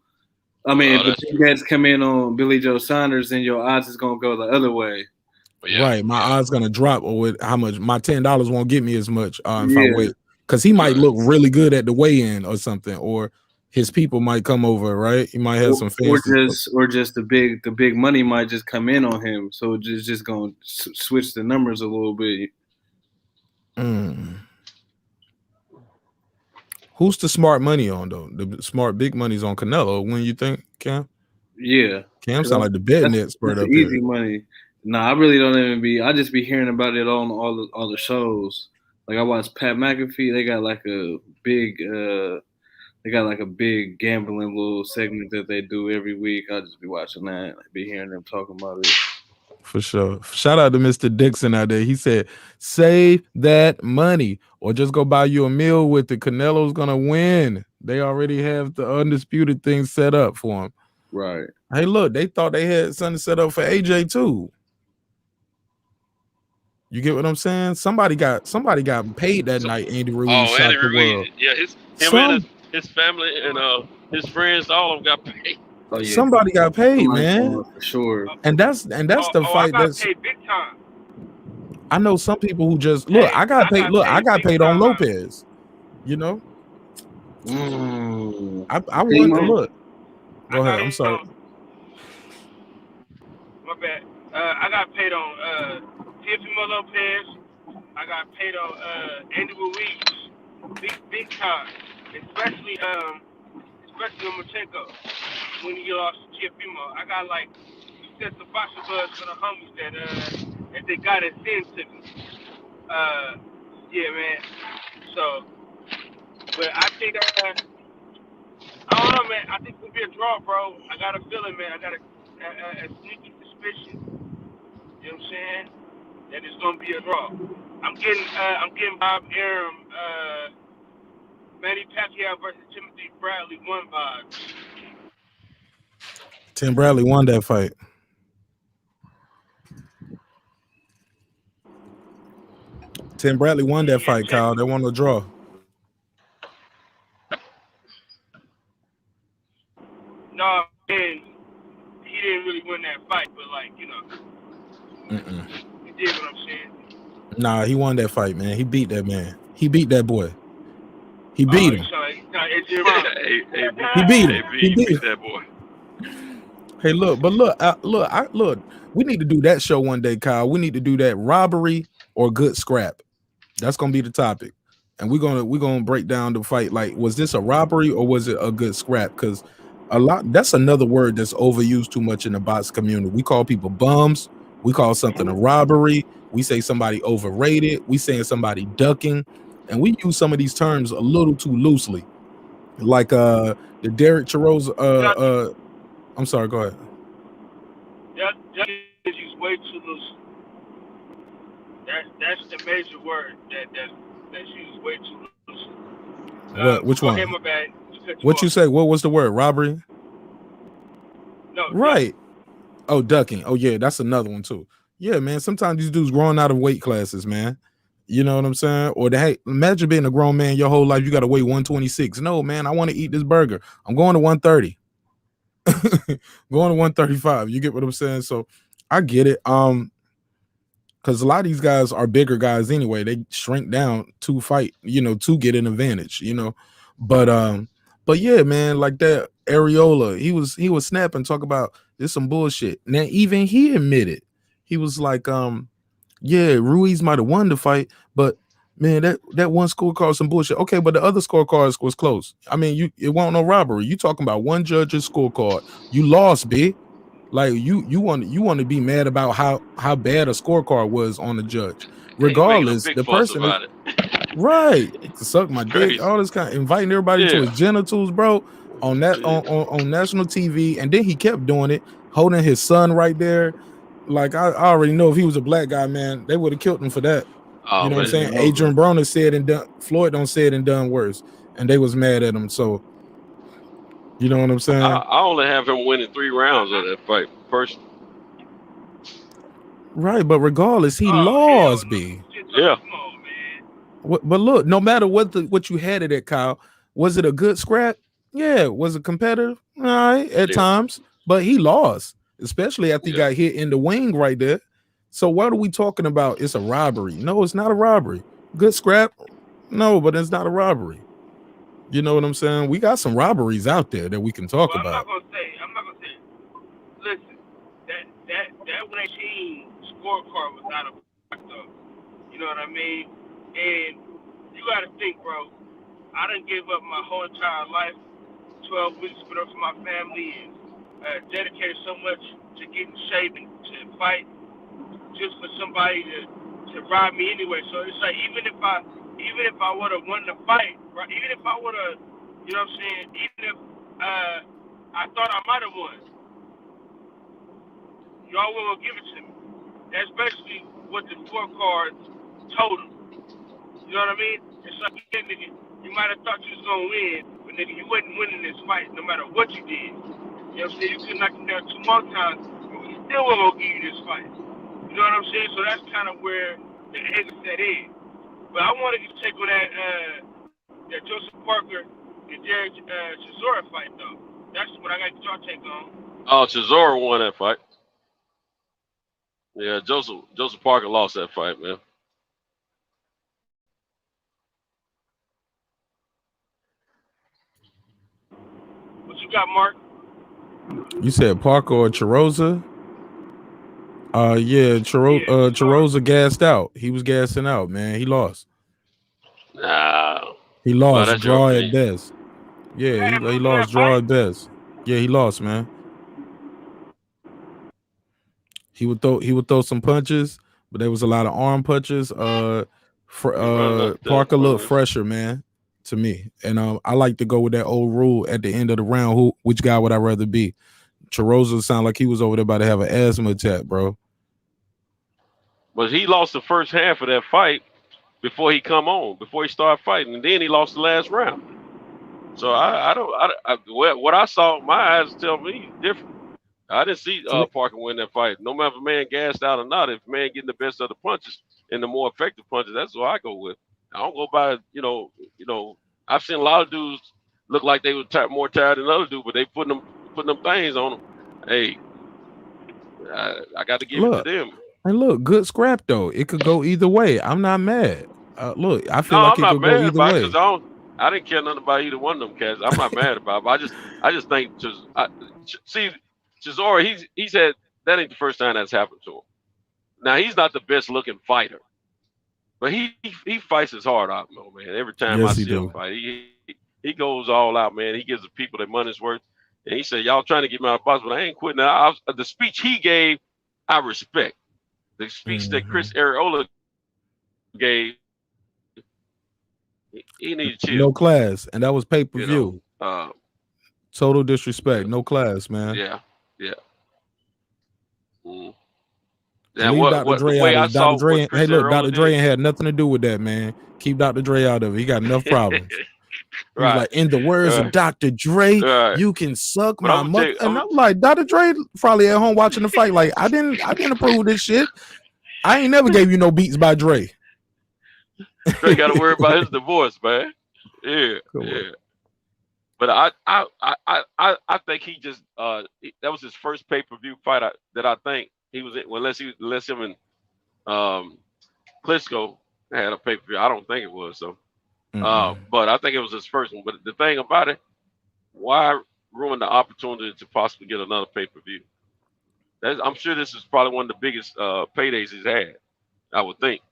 I mean, if the big bets come in on Billy Joe Saunders, then your odds is gonna go the other way.
Right, my odds gonna drop, or with how much my $10 won't get me as much if I
Yeah.
wait, because he might look really good at the weigh-in or something, or his people might come over, right? He might have some fancy
or just the big money might just come in on him, so it's just gonna switch the numbers a little bit.
Who's the smart money on though? The smart big money's on Canelo. When you think, Cam?
Yeah,
Cam sound like the betting expert
that's
up
easy
here.
money. Nah, I really don't even be. I just be hearing about it on all the shows. Like I watch Pat McAfee. They got like a big gambling little segment that they do every week. I just be watching that. I be hearing them talking about it.
For sure. Shout out to Mr. Dixon out there. He said, save that money or just go buy you a meal with it. Canelo's gonna win. They already have the undisputed thing set up for him.
Right.
Hey, look, they thought they had something set up for AJ too. You get what I'm saying? Somebody got paid that night. Andy Ruiz shocked
Andy
the world.
Ruiz, yeah, and his family and his friends, all of them got paid.
Oh, yeah.
Somebody got paid, man.
For sure.
And that's the fight
I got
that's
paid big time.
I know some people who just look. I got paid on Lopez. You know, I want to look. Go ahead. I'm sorry.
My bad. I got paid on Teofimo Lopez. I got paid on Andy Ruiz, big time, especially Lomachenko when he lost to Teofimo. I got like sets of boxing gloves for the homies that they got it sent to me. Yeah, man. So, but I think I don't know, man. I think it's gonna be a draw, bro. I got a feeling, man. I got a sneaky suspicion. You know what I'm saying? That it's gonna be a draw. I'm getting Bob Arum, Manny Pacquiao versus Timothy Bradley 1 vibes.
Tim Bradley won that fight. Tim Bradley won that fight, Kyle. They won the draw.
No, and he didn't really win that fight, but like, you know, he did what I'm saying.
Nah, he won that fight, man. He beat that man. He beat that boy. He beat him. He beat him. He beat
that boy.
Hey, look, but look. We need to do that show one day, Kyle. We need to do that robbery or good scrap. That's gonna be the topic, and we're gonna break down the fight. Like, was this a robbery or was it a good scrap? Because that's another word that's overused too much in the box community. We call people bums. We call something a robbery. We say somebody overrated. We saying somebody ducking, and we use some of these terms a little too loosely. Like the Derek Chiroza. I'm sorry. Go ahead.
That is used way too loose. That's the major word that's used way too loose.
What? Which one?
Okay, my bad.
What you say? What was the word? Robbery?
No.
Right. Oh, ducking. Oh, yeah, that's another one too. Yeah, man. Sometimes these dudes growing out of weight classes, man. You know what I'm saying? Or hey, imagine being a grown man your whole life. You got to weigh 126. No, man, I want to eat this burger. I'm going to 130. Going to 135. You get what I'm saying? So I get it. Because a lot of these guys are bigger guys anyway. They shrink down to fight, to get an advantage, But yeah, man, like that Areola, he was snapping, talk about this some bullshit. Now even he admitted, he was like, yeah, Ruiz might have won the fight, but man, that one scorecard was some bullshit. Okay, but the other scorecards was close. I mean, it wasn't no robbery. You talking about one judge's scorecard. You lost, B. Like you want to be mad about how bad a scorecard was on the judge. Regardless, the person right to suck my dick, all this kind of inviting everybody to his genitals, bro, on that on national TV, and then he kept doing it, holding his son right there. Like I already know if he was a black guy, man, they would have killed him for that. You know what I'm saying? Adrian Broner said and done, Floyd don't say it and done worse, and they was mad at him. So you know what I'm saying?
I only have him winning 3 rounds of that fight, personally.
Right, but regardless, he lost, B.
Yeah.
But look, no matter what you had it at, Kyle, was it a good scrap? Yeah. Was it competitive? All right, at times, but he lost, especially after he got hit in the wing right there. So what are we talking about? It's a robbery. No, it's not a robbery. Good scrap? No, but it's not a robbery. You know what I'm saying? We got some robberies out there that we can talk about.
I'm not gonna say. Listen, that 118 scorecard was out of whack, though. You know what I mean? And you got to think, bro. I done gave up my whole entire life, 12 weeks, put up for my family, and dedicated so much to getting shape and to fight, just for somebody to rob me anyway. So it's like even if I would have won the fight, right? Even if I would have, you know what I'm saying? Even if I thought I might have won, y'all won't give it to me. That's basically what the scorecards told them. You know what I mean? It's like, yeah, nigga, you might have thought you was gonna win, but nigga, you wasn't winning this fight no matter what you did. You know what I'm saying? You could knock him down 2 more times, but we still wasn't gonna give you this fight. You know what I'm saying? So that's kind of where the edge set in. But I wanted to take on that Joseph Parker and Derek Chisora fight, though. That's what I got y'all take on.
Oh, Chisora won that fight. Yeah, Joseph Parker lost that fight, man.
What you got, Mark?
You said Parker or Chiroza? Yeah, Chiroza gassed out. He was gassing out, man. He lost.
Nah.
He lost. Draw at best. Yeah, he lost. Draw at best. Yeah, he lost, man. He would throw some punches, but there was a lot of arm punches. Parker looked fresher, man, to me. And I like to go with that old rule at the end of the round. Which guy would I rather be? Chiroza sounded like he was over there about to have an asthma attack, bro.
But he lost the first half of that fight, before he started fighting, and then he lost the last round. So what I saw, my eyes tell me different. I didn't see Parker win that fight. No matter if a man gassed out or not, if a man getting the best of the punches and the more effective punches, that's what I go with. I don't go by, I've seen a lot of dudes look like they were more tired than other dudes, but they putting them things on them. Hey, I got to give it to them.
And look, good scrap though. It could go either way. I'm not mad. Look, I feel like it could go either way.
I didn't care nothing about either one of them cats. I'm not mad about it. I just think Chisora, he said that ain't the first time that's happened to him. Now he's not the best looking fighter, but he fights his heart out, man. Every time I see him fight, he goes all out, man. He gives the people their money's worth. And he said, y'all trying to get me out of the box, but I ain't quitting. The speech he gave, I respect. The speech that Chris Arreola gave, he needed to chill.
No class, and that was pay-per-view. Total disrespect. No class, man.
Yeah.
Now, Dr. Dre out of it. Hey, look, Dr. Dre ain't had nothing to do with that, man. Keep Dr. Dre out of it. He got enough problems. Right. Like, in the words of Dr. Dre, you can suck my mother. And I'm like, Dr. Dre probably at home watching the fight. Like, I didn't approve this shit. I ain't never gave you no beats by Dre.
Dre got to worry about his divorce, man. Yeah. But I think he just that was his first pay-per-view fight that I think he was in. Unless him and Klitschko had a pay-per-view. I don't think it was so. But I think it was his first one. But the thing about it, why ruin the opportunity to possibly get another pay-per-view? I'm sure this is probably one of the biggest paydays he's had, I would think.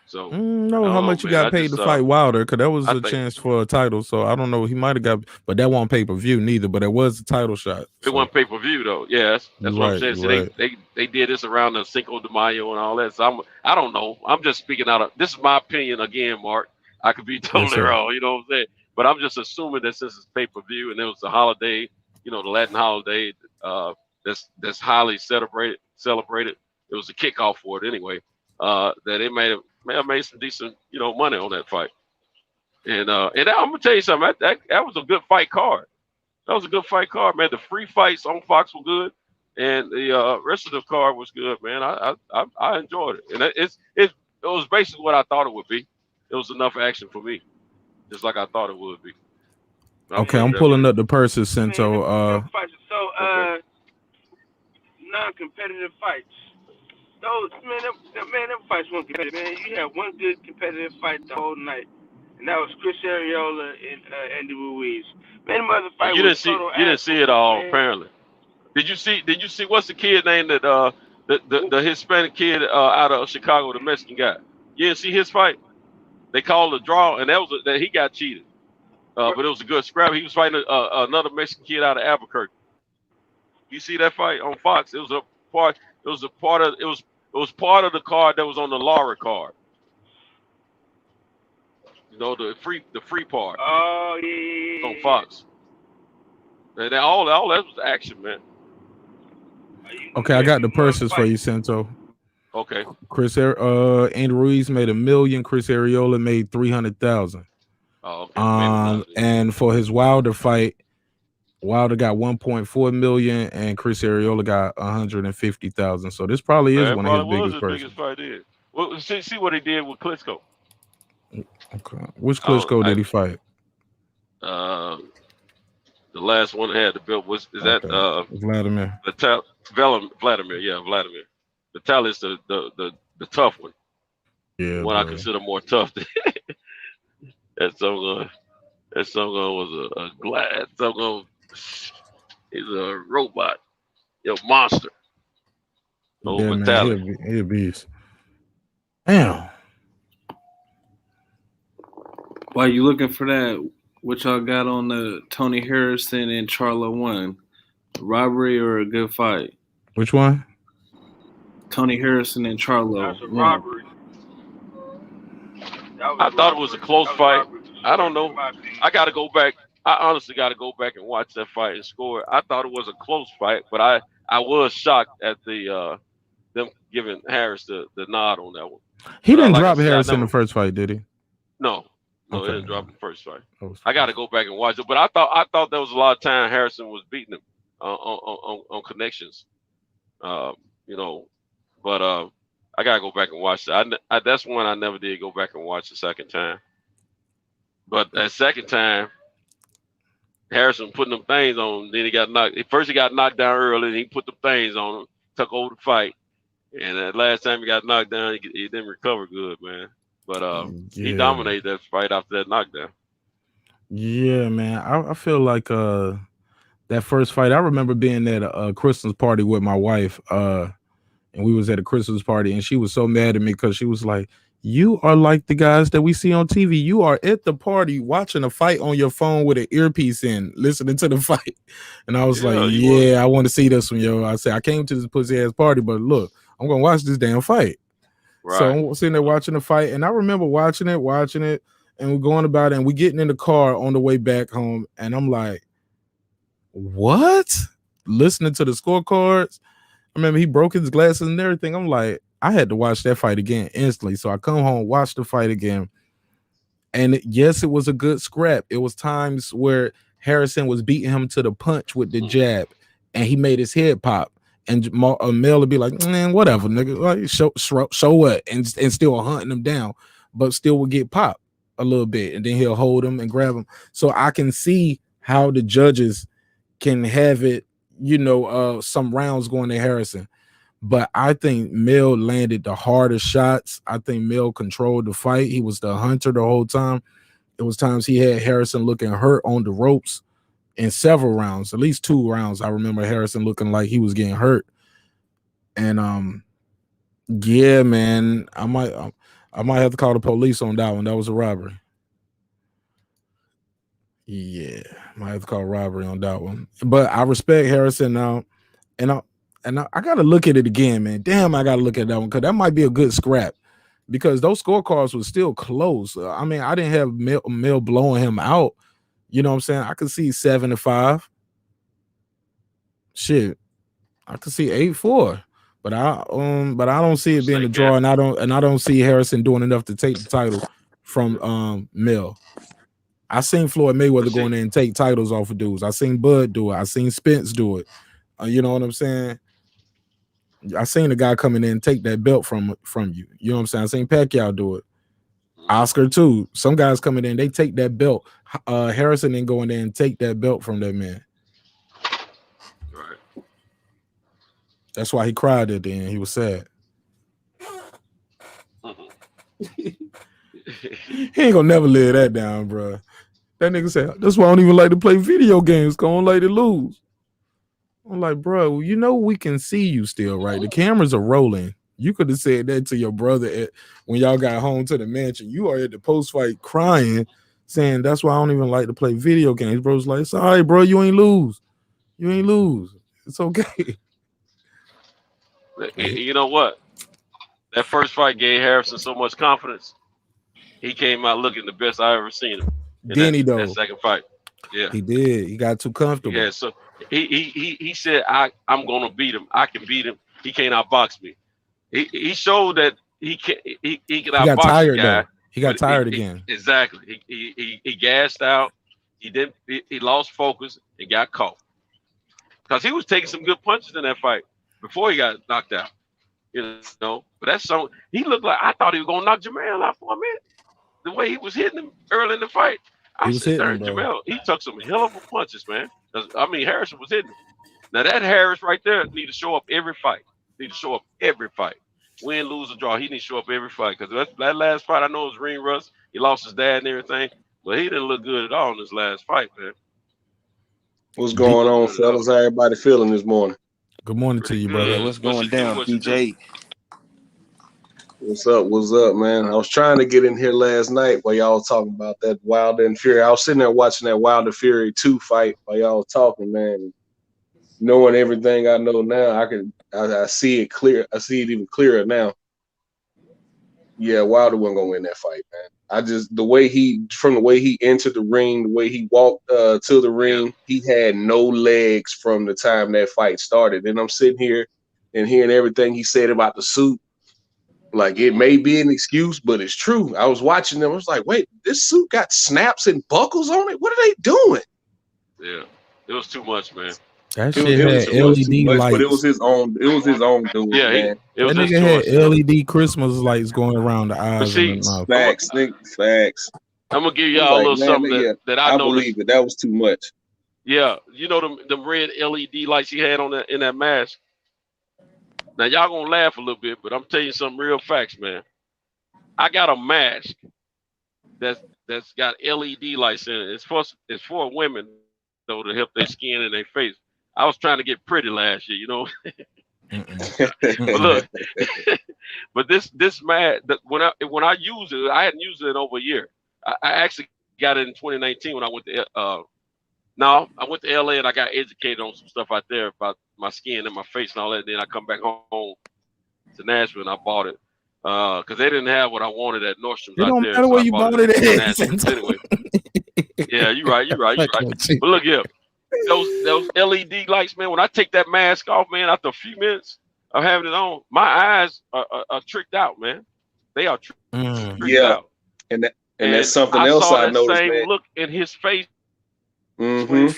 So
know how much you got paid to fight Wilder, because that was a chance for a title. So I don't know. He might have got, but that wasn't pay-per-view neither. But it was a title shot.
It wasn't pay-per-view though. Yeah, that's what I'm saying. So they did this around the Cinco de Mayo and all that. So I don't know. I'm just speaking out of this is my opinion again, Mark. I could be totally wrong. You know what I'm saying? But I'm just assuming that since it's pay-per-view and it was a holiday, the Latin holiday, that's highly celebrated. It was a kickoff for it anyway. That it may have made some decent, money on that fight. And I'm gonna tell you something. That was a good fight card. That was a good fight card, man. The free fights on Fox were good, and the rest of the card was good, man. I enjoyed it, and it was basically what I thought it would be. It was enough action for me, just like I thought it would be.
Okay, I'm pulling up the purses, Cento.
Non-competitive fights. Those them fights weren't competitive, man. You had one good competitive fight the whole night, and that was Chris Arreola and Andy Ruiz. Man, mother fight.
You didn't see it all, man. Apparently. Did you see what's the kid name that the Hispanic kid out of Chicago, the Mexican guy? You didn't see his fight? They called a draw, and that he got cheated. But it was a good scrap. He was fighting another Mexican kid out of Albuquerque. You see that fight on Fox? It was part of the card that was on the Lara card. The free part.
Oh yeah.
On Fox. And all that was action, man.
Okay, I got the purses for you, Cento.
Okay.
Andy Ruiz made $1 million. Chris Arreola made $300,000.
Oh, okay.
And for his Wilder fight, Wilder got $1.4 million, and Chris Arreola got $150,000. So this probably is one of his biggest purses.
Biggest fight is. Well, see what he did with Klitschko.
Okay. Which Klitschko did he fight?
The last one that had the belt that
Vladimir?
Vladimir, yeah, Vladimir. Vital is the tough one.
Yeah,
one I consider more tough than that Sogan was a glad Sogan. He's a robot, monster.
Yeah, man, he a beast. Damn.
While you looking for that, what y'all got on the Tony Harrison and Charlo one? Robbery or a good fight?
Which one?
Tony Harrison and Charlo.
That's a robbery.
I thought it was a close fight. I don't know. I got to go back. I honestly got to go back and watch that fight and score. I thought it was a close fight, but I was shocked at the them giving Harris the nod on that one.
He
But
didn't
like I
drop
said,
Harris in the first fight, did he?
No, it
Okay.
didn't drop in the first fight.
That was-
I got to go back and watch it. But I thought there was a lot of time Harrison was beating him on connections. You know, but I gotta go back and watch that. That's one I never did go back and watch the second time. But that second time, Harrison putting them things on. Then he got knocked. First he got knocked down early. And he put the things on him, took over the fight. And that last time he got knocked down, he didn't recover good, man. But he dominated that fight after that knockdown.
Yeah, man. I feel like that first fight. I remember being at a Christmas party with my wife. And we was at a Christmas party, and she was so mad at me because she was like, "You are like the guys that we see on TV. You are at the party watching a fight on your phone with an earpiece in, listening to the fight." And I was like, "Yeah, I want to see this one, yo." I said, "I came to this pussy ass party, but look, I'm gonna watch this damn fight."
Right.
So I'm sitting there watching the fight, and I remember watching it, and we're going about it, and we getting in the car on the way back home, and I'm like, "What?" Listening to the scorecards. I remember he broke his glasses and everything. I'm like, I had to watch that fight again instantly. So I come home, watch the fight again. And yes, it was a good scrap. It was times where Harrison was beating him to the punch with the jab, and he made his head pop. And Mel would be like, "Man, whatever, nigga. Like, show what?" And still hunting him down, but still would get popped a little bit. And then he'll hold him and grab him. So I can see how the judges can have it, some rounds going to Harrison. But I think Mel landed the hardest shots. I think Mel controlled the fight. He was the hunter the whole time. It was times he had Harrison looking hurt on the ropes in several rounds, at least 2 rounds. I remember Harrison looking like he was getting hurt. And yeah, man, I might have to call the police on that one. That was a robbery. Yeah, might have to call robbery on that one. But I respect Harrison now, and I gotta look at it again, man. Damn, I gotta look at that one because that might be a good scrap because those scorecards were still close. I mean, I didn't have Mel blowing him out. You know what I'm saying? I could see 7-5. Shit, I could see 8-4. But I don't see it being a draw, and I don't see Harrison doing enough to take the title from Mel. I seen Floyd Mayweather go in there and take titles off of dudes. I seen Bud do it. I seen Spence do it. You know what I'm saying? I seen a guy come in there and take that belt from you. You know what I'm saying? I seen Pacquiao do it. Oscar too. Some guys come in there and they take that belt. Harrison didn't go in there and take that belt from that man.
Right.
That's why he cried at the end. He was sad. He ain't gonna never live that down, bro. That nigga said, "That's why I don't even like to play video games, cause I don't like to lose." I'm like, bro, we can see you still, right? The cameras are rolling. You could have said that to your brother when y'all got home to the mansion. You are at the post-fight crying, saying, "That's why I don't even like to play video games." Bro's like, "It's all right, bro. You ain't lose. You ain't lose. It's okay."
You know what? That first fight gave Harrison so much confidence. He came out looking the best I ever seen him. That second fight. Yeah.
He did. He got too comfortable.
Yeah, so he said, I'm gonna beat him. I can beat him. He can't outbox me. He showed that he can outbox
got tired
the guy.
though. He got tired again.
Exactly. He gassed out. He lost focus and got caught. Because he was taking some good punches in that fight before he got knocked out. But that's so he looked like I thought he was gonna knock Jamel out for a minute. The way he was hitting him early in the fight. I said, Jamel, he took some hell of a punches, man. I mean, Harrison was hitting him. Now that Harris right there need to show up every fight. Win, lose, or draw. He needs to show up every fight. Because that last fight, I know it was ring rust. He lost his dad and everything. But he didn't look good at all in this last fight, man.
What's going on, fellas? How everybody feeling this morning?
Good morning to you, brother.
What's going down, DJ?
What's up, man? I was trying to get in here last night while y'all was talking about that Wilder and Fury. I was sitting there watching that Wilder Fury 2 fight while y'all was talking, man. Knowing everything I know now, I see it clear. I see it even clearer now. Yeah, Wilder wasn't gonna win that fight, man. The way he entered the ring, the way he walked to the ring, he had no legs from the time that fight started. And I'm sitting here and hearing everything he said about the suit, like it may be an excuse, but it's true. I was watching them. I was like, wait, this suit got snaps and buckles on it. What are they doing?
Yeah, it was too much, man.
That
It
shit
was
had
too much,
LED lights.
but it was his own. It was his own dude,
Yeah,
man.
it was
That
his
nigga
choice.
had LED Christmas lights going around the
But
eyes
see,
and the mouth.
Facts, nigga, facts.
I'm gonna give
He was
y'all a
like,
little
man,
something
yeah,
that I
I
noticed.
believe it. That was too much.
Yeah, you know them red LED lights he had on in that mask. Now y'all gonna laugh a little bit, but I'm telling you some real facts, man. I got a mask that's got LED lights in it. It's for women though, to help their skin and their face. I was trying to get pretty last year, you know. But look, but this mask, when I used it, I hadn't used it in over a year. I actually got it in 2019 when I went to I went to LA and I got educated on some stuff out there about my skin and my face and all that. Then I come back home to Nashville and I bought it because they didn't have what I wanted at Nordstrom's
It
out
don't
there.
matter
So
where
I
you
bought
bought
it
it
in
at.
Nashville. Anyway, yeah, you're right. But look here, those LED lights, man. When I take that mask off, man, after a few minutes of having it on, my eyes are tricked out, man. They are tricked
Yeah,
out.
and that's something
I
else
saw
I
that
noticed,
same
man.
look in his face
Mm-hmm.
when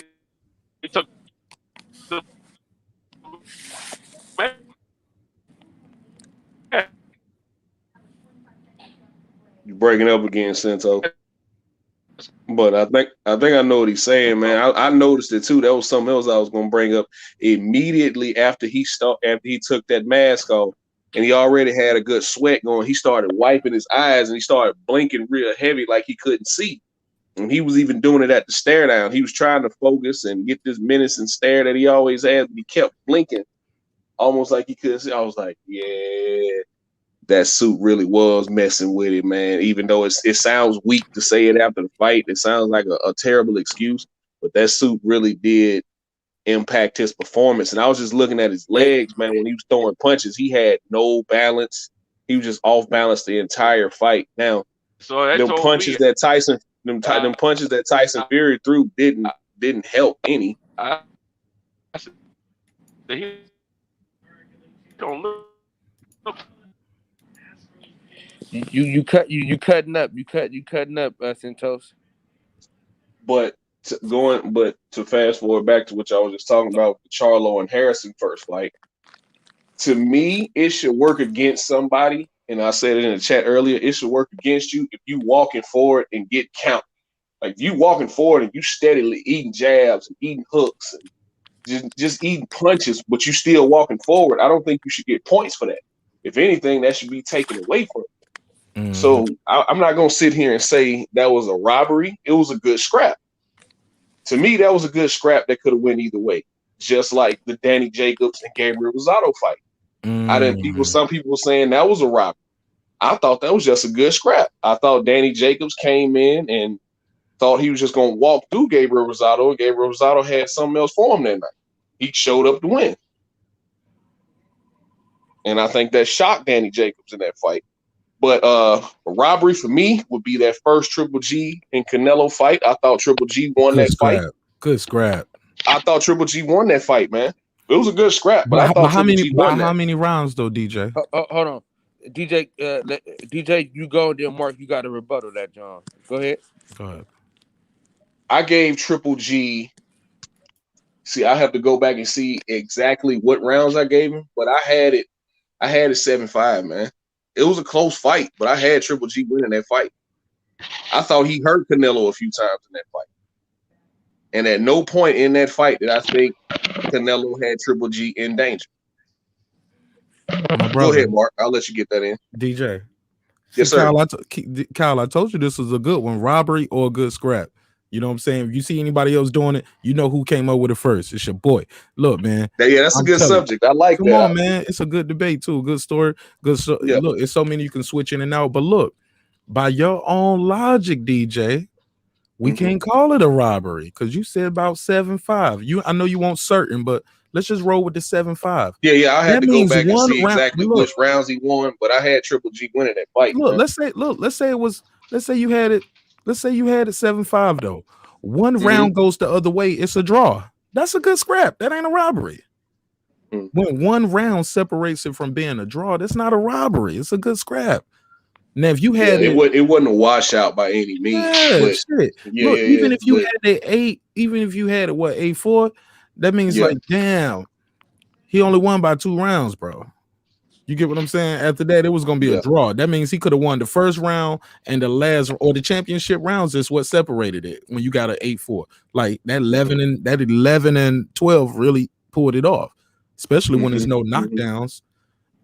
he took the mask.
You breaking up again, Sento. But I think I know what he's saying, man. I noticed it too. That was something else I was gonna bring up. Immediately after he took that mask off, and he already had a good sweat going, he started wiping his eyes and he started blinking real heavy, like he couldn't see. And he was even doing it at the stare down. He was trying to focus and get this menacing stare that he always had, but he kept blinking, almost like he couldn't see. I was like, yeah, that suit really was messing with it, man. Even though it sounds weak to say it after the fight, it sounds like a terrible excuse, but that suit really did impact his performance. And I was just looking at his legs, man. When he was throwing punches, he had no balance. He was just off balance the entire fight. Now,
So that
them
told
punches
me
that Tyson, them punches that Tyson Fury threw didn't help any.
I said that he don't look.
You cutting up. You cutting up, Santos.
But to fast forward back to what y'all was just talking about, the Charlo and Harrison first fight. To me, it should work against somebody, and I said it in the chat earlier. It should work against you if you walking forward and get count. Like you walking forward and you steadily eating jabs and eating hooks and just eating punches, but you still walking forward. I don't think you should get points for that. If anything, that should be taken away from you.
Mm-hmm.
So I'm not gonna sit here and say that was a robbery. It was a good scrap. To me, that was a good scrap that could have went either way. Just like the Danny Jacobs and Gabriel Rosado fight. Some people were saying that was a robbery. I thought that was just a good scrap. I thought Danny Jacobs came in and thought he was just gonna walk through Gabriel Rosado, and Gabriel Rosado had something else for him that night. He showed up to win. And I think that shocked Danny Jacobs in that fight. But a robbery for me would be that first Triple G and Canelo fight. I thought Triple G won that fight.
Good scrap.
I thought Triple G won that fight, man. It was a good scrap, but I thought
how many rounds though, DJ?
Hold on, DJ, you go there, Mark. You got to rebuttal that, John. Go ahead.
Go ahead.
I gave Triple G. See, I have to go back and see exactly what rounds I gave him, but I had it 7-5, man. It was a close fight, but I had Triple G winning that fight. I thought he hurt Canelo a few times in that fight. And at no point in that fight did I think Canelo had Triple G in danger. Go ahead, Mark. I'll let you get that in.
DJ.
Yes, sir.
Kyle, I told you this was a good one. Robbery or a good scrap. You know what I'm saying? If you see anybody else doing it, you know who came up with it first. It's your boy. Look, man.
Yeah, that's a good subject. I like that.
Come on, man. It's a good debate, too. Good story.
Yeah.
Look, it's so many you can switch in and out. But look, by your own logic, DJ, we can't call it a robbery because you said about 7-5. I know you want certain, but let's just roll with the 7-5.
Yeah. I had to go back and see exactly which rounds he won, but I had Triple G winning that fight.
Look,
man.
let's say you had it 7-5 though. One round goes the other way, it's a draw. That's a good scrap. That ain't a robbery. When one round separates it from being a draw, that's not a robbery. It's a good scrap. Now, if you had
it wasn't a washout by any means. But
shit. Look, even if you had the 8, even if you had it 8-4, that means like, damn, he only won by 2 rounds, bro. You get what I'm saying? After that, it was gonna be a draw. That means he could have won the first round and the last, or the championship rounds is what separated it. When you got an 8-4, like that 11 and 12 really pulled it off, especially when there's no knockdowns.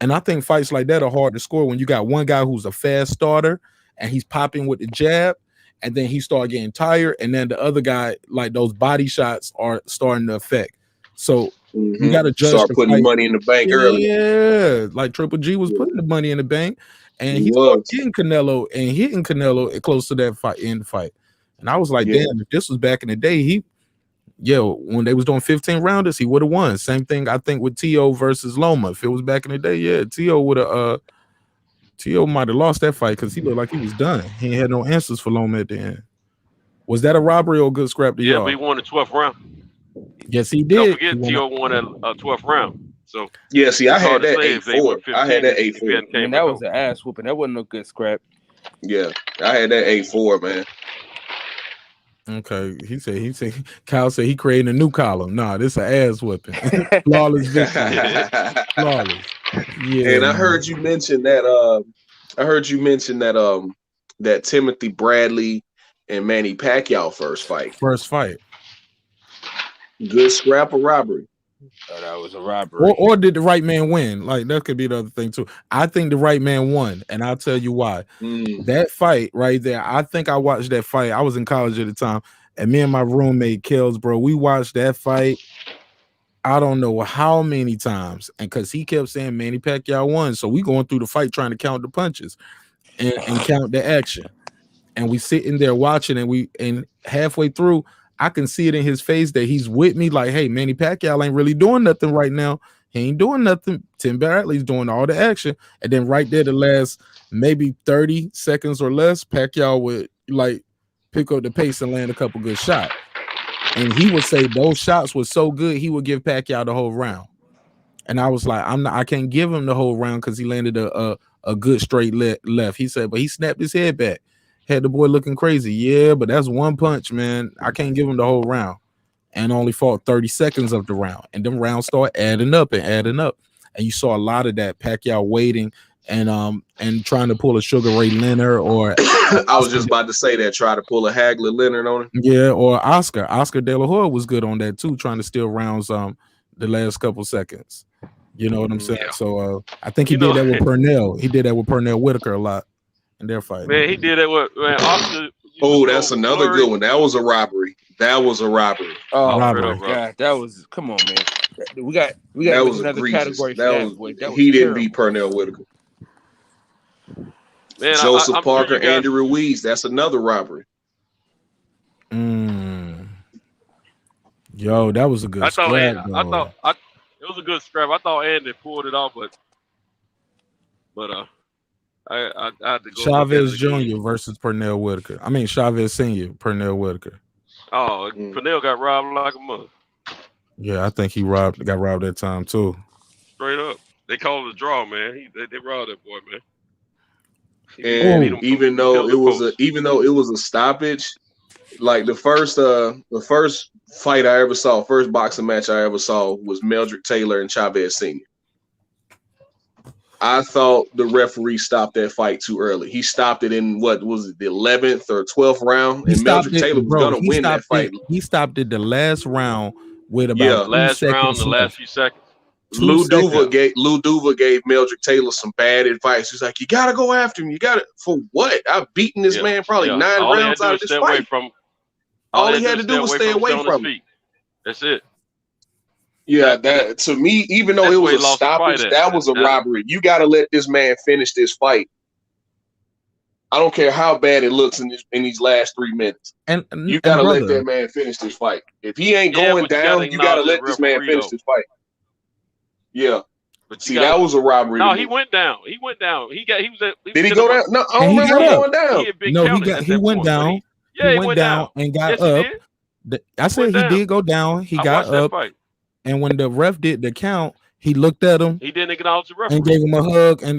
And I think fights like that are hard to score when you got one guy who's a fast starter and he's popping with the jab, and then he start getting tired, and then the other guy, like those body shots are starting to affect. So you got to judge.
Start putting money in the bank early.
Yeah, like Triple G was putting the money in the bank, and he started getting Canelo and hitting Canelo close to that fight in the fight. And I was like, damn, if this was back in the day, when they was doing 15 rounders, he would have won. Same thing I think with T.O. versus Loma. If it was back in the day, T.O. would have T.O. might have lost that fight because he looked like he was done. He had no answers for Loma at the end. Was that a robbery or a good scrap to y'all?
But he won the 12th round.
Yes, he did.
Don't forget, T.O. won a 12th round. So
see, I had that 8-4. I had that 8-4.
And that was an ass whooping. That wasn't no good scrap.
Yeah, I had that 8-4, man.
Okay, he said Kyle said he created a new column. Nah, this an ass whipping. Flawless victory. Flawless. Yeah.
And I heard you mention that that Timothy Bradley and Manny Pacquiao first fight. Good scrap or robbery?
Oh, that was a robbery.
Or did the right man win? Like that could be the other thing too. I think the right man won, and I'll tell you why. That fight right there, I think I watched that fight. I was in college at the time, and me and my roommate Kels, bro, we watched that fight. I don't know how many times, and because he kept saying Manny Pacquiao won, so we going through the fight trying to count the punches and count the action, and we sitting there watching, and halfway through, I can see it in his face that he's with me, like, hey, Manny Pacquiao ain't really doing nothing right now. He ain't doing nothing. Tim Bradley's doing all the action. And then right there, the last maybe 30 seconds or less, Pacquiao would like pick up the pace and land a couple good shots. And he would say those shots were so good, he would give Pacquiao the whole round. And I was like, I can't give him the whole round because he landed a good straight left. He said, but he snapped his head back. Had the boy looking crazy. Yeah, but that's one punch, man. I can't give him the whole round. And only fought 30 seconds of the round. And them rounds start adding up. And you saw a lot of that. Pacquiao waiting and trying to pull a Sugar Ray Leonard or
I was just about to say that, try to pull a Hagler Leonard on him.
Yeah, or Oscar. Oscar De La Hoya was good on that too, trying to steal rounds the last couple seconds. You know what I'm saying? Yeah. So I think he did that with Pernell. He did that with Pernell Whitaker a lot. In their fight,
man, he did that with Oscar.
Oh, that's another good one. That was a robbery.
Oh, robbery. God, that was. Come on, man. We got
that was
another
egregious.
category.
He didn't beat Pernell Whitaker.
Man,
Joseph
I'm
Parker,
sure
Andy Ruiz. That's another robbery.
Yo, that was a good.
I thought
scrap,
it was a good scrap. I thought Andy pulled it off, but I had to go.
Chavez Jr. versus Pernell Whitaker. I mean Chavez Sr. Pernell Whitaker.
Oh, Pernell got robbed like a mother.
Yeah, I think he got robbed that time too.
Straight up, they called it a draw, man. They robbed that boy, man.
And even though it was a stoppage, like the first fight I ever saw, first boxing match I ever saw was Meldrick Taylor and Chavez Sr. I thought the referee stopped that fight too early. He stopped it in what was it, the 11th or 12th round, and Meldrick Taylor was gonna win that fight.
He stopped it the last round with about
last round, the last few seconds.
Lou Duva gave Meldrick Taylor some bad advice. He's like, you gotta go after him. You gotta for what? I've beaten this man probably 9 rounds out of this fight. All he had to do was stay away from him.
That's it.
Yeah, that to me, even though it was a stoppage, that was a robbery. You got to let this man finish this fight. I don't care how bad it looks in these last 3 minutes. And you got to let that man finish this fight. If he ain't going down, you got to let this man finish this fight. Yeah. But see, that was a robbery.
No, he went down. He went down. Did
he go down? No, I don't remember him going down.
No, he went down.
Yeah,
he went down and got up. I said he did go down. He got up. And when the ref did the count, He looked at him
He didn't acknowledge the
and
referee.
gave him a hug. And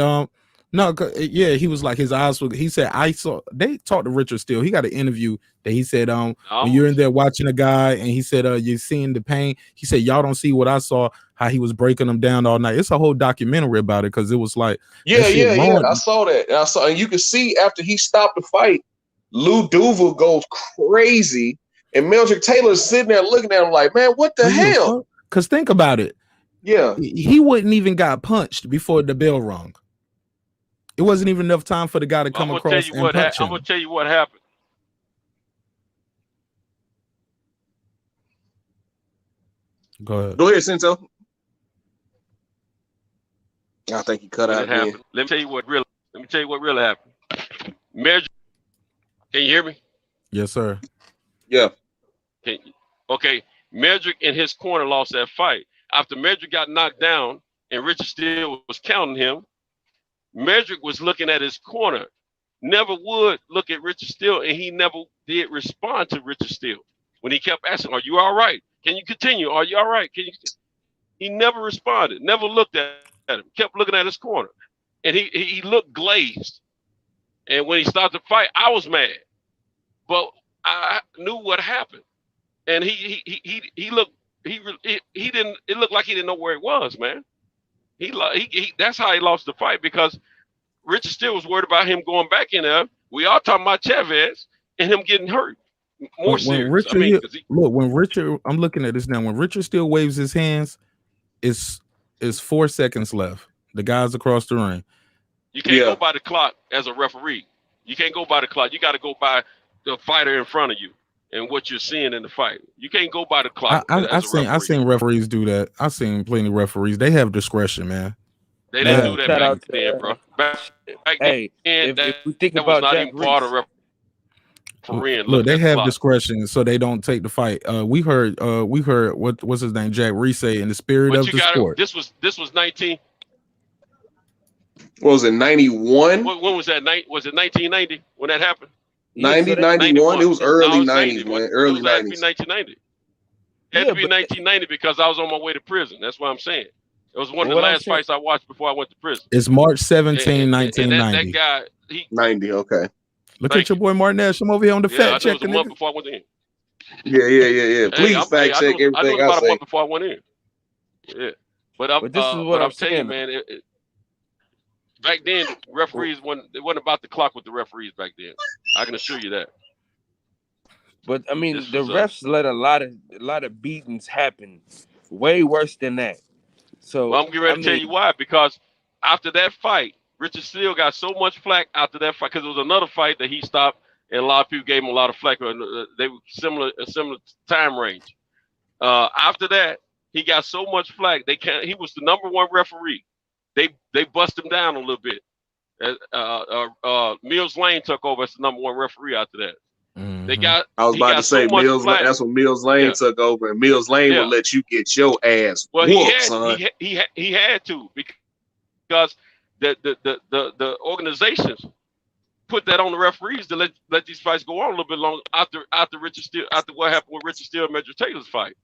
no, yeah, he was like his eyes were. He said, "I saw." They talked to Richard Steele. He got an interview that he said, when you're in there watching a guy, and he said, you're seeing the pain. He said, y'all don't see what I saw. How he was breaking them down all night. It's a whole documentary about it because it was like,
Yeah. I saw that. And you can see after he stopped the fight, Lou Duval goes crazy, and Meldrick Taylor's sitting there looking at him like, man, what the hell?
Because think about it.
Yeah,
he wouldn't even got punched before the bell rung. It wasn't even enough time for the guy to come across and punch him.
I'm gonna tell you what happened.
Go ahead,
Cinto. I think he cut out again.
Let me tell you what really happened. Meldrick, can you hear me?
Yes, sir.
Yeah.
Okay. Meldrick in his corner lost that fight. After Meldrick got knocked down and Richard Steele was counting him, Meldrick was looking at his corner. Never would look at Richard Steele, and he never did respond to Richard Steele when he kept asking, "Are you all right? Can you continue? Are you all right? Can you?" He never responded. Never looked at him. Kept looking at his corner, and he looked glazed. And when he started to fight, I was mad, but I knew what happened, and he looked. He didn't. It looked like he didn't know where it was, man. That's how he lost the fight, because Richard Steele was worried about him going back in there. We all talking about Chavez and him getting hurt. More serious.
When Richard, I'm looking at this now. When Richard Steele waves his hands, it's 4 seconds left. The guys across the ring.
You can't go by the clock as a referee. You can't go by the clock. You got to go by the fighter in front of you and what you're seeing in the fight. You can't go by the clock.
I've seen referees do that. I've seen plenty of referees. They have discretion, man.
They didn't do that back then, bro. Back
hey,
then,
if we think
that
about
was not
Jack
even part of refereeing.
Look, they have discretion, so they don't take the fight. We heard what's his name, Jack Reese, in the spirit of the sport.
This was 19.
What was it, 91?
When was that night? Was it 1990 when that happened?
90, 91? It was early 90s, man. Early 90s.
It had to be 1990. It had to be 1990 because I was on my way to prison. That's what I'm saying. It was one of the last fights I watched before I went to prison.
It's March 17, 1990.
And that guy,
90, okay.
Look at your boy Martin Nash. I'm over here on the fact check.
It was a month before I went in.
Yeah. Please fact check everything I
knew about
say.
a month before I went in. Yeah. But this is what I'm saying, man. Back then, referees it wasn't about the clock with the referees back then. I can assure you that.
But I mean, the refs let a lot of beatings happen, way worse than that. So
I'm getting ready to tell you why. Because after that fight, Richard Steele got so much flack after that fight, because it was another fight that he stopped, and a lot of people gave him a lot of flack. They were a similar time range. After that, he got so much flack. He was the #1 referee. They bust him down a little bit. Mills Lane took over as the #1 referee after that.
I was about to say Mills. That's when Mills Lane took over, and Mills Lane would let you get your ass whooped, son.
He had to, because the organizations put that on the referees to let these fights go on a little bit longer after Richard Steele, after what happened with Richard Steele and Meldrick Taylor's fight,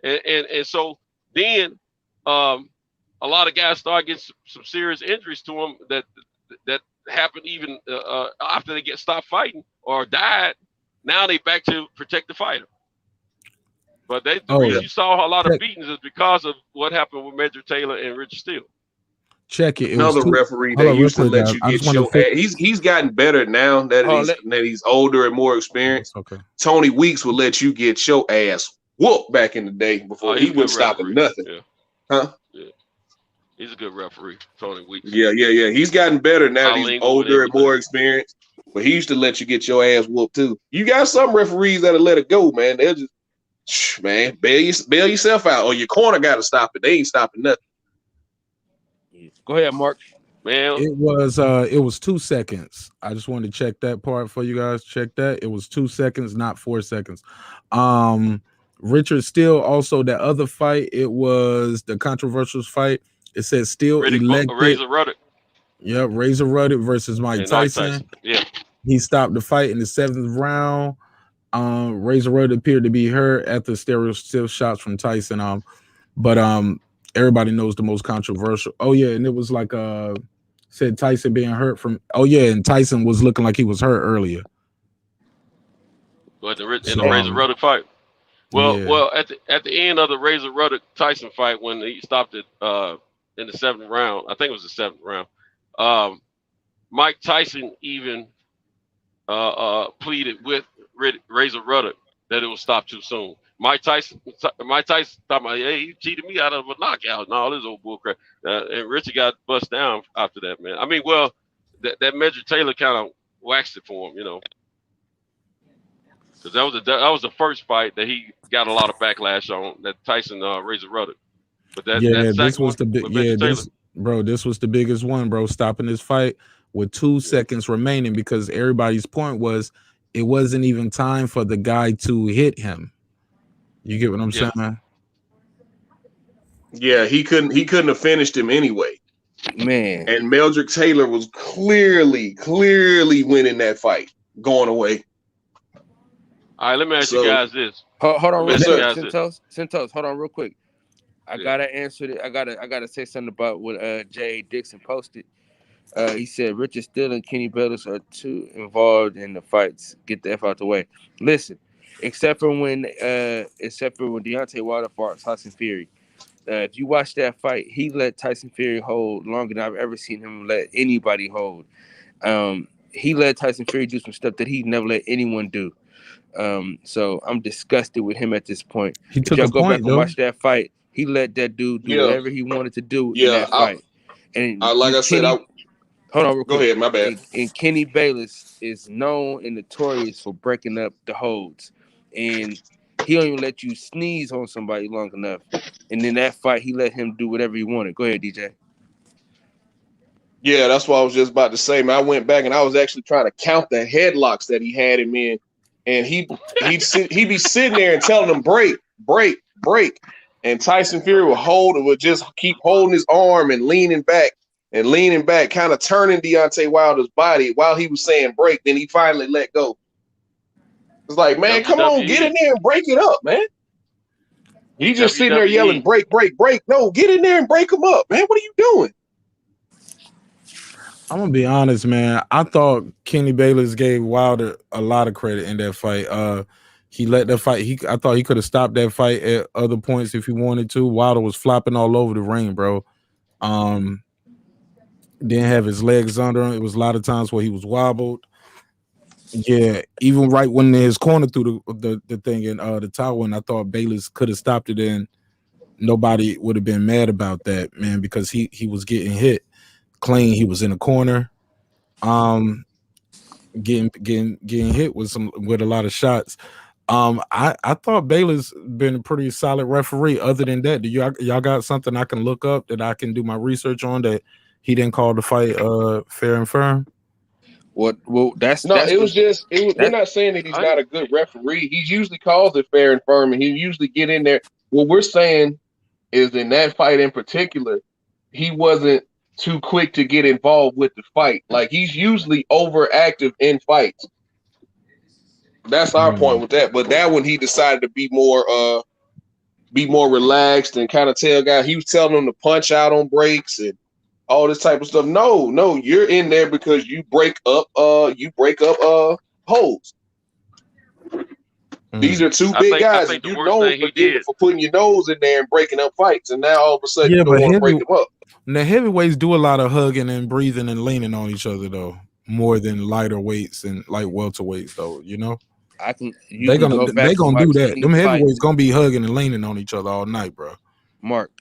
and so then a lot of guys started getting some serious injuries to them that happened even after they stopped fighting or died. Now they back to protect the fighter. But the reason you saw a lot of beatings is because of what happened with Meldrick Taylor and Richard Steele.
Check it.
Another referee that used to let you get your ass. He's gotten better now that he's older and more experienced.
Okay.
Tony Weeks would let you get your ass whooped back in the day before he wouldn't stop at nothing.
Yeah.
Huh?
Yeah. He's a good referee, Tony Weeks.
Yeah. He's gotten better now that he's older and more experienced. But he used to let you get your ass whooped too. You got some referees that'll let it go, man. They'll just, man, bail yourself out, or your corner got to stop it. They ain't stopping nothing.
Go ahead, Mark.
Man,
it was 2 seconds. I just wanted to check that part for you guys. Check that. It was 2 seconds, not 4 seconds. Richard Steele, also that other fight, it was the controversial fight. It said Steele elected
Razor Ruddock.
Yep, Razor Ruddock versus Mike Tyson.
Yeah.
He stopped the fight in the 7th round. Razor Ruddock appeared to be hurt after stereo stiff shots from Tyson. But everybody knows the most controversial. Oh yeah, and it was like said Tyson being hurt from. Oh yeah, and Tyson was looking like he was hurt earlier.
But in the Razor Ruddock fight. Well, at the end of the Razor Ruddock Tyson fight, when he stopped it in the 7th round, I think it was the 7th round. Mike Tyson even pleaded with Razor Ruddock that it was stopped too soon. Mike Tyson thought, hey, he cheated me out of a knockout and all this old bullcrap. And Richard got bust down after that, man. I mean, well, that Medrick Taylor kind of waxed it for him, you know. Because that was the first fight that he got a lot of backlash on, that Tyson Razor Ruddock. But
this was the big this was the biggest one, bro. Stopping this fight with 2 seconds remaining, because everybody's point was it wasn't even time for the guy to hit him. You get what I'm saying?
Yeah, he couldn't have finished him anyway.
Man.
And Medrick Taylor was clearly winning that fight, going away.
All right, let me ask you guys this.
Hold on, real quick. Centos, hold on real quick. I gotta answer it. I gotta say something about what Jay Dixon posted. He said Richard Steele and Kenny Bayless are too involved in the fights. Get the F out the way. Listen, except for when Deontay Wilder fought Tyson Fury. If you watch that fight, he let Tyson Fury hold longer than I've ever seen him let anybody hold. He let Tyson Fury do some stuff that he never let anyone do. So I'm disgusted with him at this point. If y'all go back and watch that fight, he let that dude do whatever he wanted to do in that fight. Hold on real quick.
Go ahead, my bad.
And Kenny Bayless is known and notorious for breaking up the holds. And he don't even let you sneeze on somebody long enough. And in that fight, he let him do whatever he wanted. Go ahead, DJ.
Yeah, that's what I was just about to say, man. I went back and I was actually trying to count the headlocks that he had him in. And he'd be sitting there and telling him, break. And Tyson Fury would just keep holding his arm and leaning back, kind of turning Deontay Wilder's body while he was saying break. Then he finally let go. It's like, man, come on, get in there and break it up, man. He just sitting there yelling, break. No, get in there and break him up, man. What are you doing?
I'm gonna be honest, man. I thought Kenny Bayless gave Wilder a lot of credit in that fight. He let that fight. I thought he could have stopped that fight at other points if he wanted to. Wilder was flopping all over the ring, bro. Didn't have his legs under him. It was a lot of times where he was wobbled. Yeah, even right when his corner threw the thing in the tower, and I thought Bayless could have stopped it, and nobody would have been mad about that, man, because he was getting hit clean. He was in the corner, getting hit with a lot of shots. I thought Bayless been a pretty solid referee. Other than that, do y'all got something I can look up that I can do my research on that he didn't call the fight fair and firm?
They're not saying that he's not a good referee. He usually calls it fair and firm, and he usually get in there. What we're saying is in that fight in particular, he wasn't too quick to get involved with the fight. Like, he's usually overactive in fights. That's our point with that. But that one, he decided to be more relaxed and kind of tell guys. He was telling them to punch out on breaks and all this type of stuff. No, you're in there because you break up holes. These are two big guys. And you know for putting your nose in there and breaking up fights. And now all of a sudden you don't want to break them up.
The heavyweights do a lot of hugging and breathing and leaning on each other, though, more than lighter weights and light welterweights, though. You know, they're gonna do that. Them heavyweights gonna be hugging and leaning on each other all night, bro.
Mark,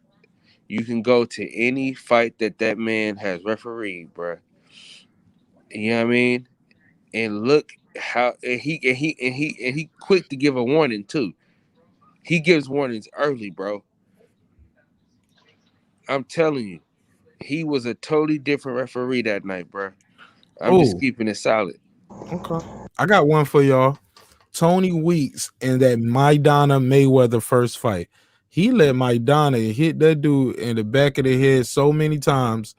you can go to any fight that man has refereed, bro. You know what I mean? And look how he quick to give a warning too. He gives warnings early, bro. I'm telling you, he was a totally different referee that night, bro. I'm just keeping it solid.
Okay, I got one for y'all. Tony Weeks in that Maidana Mayweather first fight. He let Maidana hit that dude in the back of the head so many times.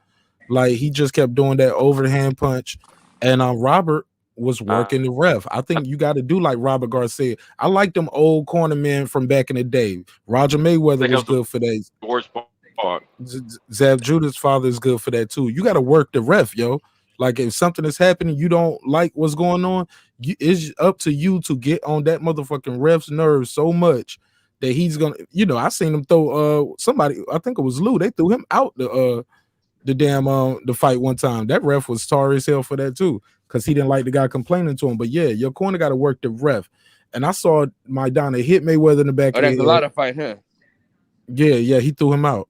Like, he just kept doing that overhand punch. And Robert was working the ref. I think you got to do like Robert Garcia. I like them old corner men from back in the day. Roger Mayweather was good for that.
Worst part part.
Zab Judah's father is good for that too. You got to work the ref, yo. Like if something is happening, you don't like what's going on, it's up to you to get on that motherfucking ref's nerves so much that he's gonna, I seen him throw somebody, I think it was Lou, they threw him out the damn the fight one time. That ref was sorry as hell for that too, because he didn't like the guy complaining to him. But yeah, your corner got to work the ref. And I saw Maidana hit Mayweather in the back of the head.
That's a lot of fight, huh?
Yeah, he threw him out.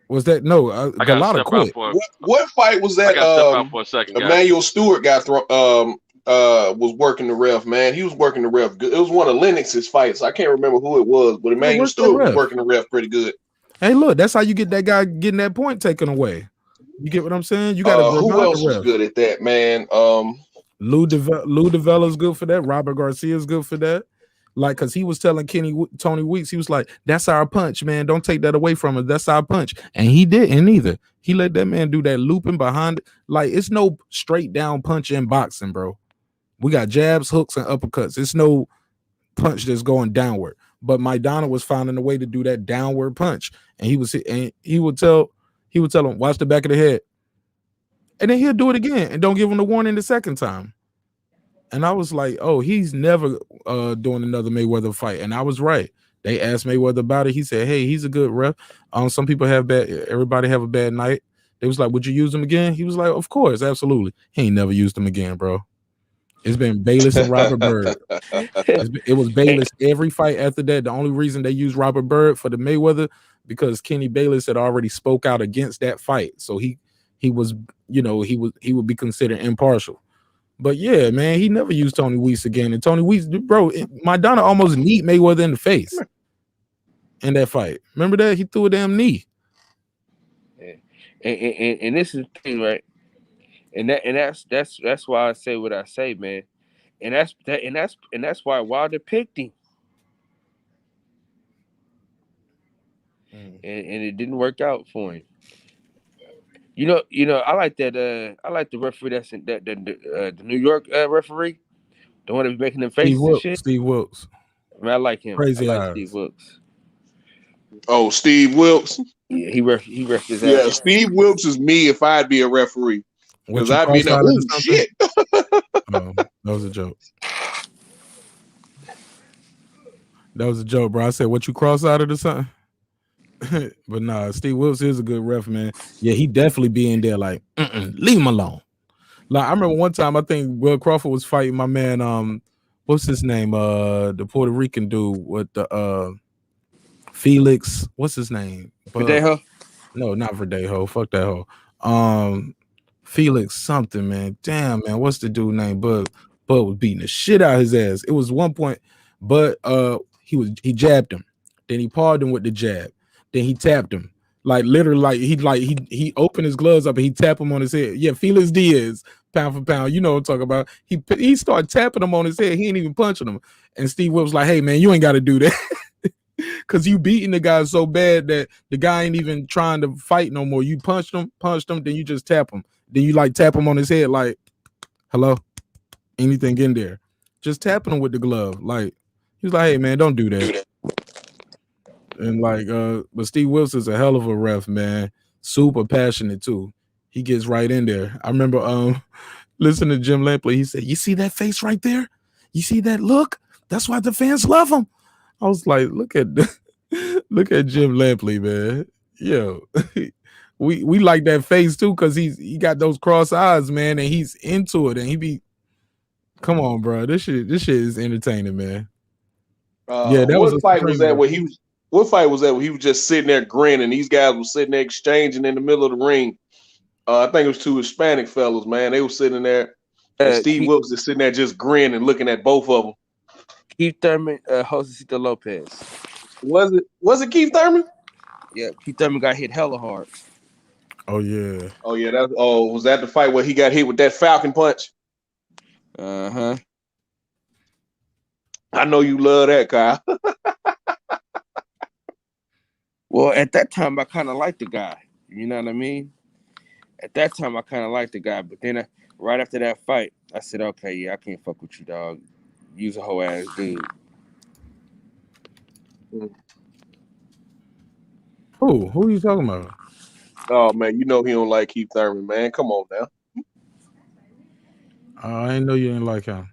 Was that no?
I got to step
quit.
out for
What fight was that?
I got to step out for a second, guys.
Emmanuel Stewart got was working the ref, man. He was working the ref good. It was one of Lennox's fights. I can't remember who it was, but Emmanuel Stewart was working the ref pretty good.
Hey, look, that's how you get that guy getting that point taken away. You get what I'm saying? You got to.
Who else was good at that, man?
Lou DeVella's good for that. Robert Garcia's good for that. Like, cause he was telling Tony Weeks, he was like, "That's our punch, man. Don't take that away from us. That's our punch." And he didn't either. He let that man do that looping behind it. Like, it's no straight down punch in boxing, bro. We got jabs, hooks, and uppercuts. It's no punch that's going downward. But Maidana was finding a way to do that downward punch, and he would tell him, "Watch the back of the head," and then he'll do it again, and don't give him the warning the second time. And I was like, "Oh, he's never doing another Mayweather fight." And I was right. They asked Mayweather about it. He said, "Hey, he's a good ref. Some people everybody have a bad night." They was like, "Would you use him again?" He was like, "Of course, absolutely." He ain't never used him again, bro. It's been Bayless and Robert Byrd. It was Bayless every fight after that. The only reason they used Robert Byrd for the Mayweather because Kenny Bayless had already spoke out against that fight, so he was, he would be considered impartial. But yeah, man, he never used Tony Weeks again. And Tony Weeks, bro, Maidana almost kneed Mayweather in the face in that fight. Remember that? He threw a damn knee.
Yeah. And this is the thing, right? And that's why I say what I say, man. And that's why Wilder picked him. And it didn't work out for him. I like that. I like the referee that's in the New York referee, the one that was making them faces and shit.
Steve Wilkes.
I mean, I like him.
Crazy
I like
eyes.
Steve Wilkes.
Oh, Steve Wilkes.
Yeah, he ref his ass.
Yeah, Steve Wilkes is me if I'd be a referee. Because I'd be like, oh shit.
Oh, that was a joke. That was a joke, bro. I said, "What, you cross-eyed or something?" But nah, Steve Wilkes is a good ref, man. Yeah, he definitely be in there like, leave him alone. Like, I remember one time, I think Will Crawford was fighting my man, what's his name? The Puerto Rican dude with the Felix. What's his name?
Verdejo?
No, not Verdejo. Fuck that hoe. Felix something, man. Damn, man. What's the dude name? Bud was beating the shit out of his ass. It was one point, but he jabbed him. Then he pawed him with the jab. Then he tapped him. Like literally, he opened his gloves up and he tapped him on his head. Yeah, Felix Diaz, pound for pound. You know what I'm talking about. He started tapping him on his head. He ain't even punching him. And Steve Wilkes was like, "Hey man, you ain't got to do that." Cause you beating the guy so bad that the guy ain't even trying to fight no more. You punched him, then you just tap him. Then you like tap him on his head like, "Hello? Anything in there?" Just tapping him with the glove. Like, he was like, "Hey man, don't do that." And like, but Steve Wilkes is a hell of a ref, man. Super passionate too. He gets right in there. I remember listening to Jim Lampley. He said, "You see that face right there? You see that look? That's why the fans love him." I was like, look at Jim Lampley, man. Yo, we like that face too, because he got those cross eyes, man, and he's into it, and he be, come on, bro. This shit is entertaining, man. Yeah, that
what fight was that where he was? What fight was that where he was just sitting there grinning? These guys were sitting there exchanging in the middle of the ring. I think it was two Hispanic fellas, man. They were sitting there, and Steve Wilkes is sitting there just grinning, looking at both of them.
Keith Thurman, Josecito Lopez.
Was it Keith Thurman?
Yeah, Keith Thurman got hit hella hard.
Oh yeah.
Was that the fight where he got hit with that Falcon punch?
Uh-huh.
I know you love that, Kyle.
Well, at that time, I kind of liked the guy. You know what I mean? At that time, I kind of liked the guy. But then right after that fight, I said, "Okay, yeah, I can't fuck with you, dog. Use a whole ass dude."
Who are you talking about?
Oh man, you know he don't like Keith Thurman, man. Come on now.
I didn't know you didn't like him.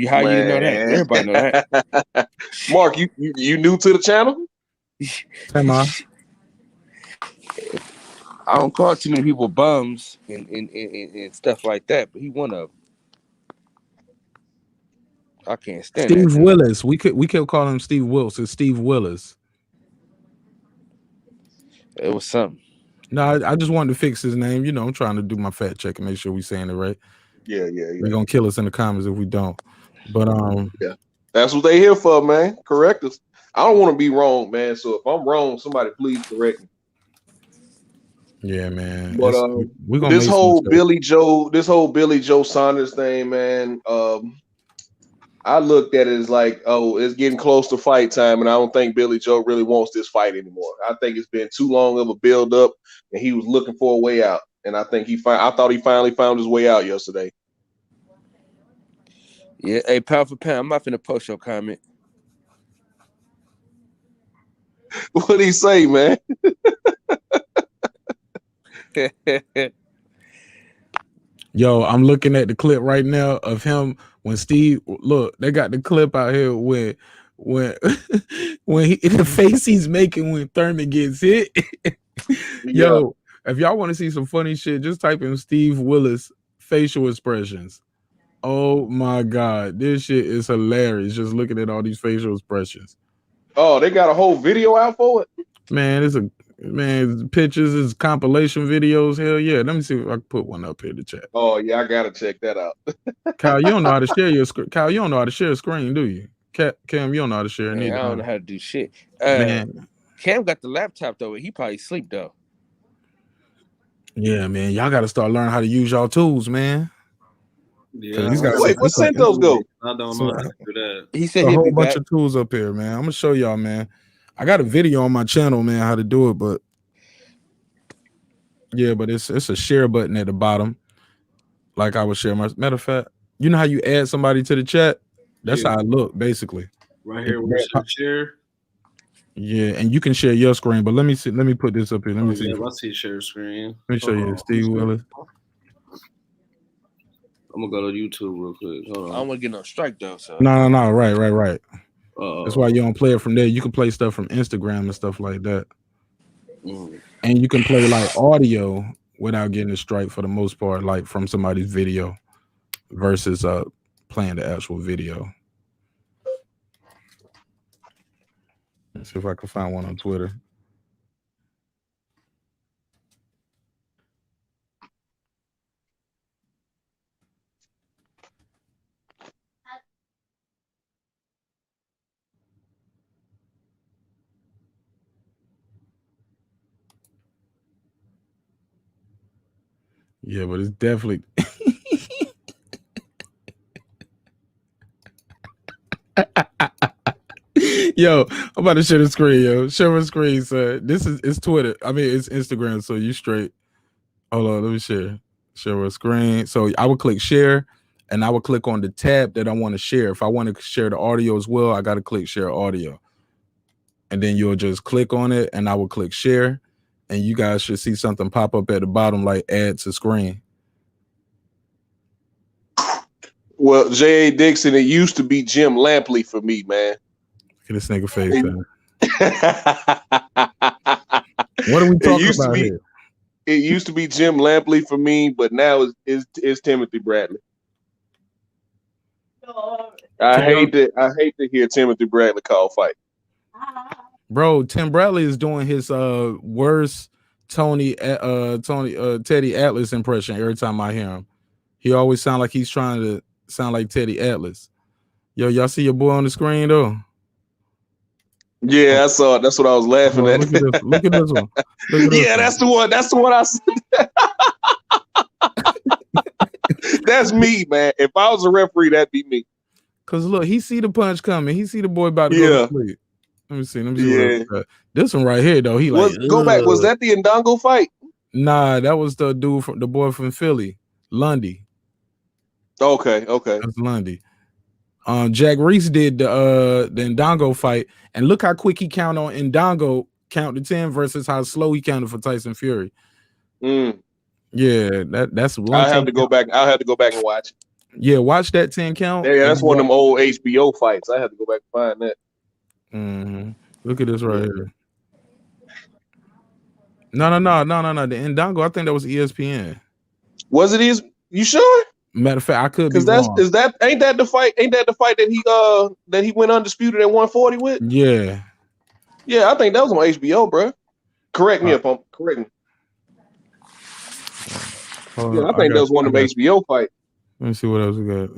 How you know that? Everybody know that.
Mark, you new to the channel?
Am I?
I don't call too many people bums and stuff like that, but he one of them. I can't stand
Steve
that.
Willis. We kept calling him Steve Wills. It's Steve Willis.
It was something.
No, I just wanted to fix his name. You know, I'm trying to do my fact check and make sure we saying it right.
Yeah.
They're gonna kill us in the comments if we don't. But
yeah, that's what they here for, man. Correct us. I don't want to be wrong, man. So if I'm wrong, somebody please correct me.
Yeah, man.
But
we're gonna
this whole Billy Joe Saunders thing, man. I looked at it as like, oh, it's getting close to fight time, and I don't think Billy Joe really wants this fight anymore. I think it's been too long of a build up, and he was looking for a way out. And I think I thought he finally found his way out yesterday.
Yeah, hey, pound for pound, I'm not finna post your comment.
What'd he say, man?
Yo, I'm looking at the clip right now of him when Steve. Look, they got the clip out here when the face he's making when Thurman gets hit. Yo, if y'all want to see some funny shit, just type in Steve Willis facial expressions. Oh my God, this shit is hilarious. Just looking at all these facial expressions.
Oh, they got a whole video out for it?
Man, pictures, is compilation videos. Hell yeah. Let me see if I can put one up here to chat.
Oh yeah, I gotta check that out.
Kyle, you don't know how to share your screen. Kyle, you don't know how to share a screen, do you? Cam, you don't know how to share.
Man, I don't know how to do shit.
Man.
Cam got the laptop though. He probably sleep though.
Yeah, man. Y'all got to start learning how to use y'all tools, man.
Yeah.
Wait, where Santos go?
I don't know how to do that.
He said
a
he'll
whole
be
bunch
back.
of tools up here, man. I'm gonna show y'all, man. I got a video on my channel, man, how to do it, but yeah, but it's a share button at the bottom. Like I would share my matter of fact. You know how you add somebody to the chat? That's how I look, basically.
Right here, where it says share.
Yeah, and you can share your screen, but let me see. Let me put this up here. Let me see.
Yeah, I see share screen.
Let me show you Steve Willis.
I'm gonna go to YouTube real quick. Hold on.
I don't want to get no strike though. So
No. Right. That's why you don't play it from there. You can play stuff from Instagram and stuff like that. And you can play like audio without getting a strike for the most part, like from somebody's video versus playing the actual video. Let's see if I can find one on Twitter. Yeah, but it's definitely Yo, I'm about to share the screen, yo. Share my screen, son. It's Twitter. I mean, it's Instagram, so you straight. Hold on, let me share. Share my screen. So I would click share, and I would click on the tab that I want to share. If I want to share the audio as well, I got to click share audio. And then you'll just click on it, and I will click share, and you guys should see something pop up at the bottom like add to screen.
Well, J.A. Dixon, it used to be Jim Lampley for me, man.
Look at this nigga face, man. What are we talking about here?
It used to be Jim Lampley for me, but now it's Timothy Bradley. I hate to hear Timothy Bradley call fight.
Bro, Tim Bradley is doing his worst Teddy Atlas impression every time I hear him. He always sound like he's trying to sound like Teddy Atlas. Yo, y'all see your boy on the screen though?
Yeah, I saw it. That's what I was laughing at.
Look at this one.
Yeah, that's the one. That's the one I said. That's me, man. If I was a referee, that'd be me.
Cause look, he see the punch coming. He see the boy about to go to sleep. Let me see.
Yeah.
This one right here though. He
go back. Was that the Ndongo fight?
Nah, that was the dude from the boy from Philly, Lundy.
Okay.
That's Lundy. Jack Reese did the Ndongo fight, and look how quick he counted on Ndongo count to 10 versus how slow he counted for Tyson Fury.
Mm.
Yeah, that's one.
I'll have to go back and watch it.
Yeah, watch that 10 count.
Yeah, that's one of them old HBO fights. I have to go back and find that.
Mm-hmm. Look at this right here. No. The Ndango, I think that was ESPN.
Was it? You sure?
Matter of fact, I could be
Because
wrong.
ain't that the fight that he went undisputed at 140 with?
Yeah.
Yeah, I think that was on HBO, bro. Correct me if I'm correct me. Yeah, I think that was one of them HBO fights.
Let me see what else we got.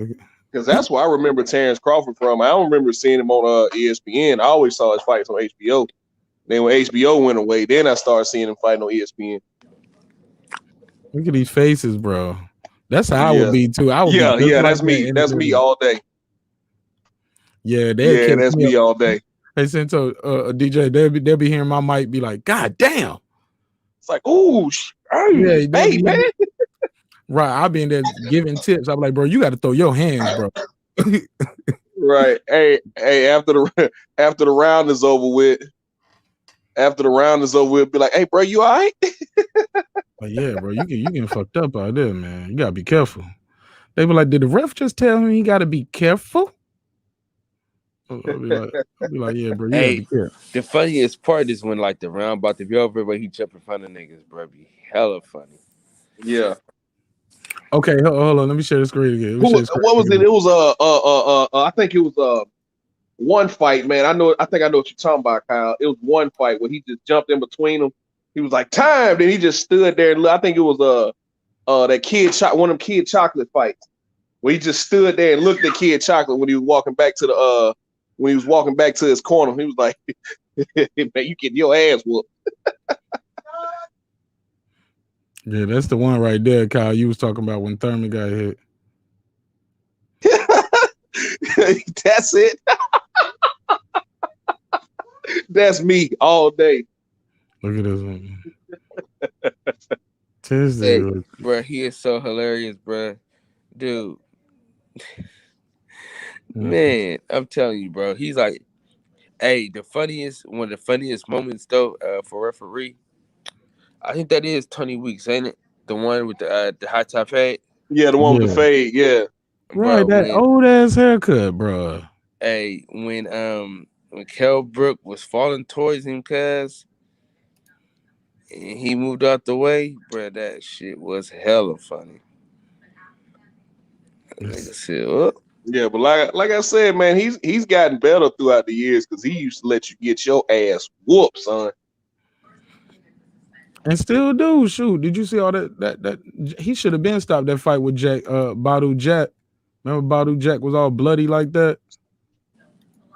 Because that's where I remember Terrence Crawford from. I don't remember seeing him on ESPN. I always saw his fights on HBO. Then when HBO went away, then I started seeing him fighting on ESPN.
Look at these faces, bro. That's how I would be too. I would be
that's me. That's me all day.
Yeah,
that's me all day.
Hey, Cinto, DJ, they'll be hearing my mic be like, God damn.
It's like, ooh, hey, man.
Right, I'll be in there giving tips. I'm like, bro, you got to throw your hands, bro.
Right. Hey, after the round is over with, be like, hey, bro, you all right?
But yeah, bro, you getting fucked up out there, man. You gotta be careful. They be like, did the ref just tell him he gotta be careful? I'll be like, yeah, bro, you gotta be careful.
The funniest part is when like the round about to be over, but he jump in front of niggas, bro. Be hella funny.
Yeah.
Okay, hold on. Let me share the screen again.
What was it? It was I think it was one fight, man. I think I know what you're talking about, Kyle. It was one fight where he just jumped in between them. He was like, time. Then he just stood there and I think it was that one of them Kid Chocolate fights where he just stood there and looked at Kid Chocolate when he was walking back to his corner. He was like, man, you get your ass whooped.
Yeah, that's the one right there, Kyle. You was talking about when Thurman got hit.
That's it. That's me all day.
Look at this one.
Hey, bro, he is so hilarious, bro. Dude. Man, I'm telling you, bro. He's like, hey, one of the funniest moments though, for referee. I think that is Tony Weeks, ain't it? The one with the high top fade.
Yeah, the one with the fade. Yeah,
right.
Bro,
that old ass haircut, bro.
Hey, when Kell Brook was falling towards him, cuz and he moved out the way, bro, that shit was hella funny. Nigga said, oh.
Yeah, but like I said, man, he's gotten better throughout the years because he used to let you get your ass whooped, son.
And still do. Shoot, did you see all that he should have been stopped that fight with Jack Badu Jack. Remember Badu Jack was all bloody like that?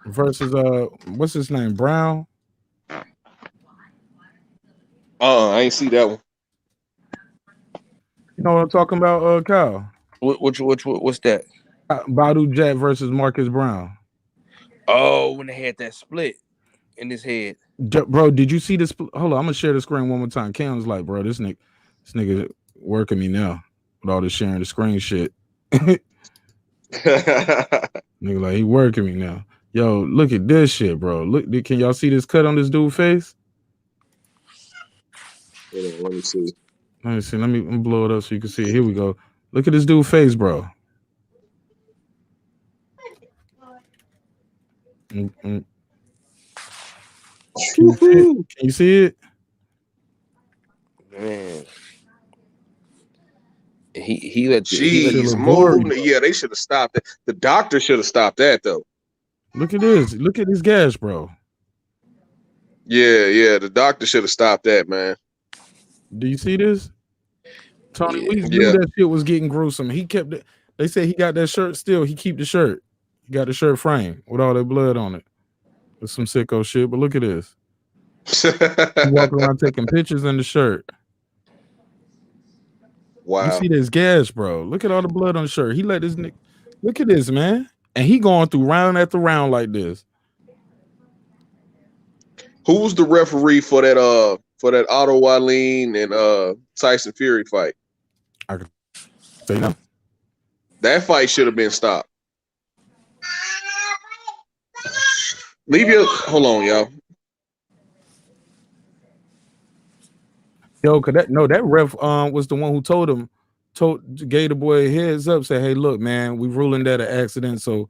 Versus what's his name? Brown?
I ain't see that one.
You know what I'm talking about, Kyle?
What's that?
Badu Jack versus Marcus Brown.
Oh, when they had that split in his head.
Bro, did you see this? Hold on, I'm gonna share the screen one more time. Cam's like, bro, this nigga working me now with all this sharing the screen shit. Nigga, like, he working me now. Yo, look at this shit, bro. Look, can y'all see this cut on this dude's face?
Let me see.
Let me blow it up so you can see it. Here we go. Look at this dude's face, bro. Can you see it?
Man. He let
Jeez, move. Yeah, they should have stopped it. The doctor should have stopped that though.
Look at this. Look at this gash, bro.
Yeah. The doctor should have stopped that, man.
Do you see this? Tony Weeks knew that shit was getting gruesome. He kept it. They say he got that shirt still. He keep the shirt. He got the shirt frame with all that blood on it. With some sicko shit. But look at this. He walking around taking pictures in the shirt.
Wow.
You see this gash, bro. Look at all the blood on the shirt. He let this nigga. Look at this, man. And he going through round after round like this.
Who's the referee for that Otto Wallin and Tyson Fury fight?
I could say no.
That fight should have been stopped. Hold on, y'all.
Yo, cause that ref was the one who gave the boy a heads up, said, hey, look, man, we ruling that an accident. So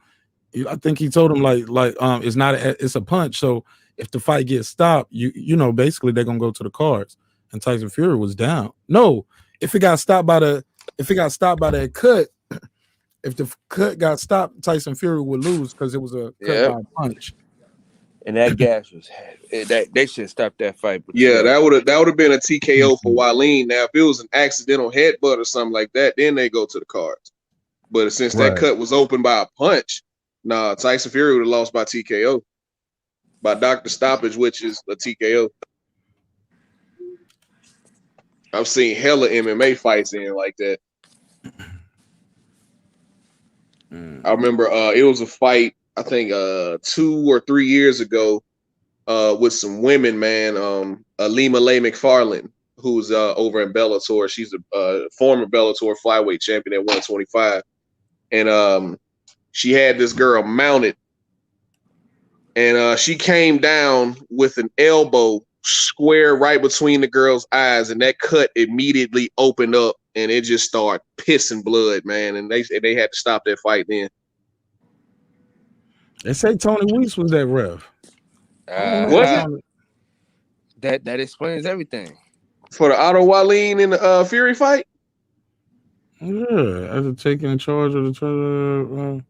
I think he told him it's not it's a punch. So if the fight gets stopped, you know, basically they're gonna go to the cards. And Tyson Fury was down. No, if it got stopped by that cut, if the cut got stopped, Tyson Fury would lose because it was a cut by a punch.
And that gas was they should stop that fight. But
yeah, that would have been a TKO for Wallin. Now, if it was an accidental headbutt or something like that, then they go to the cards. But since that cut was opened by a punch, Tyson Fury would have lost by TKO, by doctor stoppage, which is a TKO. I've seen hella MMA fights in like that. I remember it was a fight, I think 2 or 3 years ago, with some women, man. Alima Lay McFarland, who's over in Bellator. She's a former Bellator flyweight champion at 125. And she had this girl mounted. And she came down with an elbow square right between the girl's eyes, and that cut immediately opened up, and it just started pissing blood, man. And they had to stop that fight then.
They say Tony Weeks was that ref.
What?
That explains everything.
For the Otto Wallin and the Fury fight?
Yeah, after taking charge of the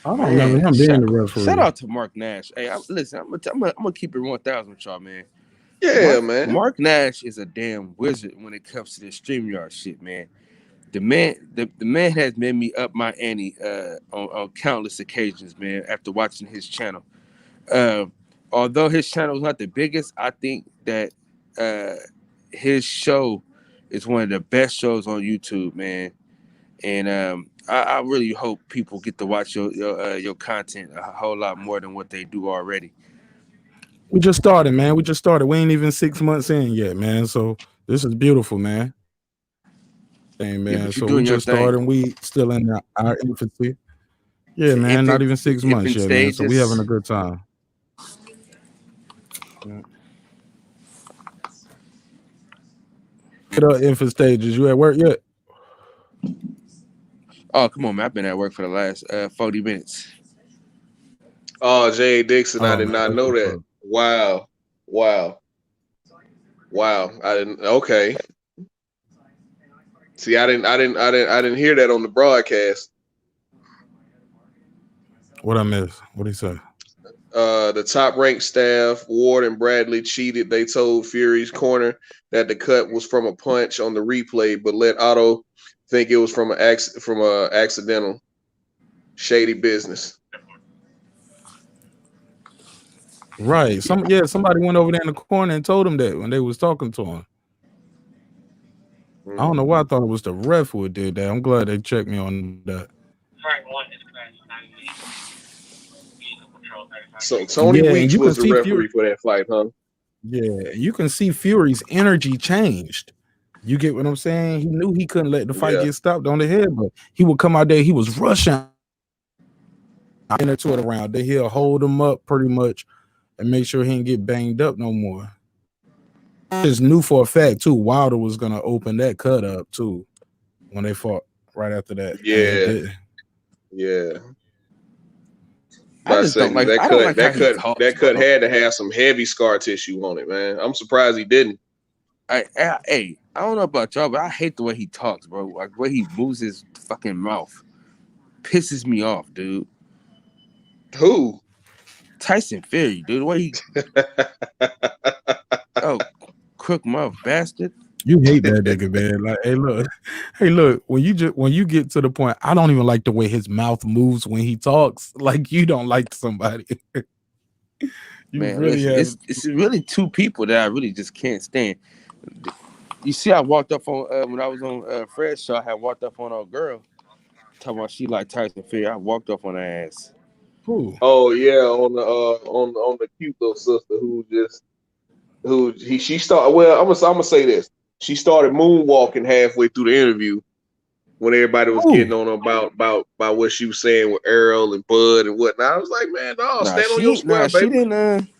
I don't remember him being the referee.
Shout out to Mark Nash. Hey, listen, I'm gonna keep it 1,000 with y'all, man.
Yeah, man.
Mark Nash is a damn wizard when it comes to this StreamYard shit, man. The man has made me up my ante on countless occasions, man, after watching his channel. Although his channel is not the biggest, I think that his show is one of the best shows on YouTube, man. And I really hope people get to watch your content a whole lot more than what they do already.
We just started, man. We ain't even 6 months in yet, man. So this is beautiful, man. Hey, man.
Yeah,
so we just started, and we still in our infancy. Yeah, man. Not even 6 months yet, man. So we having a good time. Get up, infant stages. You at work yet?
Oh, come on, man. I've been at work for the last 40 minutes.
Oh, Jay Dixon, I did not know that. Wow. I didn't. Okay. See, I didn't hear that on the broadcast.
What I missed? What he say?
The top ranked staff, Ward and Bradley, cheated. They told Fury's corner that the cut was from a punch on the replay, but let Otto think it was from a accidental. Shady business.
Right. Somebody went over there in the corner and told him that when they was talking to him. I don't know why I thought it was the ref who did that. I'm glad they checked me on that.
So Tony Weeks was the referee for that fight, huh?
Yeah, you can see Fury's energy changed. You get what I'm saying? He knew he couldn't let the fight get stopped on the head, but he would come out there. He was rushing into it around. Then he'll hold him up pretty much and make sure he didn't get banged up no more. Just knew for a fact too, Wilder was gonna open that cut up too when they fought right after that.
Yeah. I just don't like that cut had to have some heavy scar tissue on it, man. I'm surprised he didn't.
I don't know about y'all, but I hate the way he talks, bro. Like the way he moves his fucking mouth pisses me off, dude.
Who?
Tyson Fury, dude. The way he crook mouth bastard.
You hate that nigga, man. Like, hey, look. When you get to the point, I don't even like the way his mouth moves when he talks. Like you don't like somebody.
Man, really it's really two people that I really just can't stand. You see, I walked up on when I was on Fred's show. I had walked up on a girl talking about she like Tyson Fury. I walked up on her ass.
Who?
Oh yeah, on the cute little sister she started. Well, I'm gonna say this. She started moonwalking halfway through the interview when everybody was getting on about what she was saying with Earl and Bud and whatnot. I was like, man, stand on your square, baby.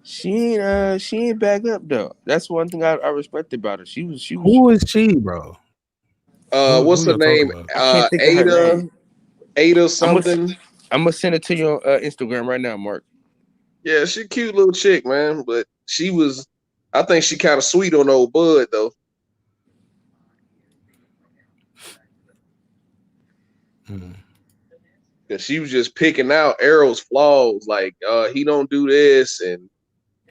She ain't back up though. That's one thing I respect about her. She was.
Who is she, bro?
What's
Who
her
y'all talking
name?
about?
I can't think of her name.
Ada
I'm
something.
gonna send it to you on Instagram right now, Mark.
Yeah, she a cute little chick, man. But she was, I think she kind of sweet on old Bud though. Cause she was just picking out Errol's flaws, like he don't do this, and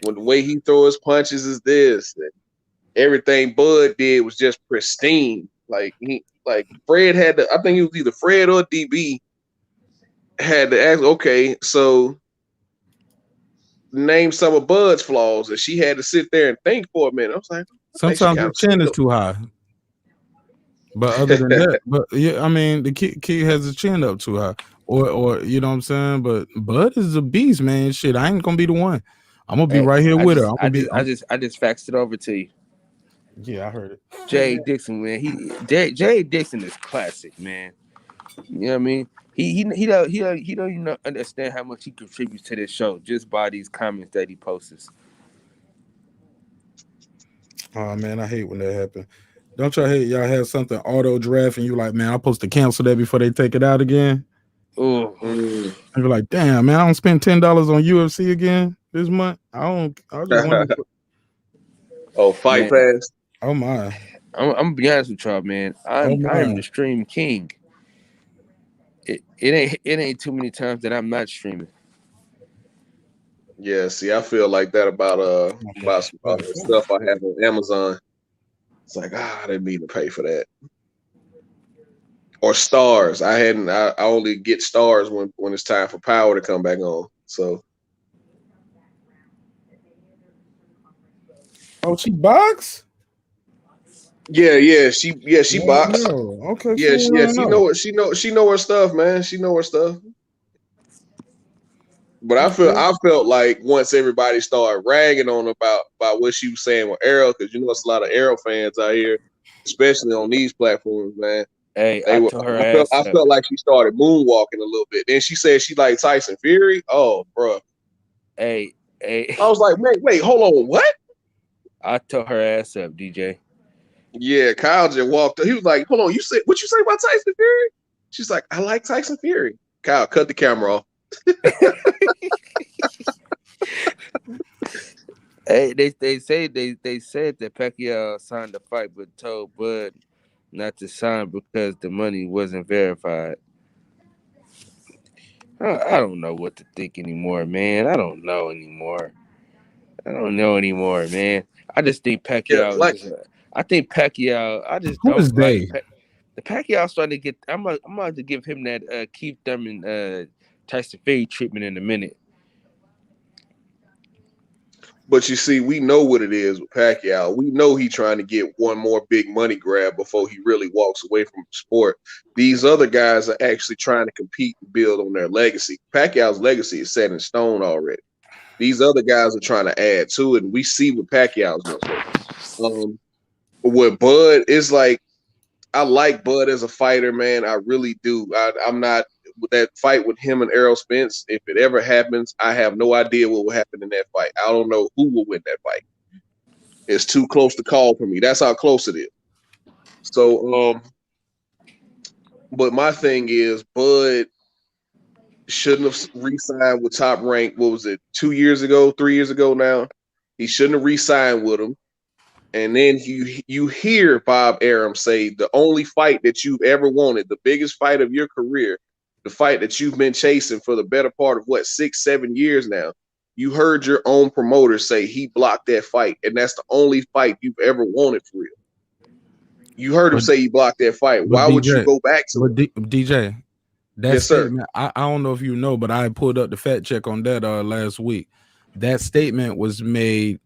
when the way he throw his punches is this, and everything Bud did was just pristine. Like Fred had to, I think it was either Fred or DB had to ask, okay, so name some of Bud's flaws, and she had to sit there and think for a minute. I was like,
Sometimes the chin is too high. But other than that, but yeah, I mean the kid has his chin up too high. Or you know what I'm saying? But Bud is a beast, man. Shit, I ain't gonna be the one. I'm gonna be right here with her.
I just faxed it over to you.
Yeah, I heard it.
Jay Dixon, man. Jay Dixon is classic, man. You know what I mean? He don't even understand how much he contributes to this show just by these comments that he posts.
Oh man, I hate when that happens. Don't y'all hate y'all have something auto draft and you like, man, I'm supposed to cancel that before they take it out again?
Oh,
and you're like, damn, man, I don't spend $10 on UFC again this month. I just want to.
Oh, Fight Pass.
Oh my.
I'm gonna be honest with y'all, man. I'm the stream king. It ain't too many times that I'm not streaming.
Yeah, see, I feel like that about some stuff I have on Amazon. It's like, I didn't mean to pay for that. Or Stars. I only get Stars when it's time for Power to come back on. So
oh, she box?
Yeah, she box.
Okay.
Yeah, she know her stuff, man. She know her stuff. But I felt like once everybody started ragging on about what she was saying with Errol, because it's a lot of Errol fans out here, especially on these platforms, man.
Hey,
I felt like she started moonwalking a little bit. Then she said she liked Tyson Fury. Oh, bro.
Hey.
I was like, wait, hold on, what?
I tore her ass up, DJ.
Yeah, Kyle just walked up. He was like, hold on, what you say about Tyson Fury? She's like, I like Tyson Fury. Kyle, cut the camera off.
Hey, they said that Pacquiao signed the fight but told Bud not to sign because the money wasn't verified. I don't know what to think anymore, man. I don't know anymore, man. I just think Pacquiao I think Pacquiao. I just
Who
don't
is
like
they?
The Pacquiao starting to get. I'm about to give him that Keith Thurman, Tyson Fury treatment in a minute.
But you see, we know what it is with Pacquiao. We know he's trying to get one more big money grab before he really walks away from the sport. These other guys are actually trying to compete and build on their legacy. Pacquiao's legacy is set in stone already. These other guys are trying to add to it, and we see what Pacquiao's doing. With Bud, it's like, I like Bud as a fighter, man. I really do. I'm not with that fight with him and Errol Spence. If it ever happens, I have no idea what will happen in that fight. I don't know who will win that fight. It's too close to call for me. That's how close it is. So, but my thing is, Bud shouldn't have re-signed with Top Rank. What was it, 3 years ago now? He shouldn't have re-signed with him. And then you hear Bob Arum say the only fight that you've ever wanted, the biggest fight of your career, the fight that you've been chasing for the better part of 6-7 years now. You heard your own promoter say he blocked that fight, and that's the only fight you've ever wanted for real. You heard him say he blocked that fight. Why would you go back to it?
DJ?
Yes, sir.
I don't know if you know, but I pulled up the fact check on that last week. That statement was made.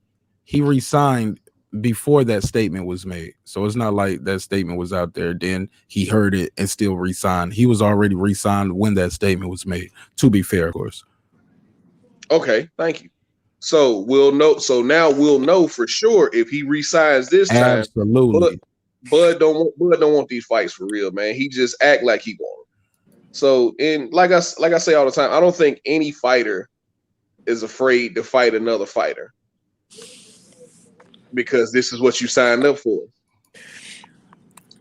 He resigned before that statement was made, so it's not like that statement was out there. Then he heard it and still resigned. He was already resigned when that statement was made. To be fair, of course.
Okay, thank you. So we'll know. So now we'll know for sure if he resigns this time.
Absolutely.
Bud don't want these fights for real, man. He just act like he wants. So, and like I say all the time, I don't think any fighter is afraid to fight another fighter because this is what you signed up for.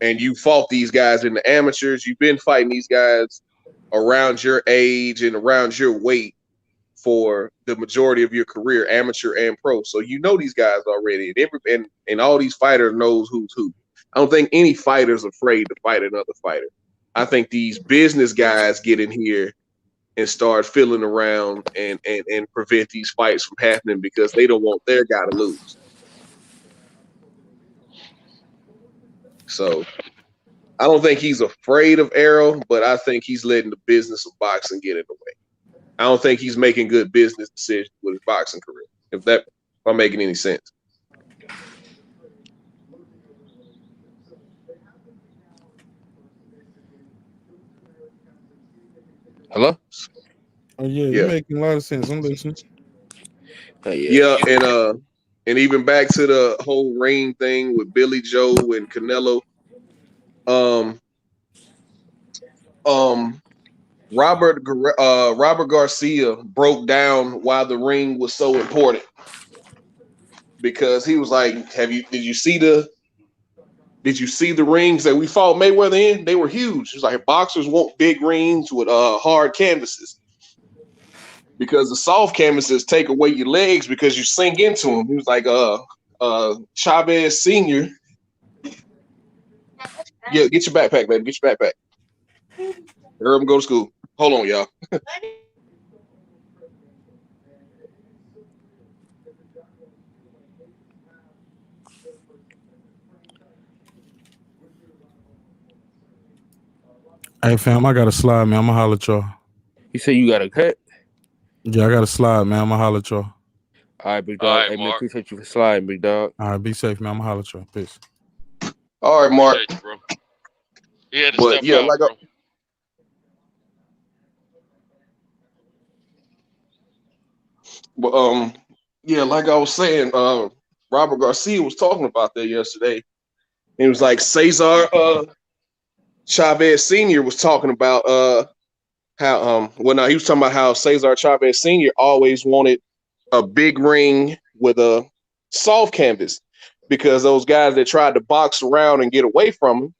And you fought these guys in the amateurs. You've been fighting these guys around your age and around your weight for the majority of your career, amateur and pro. So you know these guys already, and all these fighters knows who's who. I don't think any fighter's afraid to fight another fighter. I think these business guys get in here and start fiddling around and prevent these fights from happening because they don't want their guy to lose. So I don't think he's afraid of Errol, but I think he's letting the business of boxing get in the way. I don't think he's making good business decisions with his boxing career, if I'm making any sense.
Hello?
Oh yeah, you're making a lot of sense. I'm listening.
Yeah, and even back to the whole ring thing with Billy Joe and Canelo. Robert Garcia broke down why the ring was so important because he was like, did you see the rings that we fought Mayweather in? They were huge. It's like boxers want big rings with hard canvases because the soft canvases take away your legs because you sink into them. He was like, Chavez Sr. Yeah, get your backpack, baby. Get your backpack. Hurry up and go to school. Hold on, y'all.
Hey fam, I got a slide, man. I'ma holler at y'all.
You say you got a cut?
Yeah, I got a slide, man. I'ma holler at y'all.
All right, big dog. Hey, man, appreciate you for sliding, big dog.
All right, be safe, man. I'ma holler at y'all. Peace.
All right, Mark.
You, bro. He had to
But
step
yeah,
out, bro.
Like I was saying, Robert Garcia was talking about that yesterday. It was like Cesar Chavez Sr. was talking about how he was talking about how Cesar Chavez Sr. always wanted a big ring with a soft canvas because those guys that tried to box around and get away from him,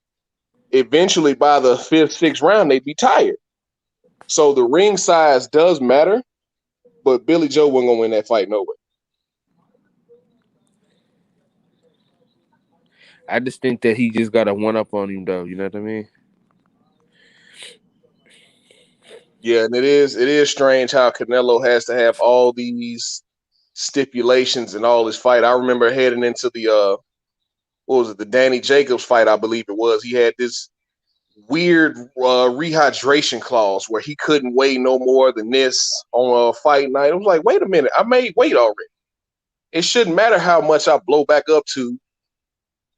eventually by the 5th, 6th round, they'd be tired. So the ring size does matter, but Billy Joe wasn't gonna win that fight no way.
I just think that he just got a one-up on him, though. You know what I mean?
Yeah, and it is strange how Canelo has to have all these stipulations and all this fight. I remember heading into the the Danny Jacobs fight, I believe it was. He had this weird rehydration clause where he couldn't weigh no more than this on a fight night. I was like, wait a minute, I made weight already. It shouldn't matter how much I blow back up to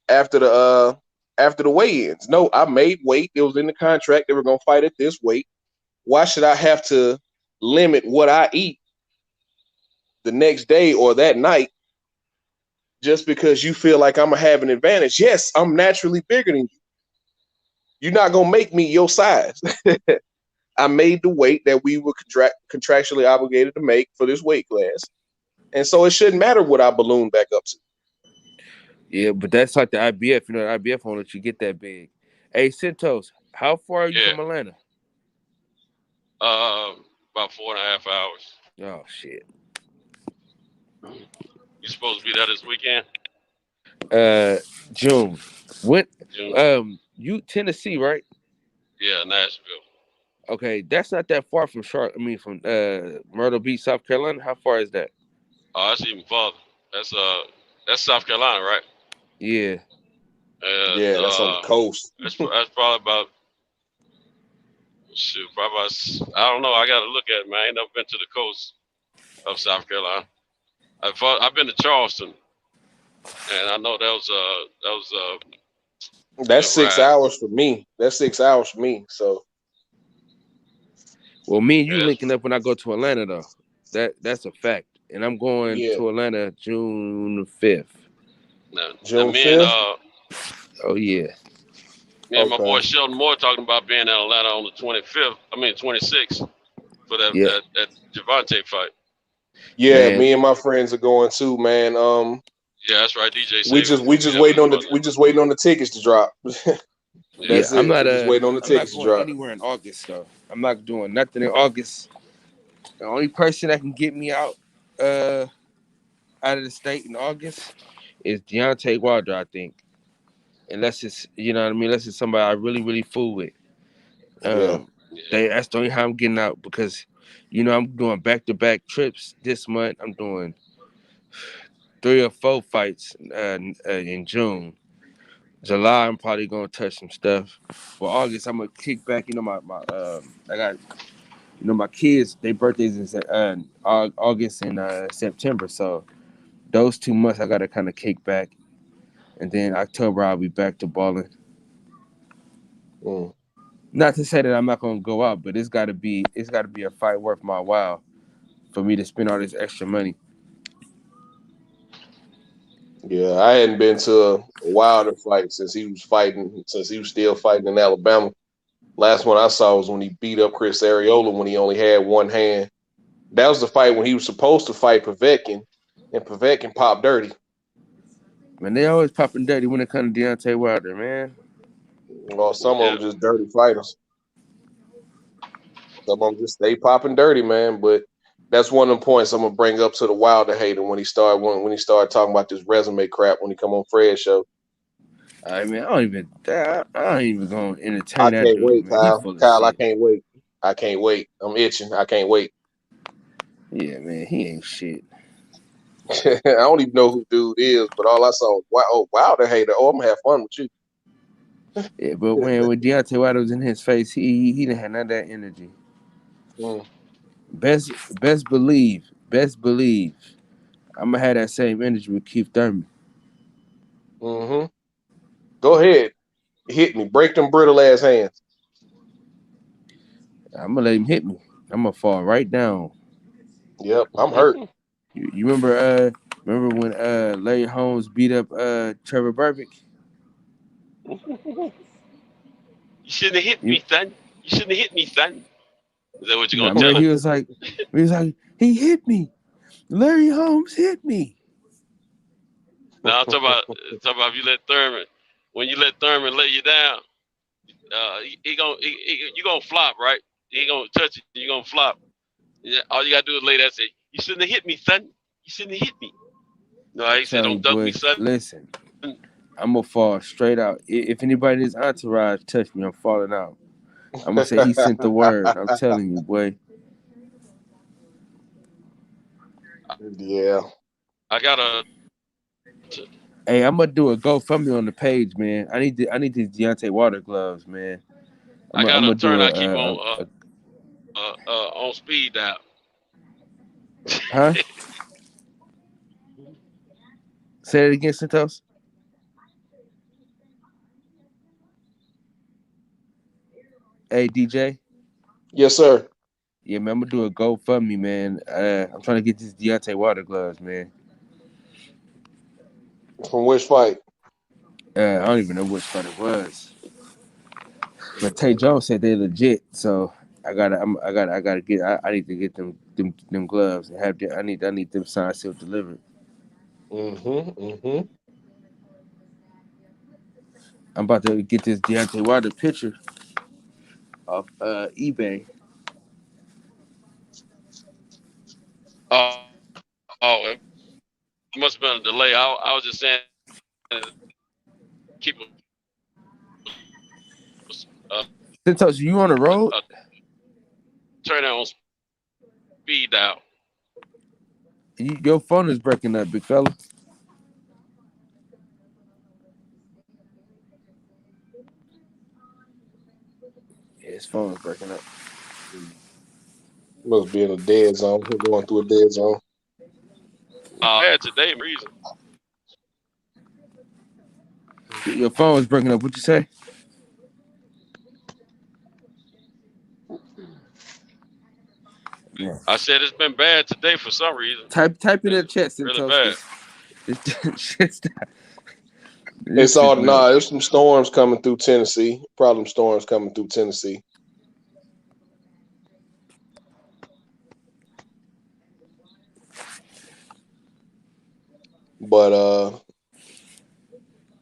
after the weigh-ins. No, I made weight. It was in the contract. They were gonna fight at this weight. Why should I have to limit what I eat the next day or that night just because you feel like I'm gonna have an advantage? Yes, I'm naturally bigger than you. You're not gonna make me your size. I made the weight that we were contractually obligated to make for this weight class, and so it shouldn't matter what I balloon back up to.
Yeah, but that's like the IBF. You know, the IBF won't let you get that big. Hey, Santos, how far are you from Atlanta?
About 4.5 hours.
Oh shit.
You supposed to be there this weekend?
June. What?
June.
You Tennessee, right?
Yeah, Nashville.
Okay, that's not that far from from Myrtle Beach, South Carolina. How far is that?
Oh, that's even farther. That's South Carolina, right?
Yeah.
Yeah, that's on the coast.
That's probably about. I don't know. I got to look at it, man. I ain't never been to the coast of South Carolina. I've been to Charleston, and I know
that's 6 hours for me. That's 6 hours for me. So,
well, me and you linking up when I go to Atlanta, though. That's a fact, and I'm going to Atlanta June 5th.
June 5th.
Oh yeah.
Yeah, my boy Sheldon Moore talking about being in Atlanta on the 26th for that Javante fight.
Yeah,
Man,
me and my friends are going too, man.
Yeah, that's right. DJ
We
Savage.
just waiting on the tickets to drop.
yeah,
That's it. We just waiting on the
I'm not
tickets to
going
drop.
anywhere in August though. I'm not doing nothing in August. The only person that can get me out of the state in August is Deontay Wilder, I think. Unless it's unless it's somebody I really, really fool with.
Yeah.
That's the only how I'm getting out because I'm doing back-to-back trips this month. I'm doing 3 or 4 fights in June. July, I'm probably gonna touch some stuff. For August, I'm gonna kick back. I got my kids. Their birthdays in August and September. So those 2 months, I gotta kind of kick back, and then October I'll be back to balling. Not to say that I'm not gonna go out, but it's gotta be a fight worth my while for me to spend all this extra money.
Yeah, I hadn't been to a Wilder fight since he was still fighting in Alabama. Last one I saw was when he beat up Chris Arreola when he only had one hand. That was the fight when he was supposed to fight Povetkin, and Povetkin popped dirty.
Man, they always popping dirty when it comes to Deontay Wilder, man.
Well, some of them just dirty fighters. Some of them just stay popping dirty, man. But that's one of the points I'm gonna bring up to the Wilder hater when he started talking about this resume crap when he come on Fred's show.
I mean, I don't even gonna entertain
I
that
can't
dude,
wait,
man.
Kyle.
He full of
Kyle, I
shit.
can't wait. I can't wait. I'm itching. I can't wait.
Yeah, man, he ain't shit.
I don't even know who dude is, but all I saw was Wilder hater. Oh, I'm gonna have fun with you.
Yeah, but when Deontay Wilder was in his face, he didn't have none of that energy. Best believe, I'm gonna have that same energy with Keith Thurman.
Mm-hmm. Go ahead, hit me. Break them brittle ass hands.
I'm gonna let him hit me. I'm gonna fall right down.
Yep, I'm hurt.
You remember when Larry Holmes beat up Trevor Burbick?
You shouldn't have hit me, son. You shouldn't have hit me, son. Is that what you're
No,
gonna tell him?
he was like, he hit me. Larry Holmes hit me.
No, I'm talking about if you let Thurman. When you let Thurman lay you down, you gonna flop, right? He gonna touch it. You gonna flop. Yeah, all you gotta do is lay there and say, "You shouldn't have hit me, son. You shouldn't have hit me." No, he said, "Don't duck me, son."
Listen, I'm gonna fall straight out. If anybody in his entourage touch me, I'm falling out. I'm gonna say he sent the word. I'm telling you, boy.
Yeah.
I gotta.
Hey, I'm gonna do a GoFundMe on the page, man. I need these Deontay Wilder gloves, man.
I got a turn. I keep on speed dial.
Huh? Say it again, Santos. Hey, DJ.
Yes, sir.
Yeah, man, I'm gonna do a GoFundMe, man. I'm trying to get these Deontay Wilder gloves, man.
From which fight?
I don't even know which fight it was. But Tay Jones said they're legit, so I need to get them gloves and I need them signed, sealed, delivered.
Mm-hmm.
I'm about to get this Deontay Wilder picture off eBay.
Oh, it must have been a delay. I was just saying, keep.
Santos, you on the road?
Turn it on speed dial.
Your phone is breaking up, big fella. Yeah, his phone is breaking up.
Must be in a dead zone. We're going through a dead zone.
I had today reason.
Your phone is breaking up. What you say?
Yeah. I said it's been bad today for some reason.
Type in the chat,
really bad.
It's all there's some storms coming through Tennessee. Problem storms coming through Tennessee. But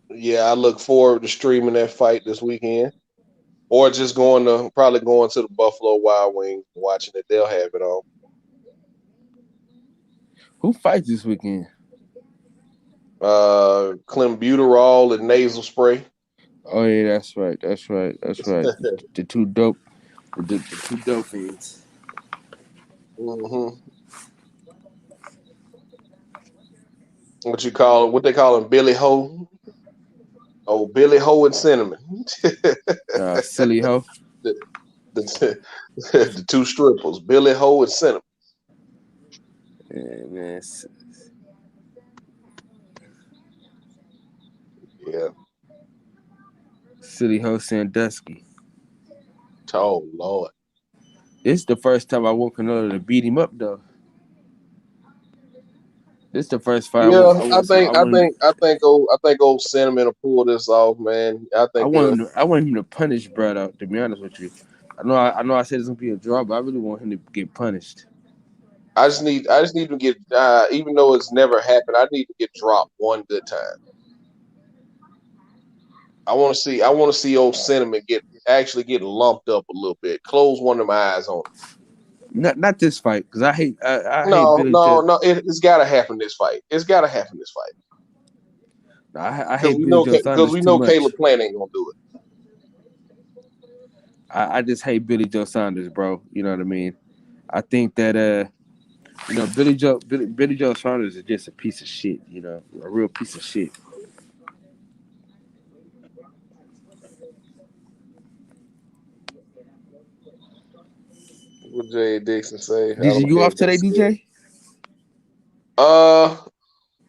yeah, I look forward to streaming that fight this weekend, or just probably going to the Buffalo Wild Wings and watching it. They'll have it on.
Who fights this weekend?
Clenbuterol and nasal spray.
Oh yeah, that's right. The two dope, the two dope fiends.
Mm-hmm. What they call him? Billy Ho. Oh, Billy Ho and Cinnamon.
Silly Ho.
The two strippers, Billy Ho and Cinnamon.
Yeah, man.
Yeah.
Silly Ho Sandusky.
Oh Lord.
It's the first time I want Canelo to beat him up though. This is the first fight.
Yeah, I think old Cinnamon will pull this off, man. I
want him to punish Brad out. To be honest with you, I know I said it's gonna be a draw, but I really want him to get punished.
I just need to get, even though it's never happened, I need to get dropped one good time. I want to see old Cinnamon get lumped up a little bit. Close one of my eyes on him.
Not this fight, because I hate
no,
Billy
no. It's got to happen this fight. It's got to happen this fight.
No, I hate Billy Joe Saunders
because we know
much.
Caleb Plant ain't gonna do it.
I just hate Billy Joe Saunders, bro. You know what I mean? I think that Billy Joe Saunders is just a piece of shit. You know, a real piece of shit.
What Jay Dixon say?
DJ, you off today, DJ?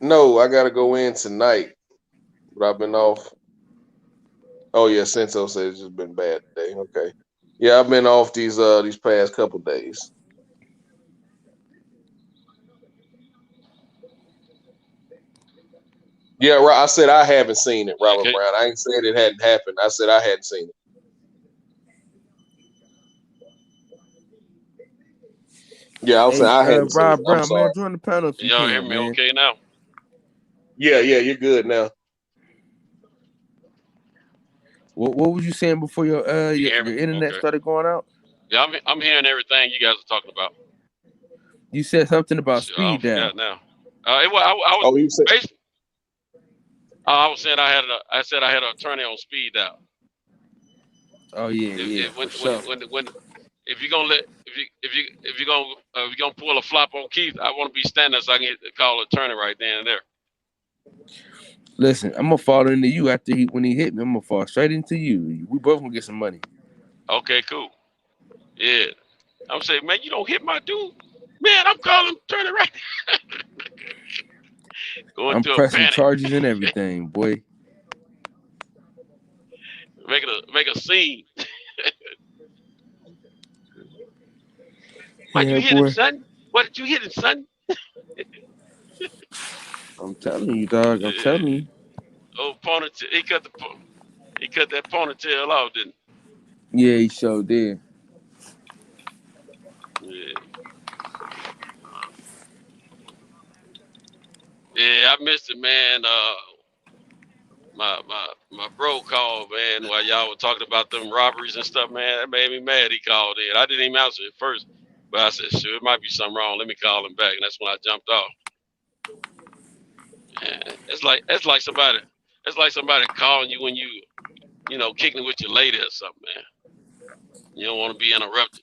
No, I gotta go in tonight, but I've been off. Oh yeah, Senso said it's just been bad today. Okay, yeah, I've been off these past couple days. Yeah, right. I said I haven't seen it, Robert Brown. I ain't said it hadn't happened. I said I hadn't seen it. Yeah, I was saying I hadn't seen it.
Brown, man, join the panel if you
Y'all
can,
hear me
man.
okay now?
Yeah, you're good now.
What was you saying before your internet started going out?
Yeah, I'm hearing everything you guys are talking about.
You said something about speed down.
Now, I was saying I said I had an attorney on speed dial.
Oh yeah,
If you're gonna pull a flop on Keith, I want to be standing so I can call attorney right then and there.
Listen, I'm gonna fall into you when he hit me. I'm gonna fall straight into you. We both gonna get some money.
Okay, cool. Yeah, I'm saying, man, you don't hit my dude, man. I'm calling attorney right.
I'm pressing charges and everything, boy.
Make a scene. Why you hit him, son? What did you hit him, son?
I'm telling you, dog. I'm telling you.
Oh, ponytail. He cut that ponytail off, didn't
he? Yeah, he sure did.
Yeah, I missed it, man. My bro called, man, while y'all were talking about them robberies and stuff, man. That made me mad. He called in. I didn't even answer it first, but I said, "Sure, it might be something wrong. Let me call him back." And that's when I jumped off. Man, it's like somebody calling you when you kicking with your lady or something, man. You don't want to be interrupted.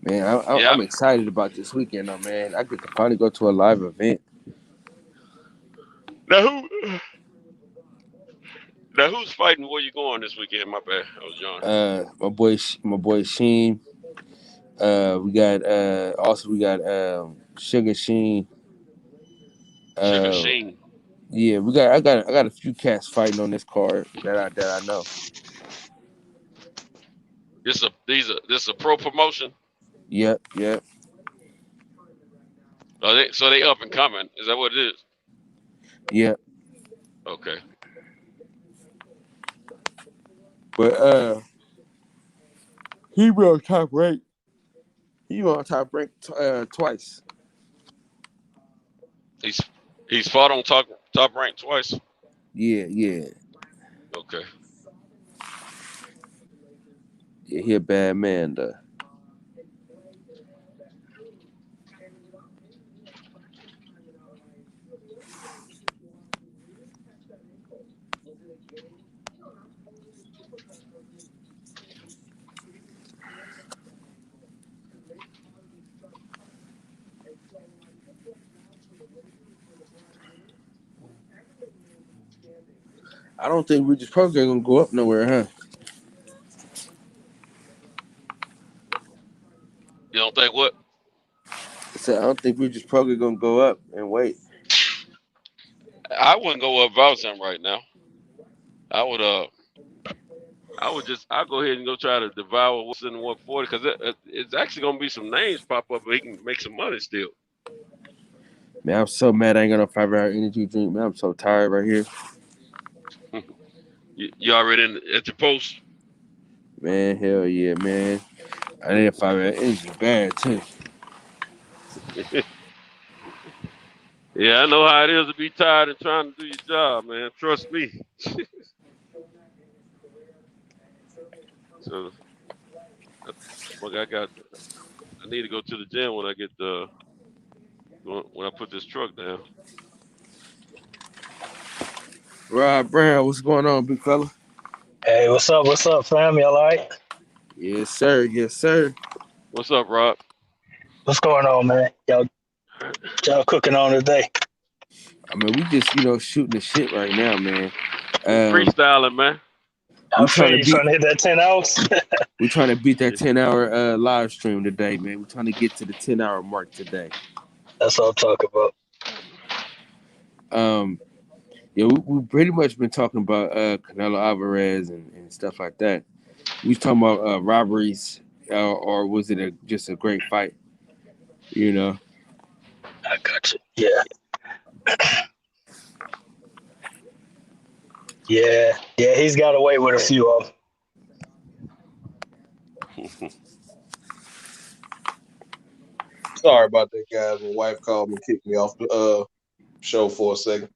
Man, I'm excited about this weekend, though, man. I get to finally go to a live event.
Now who's fighting? Where you going this weekend? My bad, I was John.
My boy Sheen. We got Sugar Sheen.
Sugar Sheen.
Yeah, I got a few cats fighting on this card that I know.
This is a pro promotion.
Yep.
So they up and coming. Is that what it is?
Yep.
Okay.
But He been on top rank. He on top rank twice.
He's fought on top rank twice.
Yeah.
Okay.
Yeah, he a bad man though. I don't think Regis Prograis gonna go up nowhere, huh?
You don't think what?
I said I don't think Regis Prograis gonna go up and wait.
I wouldn't go up if I was him right now. I'll go ahead and go try to devour what's in the 140 because it's actually gonna be some names pop up and he can make some money still.
Man, I'm so mad I ain't got no 5-hour energy drink. Man, I'm so tired right here.
You already at your post?
Man, hell yeah, man. I need a 5-hour energy bad too.
Yeah, I know how it is to be tired and trying to do your job, man. Trust me. So, I need to go to the gym when I get when I put this truck down.
Rob Brown, what's going on, big fella?
Hey, what's up, fam? Y'all all right?
Yes, sir.
What's up, Rob?
What's going on, man? Y'all cooking on today?
I mean, we just, shooting the shit right now, man.
Freestyling, man.
I'm trying to hit that 10 hours.
We're trying to beat that 10-hour live stream today, man. We're trying to get to the 10-hour mark today.
That's what I'm talking about.
Yeah, we've pretty much been talking about Canelo Alvarez and stuff like that. We was talking about robberies, or was it just a great fight?
I got you. Yeah. Yeah, he's got away with a few of them.
Sorry about that, guys. My wife called me and kicked me off the show for a second.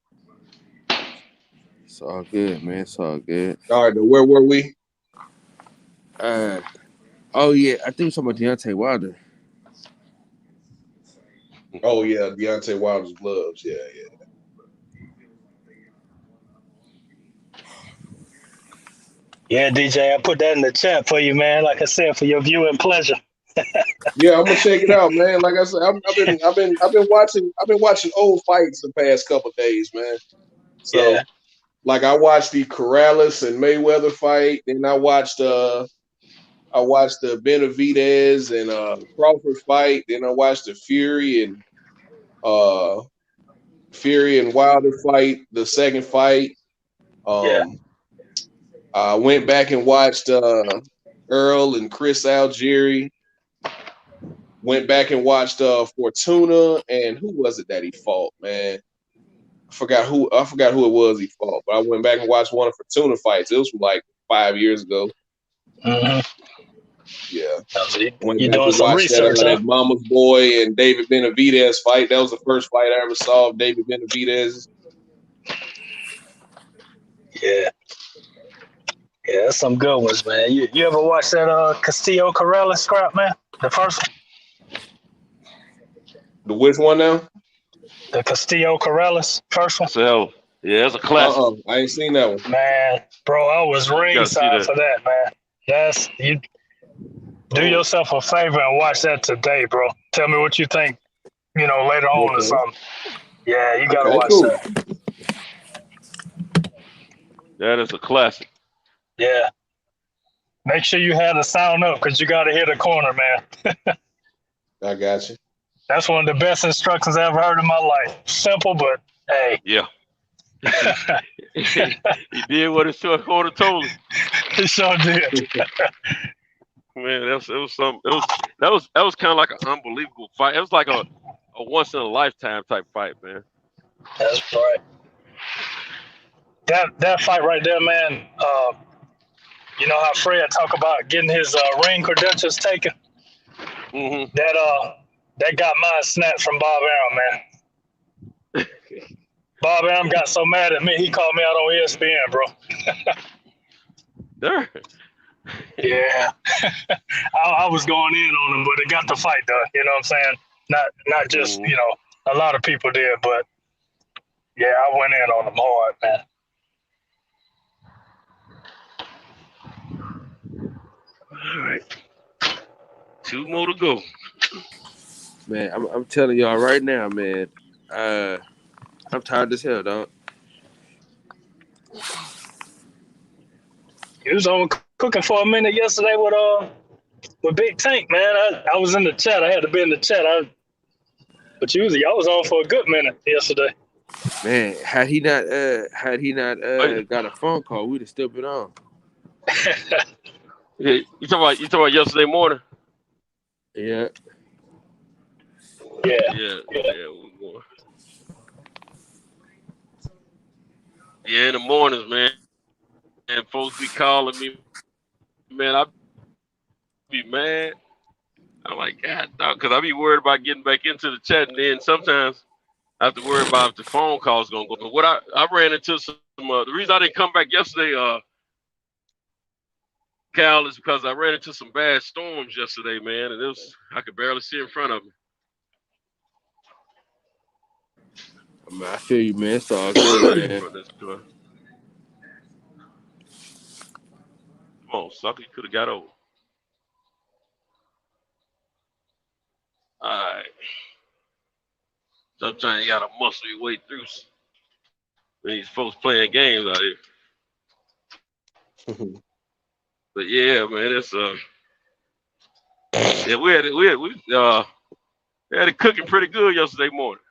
It's all good, man. It's all good.
All right, where were we?
Oh yeah, I think we're talking about Deontay Wilder.
Oh yeah, Deontay Wilder's gloves. Yeah.
Yeah, DJ, I put that in the chat for you, man. Like I said, for your viewing pleasure.
Yeah, I'm gonna check it out, man. Like I said, I've been watching old fights the past couple days, man. So, like I watched the Corrales and Mayweather fight, and I watched the Benavidez and Crawford fight, then I watched the Fury and Wilder fight, the second fight. I went back and watched Earl and Chris Algieri. Went back and watched Fortuna and who was it that he fought, man? I forgot who it was he fought, but I went back and watched one of Fortuna fights. It was from like 5 years ago.
Mm-hmm.
Yeah.
You're doing some research, huh?
That Mama's Boy and David Benavidez fight. That was the first fight I ever saw of David Benavidez.
Yeah, that's some good ones, man. You ever watch that Castillo Corrales scrap, man? The first one?
The which one now?
The Castillo Corrales first one.
So yeah, it's a classic.
I ain't seen that one.
Man, bro, I was ringside for that, man. You do yourself a favor and watch that today, bro. Tell me what you think, later on or something. Yeah, you gotta watch that.
That is a classic.
Yeah. Make sure you have the sound up because you gotta hit a corner, man.
I got you.
That's one of the best instructions I ever heard in my life. Simple, but hey.
Yeah. He did what his short quarter told him.
He sure did.
Man, that was kind of like an unbelievable fight. It was like a once in a lifetime type fight, man.
That's right. That fight right there, man. you know how Fred talk about getting his ring credentials taken?
Mm-hmm.
That got mine snapped from Bob Arum, man. Bob Arum got so mad at me, he called me out on ESPN, bro.
There.
Yeah. I was going in on him, but it got the fight done. You know what I'm saying? Not just, you know, a lot of people did, but yeah, I went in on him hard, man.
All right. 2 more to go.
Man, I'm telling y'all right now, man. I'm tired as hell, dog.
He was on cooking for a minute yesterday with Big Tank, man. I was in the chat. I had to be in the chat. But y'all was on for a good minute yesterday.
Man, had he not got a phone call, we'd have still been on.
Yeah, you talking about yesterday morning?
Yeah.
Yeah. Yeah, in the mornings, man. And folks be calling me, man. I be mad. I'm like, God, dog, because I be worried about getting back into the chat, and then sometimes I have to worry about if the phone call's gonna go. But what I ran into some the reason I didn't come back yesterday, Cal, is because I ran into some bad storms yesterday, man, and I could barely see in front of me.
I mean, I feel you, man. It's all good, man.
Come on, sucker, you could have got over. All right. Sometimes you gotta muscle your way through these folks playing games out here. But yeah, man, it's yeah, we had it cooking pretty good yesterday morning.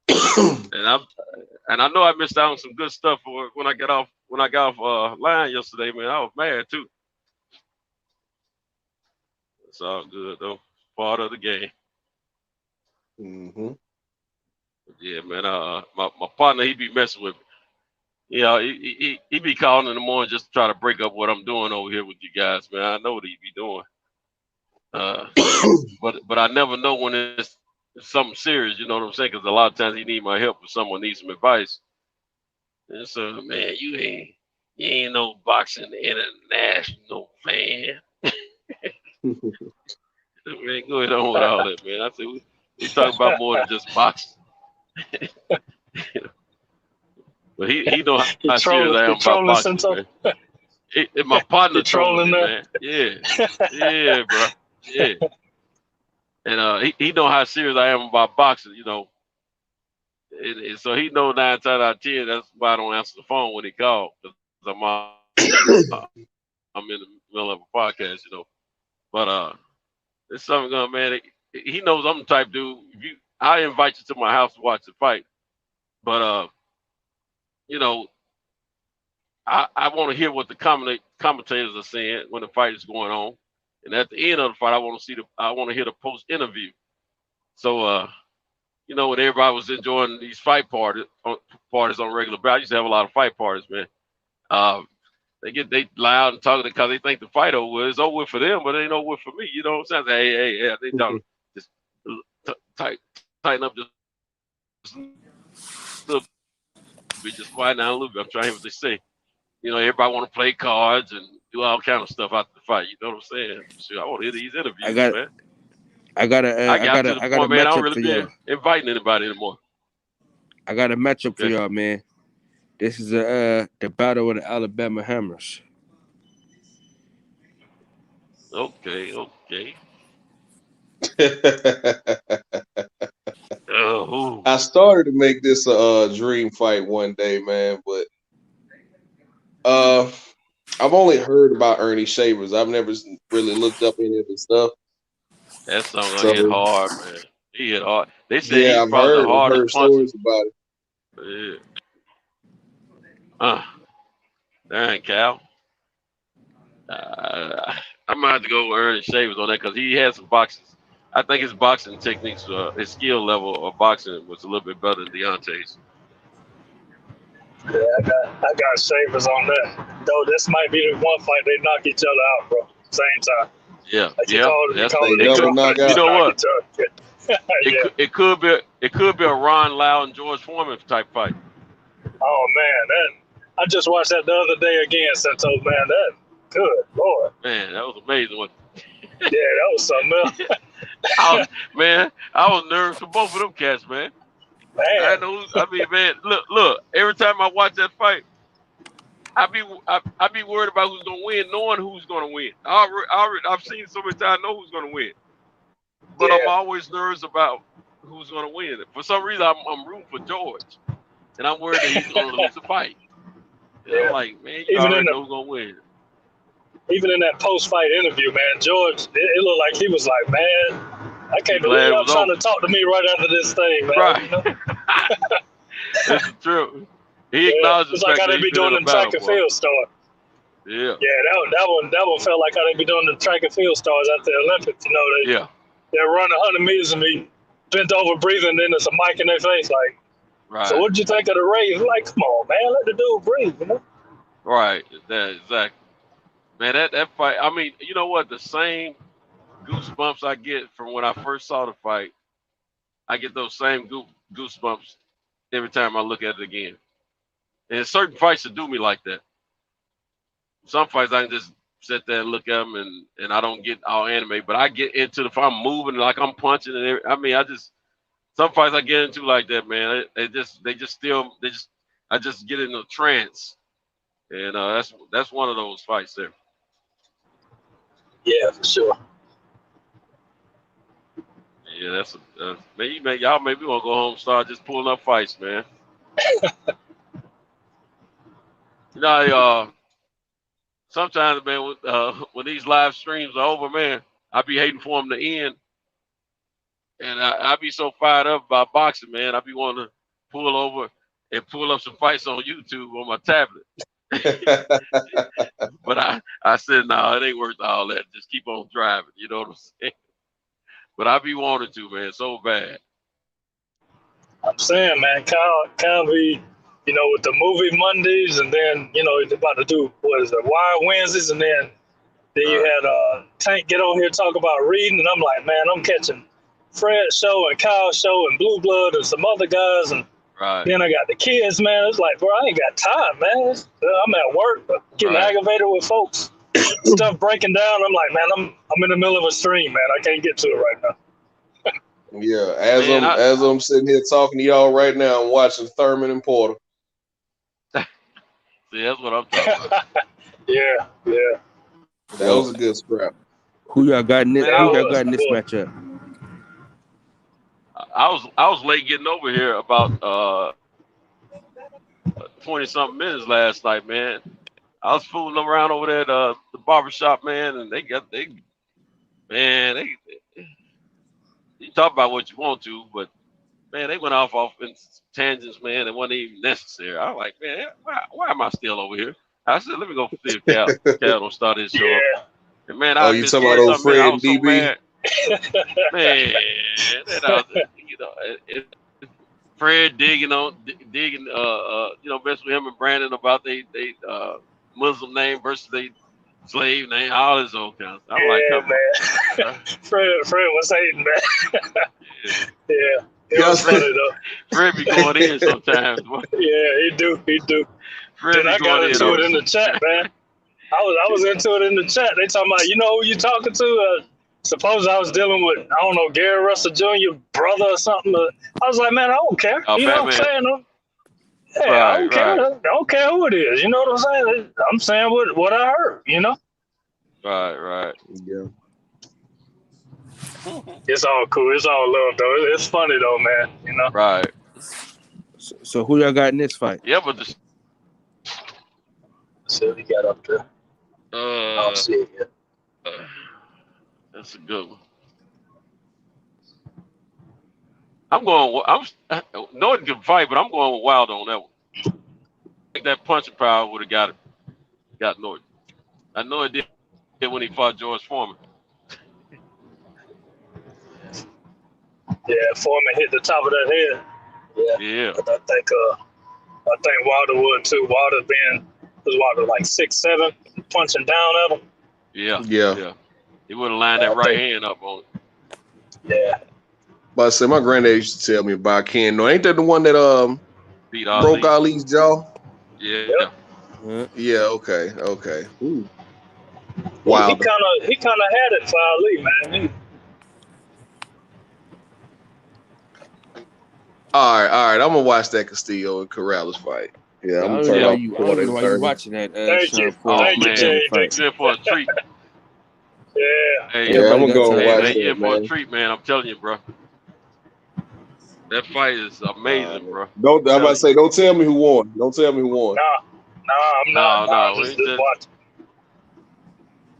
and I know I missed out on some good stuff when I got off line yesterday, man. I was mad too. It's all good though. Part of the game.
Mm-hmm.
Yeah, man. My partner, he be messing with me. You know, he be calling in the morning just to try to break up what I'm doing over here with you guys, man. I know what he be doing. But I never know when it's something serious, you know what I'm saying? Because a lot of times he need my help or someone needs some advice. And so, man, you ain't no boxing international fan. Man, go ahead on with all that, man. I said we talk about more than just boxing. But he know how serious I am about boxing, man. My partner trolling me, man. Yeah, bro. Yeah. And he know how serious I am about boxing, you know. And so he know 9 times out of 10. That's why I don't answer the phone when he calls, because I'm in the middle of a podcast, you know. But it's something going, man. He knows I'm the type dude. I invite you to my house to watch the fight, but you know, I want to hear what the commentators are saying when the fight is going on, and at the end of the fight, I want to hear the post interview. So you know, when everybody was enjoying these fight parties on regular basis, I used to have a lot of fight parties, man. They loud and talking because they think the fight over. It's over for them, but it ain't over for me. You know what I'm saying? Hey, they talking just tighten up just a little bit, just quiet down a little bit. I'm trying to hear what they say. You know, everybody want to play cards and do all kind of stuff after the fight. You know what I'm saying? Sure, I want to hear these interviews, man.
I got a
man. I don't really
be
inviting anybody anymore.
I got a matchup for y'all, man. This is the battle of the Alabama Hammers.
Okay.
I started to make this a dream fight one day, man, but I've only heard about Ernie Shavers. I've never really looked up any of his stuff.
That song hit hard, man. He hit hard. They say he's
I've
probably the
heard
hardest
stories about it.
Yeah. Dang, Cal. I might have to go with Ernie Shavers on that because he had some boxing. I think his boxing techniques, his skill level of boxing was a little bit better than Deontay's.
Yeah, I got Shavers on that. Though this might be the one fight they knock each other out, bro. Same time.
Yeah,
Like
yeah.
That's
They double knock
You
out.
know what?
Yeah.
It could be a Ron Lau and George Foreman type fight.
Oh man, I just watched that the other day again, Santos. Man, that good Lord.
Man, that was amazing.
Yeah, that was something else.
I was nervous for both of them cats, man.
Man.
Man, look. Every time I watch that fight, I be worried about who's gonna win, knowing who's gonna win. I've seen so many times, I know who's gonna win, but I'm always nervous about who's gonna win. For some reason, I'm rooting for George, and I'm worried that he's gonna lose the fight. And I'm like, man, you already know who's gonna win.
Even in that post-fight interview, man, George, it looked like he was like, man, I can't believe y'all trying to talk to me right after this thing, man.
Right.
You know?
That's true. He acknowledges
it's like how they be doing the track and field stars.
Yeah.
Yeah, that one felt like how they be doing the track and field stars at the Olympics. You know, they run 100 meters and be bent over breathing, and then there's a mic in their face, like,
right.
So what'd you think of the race? Like, come on, man, let the dude breathe, you know?
Right. Exactly. Man, that fight. I mean, you know what? The same goosebumps I get from when I first saw the fight, I get those same goosebumps every time I look at it again. And certain fights that do me like that. Some fights I can just sit there and look at them and I don't get all anime, but I get into if I'm moving like I'm punching and some fights I get into like that, man. I just get in a trance, and that's one of those fights there.
Yeah, for sure.
Yeah, that's y'all maybe want to go home and start just pulling up fights, man. You know, sometimes, man, when these live streams are over, man, I be hating for them to end. And I be so fired up about boxing, man. I be wanting to pull over and pull up some fights on YouTube on my tablet. But I said, no, it ain't worth all that. Just keep on driving. You know what I'm saying? But I be wanting to, man, so bad.
I'm saying, man, Kyle be, you know, with the movie Mondays, and then, you know, he's about to do, Wire Wednesdays, and then you had Tank get on here talk about reading, and I'm like, man, I'm catching Fred's show and Kyle's show and Blue Blood and some other guys, and then I got the kids, man. It's like, bro, I ain't got time, man. I'm at work, but getting aggravated with folks, stuff breaking down. I'm like, man, I'm in the middle of a stream, man. I can't get to it right now.
Yeah, as I'm sitting here talking to y'all right now, I'm watching Thurman and Porter.
See, that's what I'm talking about.
Yeah.
That was a good scrap.
Who y'all got in this? Matchup?
I was late getting over here about 20-something minutes last night, man. I was fooling around over there at the barbershop, man, and you talk about what you want to, but man, they went off in tangents, man, that wasn't even necessary. I was like, man, why am I still over here? I said, let me go see if Cal don't start his show.
Yeah.
And man,
you talking about old Fred and DB?
Man, Fred digging, you know, messing with him and Brandon about they Muslim name versus they slave name, all this old kind of stuff. I'm like, come on.
Fred was hating, man. Yeah. It was funny though.
Fred be going in sometimes.
Yeah, he do. Then I got into it in the chat, man. I was into it in the chat. They talking about, you know who you talking to? Suppose I was dealing with, I don't know, Gary Russell Jr. brother or something. I was like, man, I don't care. You know what I'm saying? I don't care. I don't care who it is. You know what I'm saying? I'm saying what I heard, you know?
Right.
Yeah.
It's all cool. It's all love, though. It's funny, though, man. You know?
Right.
So who y'all got in this fight?
Yeah, but let's
see what he got up there. I don't see it yet.
That's a good one. Norton can fight, but I'm going with Wilder on that one. I think that punching power would have got Norton. I know it did when he fought George Foreman.
Yeah, Foreman hit the top of that head. Yeah. I think I think Wilder would too. Wilder was Wilder like 6'7", punching down at him.
Yeah. He would have lined that right hand up on it.
Yeah.
But I said my granddad used to tell me about Ken. No, ain't that the one that
Beat
broke Ali's jaw?
Yeah.
Yeah. Okay. Ooh.
He
Wilder.
kind of had it for Ali, man.
All right. I'm gonna watch that Castillo and Corrales fight. Yeah, I'm gonna turn off the
I don't know why you watching that.
Thank you.
Oh
Thank you,
man,
Jay.
he's in for a treat.
Yeah.
Hey,
Yeah, I'm gonna go and watch
he
it,
in for a
man.
treat, man. I'm telling you, bro. That fight is amazing, bro.
I'm about to say, don't tell me who won. Don't tell me who won.
Nah, I'm not.
No,
Just
just-
watch.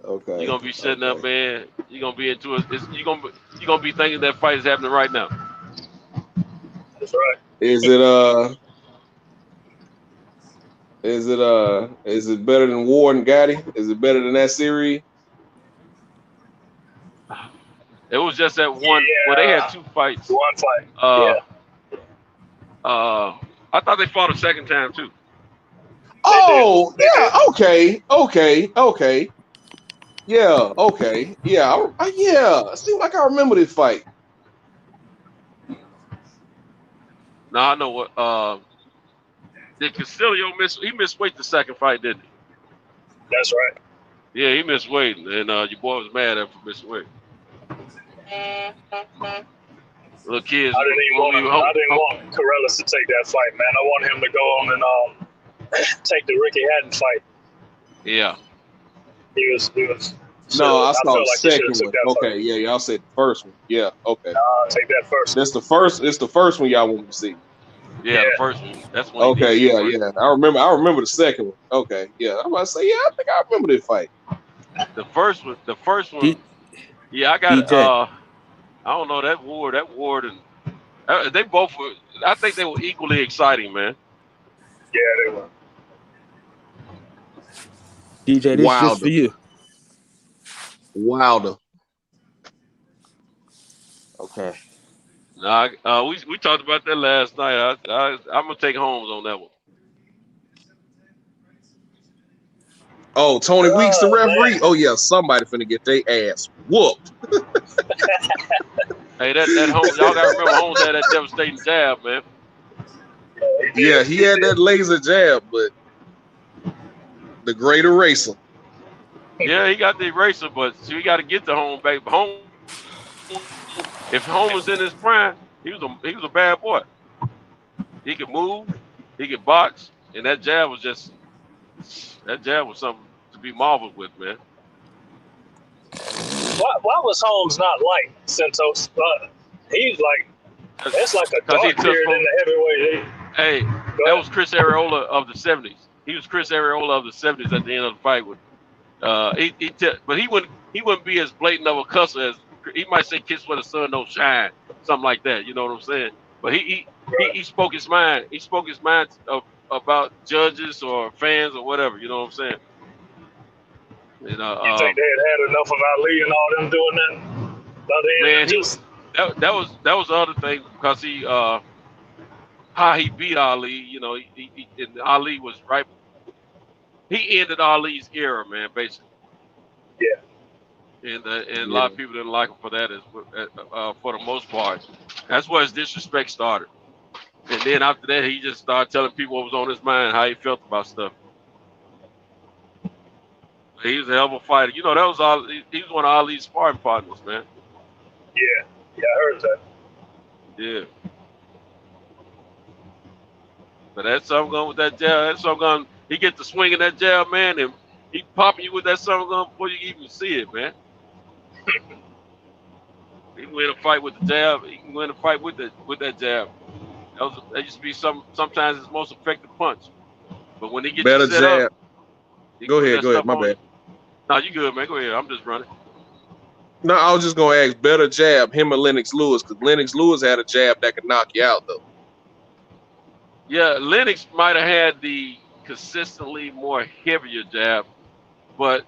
Okay.
You're gonna be sitting up, man. You're gonna be into it. You're gonna be thinking that fight is happening right now.
That's right.
Is it better than Ward and Gotti? Is it better than that series?
It was just that one. Well, they had two fights.
One fight.
I thought they fought a second time too.
Oh, yeah. Okay. Yeah. Okay. Yeah. Yeah. Seems like I remember this fight.
Now I know what. Did Castillo missed weight the second fight, didn't he?
That's right.
Yeah, he missed weight, and your boy was mad at him for missing weight. Little kids.
I didn't want Corrales to take that fight, man. I want him to go on and take the Ricky Hatton fight.
Yeah.
No,
He was.
I saw
felt
the
like he
second
should've
one.
took that
Okay, yeah, y'all said the first one. Yeah, okay.
Take that first.
That's the first. It's the first one y'all want to see.
Yeah, the first one. That's one.
Okay, yeah. I remember the second one. Okay, yeah. I'm about to say, yeah, I think I remember this fight.
The first one. Yeah, I got it. I don't know that Ward, and they both were. I think they were equally exciting, man.
Yeah, they were.
DJ, this just for you.
Wilder.
Okay.
Nah, we talked about that last night. I'm gonna take Holmes on that one.
Oh, Tony Weeks, the referee. Oh yeah, somebody finna get their ass whooped.
Hey, that Holmes, y'all gotta remember Holmes had that devastating jab, man.
Yeah, he had that laser jab, but the great eraser.
Yeah, he got the eraser, but see, we got to get to Holmes, baby. Holmes, if Holmes was in his prime, he was a bad boy. He could move, he could box, and that jab was something to be marveled with, man.
Why was Holmes not like Santos? He's like, that's like a dark period in the heavyweight.
Hey, that was Chris Areola of the 70s. He was Chris Areola of the 70s at the end of the fight. But he wouldn't be as blatant of a cusser as he might say "kiss where the sun don't shine," something like that. You know what I'm saying? But he spoke his mind. He spoke his mind about judges or fans or whatever. You know what I'm saying? And,
you think they had enough of Ali and all them doing that?
Man, that was the other thing because how he beat Ali. You know, and Ali was right. He ended Ali's era, man, basically. Yeah. And a lot of people didn't like him for that, for the most part. That's where his disrespect started. And then after that, he just started telling people what was on his mind, how he felt about stuff. He was a hell of a fighter. You know, he was one of Ali's sparring partners, man.
Yeah, I heard that.
Yeah. But that's something going with that jab. That's something going. He gets to swinging that jab, man, and he popping you with that something gun before you even see it, man. He can win a fight with the jab. He can win a fight with that jab. That used to be sometimes his most effective punch. But when he gets
better
set
jab.
up,
Go ahead. My bad.
No, you good, man. Go ahead. I'm just running.
No, I was just gonna ask, better jab, him or Lennox Lewis, because Lennox Lewis had a jab that could knock you out, though.
Yeah, Lennox might have had the consistently more heavier jab, but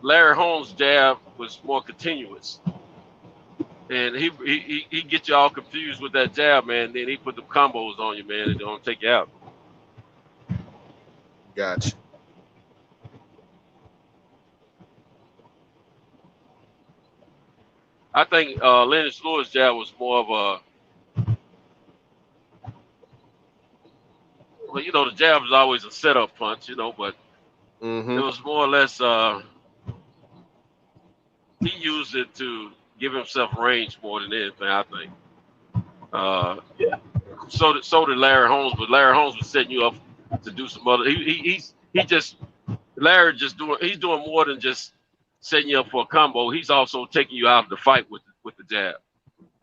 Larry Holmes' jab was more continuous. And he get you all confused with that jab, man. Then he put the combos on you, man, and don't take you out.
Gotcha.
I think Lennox Lewis' jab was more of a, well, you know, the jab is always a setup punch, you know, but it was more or less he used it to give himself range more than anything, I think.
Yeah.
So did Larry Holmes, but Larry Holmes was setting you up to do some other. He's doing more than just setting you up for a combo. He's also taking you out of the fight with the jab.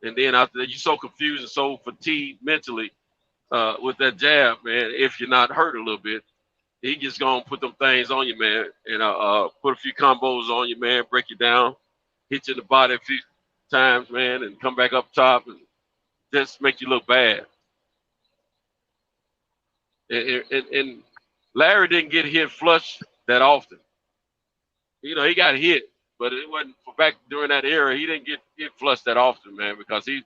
And then after that, you're so confused and so fatigued mentally with that jab, man. If you're not hurt a little bit, he just gonna put them things on you, man, and put a few combos on you, man, break you down, hit you in the body a few times, man, and come back up top and just make you look bad. And Larry didn't get hit flush that often. You know, he got hit, but it wasn't for back during that era. He didn't get hit flush that often, man, because he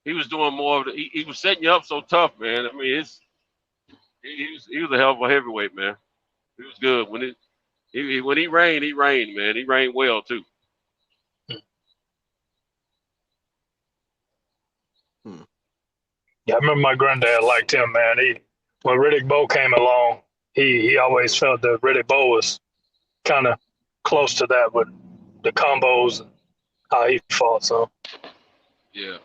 was doing more of the. He was setting you up so tough, man. I mean, he was a hell of a heavyweight, man. He was good when he reigned, man. He reigned well too.
Yeah, I remember my granddad liked him, man. When Riddick Bowe came along, he always felt that Riddick Bowe was kind of close to that with the combos and how he fought. So
yeah,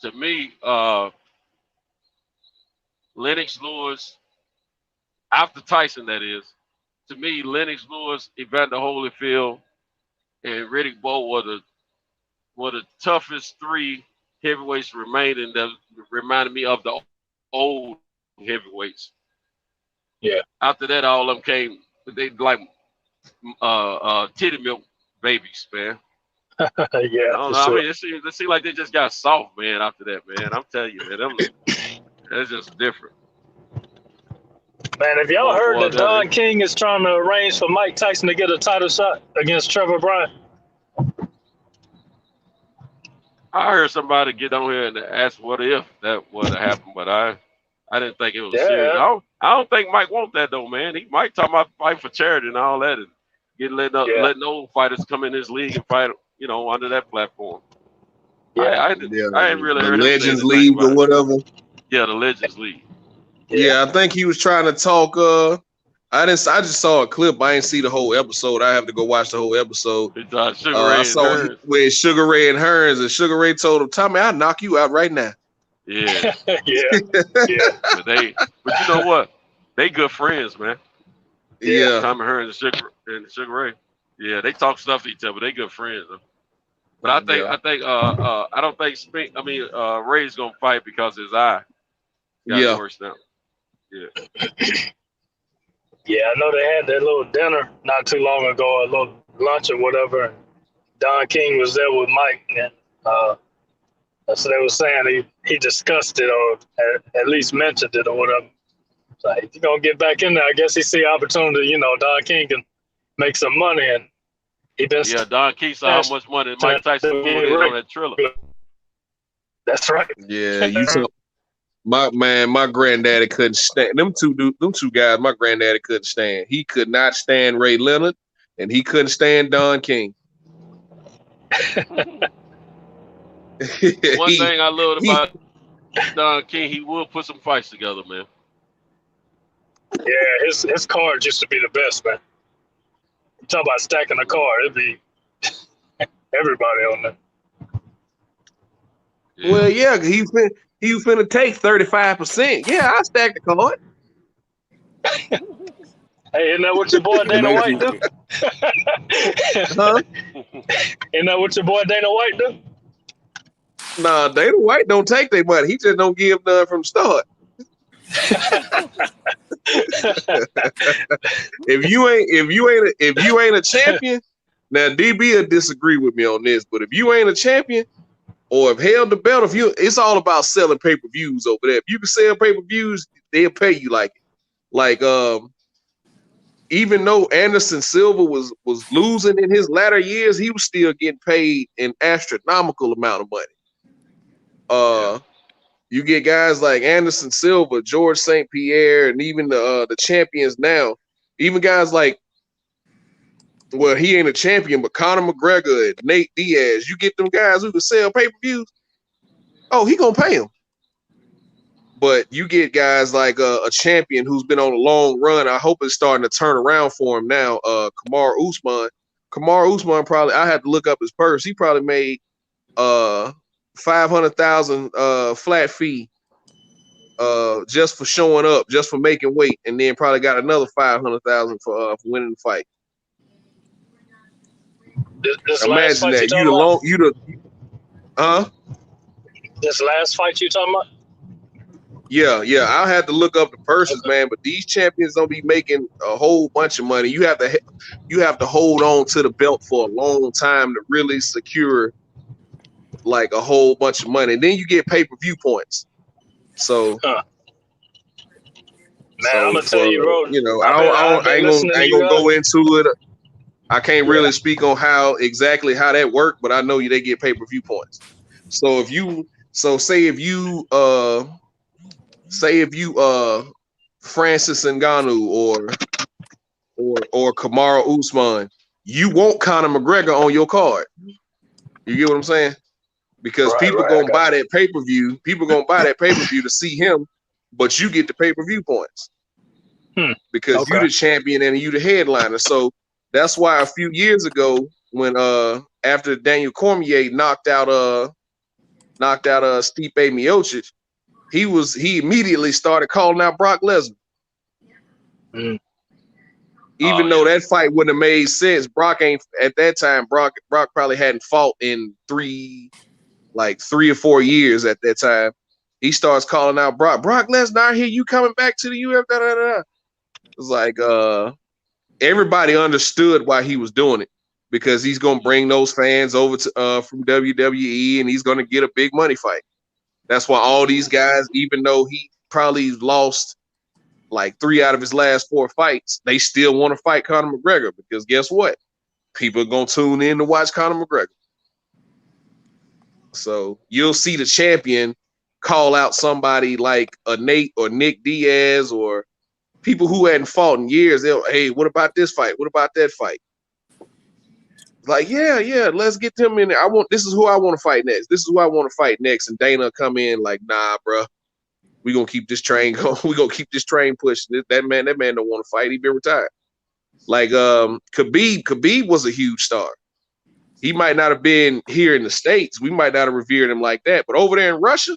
to me, Lennox Lewis, after Tyson, that is, to me, Lennox Lewis, Evander Holyfield, and Riddick Bowe were the toughest three heavyweights remaining that reminded me of the old heavyweights.
Yeah.
After that, all of them came. They like titty milk babies, man.
Yeah.
I don't know.
Sure.
I mean, it seems like they just got soft, man. After that, man, I'm telling you, man, that's just different.
Man, have y'all heard that Don King is trying to arrange for Mike Tyson to get a title shot against Trevor Bryan?
I heard somebody get on here and ask what if that would have happened, but I didn't think it was serious. I don't think Mike wants that though, man. He might talk about fight for charity and all that, and letting old fighters come in this league and fight, you know, under that platform. I ain't really heard
the Legends
him say
League or
it.
whatever.
Yeah, the Legends League.
Yeah, I think he was trying to talk. I just saw a clip. I didn't see the whole episode. I have to go watch the whole episode. I saw where Sugar Ray and Hearns, and Sugar Ray told him, "Tommy, I'll knock you out right now."
Yeah,
yeah.
But you know what? They good friends, man.
Yeah,
Tommy Hearns and Sugar Ray. Yeah, they talk stuff to each other. They good friends. Though. But I don't think Ray's gonna fight because his eye got worse now. Yeah.
Yeah, I know they had that little dinner not too long ago, a little lunch or whatever. And Don King was there with Mike, and so they were saying he discussed it or at least mentioned it or whatever. So if you're gonna get back in there, I guess he see opportunity. You know, Don King can make some money, and he been
Don King saw how much money Mike Tyson put in on that Triller.
That's right.
Yeah, you saw. My granddaddy couldn't stand them two guys. My granddaddy couldn't stand. He could not stand Ray Leonard, and he couldn't stand Don King.
One thing I loved about Don King, he will put some fights together, man.
Yeah, his cards used to be the best, man. You talk about stacking a card, it'd be everybody on there.
Yeah. Well, yeah, he was finna take 35%. Yeah, I stacked the card.
Hey, isn't that what your boy Dana White do?
Huh?
Isn't that what your boy Dana White do?
Nah, Dana White don't take their money. He just don't give none from the start. If you ain't a champion, now DB will disagree with me on this, but if you ain't a champion or have held the belt, it's all about selling pay-per-views over there. If you can sell pay-per-views, they'll pay you like even though Anderson Silva was losing in his latter years, he was still getting paid an astronomical amount of money. You get guys like Anderson Silva, George St. Pierre, and even the champions now. Even guys like, well, he ain't a champion, but Conor McGregor and Nate Diaz. You get them guys who can sell pay-per-views. Oh, he gonna pay them. But you get guys like a champion who's been on a long run. I hope it's starting to turn around for him now. Kamaru Usman. Kamaru Usman probably, I had to look up his purse. He probably made $500,000 flat fee just for showing up, just for making weight, and then probably got another $500,000 for winning the fight.
This
Imagine
last fight This last fight you talking about?
Yeah. I had to look up the purses, man. But these champions don't be making a whole bunch of money. You have to hold on to the belt for a long time to really secure like a whole bunch of money. And then you get pay-per-view points. So,
man, I'm gonna tell you, bro.
You know, I ain't gonna go into it. I can't really speak on how that worked, but I know they get pay-per-view points. So say if you Francis Ngannou or Kamaru Usman, you want Conor McGregor on your card. You get what I'm saying? Because people gonna buy that pay-per-view. People gonna buy that pay-per-view to see him, but you get the pay-per-view points because you the champion and you the headliner. So that's why a few years ago, when after Daniel Cormier knocked out Stipe Miocic, he immediately started calling out Brock Lesnar. Even though that fight wouldn't have made sense, Brock probably hadn't fought in 3 or 4 years at that time. He starts calling out Brock Lesnar, I hear you coming back to the UFC. It was like everybody understood why he was doing it, because he's gonna bring those fans over to from WWE, and he's gonna get a big money fight. That's why all these guys, even though he probably lost like 3 out of his last 4 fights, they still want to fight Conor McGregor, because guess what? People are gonna tune in to watch Conor McGregor. So you'll see the champion call out somebody like a Nate or Nick Diaz or people who hadn't fought in years. Hey, what about this fight? What about that fight? Like, yeah, let's get them in there. This is who I want to fight next. This is who I want to fight next. And Dana come in like, nah, bro, we gonna keep this train going. We gonna keep this train pushing. That man don't want to fight. He been retired. Like Khabib was a huge star. He might not have been here in the States. We might not have revered him like that. But over there in Russia,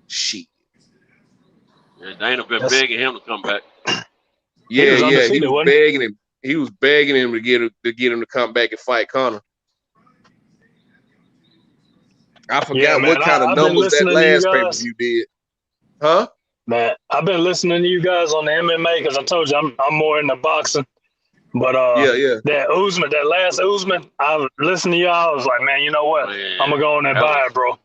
shit.
Yeah, Dana been begging him to come back.
Yeah, he was begging him. He was begging him to get him to come back and fight Conor. I forgot what kind of numbers that last pay-per-view did. Huh?
Man, I've been listening to you guys on the MMA because I told you I'm more into boxing. But that last Usman, I listened to y'all. I was like, man, you know what? I'm gonna go in and buy it, bro.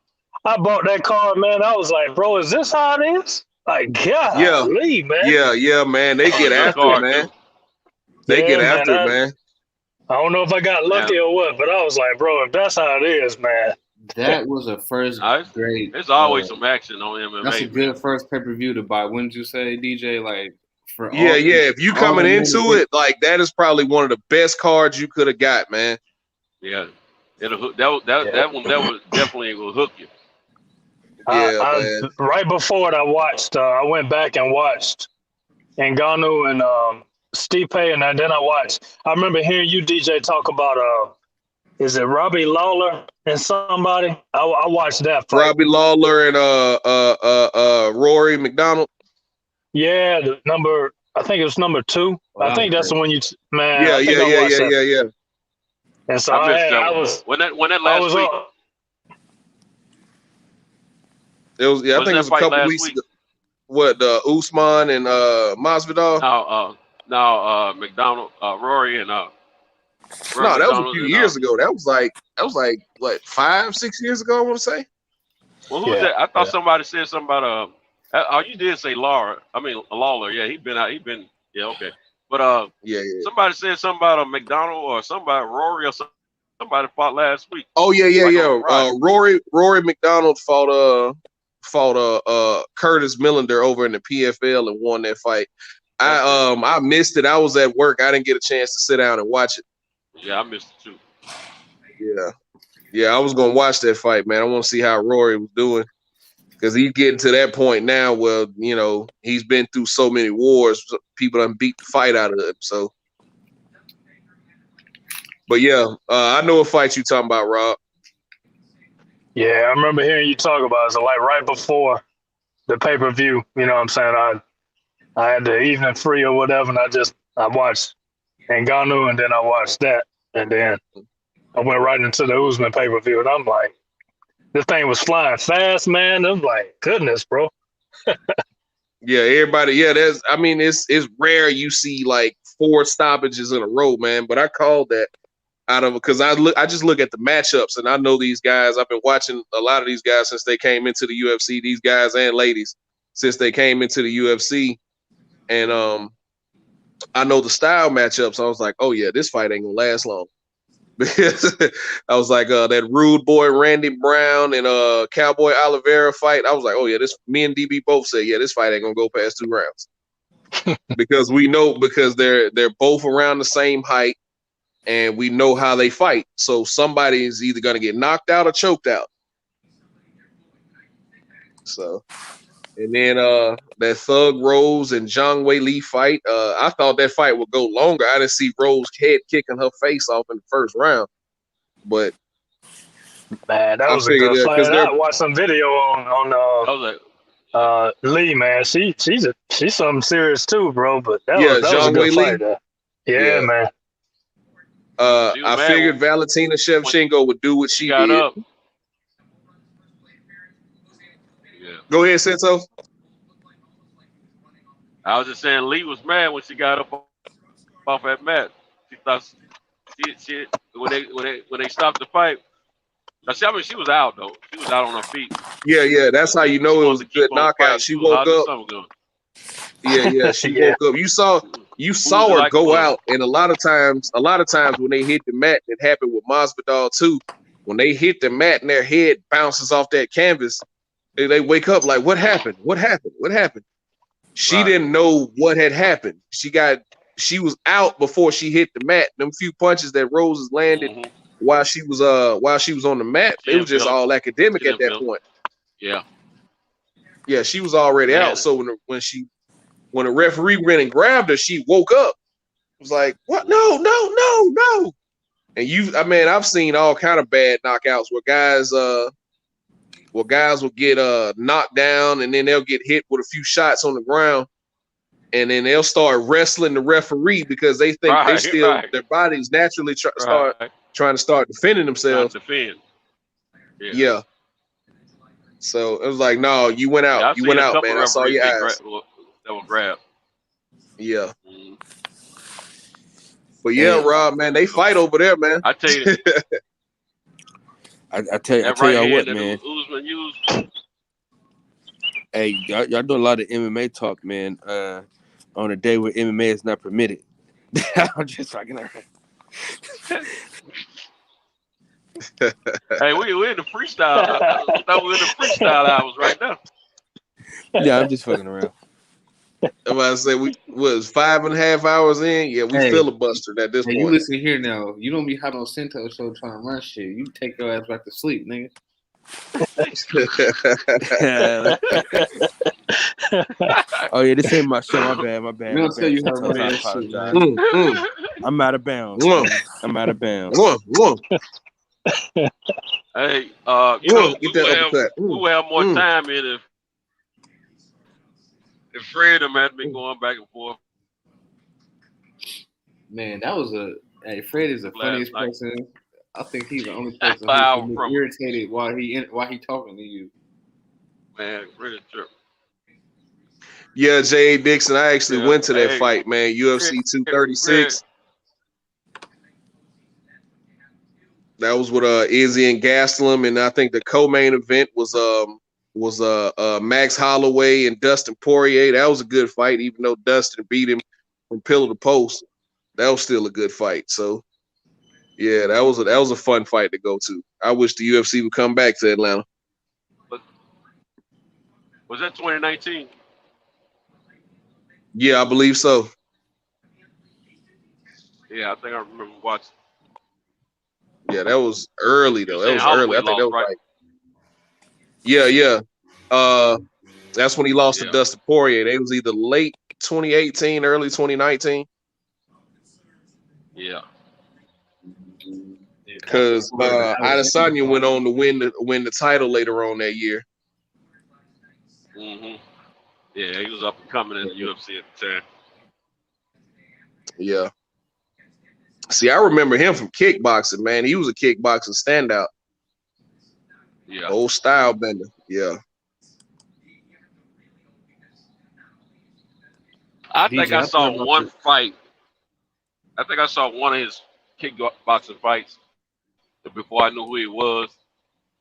I bought that card, man. I was like, bro, is this how it is? Like, golly, man.
Yeah, man. They get after it, man. They get after it, man.
I don't know if I got lucky or what, but I was like, bro, if that's how it is, man.
That was a first great.
There's always some action on MMA.
That's a good first pay-per-view to buy. Wouldn't you say, DJ? Like,
if you coming into it, like, that is probably one of the best cards you could have got, man.
Yeah, it'll hook. That one definitely will hook you.
Man.
Right before it, I went back and watched Ngannou and Stipe, and then I remember hearing you, DJ, talk about is it Robbie Lawler and somebody? I watched that fight.
Robbie Lawler and Rory McDonald.
Yeah, I think it was number 2. Wow. I think that's the one you man.
Yeah.
And so
I was when that last week.
It was I think it was a couple weeks ago. What Usman and Masvidal?
No, McDonald, Rory and
no, that was a few years ago. That was like what 5-6 years ago, I want to say.
Well, who was that? I thought somebody said something about you did say Lawler. I mean Lawler. Yeah, he's been out. Yeah, okay. But
yeah.
somebody said something about a McDonald or somebody Rory or somebody fought last week.
Oh yeah. Rory McDonald fought Curtis Millender over in the PFL and won that fight. I missed it. I was at work. I didn't get a chance to sit down and watch it.
Yeah, I missed it too.
Yeah. I was gonna watch that fight, man. I want to see how Rory was doing because he's getting to that point now where he's been through so many wars. People done beat the fight out of him. So, but yeah, I know what fight you talking about, Rob.
Yeah, I remember hearing you talk about it. So like right before the pay-per-view, you know what I'm saying? I had the evening free or whatever, and I watched Ngannou, and then I watched that, and then I went right into the Usman pay-per-view, and I'm like, this thing was flying fast, man. I'm like, goodness, bro.
Yeah, everybody. Yeah, it's rare you see like 4 stoppages in a row, man. But I called that out of because I just look at the matchups, and I know these guys. I've been watching a lot of these guys since they came into the UFC. These guys and ladies since they came into the UFC. And I know the style matchups. I was like, oh yeah, this fight ain't gonna last long. Because I was like, that Rude Boy Randy Brown and Cowboy Oliveira fight. I was like, oh yeah, me and DB both said, yeah, this fight ain't gonna go past 2 rounds. Because we know they're both around the same height and we know how they fight. So somebody is either gonna get knocked out or choked out. So and then that Thug Rose and Zhang Wei Li fight, I thought that fight would go longer. I didn't see Rose head kicking her face off in the first round, but
man, that was a good fight. I watched some video on Lee, man. She's something serious too, bro. But that was a good fight. Yeah, man.
I figured Valentina Shevchenko would do what she did.
Up.
Go ahead, Sento.
I was just saying, Lee was mad when she got up off that mat. She thought she when they stopped the fight. She was out though. She was out on her feet.
Yeah. That's how you know it was a good knockout. She woke up. Yeah. She woke up. You saw her go out, and a lot of times when they hit the mat, it happened with Masvidal too. When they hit the mat and their head bounces off that canvas. They wake up like, what happened? What happened? What happened? She didn't know what had happened. She was out before she hit the mat. Them few punches that Rose has landed while she was on the mat, it was just all academic at that point. Yeah, she was already out. So when the referee went and grabbed her, she woke up. It was like, what? No. And I've seen all kind of bad knockouts where guys will get knocked down and then they'll get hit with a few shots on the ground and then they'll start wrestling the referee because they think their bodies naturally trying to start defending themselves. Yeah. So it was like, no, you went out. You went out, man. I saw your eyes.
That was grab.
Yeah. But yeah, Rob, man, they fight over there, man.
I tell you.
I tell y'all what, man. Hey, y'all do a lot of MMA talk, man. On a day where MMA is not permitted. I'm just fucking around.
Hey, we're in the freestyle. I thought we were in the freestyle hours right now.
Yeah, I'm just fucking around.
I'm about to say we was 5.5 hours in. Yeah, we filibustered at this point.
You listen here now. You don't be hot on Sento show trying to run shit. You take your ass back to sleep, nigga.
Oh yeah, this ain't my show. My bad.
We don't tell you how to run that shit, man.
I'm out of bounds. I'm out of bounds.
Hey, we will have more time in if Fred and had been going back and forth.
Man, that was Fred is the funniest person. I think he's the only person who's irritated while he talking to you.
Man, Fred is tripping.
Yeah, J.A. Dixon, I actually went to that fight, man. UFC 236. That was with Izzy and Gastelum, and I think the co-main event was Max Holloway and Dustin Poirier. That was a good fight, even though Dustin beat him from pillar to post. That was still a good fight. So yeah, that was a fun fight to go to. I wish the UFC would come back to Atlanta.
But was that 2019?
Yeah, I believe so.
Yeah, I think I remember watching.
Yeah, that was early though. That was
Holloway
early. I think that was
lost, right?
like that's when he lost to Dustin Poirier. They was either late 2018, early 2019.
Yeah.
Because Adesanya went on to win the title later on that year.
Mm-hmm. Yeah, he was up and coming in the UFC at the time.
Yeah. See, I remember him from kickboxing, man. He was a kickboxing standout.
Yeah.
Old style bender. Yeah.
I think I saw one fight. I think I saw one of his kickboxing fights before I knew who he was.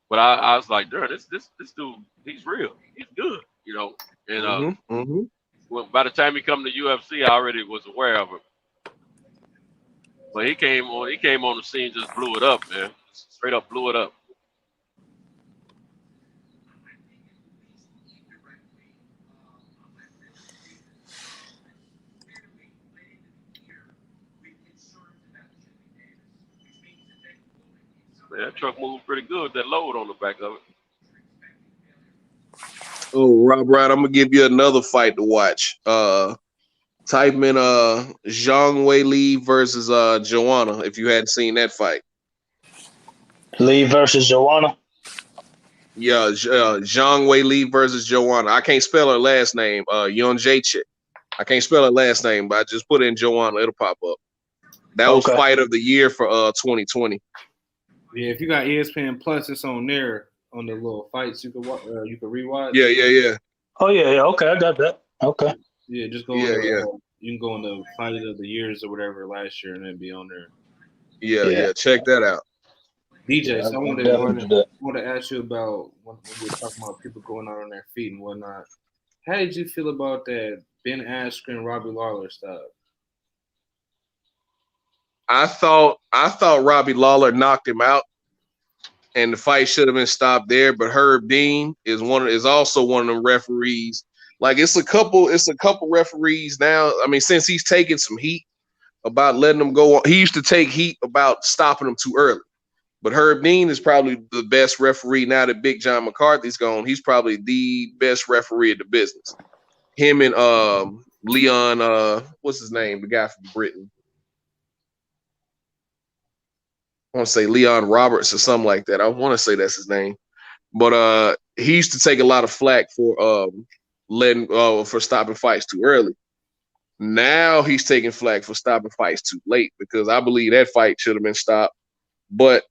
But I was like, dude, this dude, he's real. He's good, you know. And well, by the time he come to UFC, I already was aware of him. But he came on the scene, just blew it up, man. Straight up blew it up. Man, that truck moved pretty good with that load on the back of it.
Oh, Rob Wright, I'm gonna give you another fight to watch. Type in Zhang Wei Li versus Joanna if you hadn't seen that fight.
Lee versus Joanna.
Yeah, Zhang Wei Li versus Joanna. I can't spell her last name. Yeonjaechik. I can't spell her last name, but I just put in Joanna. It'll pop up. That was fight of the year for 2020.
Yeah, if you got ESPN Plus, it's on there on the little fights you can rewatch.
Yeah.
Oh yeah. Okay, I got that. Okay.
Yeah, just go. You can go in the fight of the years or whatever last year, and then be on there.
Yeah. Check that out.
DJ, so I wanted to ask you about when we were talking about people going out on their feet and whatnot. How did you feel about that Ben Askren, Robbie Lawler stuff?
I thought Robbie Lawler knocked him out, and the fight should have been stopped there. But Herb Dean is also one of them referees. Like it's a couple referees now. I mean, since he's taken some heat about letting them go on, he used to take heat about stopping them too early. But Herb Dean is probably the best referee now that Big John McCarthy's gone. He's probably the best referee in the business. Him and Leon, what's his name? The guy from Britain. I want to say Leon Roberts or something like that. I want to say that's his name. But he used to take a lot of flack for for stopping fights too early. Now he's taking flack for stopping fights too late because I believe that fight should have been stopped. But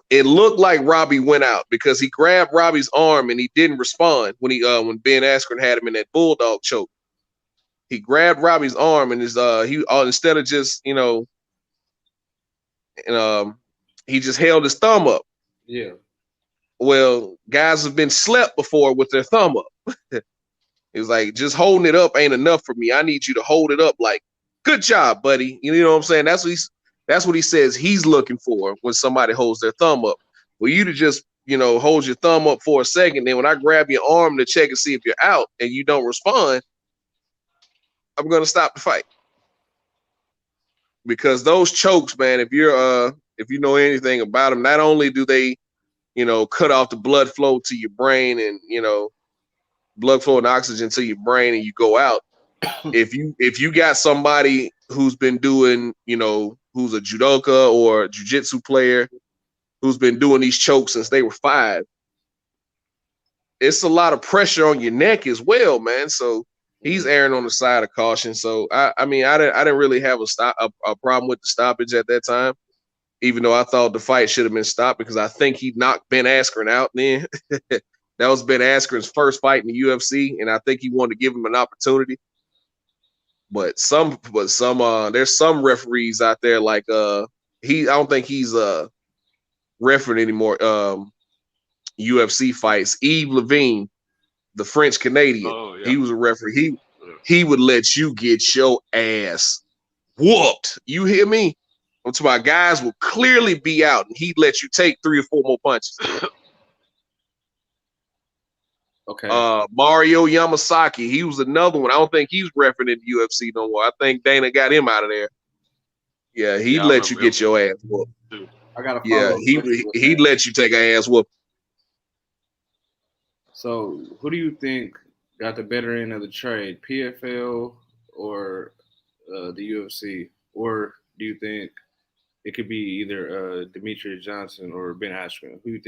it looked like Robbie went out because he grabbed Robbie's arm and he didn't respond when Ben Askren had him in that bulldog choke. He grabbed Robbie's arm and instead of just he just held his thumb up.
Yeah.
Well, guys have been slept before with their thumb up. It was like, just holding it up ain't enough for me. I need you to hold it up like, good job, buddy. You know what I'm saying? That's what he says he's looking for when somebody holds their thumb up. For you to just, hold your thumb up for a second, then when I grab your arm to check and see if you're out and you don't respond, I'm going to stop the fight. Because those chokes, man, if you know anything about them, not only do they, cut off the blood flow to your brain and, blood flow and oxygen to your brain and you go out. If you got somebody who's been doing, who's a judoka or a jiu-jitsu player who's been doing these chokes since they were 5, it's a lot of pressure on your neck as well, man. So he's erring on the side of caution. So I didn't really have a problem with the stoppage at that time, even though I thought the fight should have been stopped because I think he knocked Ben Askren out then. That was Ben Askren's first fight in the UFC, and I think he wanted to give him an opportunity. But there's some referees out there like I don't think he's refereeing anymore UFC fights. Yves Levine, the French Canadian, he was a referee. he would let you get your ass whooped. You hear me? I'm talking about guys will clearly be out, and he'd let you take 3 or 4 more punches.
Okay.
Mario Yamasaki, he was another one. I don't think he's repping in the UFC no more. I think Dana got him out of there. Yeah, he'd let you get your ass whooped.
I got a
Yeah, he'd let you take an ass whoop.
So, who do you think got the better end of the trade, PFL or the UFC? Or do you think it could be either Demetrius Johnson or Ben Askren? Who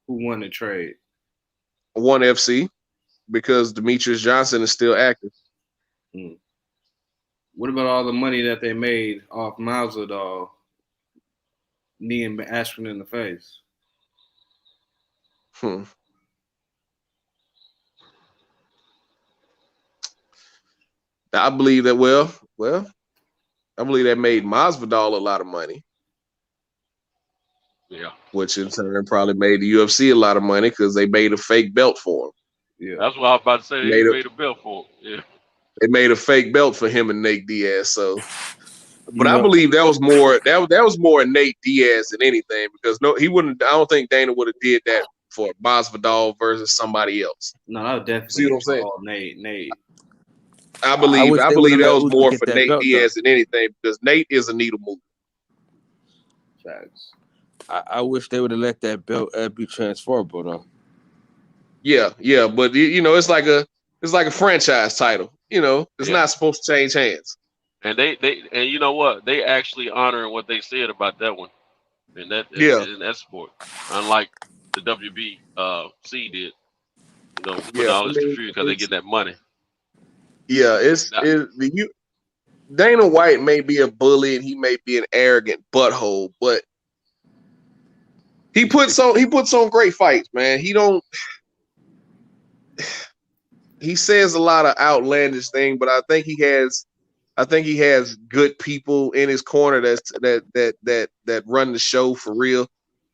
won the trade?
One FC, because Demetrius Johnson is still active.
What about all the money that they made off Masvidal kneeing Askren in the face?
I believe that. Well, I believe that made Masvidal a lot of money.
Yeah.
Which in turn probably made the UFC a lot of money because they made a fake belt for him.
Yeah. That's what I was about to say. They made a belt for him. Yeah.
They made a fake belt for him and Nate Diaz. So, but I believe that was more that was more Nate Diaz than anything, because he wouldn't. I don't think Dana would have did that for Masvidal versus somebody else.
No, that would definitely.
See what I'm saying?
Nate.
I believe that was more for Nate Diaz than anything, because Nate is a needle mover.
Facts.
I wish they would have let that belt be transferable though.
Yeah, but it's like a franchise title. It's not supposed to change hands.
And they and you know what? They actually honoring what they said about that one. And that in that sport. Unlike the WBC did. With all this confusion because they get that money.
Yeah, Dana White may be a bully and he may be an arrogant butthole, but he puts on great fights, man. He says a lot of outlandish things, but I think he has good people in his corner that run the show for real.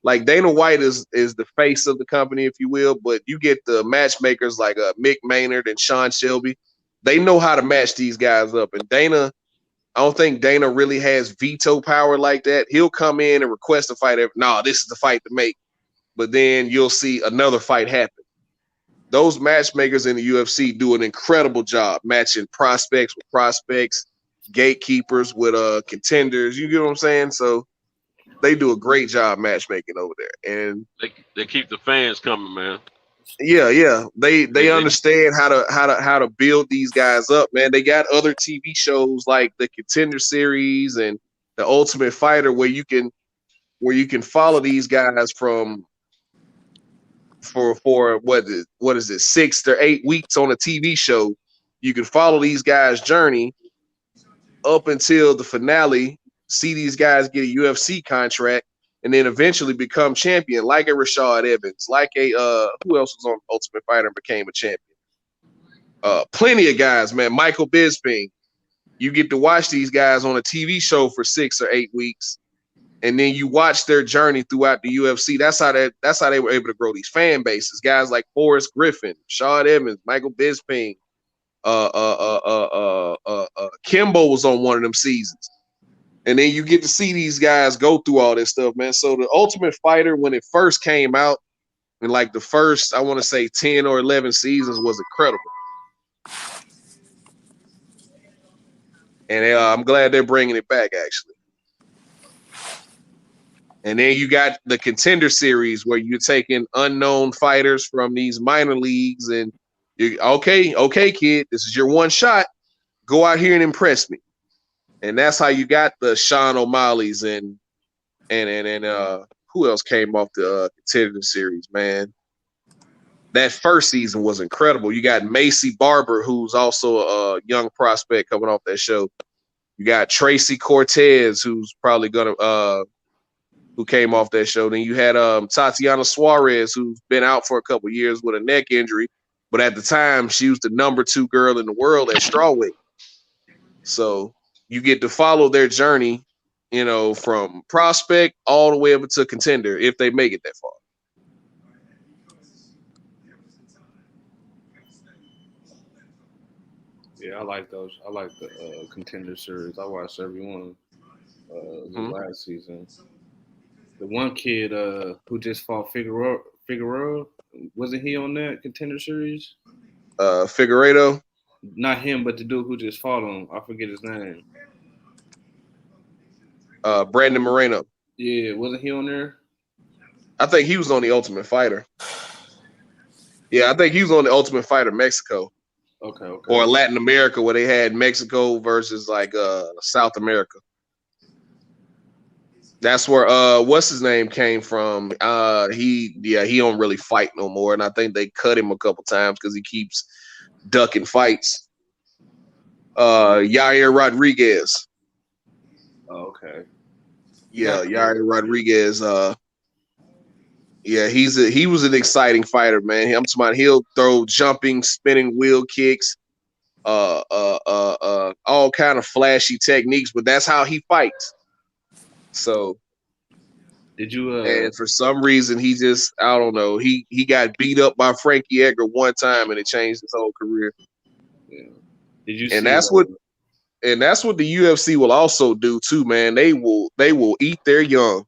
Like Dana White is the face of the company, if you will, but you get the matchmakers like Mick Maynard and Sean Shelby. They know how to match these guys up, and I don't think Dana really has veto power like that. He'll come in and request a fight. This is the fight to make, but then you'll see another fight happen. Those matchmakers in the UFC do an incredible job matching prospects with prospects, gatekeepers with contenders. You get what I'm saying? So they do a great job matchmaking over there, and
they keep the fans coming, man.
Yeah. They understand how to build these guys up, man. They got other TV shows like the Contender Series and the Ultimate Fighter where you can follow these guys for what is it, 6 to 8 weeks on a TV show. You can follow these guys' journey up until the finale, see these guys get a UFC contract, and then eventually become champion, like a Rashad Evans, like a who else was on Ultimate Fighter and became a champion? Plenty of guys, man. Michael Bisping. You get to watch these guys on a TV show for 6 or 8 weeks, and then you watch their journey throughout the UFC. That's how they were able to grow these fan bases. Guys like Forrest Griffin, Rashad Evans, Michael Bisping, Kimbo was on one of them seasons. And then you get to see these guys go through all this stuff, man. So the Ultimate Fighter, when it first came out, in like the first, I want to say 10 or 11 seasons, was incredible. And I'm glad they're bringing it back, actually. And then you got the Contender Series where you're taking unknown fighters from these minor leagues, and you're okay, kid, this is your one shot. Go out here and impress me. And that's how you got the Sean O'Malley's and who else came off the Contender Series, man. That first season was incredible. You got Macy Barber, who's also a young prospect coming off that show. You got Tracy Cortez, who's probably who came off that show. Then you had Tatiana Suarez, who's been out for a couple of years with a neck injury, but at the time she was the number 2 girl in the world at strawweight. So you get to follow their journey, from prospect all the way up to contender if they make it that far.
Yeah, I like those. I like the Contender Series. I watched every one last season. The one kid who just fought Figueroa, wasn't he on that Contender Series?
Figueiredo?
Not him, but the dude who just fought him. I forget his name.
Brandon Moreno.
Yeah, wasn't he on there?
I think he was on the Ultimate Fighter. Yeah, I think he was on the Ultimate Fighter Mexico.
Okay.
Or Latin America, where they had Mexico versus like South America. That's where what's his name came from. He don't really fight no more, and I think they cut him a couple times because he keeps ducking fights. Yair Rodriguez.
Oh, okay.
Yeah, Yair Rodriguez. Yeah, he was an exciting fighter, man. I'm talking about he'll throw jumping, spinning wheel kicks, all kind of flashy techniques, but that's how he fights. So
did you
and for some reason he just, I don't know, he got beat up by Frankie Edgar one time and it changed his whole career.
Yeah. Did you
and that's what the UFC will also do too, man. They will eat their young.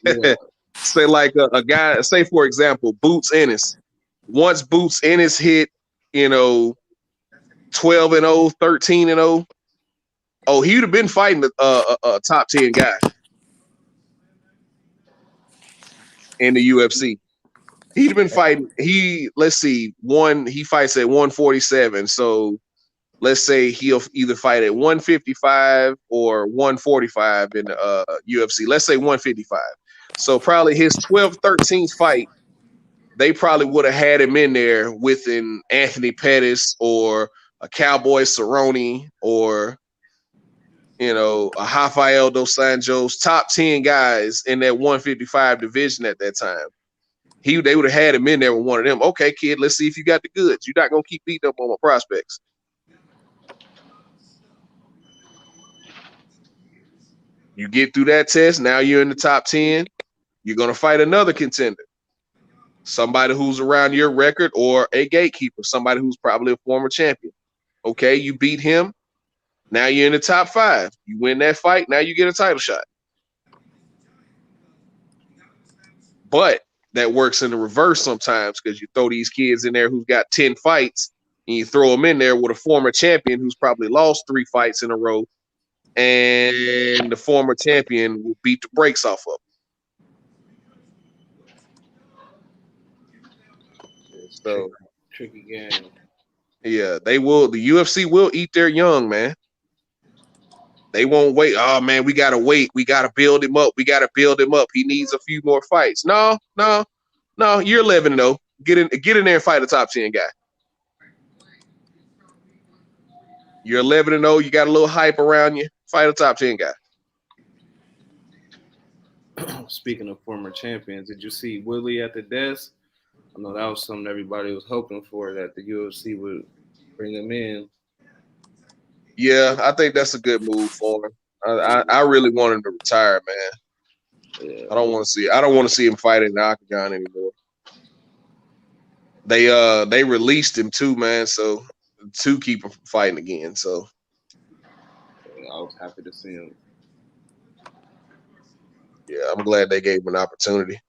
Yeah. Say like a guy, say for example, Boots Ennis. Once Boots Ennis hit, 12-0, 13-0. Oh, he would have been fighting a top 10 guy in the UFC. He'd have been fighting. He fights at 147. So let's say he'll either fight at 155 or 145 in the UFC. Let's say 155. So probably his 12th, 13th fight, they probably would have had him in there with an Anthony Pettis or a Cowboy Cerrone or, a Rafael dos Anjos, top 10 guys in that 155 division at that time. They would have had him in there with one of them. Okay, kid, let's see if you got the goods. You're not going to keep beating up on my prospects. You get through that test, now you're in the top 10. You're going to fight another contender, somebody who's around your record or a gatekeeper, somebody who's probably a former champion. Okay, you beat him. Now you're in the top 5. You win that fight. Now you get a title shot. But that works in the reverse sometimes because you throw these kids in there who's got 10 fights and you throw them in there with a former champion who's probably lost 3 fights in a row. And the former champion will beat the brakes off of them. So
tricky game.
Yeah, they will. The UFC will eat their young, man. They won't wait. Oh man, we gotta wait. We gotta build him up. He needs a few more fights. No. You're 11-0. Get in there and fight a top 10 guy. You're 11-0. You got a little hype around you. Fight a top 10 guy.
Speaking of former champions, did you see Willie at the desk? I know that was something everybody was hoping for, that the UFC would bring him in.
Yeah, I think that's a good move for him. I really want him to retire, man. Yeah. I don't want to see him fight in the octagon anymore. They released him too, man. So to keep him from fighting again. So
I was happy to see him.
Yeah, I'm glad they gave him an opportunity.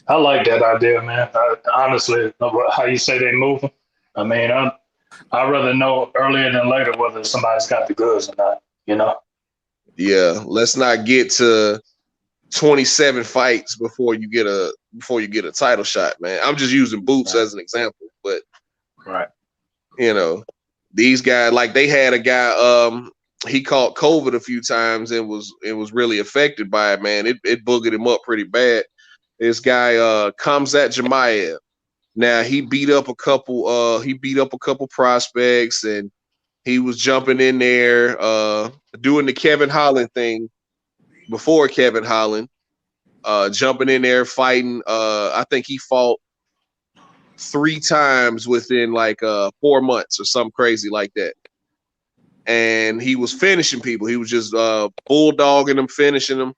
I like that idea, man. Honestly, how you say they moving. I mean, I'd rather know earlier than later whether somebody's got the goods or not,
Yeah, let's not get to 27 fights before you get a title shot, man. I'm just using Boots as an example, but
right.
These guys, like they had a guy, he caught COVID a few times and was really affected by it, man. It boogered him up pretty bad. This guy Khamzat Chimaev. Now he beat up a couple prospects, and he was jumping in there, doing the Kevin Holland thing before Kevin Holland, jumping in there, fighting. I think he fought 3 times within like 4 months or something crazy like that. And he was finishing people. He was just bulldogging them, finishing them.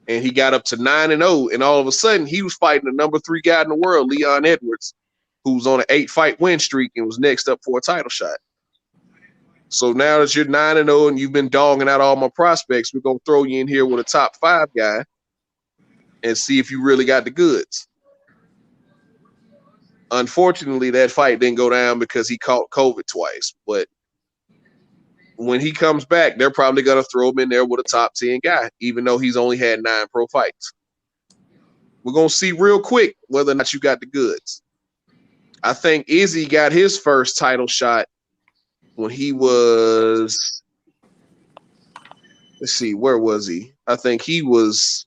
And he got up to 9-0. And all of a sudden, he was fighting the number 3 guy in the world, Leon Edwards, who's on an 8-fight win streak and was next up for a title shot. So now that you're 9-0 and you've been dogging out all my prospects, we're gonna throw you in here with a top 5 guy and see if you really got the goods. Unfortunately, that fight didn't go down because he caught COVID twice. But when he comes back, they're probably gonna throw him in there with a top 10 guy, even though he's only had 9 pro fights. We're gonna see real quick whether or not you got the goods. I think Izzy got his first title shot when he was, let's see, where was he? I think he was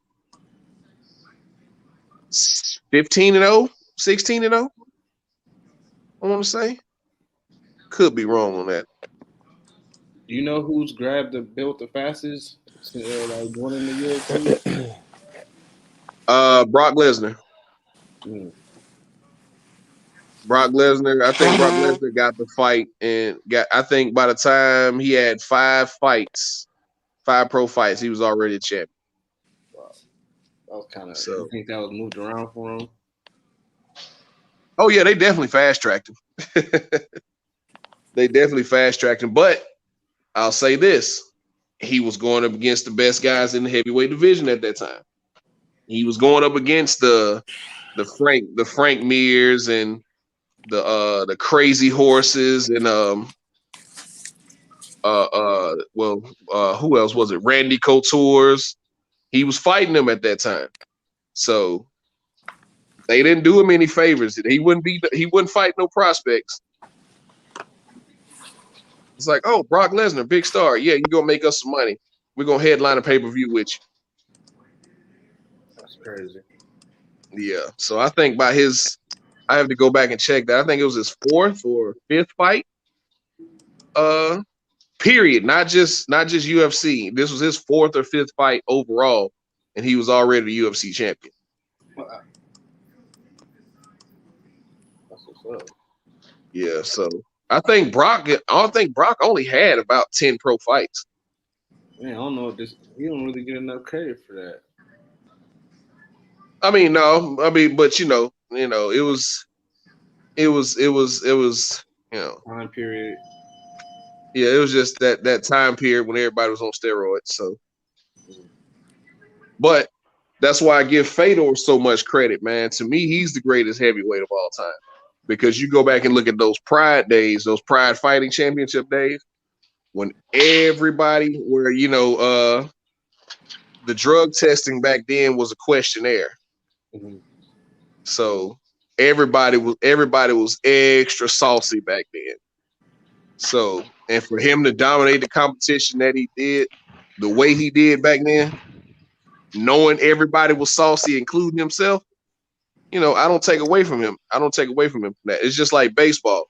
15-0, 16-0. I want to say. Could be wrong on that.
Do you know who's grabbed the belt the fastest? Like one in the UFC?
Brock Lesnar. Brock Lesnar. I think Brock Lesnar got the fight and I think by the time he had 5 fights, 5 pro fights, he was already a champion.
Wow. That was kind of. So, you think that was moved around for him?
Oh yeah, they definitely fast tracked him. They definitely fast tracked him. But I'll say this: he was going up against the best guys in the heavyweight division at that time. He was going up against the Frank Mears and the Crazy Horses and who else was it? Randy Couture's. He was fighting them at that time, so they didn't do him any favors. He wouldn't fight no prospects. It's like, oh, Brock Lesnar, big star. Yeah, you gonna make us some money. We're gonna headline a pay-per-view with you.
That's crazy.
Yeah. So I think I have to go back and check that. I think it was his 4th or 5th fight. Period. Not just UFC. This was his 4th or 5th fight overall, and he was already the UFC champion.
Wow. That's what's up.
Yeah. So I think Brock only had about 10 pro fights.
Man, I don't know he don't really get enough credit for that.
I mean, no. I mean, but it was
time period.
Yeah, it was just that time period when everybody was on steroids. So, but that's why I give Fedor so much credit, man. To me, he's the greatest heavyweight of all time. Because you go back and look at those Pride days, those Pride Fighting Championship days, when everybody the drug testing back then was a questionnaire.
Mm-hmm.
So everybody was extra saucy back then. So, and for him to dominate the competition that he did, the way he did back then, knowing everybody was saucy, including himself, I don't take away from him. From that. It's just like baseball.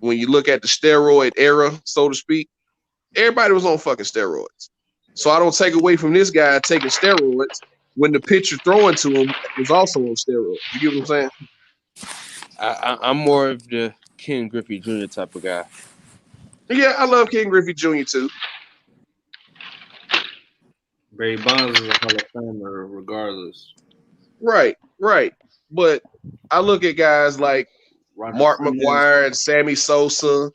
When you look at the steroid era, so to speak, everybody was on fucking steroids. So I don't take away from this guy taking steroids when the pitcher throwing to him was also on steroids. You get what I'm saying?
I'm more of the Ken Griffey Jr. type of guy.
Yeah, I love Ken Griffey Jr. too.
Barry Bonds is a Hall of Famer regardless.
Right. But I look at guys like Mark McGwire and Sammy Sosa,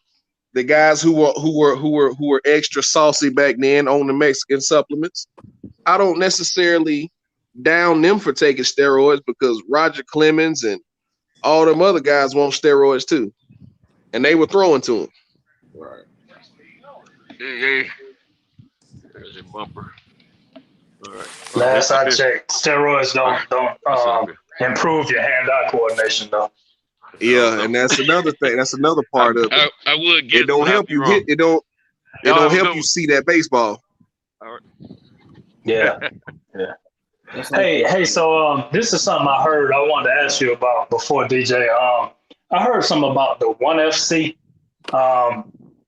the guys who were extra saucy back then on the Mexican supplements. I don't necessarily down them for taking steroids because Roger Clemens and all them other guys want steroids too, and they were throwing to them.
Right.
Hey. There's your bumper. All right.
Last I checked, steroids don't improve your hand-eye coordination though.
Yeah, and that's another thing. That's another part of it.
I would get
it. Don't help you hit. It don't help you see that baseball.
All right.
Yeah. Hey. So this is something I heard. I wanted to ask you about before DJ. I heard something about the ONE FC,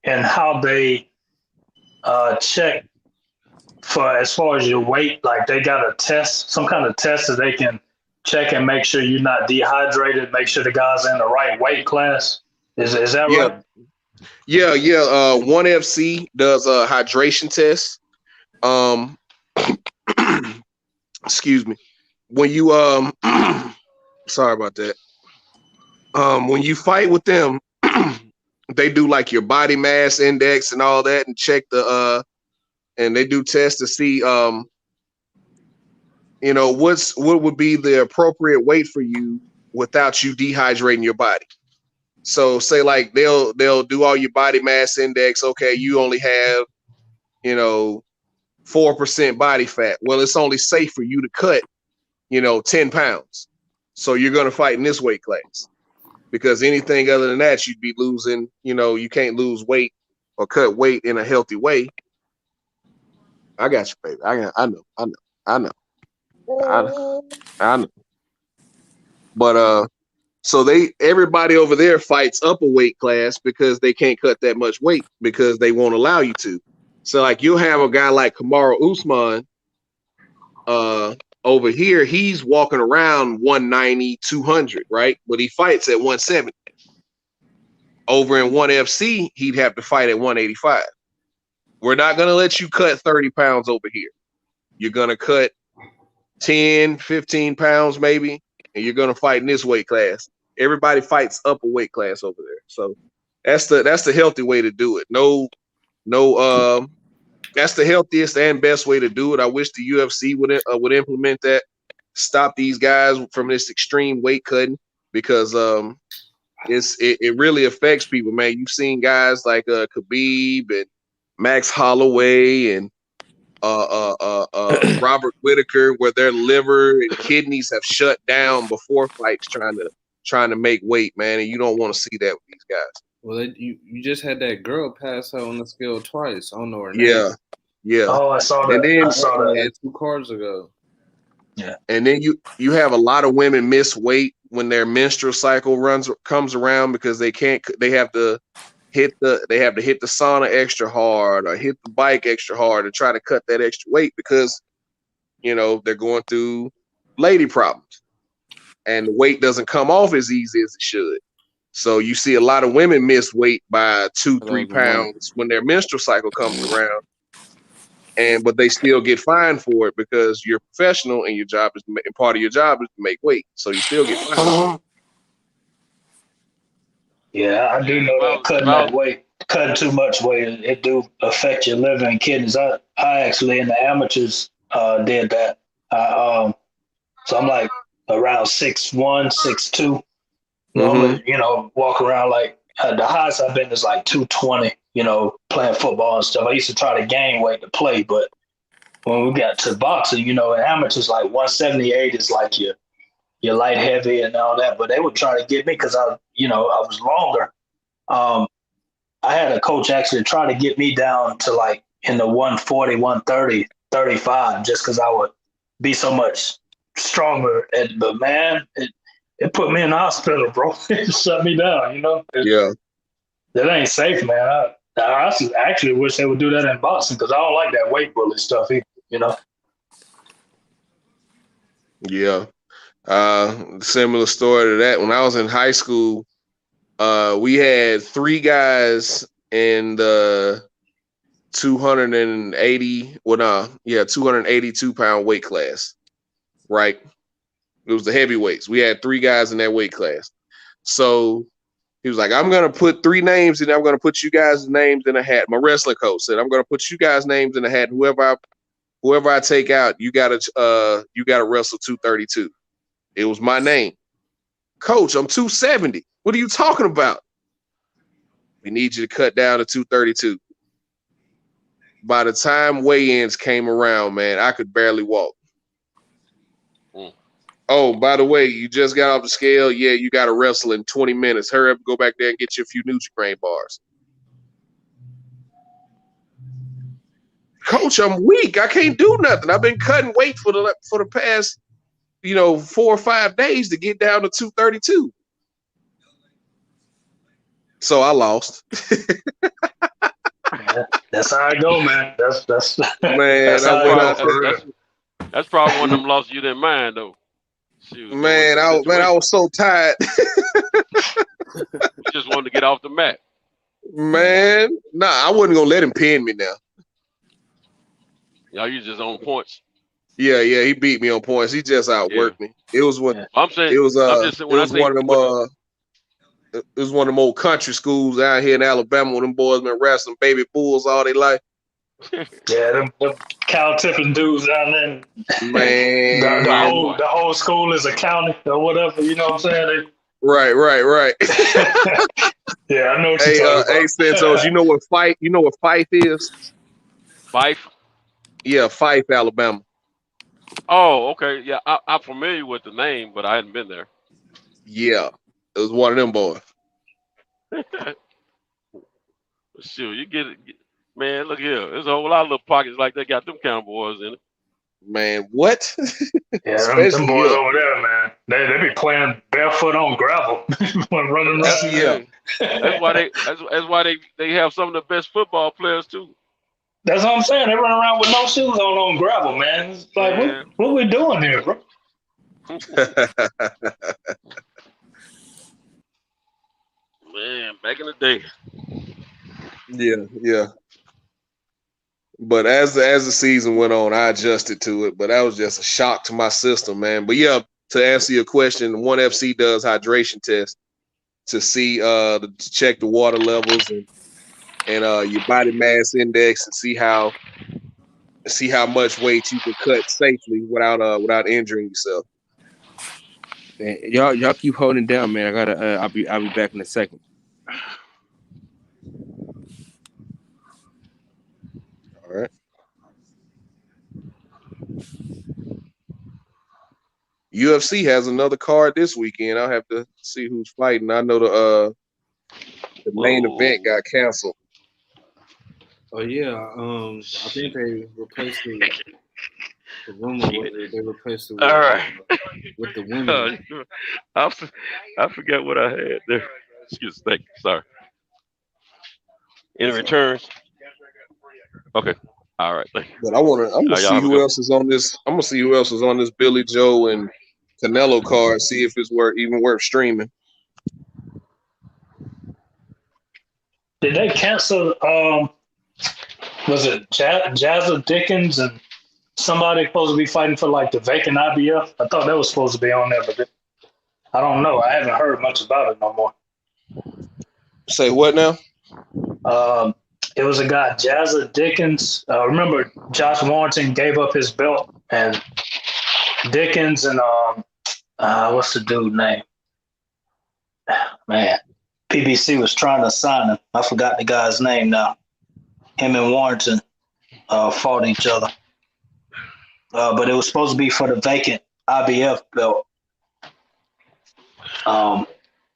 and how they check for as far as your weight. Like they got a test, some kind of test that they can check and make sure you're not dehydrated, make sure the guy's in the right weight class. Is that right?
Yeah. ONE FC does a hydration test. Excuse me. When you sorry about that. when you fight with them, they do like your body mass index and all that, and check the and they do tests to see you know, what would be the appropriate weight for you without you dehydrating your body. So say like they'll do all your body mass index. Okay, you only have, you know, 4% body fat. Well, it's only safe for you to cut, you know, 10 pounds. So you're going to fight in this weight class, because anything other than that, you'd be losing, you know, you can't lose weight or cut weight in a healthy way. I got you, baby. I know. But so everybody over there fights up a weight class because they can't cut that much weight because they won't allow you to. So like you'll have a guy like Kamaru Usman over here, he's walking around 190, 200, right? But he fights at 170. Over in 1FC, he'd have to fight at 185. We're not going to let you cut 30 pounds over here. You're going to cut 10, 15 pounds maybe, and you're going to fight in this weight class. Everybody fights up a weight class over there. So that's the healthy way to do it. No, that's the healthiest and best way to do it. I wish the UFC would implement that. Stop these guys from this extreme weight cutting, because it really affects people, man. You've seen guys like Khabib and Max Holloway and Robert Whitaker, where their liver and kidneys have shut down before fights, trying to make weight, man. And you don't want to see that with these guys.
Well, you just had that girl pass out on the scale twice. I don't know her name.
Yeah.
Oh, I saw that.
And then,
I saw that
2 cards ago.
Yeah.
And then you have a lot of women miss weight when their menstrual cycle comes around, because they have to hit the sauna extra hard or hit the bike extra hard to try to cut that extra weight, because, you know, they're going through lady problems and the weight doesn't come off as easy as it should. So you see a lot of women miss weight by 2-3 pounds when their menstrual cycle comes around, but they still get fined for it because you're professional and part of your job is to make weight. So you still get fined.
Yeah, I do know that cutting too much weight, it do affect your liver and kidneys. I actually in the amateurs did that. So I'm like around 6'1", 6'2". Normally, you know, walk around like the highest I've been is like 220, you know, playing football and stuff. I used to try to gain weight to play, but when we got to boxing, you know, in amateurs, like 178 is like your light heavy and all that. But they would try to get me because I was longer. I had a coach actually try to get me down to like in the 140, 130, 35, just because I would be so much stronger. But man, it put me in the hospital, bro. It shut me down, you know? That ain't safe, man. I actually wish they would do that in boxing, because I don't like that weight bullet stuff either, you know?
Yeah. Similar story to that. When I was in high school, we had 3 guys in the 282 pound weight class, right? It was the heavyweights. We had 3 guys in that weight class. So he was like, I'm going to put 3 names and I'm going to put you guys' names in a hat. My wrestling coach said, I'm going to put you guys' names in a hat. Whoever I take out, you gotta wrestle 232. It was my name. Coach, I'm 270. What are you talking about? We need you to cut down to 232. By the time weigh-ins came around, man, I could barely walk. Oh, by the way, you just got off the scale. Yeah, you got to wrestle in 20 minutes. Hurry up, go back there and get you a few Nutri-Grain bars. Coach, I'm weak. I can't do nothing. I've been cutting weight for the past, 4 or 5 days to get down to 232. So I lost.
That's how I go, man. That's
man.
That's probably one of them losses you didn't mind though.
Man, I was so tired.
You just wanted to get off the mat.
Man, nah, I wasn't gonna let him pin me now.
Y'all, you just on points.
Yeah, he beat me on points. He just outworked me. It was what
I'm saying.
It was one of them. it was one of them old country schools out here in Alabama where them boys been wrestling baby bulls all their life.
Yeah, them cow tipping dudes down there.
Man,
the whole school is a county or whatever. You know what I'm saying?
Right.
Yeah, I know what you're talking about.
Hey, Santos, you know what Fife is?
Fife?
Yeah, Fife, Alabama.
Oh, okay. Yeah, I'm familiar with the name, but I hadn't been there.
Yeah, it was one of them boys.
Sure, you get it. Man, look here. There's a whole lot of little pockets like that got them kind of boys in it.
Man, what?
Yeah, them boys over there, man. They be playing barefoot on gravel when running around.
Yeah.
That's why they have some of the best football players too.
That's what I'm saying. They run around with no shoes on gravel, man. It's like, what we doing here, bro?
Man, back in the day.
Yeah. But as the season went on, I adjusted to it. But that was just a shock to my system, man. But yeah, to answer your question, ONE FC does hydration tests to see to check the water levels and your body mass index and see how much weight you can cut safely without injuring yourself.
Man, y'all keep holding down, man. I gotta I'll be back in a second.
All right. UFC has another card this weekend. I'll have to see who's fighting. I know the main event got canceled.
Oh yeah, I think they replaced the woman. They replaced it with,
all right,
with the women.
I forgot what I had there. Excuse me. Sorry. Any returns? Okay. All right. Thank you.
But I'm gonna see who else is on this. I'm gonna see who else is on this Billy Joe and Canelo card. See if it's even worth streaming.
Did they cancel? Was it Jazza Dickens and somebody supposed to be fighting for like the vacant IBF? I thought that was supposed to be on there, but I don't know. I haven't heard much about it no more.
Say what now?
It was a guy, Jazza Dickens. Remember, Josh Warrington gave up his belt, and Dickens and what's the dude name? Man, PBC was trying to sign him. I forgot the guy's name now. Him and Warrington fought each other. But it was supposed to be for the vacant IBF belt. And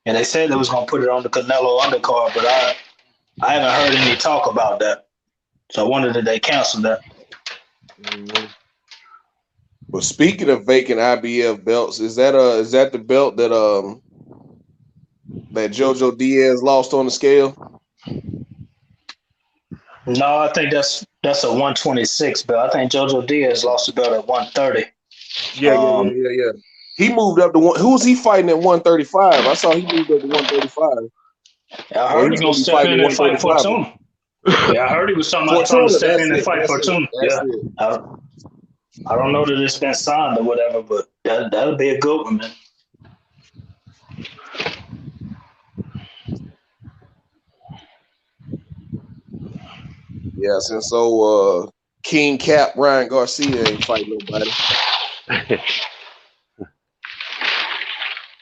they said they was going to put it on the Canelo undercard, but I haven't heard any talk about that. So I wondered if they canceled that.
Mm-hmm. But speaking of vacant IBF belts, is that the belt that Jojo Diaz lost on the scale?
No, I think that's a 126 belt. I think Jojo Diaz lost the belt at 130.
Yeah. He moved up to one. Who was he fighting at 135? I saw he moved up to 135.
I heard he was going to step in and fight Fortuna. Yeah, I heard he was talking about trying to step in and fight Fortuna. Yeah. I don't know that it's been signed or whatever, but that'll be a good one, man.
Yes, and so King Cap Ryan Garcia ain't fighting nobody.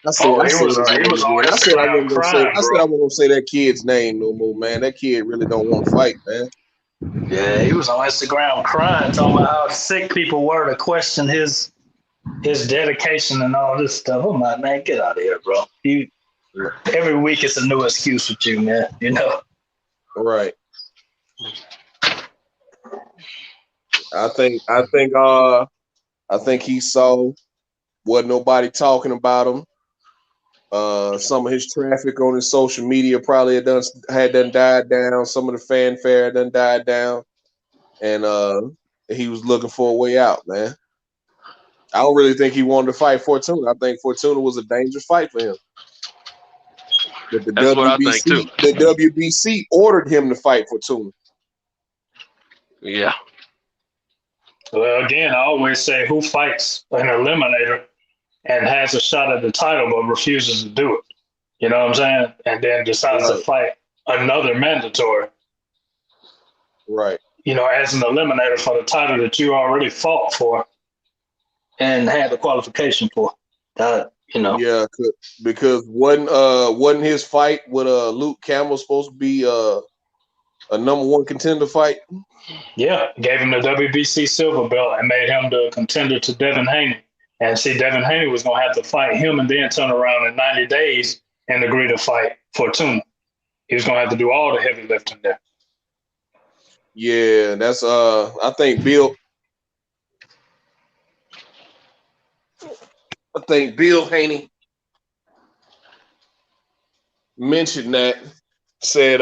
I said I wasn't gonna say that kid's name no more, man. That kid really don't want to fight, man.
Yeah, he was on Instagram crying, talking about how sick people were to question his dedication and all this stuff. I'm like, man, get out of here, bro. Every week it's a new excuse with you, man. You know.
All right. I think he saw wasn't nobody talking about him. Some of his traffic on his social media probably had done died down. Some of the fanfare had done died down, and he was looking for a way out, man. I don't really think he wanted to fight Fortuna. I think Fortuna was a dangerous fight for him. But the WBC ordered him to fight Fortuna.
Yeah.
Well, again, I always say, who fights an eliminator and has a shot at the title but refuses to do it? You know what I'm saying? And then decides to
Right.
fight another mandatory,
Right.
you know, as an eliminator for the title that you already fought for and had the qualification for. That, you know.
Yeah, because wasn't his fight with Luke Campbell supposed to be a number one contender fight?
Yeah, gave him the WBC silver belt and made him the contender to Devin Haney. And see, Devin Haney was going to have to fight him and then turn around in 90 days and agree to fight Fortuna. He was going to have to do all the heavy lifting there.
Yeah, that's I think Bill Haney mentioned that, said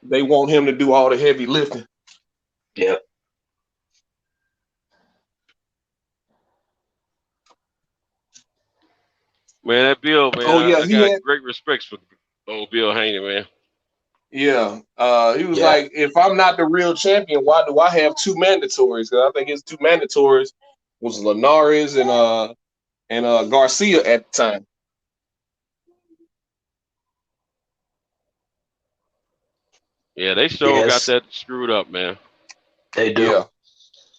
they want him to do all the heavy lifting.
Yeah.
Man, that Bill, man.
Oh, yeah,
I
he
got
had-
great respect for old Bill Haney, man.
Yeah, he was like, if I'm not the real champion, why do I have two mandatories? Because I think his two mandatories was Linares and Garcia at the time.
Yeah, they sure got that screwed up, man.
They do.
Yeah.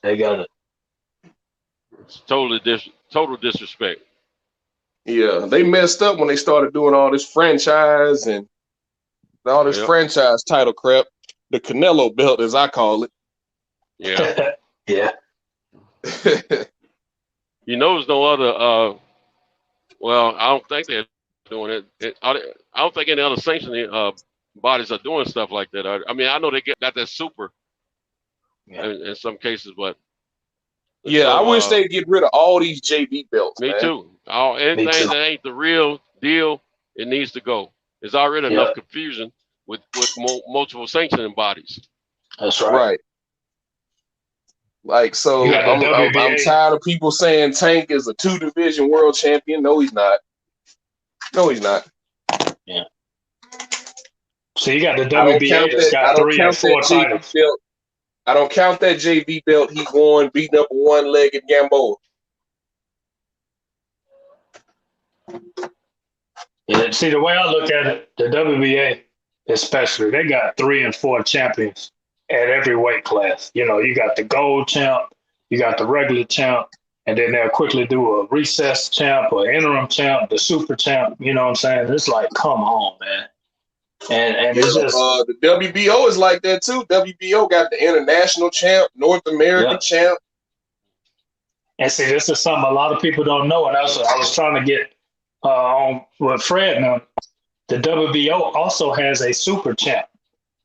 They got it.
It's total disrespect.
Yeah, they messed up when they started doing all this franchise and all this franchise title crap. The Canelo belt, as I call it.
Yeah.
Yeah.
You know, there's no other. Well, I don't think they're doing it. I don't think any other sanctioning bodies are doing stuff like that. I mean, I know they got that super in some cases, but
Yeah, I wish they'd get rid of all these JV belts.
Me
man.
too. Anything that ain't the real deal, it needs to go. There's already enough confusion with multiple sanctioning bodies.
That's right.
Right. Like, so
You got the
I'm
WBA.
tired of people saying Tank is a 2-division world champion. No, he's not. No, he's not.
Yeah. So you got the
I don't
WBA
count
that's
that. I
got
don't
3 and
count
4
that JV
titles.
belt. I don't count that JV belt he won beating up a one-legged Gamboa.
Yeah, see, the way I look at it, the WBA especially, they got 3 and 4 champions at every weight class. You know, you got the gold champ, you got the regular champ, and then they'll quickly do a recess champ or interim champ, the super champ. You know what I'm saying? It's like, come on, man. And it's just
The WBO is like that too. WBO got the international champ, North American champ.
And see, this is something a lot of people don't know. And I was trying to get on with Fred now. The WBO also has a super champ.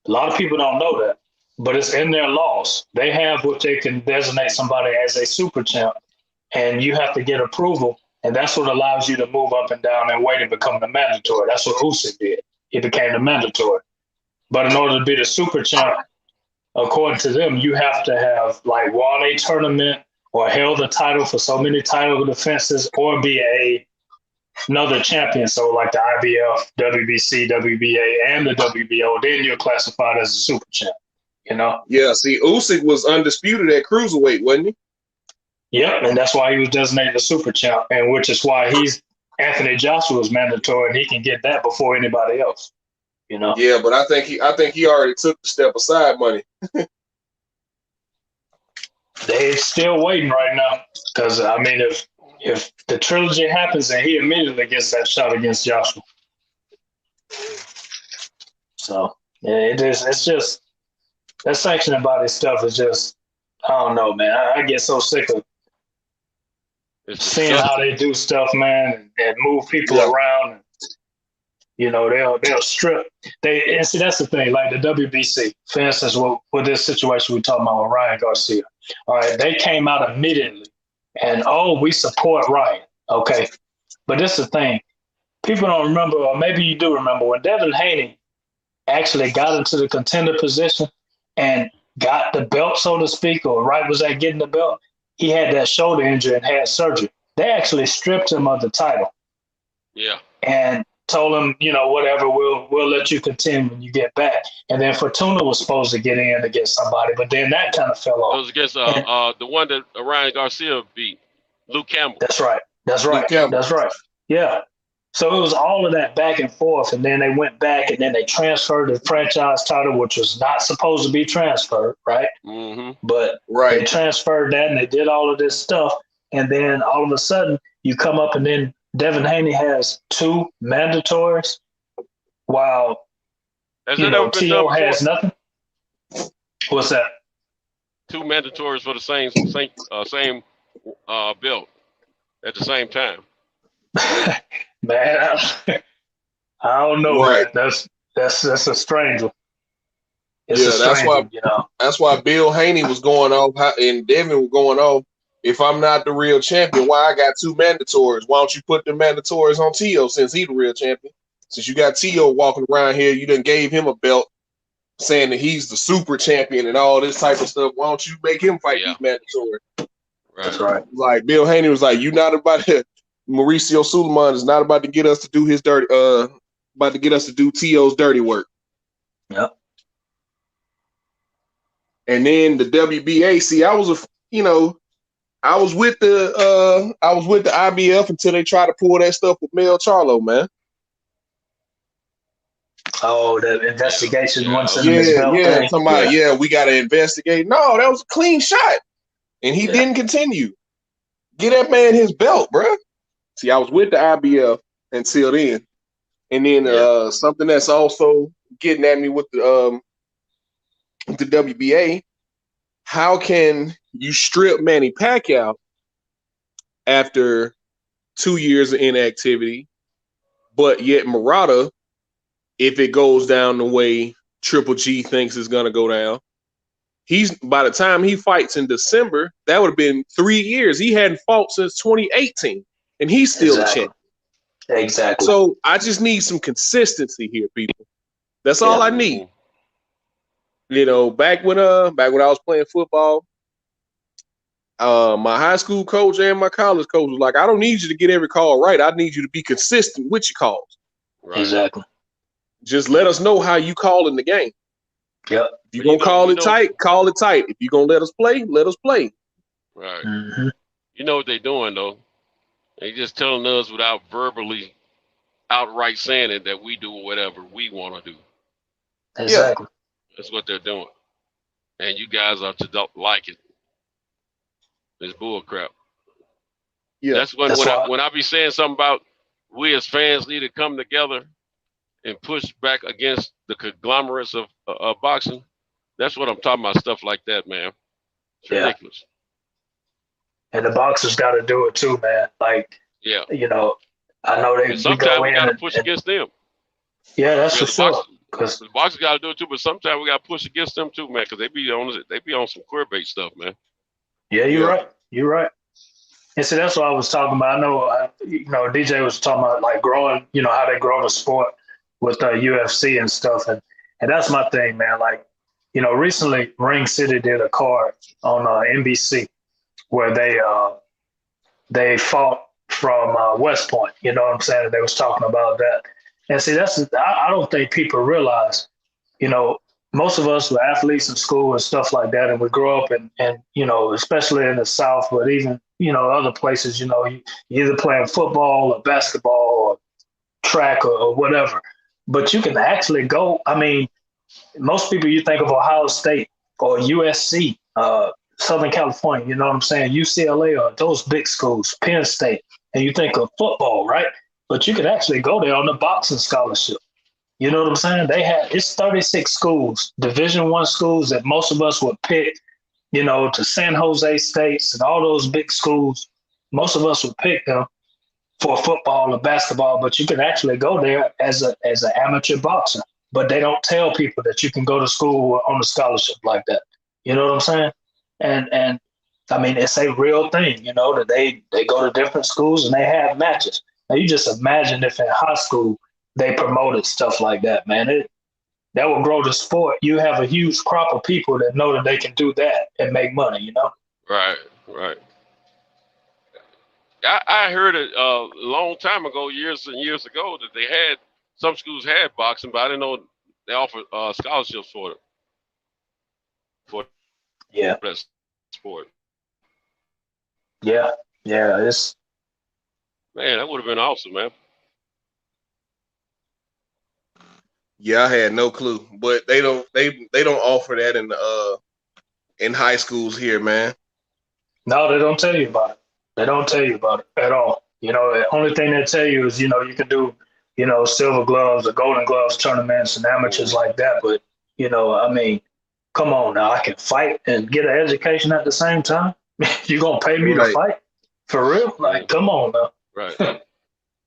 A lot of people don't know that, but it's in their laws. They have what they can designate somebody as a super champ, and you have to get approval. And that's what allows you to move up and down and weight and become the mandatory. That's what Usyk did. He became the mandatory. But in order to be the super champ, according to them, you have to have like won a tournament or held a title for so many title defenses or be another champion. So like the IBF, WBC, WBA, and the WBO, then you're classified as a super champ, you know?
Yeah, see, Usyk was undisputed at cruiserweight, wasn't he?
Yep, and that's why he was designated a super champ, and which is why Anthony Joshua's mandatory, and he can get that before anybody else, you know?
Yeah, but I think he already took the step aside money.
They're still waiting right now because, I mean, if the trilogy happens and he immediately gets that shot against Joshua. So, yeah, it's just, that sanctioning body stuff is just, I don't know, man. I get so sick of seeing how they do stuff, man, and move people around. And, you know, they'll strip. And see, that's the thing, like the WBC, for instance, with this situation we're talking about with Ryan Garcia. All right, they came out immediately and, we support Ryan. Okay. But this is the thing. People don't remember, or maybe you do remember, when Devin Haney actually got into the contender position and got the belt, so to speak, or right was at getting the belt, he had that shoulder injury and had surgery. They actually stripped him of the title.
Yeah.
And told him, you know, whatever, we'll let you contend when you get back. And then Fortuna was supposed to get in against somebody, but then that kind of fell off.
It was against the one that Ryan Garcia beat, Luke Campbell.
That's right. That's right. That's right. Yeah. So it was all of that back and forth, and then they went back, and then they transferred the franchise title, which was not supposed to be transferred, right?
Mm-hmm.
But they transferred that, and they did all of this stuff, and then all of a sudden you come up, and then Devin Haney has 2 mandatories, while T.O. has nothing. What's that?
2 mandatories for the same belt at the same time.
Man, I don't know.
Right.
Man. That's a strange one.
That's why Bill Haney was going off and Devin was going off. If I'm not the real champion, why I got 2 mandatories? Why don't you put the mandatories on T.O. since he's the real champion? Since you got T.O. walking around here, you done gave him a belt saying that he's the super champion and all this type of stuff. Why don't you make him fight these mandatories?
That's right.
Like Bill Haney was like, you not about to, Mauricio Suleiman is not about to get us to do his dirty, about to get us to do T.O.'s dirty work.
Yep.
And then the WBA, see, I was with the IBF until they tried to pull that stuff with Mel Charlo, man.
Oh, the investigation once in
yeah. Somebody, we got to investigate. No, that was a clean shot, and he didn't continue. Get that man his belt, bro. See, I was with the IBF until then, and then something that's also getting at me with the WBA. How can you strip Manny Pacquiao after 2 years of inactivity, but yet Murata, if it goes down the way Triple G thinks it's going to go down, he's by the time he fights in December, that would have been 3 years. He hadn't fought since 2018, and he's still a champion.
Exactly.
So I just need some consistency here, people. That's all I need. Back when I was playing football, my high school coach and my college coach was like, I don't need you to get every call right. I need you to be consistent with your calls.
Right. Exactly.
Just let us know how you call in the game.
Yep.
If you're going to call it tight, call it tight. If you're going to let us play, let us play.
Right.
Mm-hmm.
You know what they're doing, though? They're just telling us without verbally outright saying it that we do whatever we want to do.
Exactly.
That's what they're doing. And you guys are to don't like it. It's bull crap.
Yeah.
That's when I be saying something about we as fans need to come together and push back against the conglomerates of boxing. That's what I'm talking about, stuff like that, man. It's ridiculous.
And the boxers got to do it too, man. Like, I know they
sometimes we got to push against them.
Yeah, that's for sure.
Because the boxers got to do it too, but sometimes we got to push against them too, man, because they be on some queerbait stuff, man.
Yeah, you're right. You're right. And so that's what I was talking about. I know, DJ was talking about like growing, how they grow the sport with UFC and stuff. And that's my thing, man. Like, recently Ring City did a card on NBC where they fought from West Point. You know what I'm saying? They was talking about that. And see, I don't think people realize, most of us were athletes in school and stuff like that. And we grow up and especially in the South, but even, other places, you either playing football or basketball or track or whatever. But you can actually go. I mean, most people, you think of Ohio State or USC, Southern California, you know what I'm saying? UCLA or those big schools, Penn State, and you think of football, right? But you could actually go there on the boxing scholarship. You know what I'm saying? It's 36 schools, Division I schools that most of us would pick, to San Jose States and all those big schools. Most of us would pick them for football or basketball, but you can actually go there as an amateur boxer. But they don't tell people that you can go to school on a scholarship like that. You know what I'm saying? And I mean, it's a real thing, that they go to different schools and they have matches. Now, you just imagine if in high school they promoted stuff like that, man. That will grow the sport. You have a huge crop of people that know that they can do that and make money,
Right. I heard it a long time ago, years and years ago, that some schools had boxing, but I didn't know they offered scholarships for it. That sport.
Yeah. It's
man, that would have been awesome, man.
Yeah, I had no clue, but they don't offer that in high schools here, man.
No, they don't tell you about it. They don't tell you about it at all. You know, the only thing they tell you is, you know, you can do, you know, silver gloves or golden gloves tournaments and amateurs like that. But, you know, I mean, come on now, I can fight and get an education at the same time. You gonna pay me to fight? For real? Like, come on now.
Right.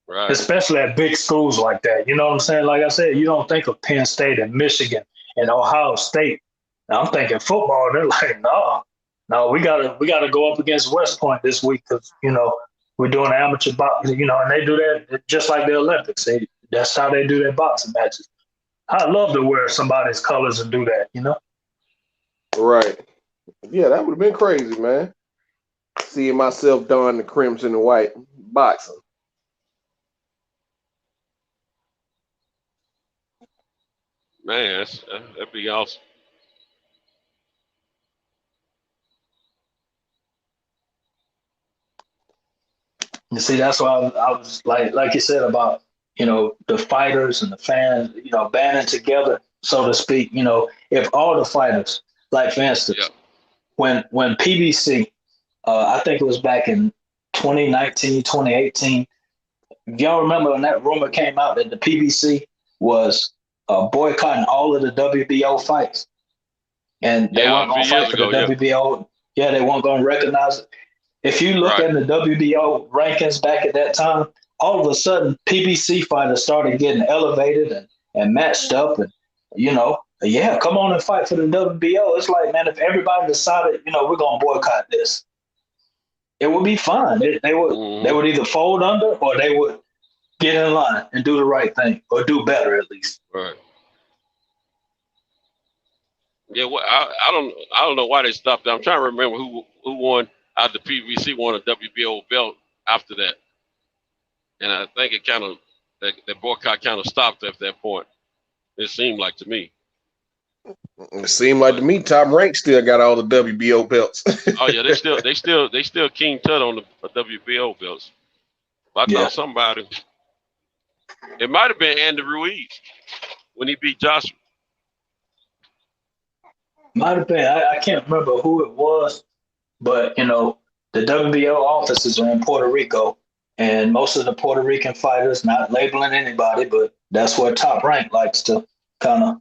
Right.
Especially at big schools like that. You know what I'm saying? Like I said, you don't think of Penn State and Michigan and Ohio State. Now, I'm thinking football. They're like, no, we gotta go up against West Point this week because, you know, we're doing amateur boxing, you know, and they do that just like the Olympics. That's how they do their boxing matches. I'd love to wear somebody's colors and do that, you know?
Right. Yeah, that would have been crazy, man. Seeing myself don the crimson and white boxing.
Man, that'd be awesome.
You see, that's why I was like you said about, you know, the fighters and the fans, you know, banding together, so to speak. You know, if all the fighters, like for instance, when PBC, I think it was back in 2019, 2018, y'all remember when that rumor came out that the PBC was boycotting all of the WBO fights, and they weren't going to fight for the WBO. Yeah, they weren't going to recognize it. If you look at the WBO rankings back at that time, all of a sudden PBC fighters started getting elevated and matched up, and you know, yeah, come on and fight for the WBO. It's like, man, if everybody decided, you know, we're gonna boycott this, it would be fine. They would either fold under or they would get in line and do the right thing or do better at least.
Right. Yeah, well, I don't know why they stopped that. I'm trying to remember who won. The PBC won a WBO belt after that, and I think it kind of that boycott kind of stopped at that point. It seemed like to me.
It seemed like to me, Top Rank still got all the WBO belts.
Oh yeah, they still King Tut on the WBO belts. But I thought somebody, it might have been Andy Ruiz when he beat Joshua.
Might have been. I can't remember who it was. But, you know, the WBO offices are in Puerto Rico, and most of the Puerto Rican fighters, not labeling anybody, but that's where Top Rank likes to kind of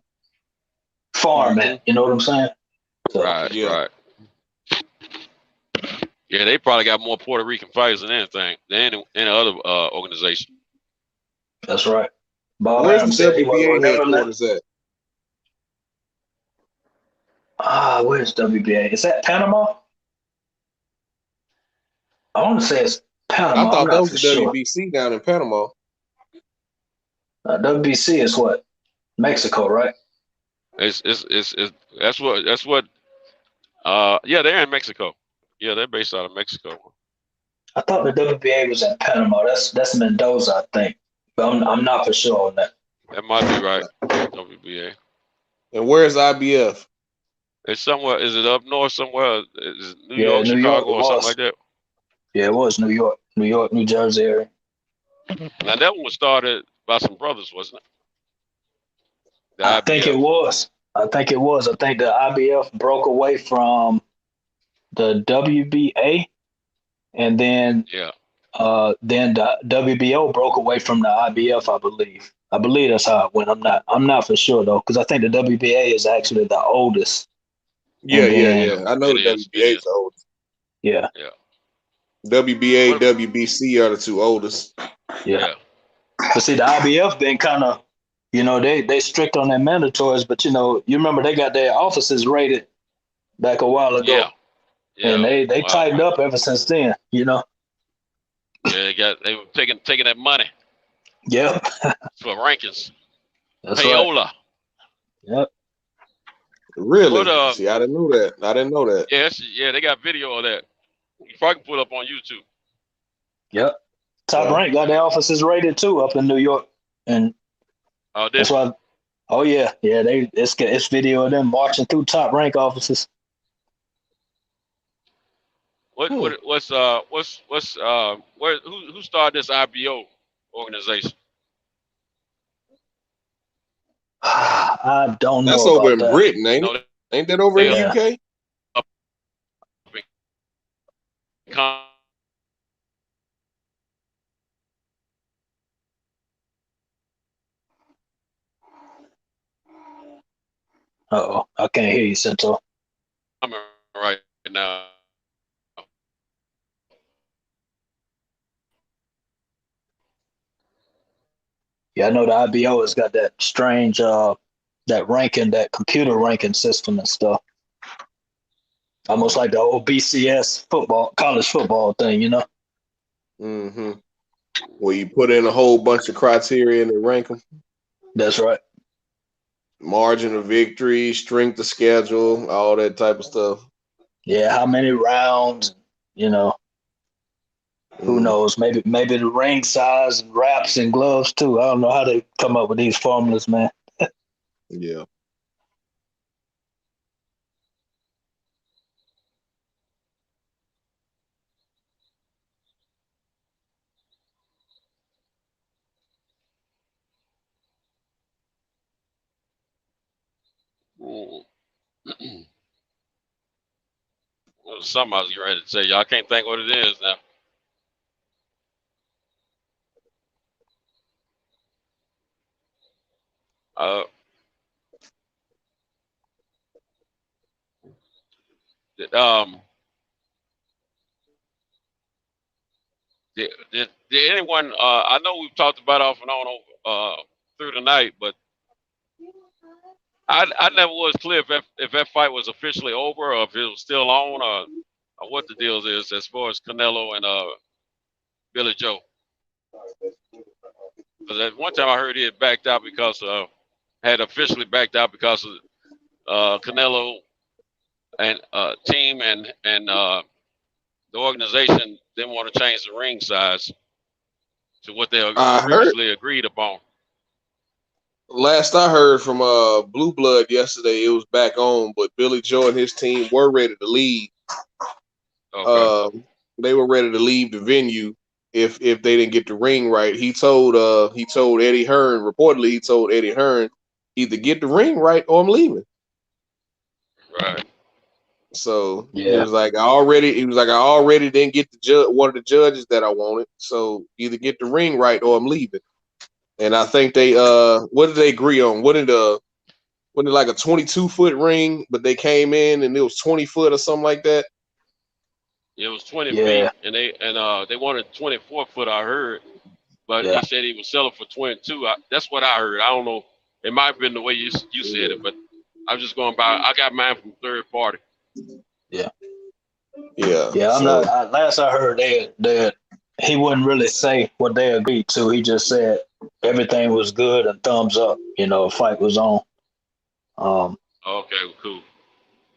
farm at. You know what I'm saying? So,
right. Yeah, they probably got more Puerto Rican fighters than anything, than any other organization.
That's right. Bob
Where's
Adams
the
said he wasn't
WBA
never
headquarters at?
Where's WBA? Is that Panama? I want to say it's Panama.
I thought that was the
sure.
WBC down in Panama.
WBC is what? Mexico, right?
That's what. Yeah, they're in Mexico. Yeah, they're based out of Mexico.
I thought the WBA was in Panama. That's Mendoza, I think, but I'm not for sure on that.
That might be right. WBA.
And where's IBF?
It's somewhere. Is it up north somewhere? Is it New York, Chicago, or something like that?
Yeah, it was New York, New Jersey area.
Now that one was started by some brothers, wasn't it?
I think it was. I think the IBF broke away from the WBA, and then the WBO broke away from the IBF. I believe that's how it went. I'm not for sure though, because I think the WBA is actually the oldest.
Yeah. I know the WBA is the oldest.
Yeah.
WBA, WBC are the two oldest.
Yeah. But see, the IBF been kind of, you know, they strict on their mandatories, but you know, you remember they got their offices raided back a while ago. Yeah. And they tightened up ever since then, you know.
Yeah, they were taking that money.
Yep.
For rankings.
That's
payola.
Right. Yep.
Really?
But,
see, I didn't know that.
Yeah, they got video of that. You probably can put up on YouTube.
Yep. Top Rank got their offices raided too up in New York, and that's why. Oh yeah, it's video of them marching through Top Rank offices.
Who started this IBO organization?
I don't know
That's over
about
in
that.
Britain, ain't it? Ain't that over in the
Yeah.
UK?
Uh-oh, I can't hear you, Cento.
I'm right now.
Yeah, I know the IBO has got that strange that ranking, that computer ranking system and stuff. Almost like the old BCS football, college football thing, you know?
Mm-hmm. Where you put in a whole bunch of criteria and they rank them.
That's right.
Margin of victory, strength of schedule, all that type of stuff.
Yeah, how many rounds, you know? Who knows? Maybe the ring size and wraps and gloves too. I don't know how they come up with these formulas, man.
Yeah.
Something I was ready to say. Y'all can't think what it is now. Did anyone? I know we've talked about off and on through the night, but I never was clear if that fight was officially over or if it was still on or what the deal is as far as Canelo and Billy Joe. Because at one time I heard he had backed out because had officially backed out because of Canelo and team and the organization didn't want to change the ring size to what they previously agreed upon.
Last I heard from Blue Blood yesterday, it was back on, but Billy Joe and his team were ready to leave.
Okay.
They were ready to leave the venue if they didn't get the ring right. He told Eddie Hearn, reportedly he told Eddie Hearn, either get the ring right or I'm leaving.
Right.
So he was like, I already didn't get one of the judges that I wanted. So either get the ring right or I'm leaving. And I think they what did they agree on? Wasn't it like a 22-foot ring, but they came in and it was 20 foot or something like that?
It was 20 feet, and they wanted 24 foot. I heard, but he said he was selling for 22. That's what I heard. I don't know. It might have been the way you said it, but I'm just going by. I got mine from third party.
Yeah.
Yeah.
I'm not. Last I heard, they he wouldn't really say what they agreed to. He just said everything was good and thumbs up. You know, fight was on.
Okay, cool.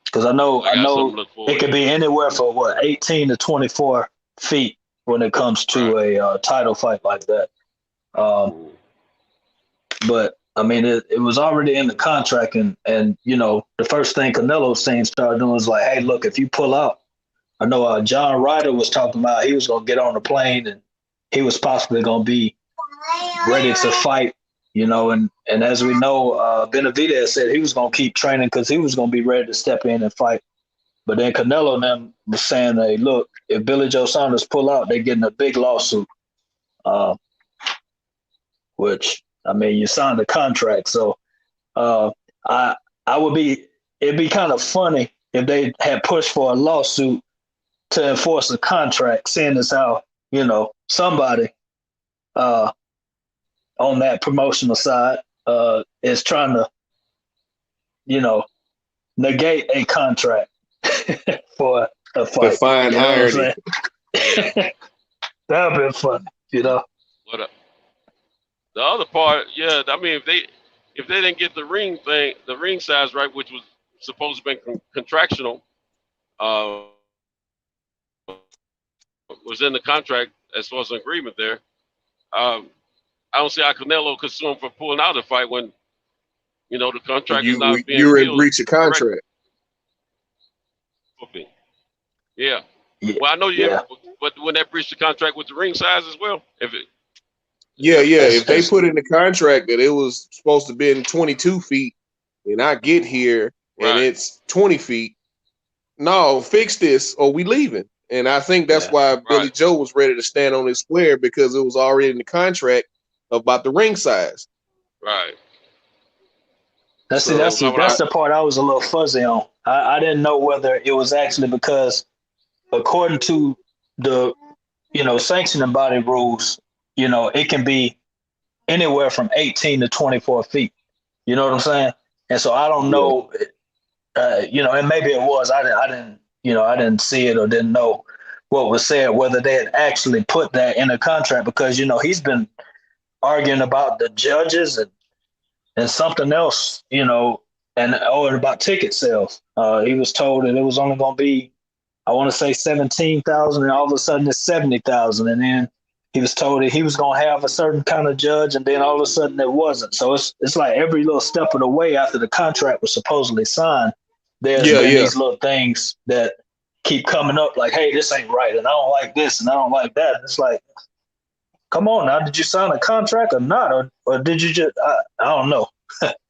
Because I know it could be anywhere from 18 to 24 feet when it comes to a title fight like that. But I mean, it was already in the contract, and you know, the first thing Canelo started doing was like, hey, look, if you pull out, I know John Ryder was talking about he was gonna get on the plane and he was possibly gonna be ready to fight. You know, and as we know, Benavidez said he was going to keep training because he was going to be ready to step in and fight. But then Canelo and them was saying, hey, look, if Billy Joe Saunders pull out, they're getting a big lawsuit. Which, I mean, you signed the contract. So it'd be kind of funny if they had pushed for a lawsuit to enforce a contract, seeing as how, you know, somebody on that promotional side is trying to, you know, negate a contract for a fight.
Define irony.
That would be fun, you know.
What the other part, yeah, I mean, if they didn't get the ring size right, which was supposed to be contractual, was in the contract as far as an agreement there. I don't see how Canelo could sue him for pulling out of the fight when, you know, the contract is not being
you were in breach of contract.
Yeah. Well, I know you, but when that breached the contract with the ring size as well, if it,
Yeah. If they put in the contract that it was supposed to be in 22 feet, and I get here and it's 20 feet, no, fix this or we leaving. And I think that's why Billy Joe was ready to stand on his square, because it was already in the contract about the ring size.
Right.
That's the part I was a little fuzzy on. I didn't know whether it was actually because, according to the, sanctioning body rules, it can be anywhere from 18 to 24 feet. You know what I'm saying? And so I don't know, and maybe it was. I didn't see it or didn't know what was said, whether they had actually put that in a contract, because, he's been arguing about the judges and something else, and about ticket sales. He was told that it was only going to be, I want to say 17,000, and all of a sudden it's 70,000. And then he was told that he was going to have a certain kind of judge, and then all of a sudden it wasn't. So it's like every little step of the way after the contract was supposedly signed, there's these little things that keep coming up, like, hey, this ain't right, and I don't like this, and I don't like that. And it's like, come on now, did you sign a contract or not, or did you just? I don't know.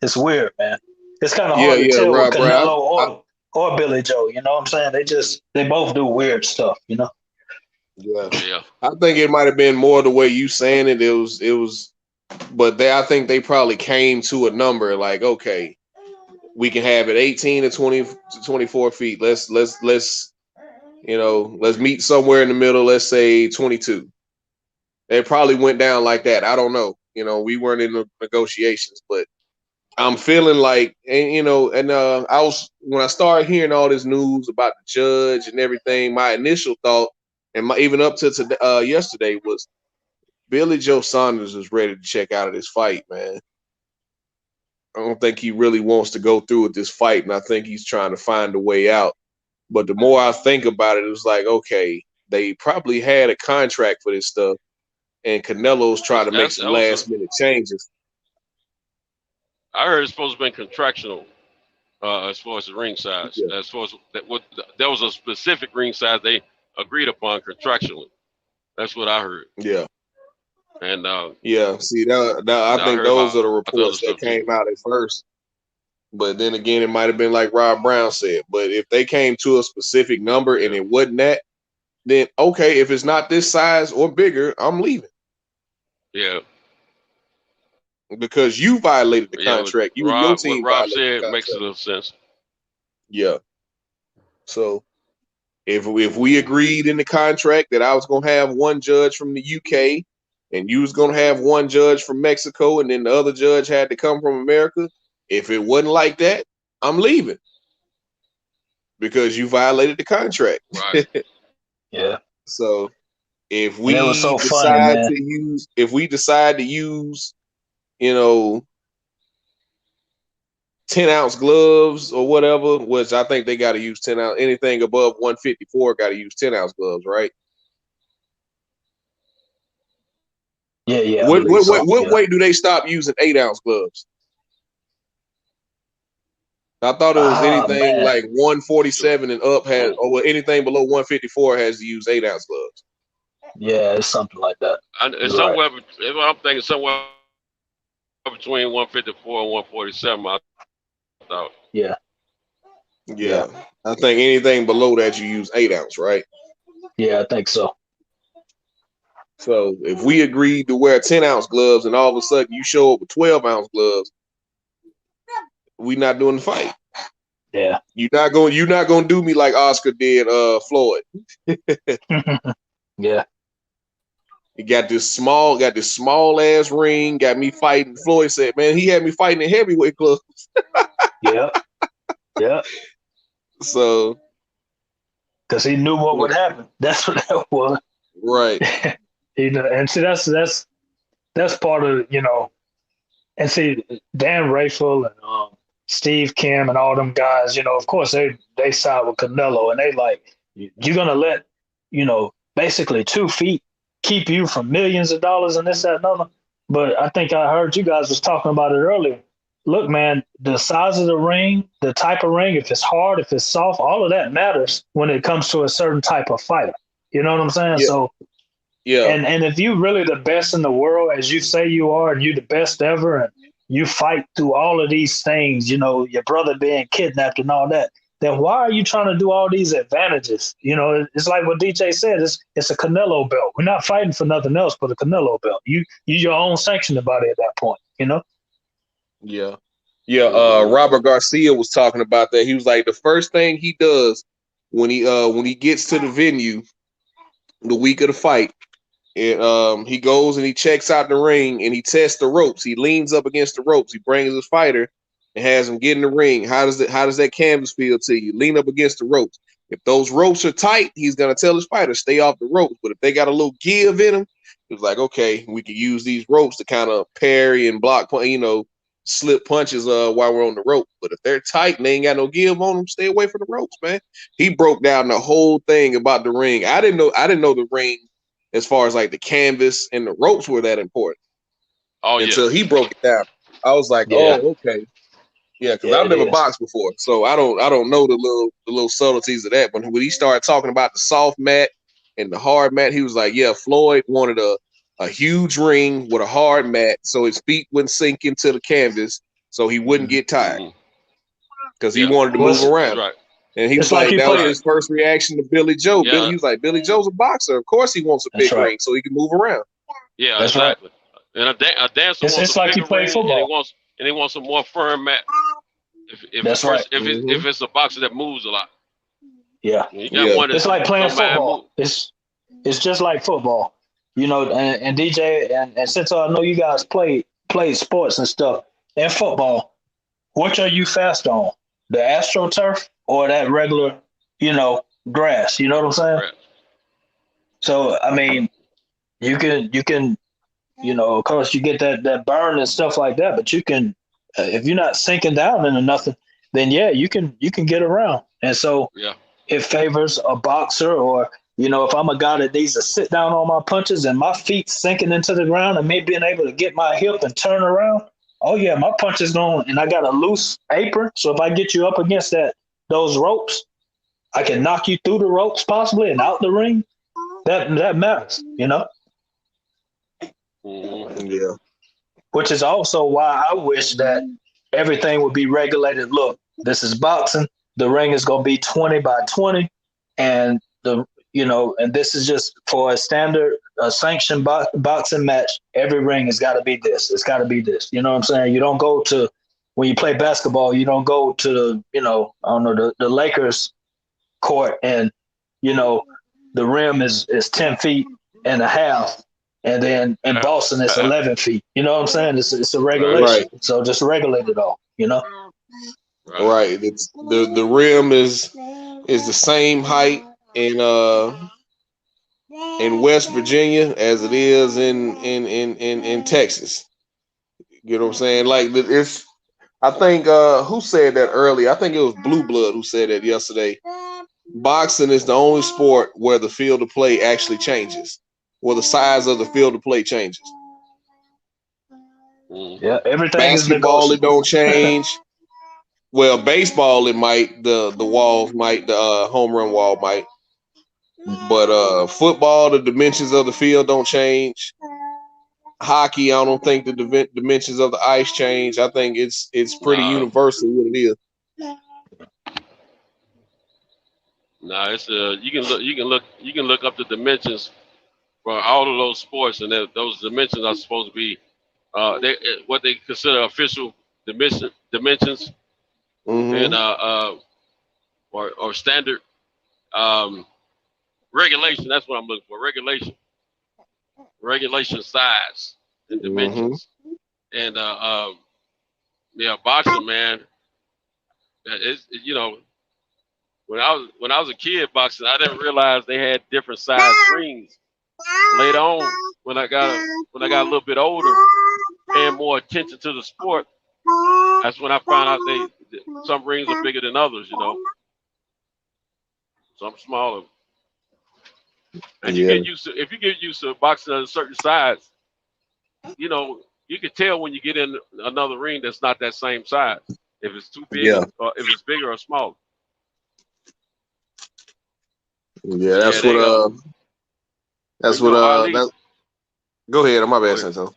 It's weird, man. It's kind of hard to tell with Canelo or Billy Joe. You know what I'm saying? They both do weird stuff.
Yeah. I think it might have been more the way you saying it. It was, but I think they probably came to a number like, okay, we can have it 18 to 20 to 24 feet. Let's meet somewhere in the middle. Let's say 22. It probably went down like that. I don't know. We weren't in the negotiations, but I'm feeling like, and I was, when I started hearing all this news about the judge and everything, my initial thought, and even up to yesterday, was Billy Joe Saunders is ready to check out of this fight, man. I don't think he really wants to go through with this fight, and I think he's trying to find a way out. But the more I think about it, it was like, okay, they probably had a contract for this stuff, and Canelo's trying to make some last-minute changes.
I heard it's supposed to be contractual as far as the ring size. Yeah. As far as there was a specific ring size they agreed upon contractually. That's what I heard.
Yeah.
And
see, I think those are the reports that came out at first. But then again, it might have been like Rob Brown said. But if they came to a specific number and it wasn't that, then okay, if it's not this size or bigger, I'm leaving.
Yeah.
Because you violated the contract. You and your team
what Rob said makes a little sense.
Yeah. So if we agreed in the contract that I was gonna have one judge from the UK and you was gonna have one judge from Mexico, and then the other judge had to come from America, if it wasn't like that, I'm leaving. Because you violated the contract.
Right.
Yeah. So if we decide to use 10-ounce gloves or whatever, which I think they got to use 10 ounce. Anything above 154 got to use 10-ounce gloves, right?
Yeah.
What weight do they stop using 8-ounce gloves? I thought it was anything like 147 and up or anything below 154 has to use 8-ounce gloves.
Yeah, it's something like that.
I'm thinking somewhere between 154 and 147. I thought.
Yeah.
I think anything below that you use 8-ounce, right?
Yeah, I think so.
So if we agreed to wear 10-ounce gloves and all of a sudden you show up with 12-ounce gloves, we not doing the fight.
Yeah.
You're not gonna do me like Oscar did Floyd.
Yeah.
He got this small ass ring, got me fighting. Floyd said, man, he had me fighting in heavyweight gloves.
Yeah.
So
because he knew what would happen. That's what that was.
Right.
And see that's part of, and see Dan Rayfield and Steve Kim and all them guys, of course they side with Canelo, and they like, you're gonna let, basically 2 feet keep you from millions of dollars and this, that, and other. But I think I heard you guys was talking about it earlier. Look, man, the size of the ring, the type of ring, if it's hard, if it's soft, all of that matters when it comes to a certain type of fighter. You know what I'm saying?
Yeah.
So
Yeah.
And if you really the best in the world, as you say you are, and you the best ever, and you fight through all of these things, you know, your brother being kidnapped and all that, then why are you trying to do all these advantages? You know, it's like what DJ said, it's a Canelo belt. We're not fighting for nothing else but a Canelo belt. You your own sanctioned about it at that point, you know?
Yeah. Yeah, Robert Garcia was talking about that. He was like, the first thing he does when he gets to the venue the week of the fight, he goes and he checks out the ring and he tests the ropes. He leans up against the ropes. He brings his fighter and has him get in the ring. How does that canvas feel to you? Lean up against the ropes. If those ropes are tight, he's gonna tell his fighter stay off the ropes. But if they got a little give in them, it's like, okay, we can use these ropes to kind of parry and block, slip punches while we're on the rope. But if they're tight and they ain't got no give on them, stay away from the ropes, man. He broke down the whole thing about the ring. I didn't know the ring as far as like the canvas and the ropes were that important. Until he broke it down. I was like, oh, okay. Yeah, because I've never boxed before. So I don't know the little subtleties of that. But when he started talking about the soft mat and the hard mat, he was like, yeah, Floyd wanted a huge ring with a hard mat so his feet wouldn't sink into the canvas so he wouldn't get tired. Because he wanted to move around. Right. And he was like that was his first reaction to Billy Joe. Yeah. He was like, Billy Joe's a boxer. Of course he wants a big ring so he can move around.
Yeah, that's exactly. Right. And a dancer wants a bigger ring, football. And he wants a more firm mat. If it's a boxer that moves a lot.
Yeah. It's like playing football. It's just like football. You know, and DJ and since I know you guys played sports and stuff, and football, which are you fast on? The AstroTurf or that regular, grass? You know what I'm saying? Right. So I mean, you can, of course you get that burn and stuff like that, but you can, if you're not sinking down into nothing, then you can get around. And so it favors a boxer, or if I'm a guy that needs to sit down on my punches and my feet sinking into the ground and maybe being able to get my hip and turn around, oh yeah, my punch is going, and I got a loose apron. So if I get you up against those ropes, I can knock you through the ropes possibly and out the ring. That matters,
Yeah.
Which is also why I wish that everything would be regulated. Look, this is boxing. The ring is going to be 20 by 20, and and this is just for a standard sanctioned boxing match. Every ring has got to be this. It's got to be this. You know what I'm saying? You don't go to, when you play basketball, you don't go to the Lakers court and, the rim is 10 feet and a half. And then in Boston, it's 11 feet. You know what I'm saying? It's a regulation. Right. So just regulate it all,
Right. It's the rim is the same height in West Virginia as it is in Texas. You know what I'm saying? Like I think who said that earlier? I think it was Blue Blood who said that yesterday. Boxing is the only sport where the field of play actually changes, where the size of the field of play changes.
Yeah, everything.
Basketball, it don't change. Well, baseball, it might. The walls might. The home run wall might. But football, the dimensions of the field don't change. Hockey, I don't think the dimensions of the ice change. I think it's pretty universal what it is.
No, it's you can look up the dimensions for all of those sports, and those dimensions are supposed to be what they consider official dimensions, and or standard regulation. That's what I'm looking for. Regulation size and dimensions. And boxing, man. It's when I was a kid boxing, I didn't realize they had different size rings. Later on, when I got a little bit older, paying more attention to the sport, that's when I found out some rings are bigger than others. Some smaller. And if you get used to boxing at a certain size, you can tell when you get in another ring that's not that same size. If it's too big, or if it's bigger or smaller.
Yeah, that's what That's
Well,
what.
Ali,
That's, go ahead. My bad,
go ahead.
Santo.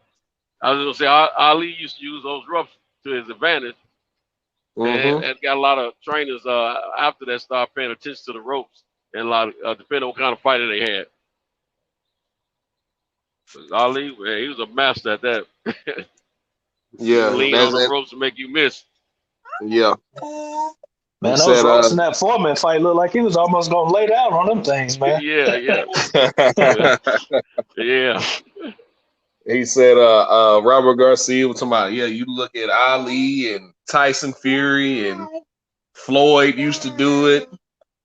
I was gonna say Ali used to use those roughs to his advantage, and got a lot of trainers after that started paying attention to the ropes and a lot of depending on what kind of fighter they had. Ali, man, he was a master at that.
Yeah,
Lean on the ropes to make you miss.
Yeah.
Man,
He
those
said,
ropes in that Foreman fight looked like he was almost gonna lay down on them things, man.
Yeah. Yeah.
He said, Robert Garcia was talking about, yeah, you look at Ali and Tyson Fury and Floyd used to do it.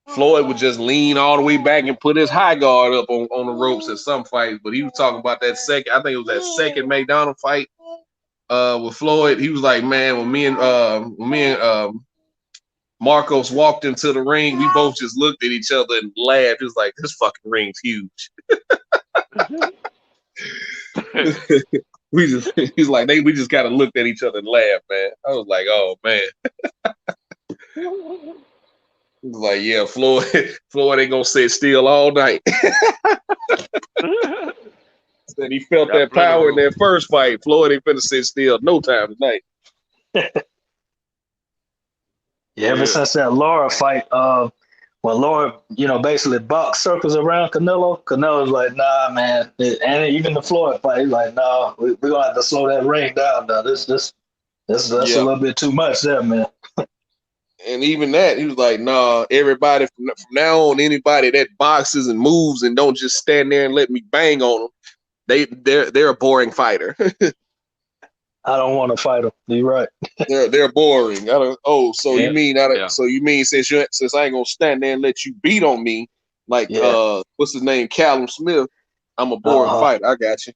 Floyd would just lean all the way back and put his high guard up on the ropes at some fights. But he was talking about that second, I think it was that second McDonald fight with Floyd. He was like, man, when me and Marcos walked into the ring, we both just looked at each other and laughed. It was like, this fucking ring's huge. He's like, we just kind of looked at each other and laughed, man. I was like, oh man. He was like, yeah, Floyd ain't gonna sit still all night. Said he felt that power in that first fight. Floyd ain't finna sit still no time tonight.
Yeah, ever since that Laura fight, when Laura, basically boxed circles around Canelo's like, nah, man. And even the Floyd fight, he's like, nah, we're gonna have to slow that ring down now. That's a little bit too much there, man.
And even that, he was like, nah, everybody from now on, anybody that boxes and moves and don't just stand there and let me bang on them, they're a boring fighter.
I don't want to fight them. You're right.
they're boring. You mean since I ain't gonna stand there and let you beat on me, like what's his name, Callum Smith, I'm a boring fighter. I got you.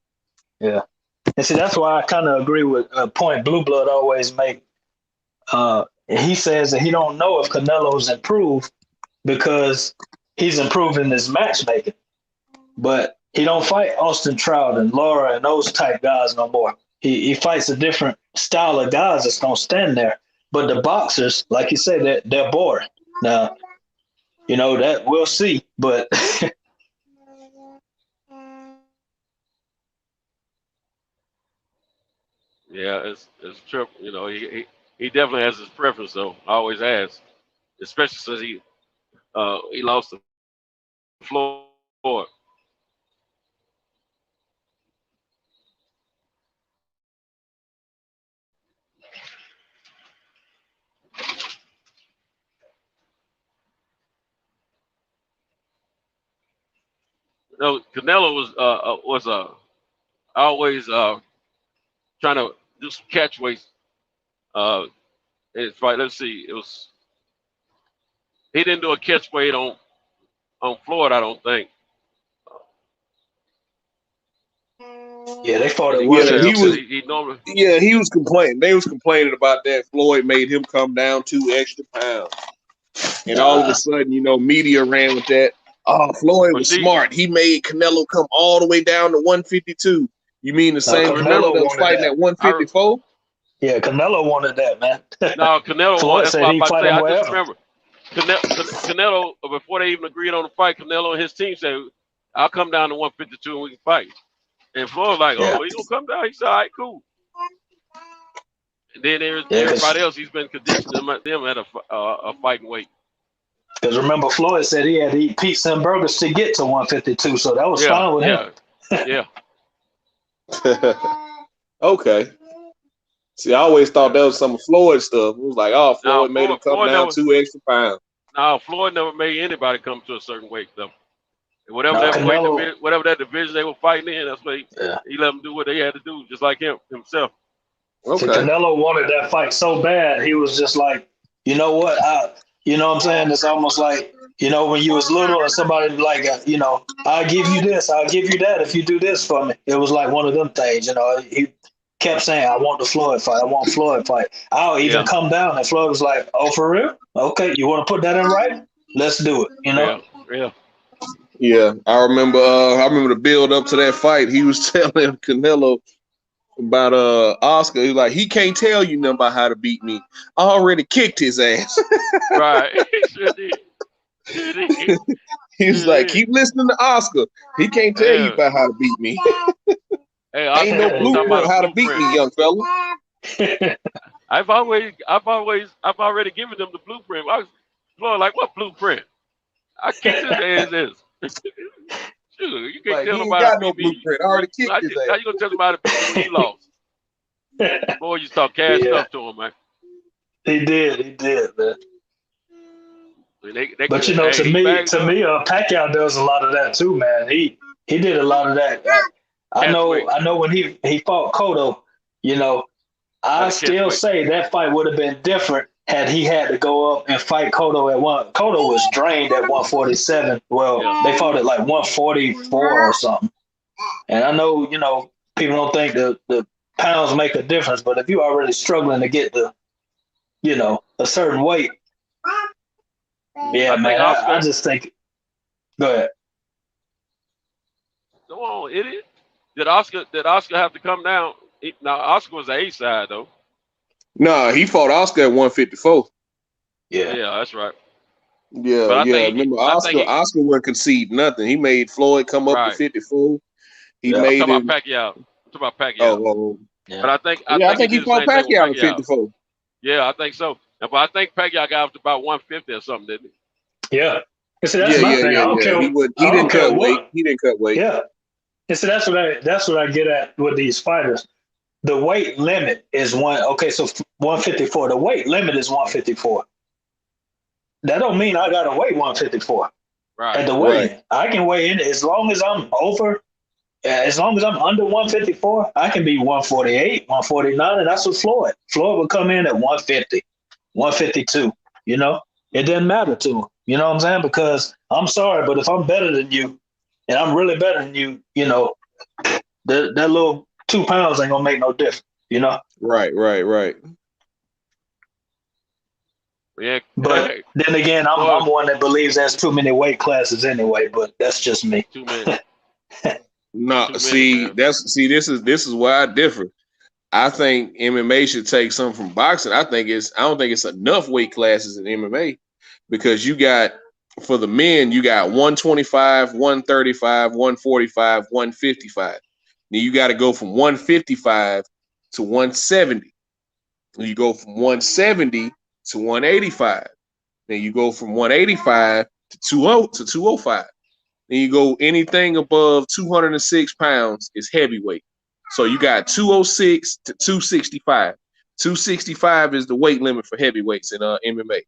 Yeah, and see that's why I kind of agree with a point Blue Blood always make. He says that he don't know if Canelo's improved because he's improving his matchmaking, but he don't fight Austin Trout and Laura and those type guys no more. He fights a different style of guys that's gonna stand there. But the boxers, like you said, they're boring. Now, that we'll see. But
yeah, it's true. He definitely has his preference though. Always has, especially since he lost to Floyd. Canelo was always trying to do some catch weights. It's right. Let's see. He didn't do a catch weight on Floyd, I don't think.
Yeah, they fought it.
He was complaining. They was complaining about that. Floyd made him come down 2 extra pounds, and all of a sudden, media ran with that. Oh, Floyd was smart. He made Canelo come all the way down to 152. You mean the same Canelo that was fighting at 154?
Yeah, Canelo wanted that, man.
No, Canelo
Floyd said he'd fight him
I
wherever.
just remember Canelo, before they even agreed on the fight, Canelo and his team said, I'll come down to 152 and we can fight. And Floyd was like, oh, he's going to come down? He said, all right, cool. And then there's everybody else, he's been conditioning them at a fighting weight.
Because remember, Floyd said he had to eat pizza and burgers to get to 152, so that was fine with him.
Yeah.
Okay. See, I always thought that was some of Floyd's stuff. It was like, oh, Floyd made him come down 2 extra pounds.
No, Floyd never made anybody come to a certain weight, though. Whatever that division they were fighting in, that's what he let them do what they had to do, just like himself.
Okay. See, Canelo wanted that fight so bad, he was just like, you know what? You know what I'm saying? It's almost like, when you was little and somebody like, I'll give you this, I'll give you that if you do this for me. It was like one of them things, He kept saying, I want the Floyd fight. I want Floyd fight. I'll even come down. And Floyd was like, oh, for real? Okay, you want to put that in writing? Let's do it,
Yeah, I remember the build up to that fight. He was telling Canelo about Oscar. He was like, he can't tell you nothing about how to beat me. I already kicked his ass.
Right. He sure did.
He was like, keep listening to Oscar. He can't tell you about how to beat me.
Hey,
Ain't no blueprint how to beat me, young fella.
I've already given them the blueprint. I was Lord, like what blueprint? I kicked his ass. Shoot, you can't tell
He ain't
nobody
got
to
no
beat me.
blueprint. I already kicked his
How
ass.
you gonna tell somebody to beat you when you lost? Boy, you start cash stuff to him, man.
He did, man.
They
But you know, to me, Pacquiao does a lot of that too, man. He did a lot of that. I know when he fought Cotto, you know, I still say that fight would have been different had he had to go up and fight Cotto at one. Cotto was drained at 147. Well, they fought at like 144 or something. And I know, you know, people don't think the pounds make a difference, but if you're already struggling to get the, you know, a certain weight, yeah, man, I just think. Go ahead.
Come on, idiot. Did Oscar have to come down? Now Oscar was the A side though.
No, he fought Oscar at 154.
Yeah, that's right.
Yeah,
But I
yeah.
think
Remember, Oscar wouldn't concede nothing. He made Floyd come up to 54. He made
I'm
him.
talking about Pacquiao.
Oh.
But I think
he
did the
fought
same thing with
Pacquiao at 54.
Yeah, I think so. But I think Pacquiao got up to about 150 or something, didn't he?
Yeah. See, that's my thing. I don't care.
He didn't cut weight. He didn't cut weight.
Yeah. And so that's what I get at with these fighters. The weight limit is 154. The weight limit is 154. That don't mean I gotta weigh 154.
Right.
At the weigh-in. I can weigh in as long as I'm as long as I'm under 154, I can be 148, 149, and that's what Floyd. Floyd would come in at 150, 152. You know, it doesn't matter to him. You know what I'm saying? Because I'm sorry, but if I'm better than you, and I'm really better than you, you know, that little 2 pounds ain't gonna make no difference. You know?
Right.
Yeah.
But then again, I'm one that believes there's too many weight classes anyway. But that's just me.
Too many.
No, this is where I differ. I think MMA should take something from boxing. I don't think it's enough weight classes in MMA because you got, for the men, you got 125, 135, 145, 155. Then you got to go from 155 to 170. You go from 170 to 185. Then you go from 185 to 205. Then you go anything above 206 pounds is heavyweight. So you got 206 to 265. 265 is the weight limit for heavyweights in MMA.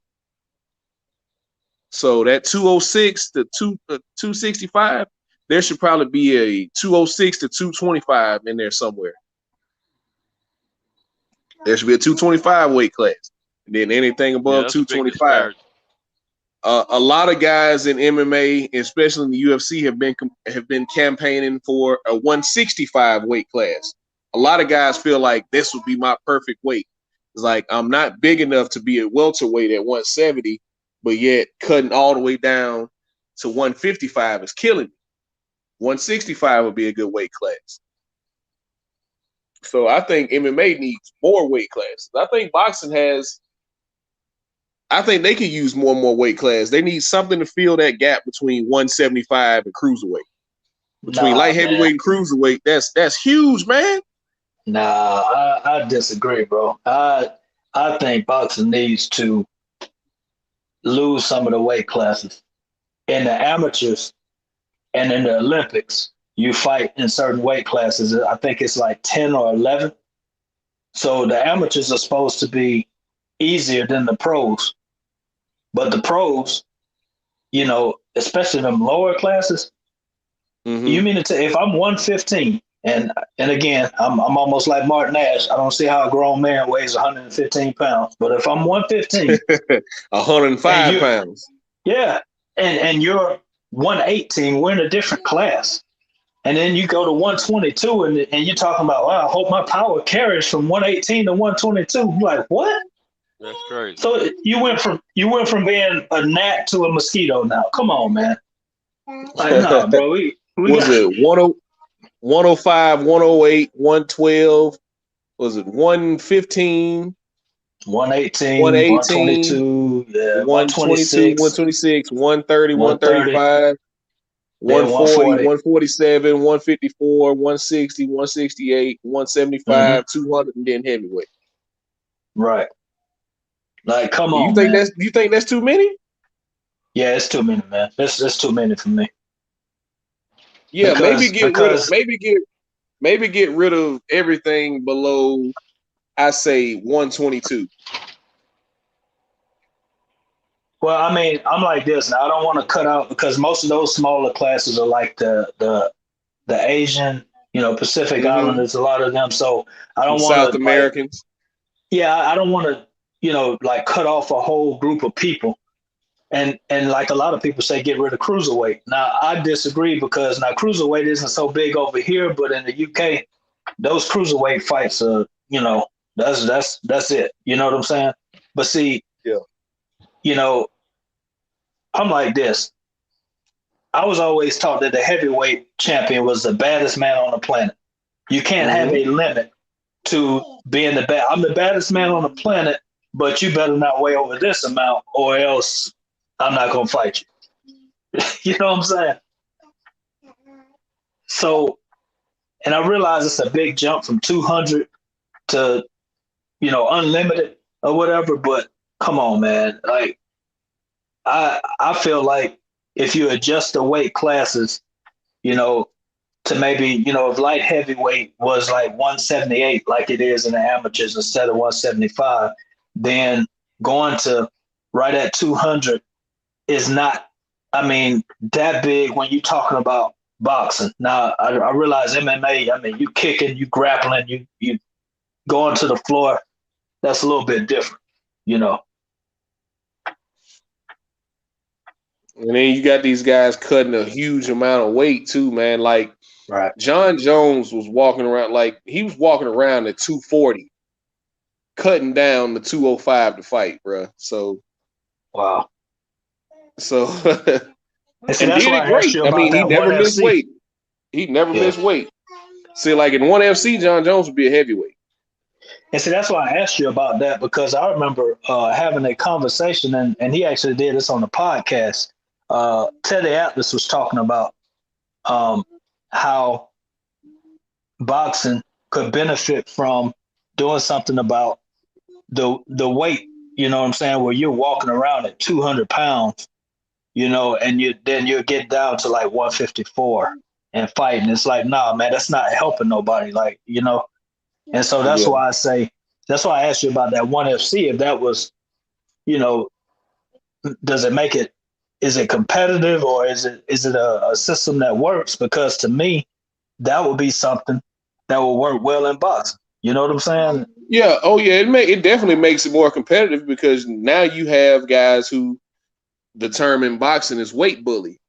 So that 206 to 265, there should probably be a 206 to 225 in there somewhere. There should be a 225 weight class. And then anything above 225. A lot of guys in MMA, especially in the UFC, have been campaigning for a 165 weight class. A lot of guys feel like this would be my perfect weight. It's like I'm not big enough to be a welterweight at 170, but yet cutting all the way down to 155 is killing me. 165 would be a good weight class. So I think MMA needs more weight classes. I think boxing has. I think they could use more and more weight class. They need something to fill that gap between 175 and cruiserweight. Between light heavyweight and cruiserweight, that's huge, man.
Nah, I disagree, bro. I think boxing needs to lose some of the weight classes. In the amateurs and in the Olympics, you fight in certain weight classes. I think it's like 10 or 11. So the amateurs are supposed to be easier than the pros. But the pros, you know, especially them lower classes, you mean to say if I'm 115 and again, I'm almost like Martin Nash. I don't see how a grown man weighs 115 pounds. But if I'm 115,
105 pounds.
Yeah. And you're 118, we're in a different class. And then you go to 122 and you're talking about, wow, I hope my power carries from 118 to 122. I'm like, what?
That's crazy.
So you went from being a gnat to a mosquito now. Come on, man. Like, no, bro. We
was it 105, 108, 112? Was it 115?
118,
118,
122, yeah,
122,
126,
126, 130,
130,
135,
then
140,
140.
147, 154, 160, 168, 175, 200, and then heavyweight.
Right. Like, come
You
on,
think
man.
that's too many?
Yeah, it's too many, man. That's too many for me.
Yeah, maybe
Because
get rid of everything below, I say 122.
well, I mean, I'm like this now. I don't want to cut out because most of those smaller classes are like the Asian, Pacific Islanders, a lot of them. So I don't want
South
to
Americans.
I don't want to, like cut off a whole group of people. And like a lot of people say, get rid of cruiserweight. Now I disagree because now cruiserweight isn't so big over here, but in the UK, those cruiserweight fights are, that's it. You know what I'm saying? But see, I'm like this. I was always taught that the heavyweight champion was the baddest man on the planet. You can't have a limit to being the best. I'm the baddest man on the planet, but you better not weigh over this amount or else I'm not going to fight you. You know what I'm saying? So, and I realize it's a big jump from 200 to, unlimited or whatever, but come on, man. Like, I feel like if you adjust the weight classes, to maybe, if light heavyweight was like 178, like it is in the amateurs instead of 175, then going to right at 200 is not, that big when you're talking about boxing. Now, I realize MMA, you kicking, you grappling, you going to the floor. That's a little bit different,
And then you got these guys cutting a huge amount of weight too, man. Like John Jones was walking around at 240, cutting down to 205 to fight, bro. So
wow.
So
and see,
did
that's why
it great. I mean, he never missed weight. He never missed weight. See, like in ONE FC, John Jones would be a heavyweight.
And see, that's why I asked you about that, because I remember having a conversation, and he actually did this on the podcast. Teddy Atlas was talking about how boxing could benefit from doing something about the weight, you know what I'm saying, where you're walking around at 200 pounds, and you'll get down to like 154 and fighting. It's like, nah, man, that's not helping nobody. Like, and so that's why I asked you about that ONE FC, if that was, does it make it, is it competitive, or is it a system that works? Because to me, that would be something that will work well in boxing. You know what I'm saying?
Yeah. Oh yeah. It definitely makes it more competitive, because now you have guys who determine boxing as weight bully.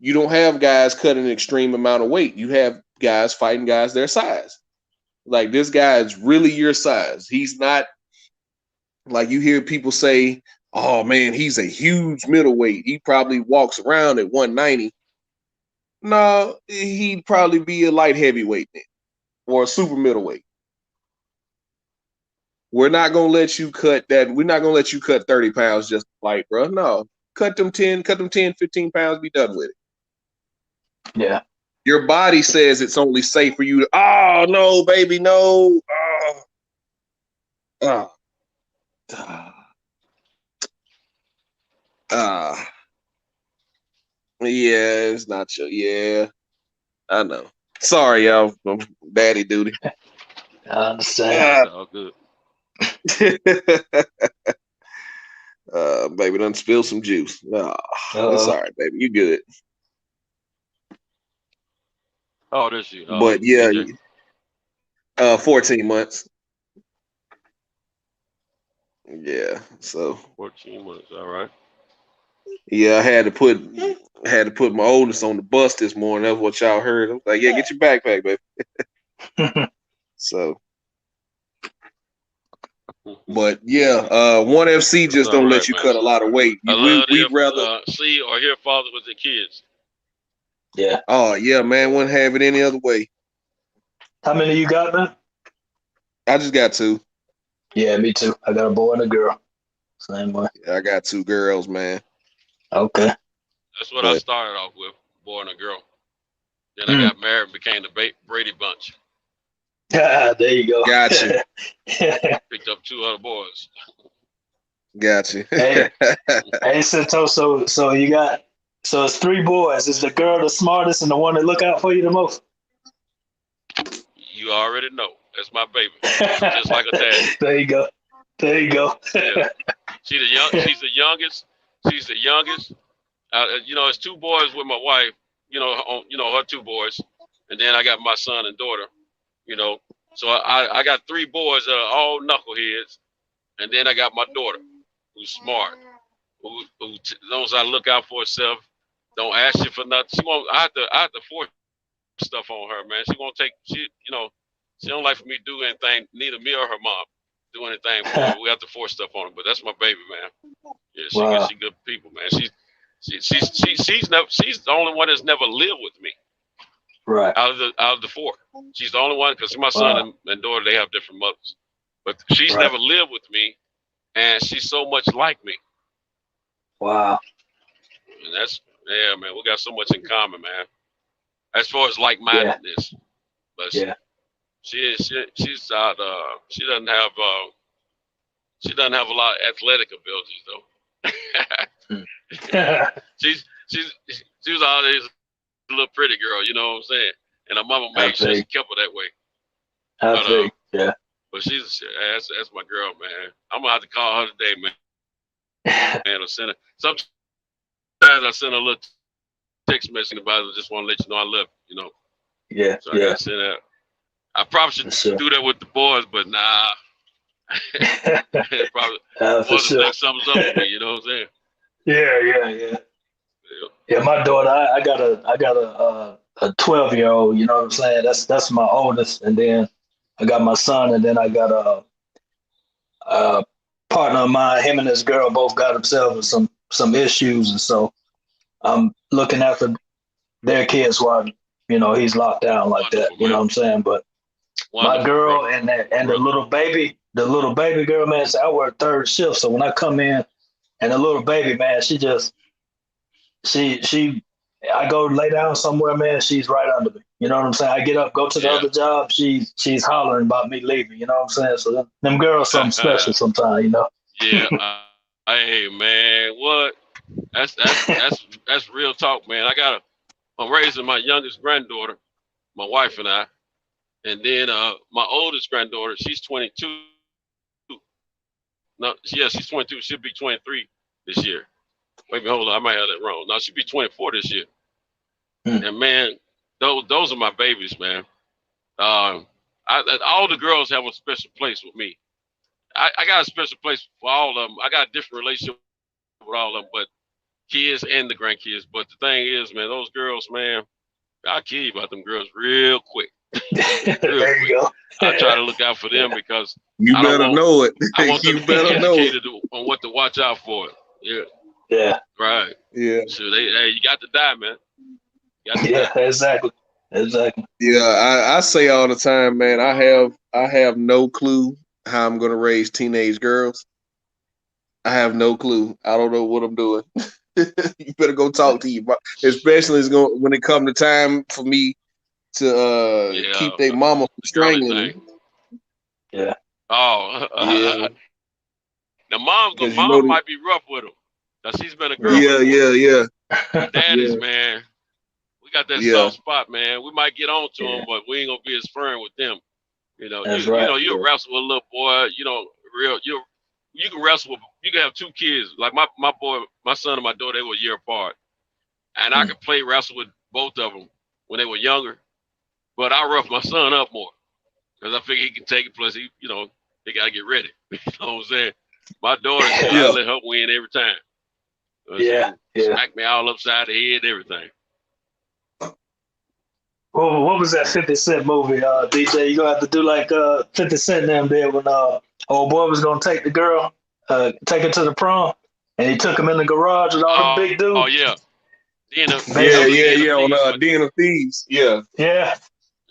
You don't have guys cutting an extreme amount of weight. You have guys fighting guys their size. Like, this guy is really your size. He's not like you hear people say, oh man, he's a huge middleweight. He probably walks around at 190. No, he'd probably be a light heavyweight then, or a super middleweight. We're not gonna let you cut that. We're not gonna let you cut 30 pounds just light, bro. No, cut them 10, 15 pounds, be done with it.
Yeah.
Your body says it's only safe for you to, oh no, baby, no. Yeah, it's not your, yeah. I know. Sorry, y'all. I'm daddy duty.
I understand.
It's all good.
Baby done spilled some juice. It's all right, baby. You good.
Oh, that's you. Oh,
But yeah,
DJ.
14 months. Yeah, so
14 months. All right.
yeah, I had to put my oldest on the bus this morning. That's what y'all heard. I was like, yeah, get your backpack, baby. So, but yeah, ONE FC just don't let you cut a lot of weight. We'd rather
see or hear fathers with their kids.
Yeah.
Oh yeah, man, wouldn't have it any other way.
How many you got, man?
I just got 2.
Yeah, me too. I got a boy and a girl. Same way.
Yeah, I got 2 girls, man.
Okay.
That's what I
But
started off with, boy and a girl. Then I got married and became the Brady Bunch.
There you go.
Gotcha.
Picked up 2 other boys.
Gotcha.
Hey, so you got it's 3 boys. Is the girl the smartest and the one that look out for you the most?
You already know. That's my baby. Just like a dad.
There you go.
Yeah. She's the youngest. She's the youngest. It's 2 boys with my wife. Her 2 boys, and then I got my son and daughter. So I got 3 boys that are all knuckleheads, and then I got my daughter, who's smart, who knows how to look out for herself. Don't ask you for nothing. I have to force stuff on her, man. She won't take. She don't like for me to do anything. Neither me or her mom do anything for her. We have to force stuff on her. But that's my baby, man. Yeah, she good people, man. She's the only one that's never lived with me.
Right.
Out of the 4, she's the only one because my son and daughter, they have different mothers, but she's never lived with me, and she's so much like me. Wow. And man. We got so much in common, man. As far as like-mindedness, but she's out. She doesn't have a lot of athletic abilities though. She was always a little pretty girl, you know what I'm saying? And her mama made sure she kept her that way. But that's my girl, man. I'm gonna have to call her today, man. Man, sometimes I send her a little text message about it. I just want to let you know I love you,
Yeah.
So I gotta send that. I probably should do that with the boys, but nah. Probably
for sure.
Think something's up with me, you know what I'm saying?
Yeah, my daughter, I got a 12-year-old, you know what I'm saying? That's my oldest, and then I got my son, and then I got a partner of mine. Him and his girl both got themselves some issues, and so I'm looking after their kids while he's locked down like that. You know what I'm saying? But my girl and the little baby girl, man. So I work 3rd shift, so when I come in, and the little baby, man, I go lay down somewhere, man, she's right under me. You know what I'm saying? I get up, go to the other job, she's hollering about me leaving. You know what I'm saying? So them girls something special sometimes,
Yeah. Hey, man, what? That's real talk, man. I'm raising my youngest granddaughter, my wife and I, and then my oldest granddaughter, she's 22. No, she's 22. She'll be 23 this year. Wait a minute, hold on. I might have that wrong. No, she'll be 24 this year. And man, those are my babies, man. All the girls have a special place with me. I got a special place for all of them. I got a different relationship with all of them, but kids and the grandkids. But the thing is, man, those girls, man, I'll kill you about them girls real quick.
There you go.
I try to look out for them because
you better know it.
I want them
You
to be
better know
educated on what to watch out for.
Yeah.
Right.
Yeah.
So you got to die, man.
Exactly.
Yeah, I say all the time, man, I have no clue how I'm gonna raise teenage girls. I have no clue. I don't know what I'm doing. You better go talk to you, especially when it come to time for me to keep their mama from strangling me.
Yeah.
Oh.
Yeah.
The mom might be rough with him. Now she's been a girl.
Yeah.
Daddies, man. We got that soft spot, man. We might get on to them, but we ain't gonna be as firm with them. You know, you'll wrestle with a little boy. You can wrestle with. You can have 2 kids. Like my son and my daughter, they were a year apart, and I could wrestle with both of them when they were younger. But I rough my son up more because I figure he can take it. Plus, they gotta get ready. You know what I'm saying? My daughter, I let her win every time. Smack me all upside the head, everything.
Well, what was that 50 Cent movie, DJ? You gonna have to do like 50 Cent them did when old boy was gonna take the girl, take her to the prom, and he took him in the garage with all the big dudes.
Oh yeah.
On Den of Thieves. Yeah.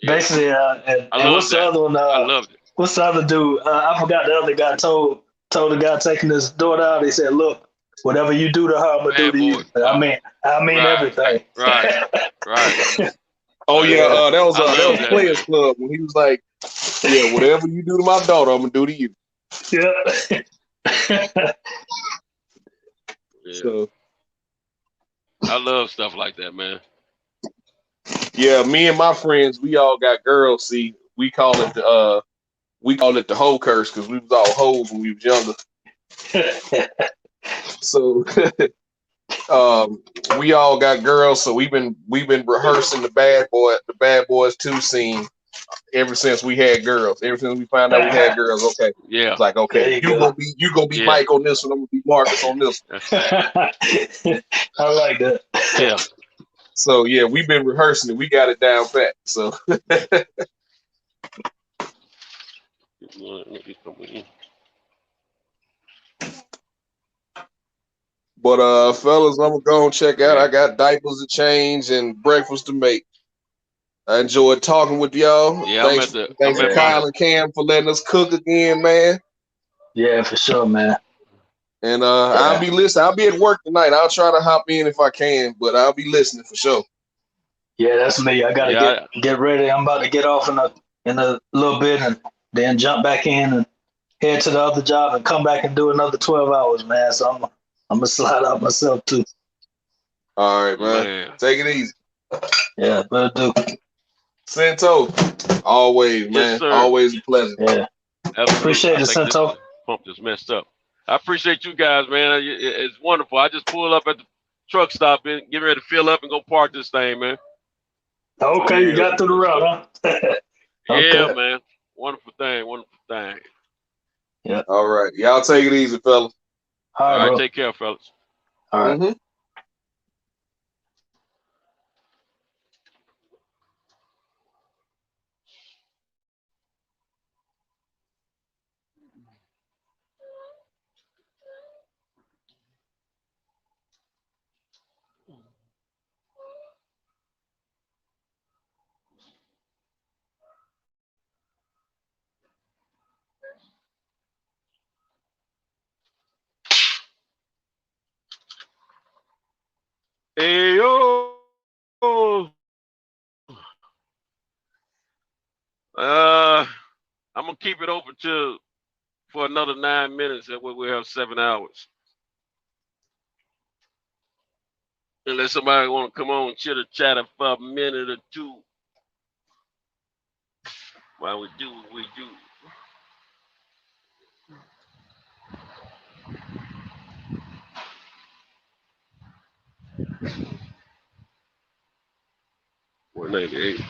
Basically, and what's the other one?
I loved it.
what's the other dude? I forgot the other guy told the guy taking his daughter out. He said, "Look, whatever you do to her, I'm gonna do to you." I mean
right,
everything.
Right.
Oh yeah, that was
that,
Players Club when he was like, "Yeah, whatever you do to my daughter, I'm gonna do to you."
Yeah.
So
I love stuff like that, man.
yeah, me and my friends, we all got girls. See, we call it the hoe curse because we was all hoes when we was younger. So we all got girls, so we've been rehearsing the Bad Boys 2 scene ever since we had girls. Ever since we found out we had girls, okay.
Yeah.
It's like, okay, you gonna be Mike on this one, I'm gonna be Marcus on this one.
I like that.
Yeah.
So yeah, we've been rehearsing it. We got it down pat. So but fellas, I'm gonna go and check out. I got diapers to change and breakfast to make. I enjoyed talking with y'all.
Yeah,
thanks to Kyle and Cam for letting us cook again, man.
Yeah, for sure, man.
And I'll be listening. I'll be at work tonight. I'll try to hop in if I can, but I'll be listening for sure.
Yeah, that's me. I gotta get ready. I'm about to get off in a little bit and then jump back in and head to the other job and come back and do another 12 hours, man. So I'm gonna slide out myself too.
All right, man. Take it easy.
Yeah, will do.
Santo, always, man.
Sir.
Always a pleasure.
Yeah. Appreciate it, Santo.
Pump just messed up. I appreciate you guys, man. It's wonderful. I just pulled up at the truck stop and get ready to fill up and go park this thing, man.
Okay, you got through the route, huh?
Yeah, man. Wonderful thing.
Yeah.
All right. Y'all take it easy, fellas.
All right, take care, fellas.
All right.
Mm-hmm.
Hey, yo. I'm going to keep it open for another 9 minutes, and we'll have 7 hours. Unless somebody want to come on and chitter-chatter for a minute or two while we do what we do. $198.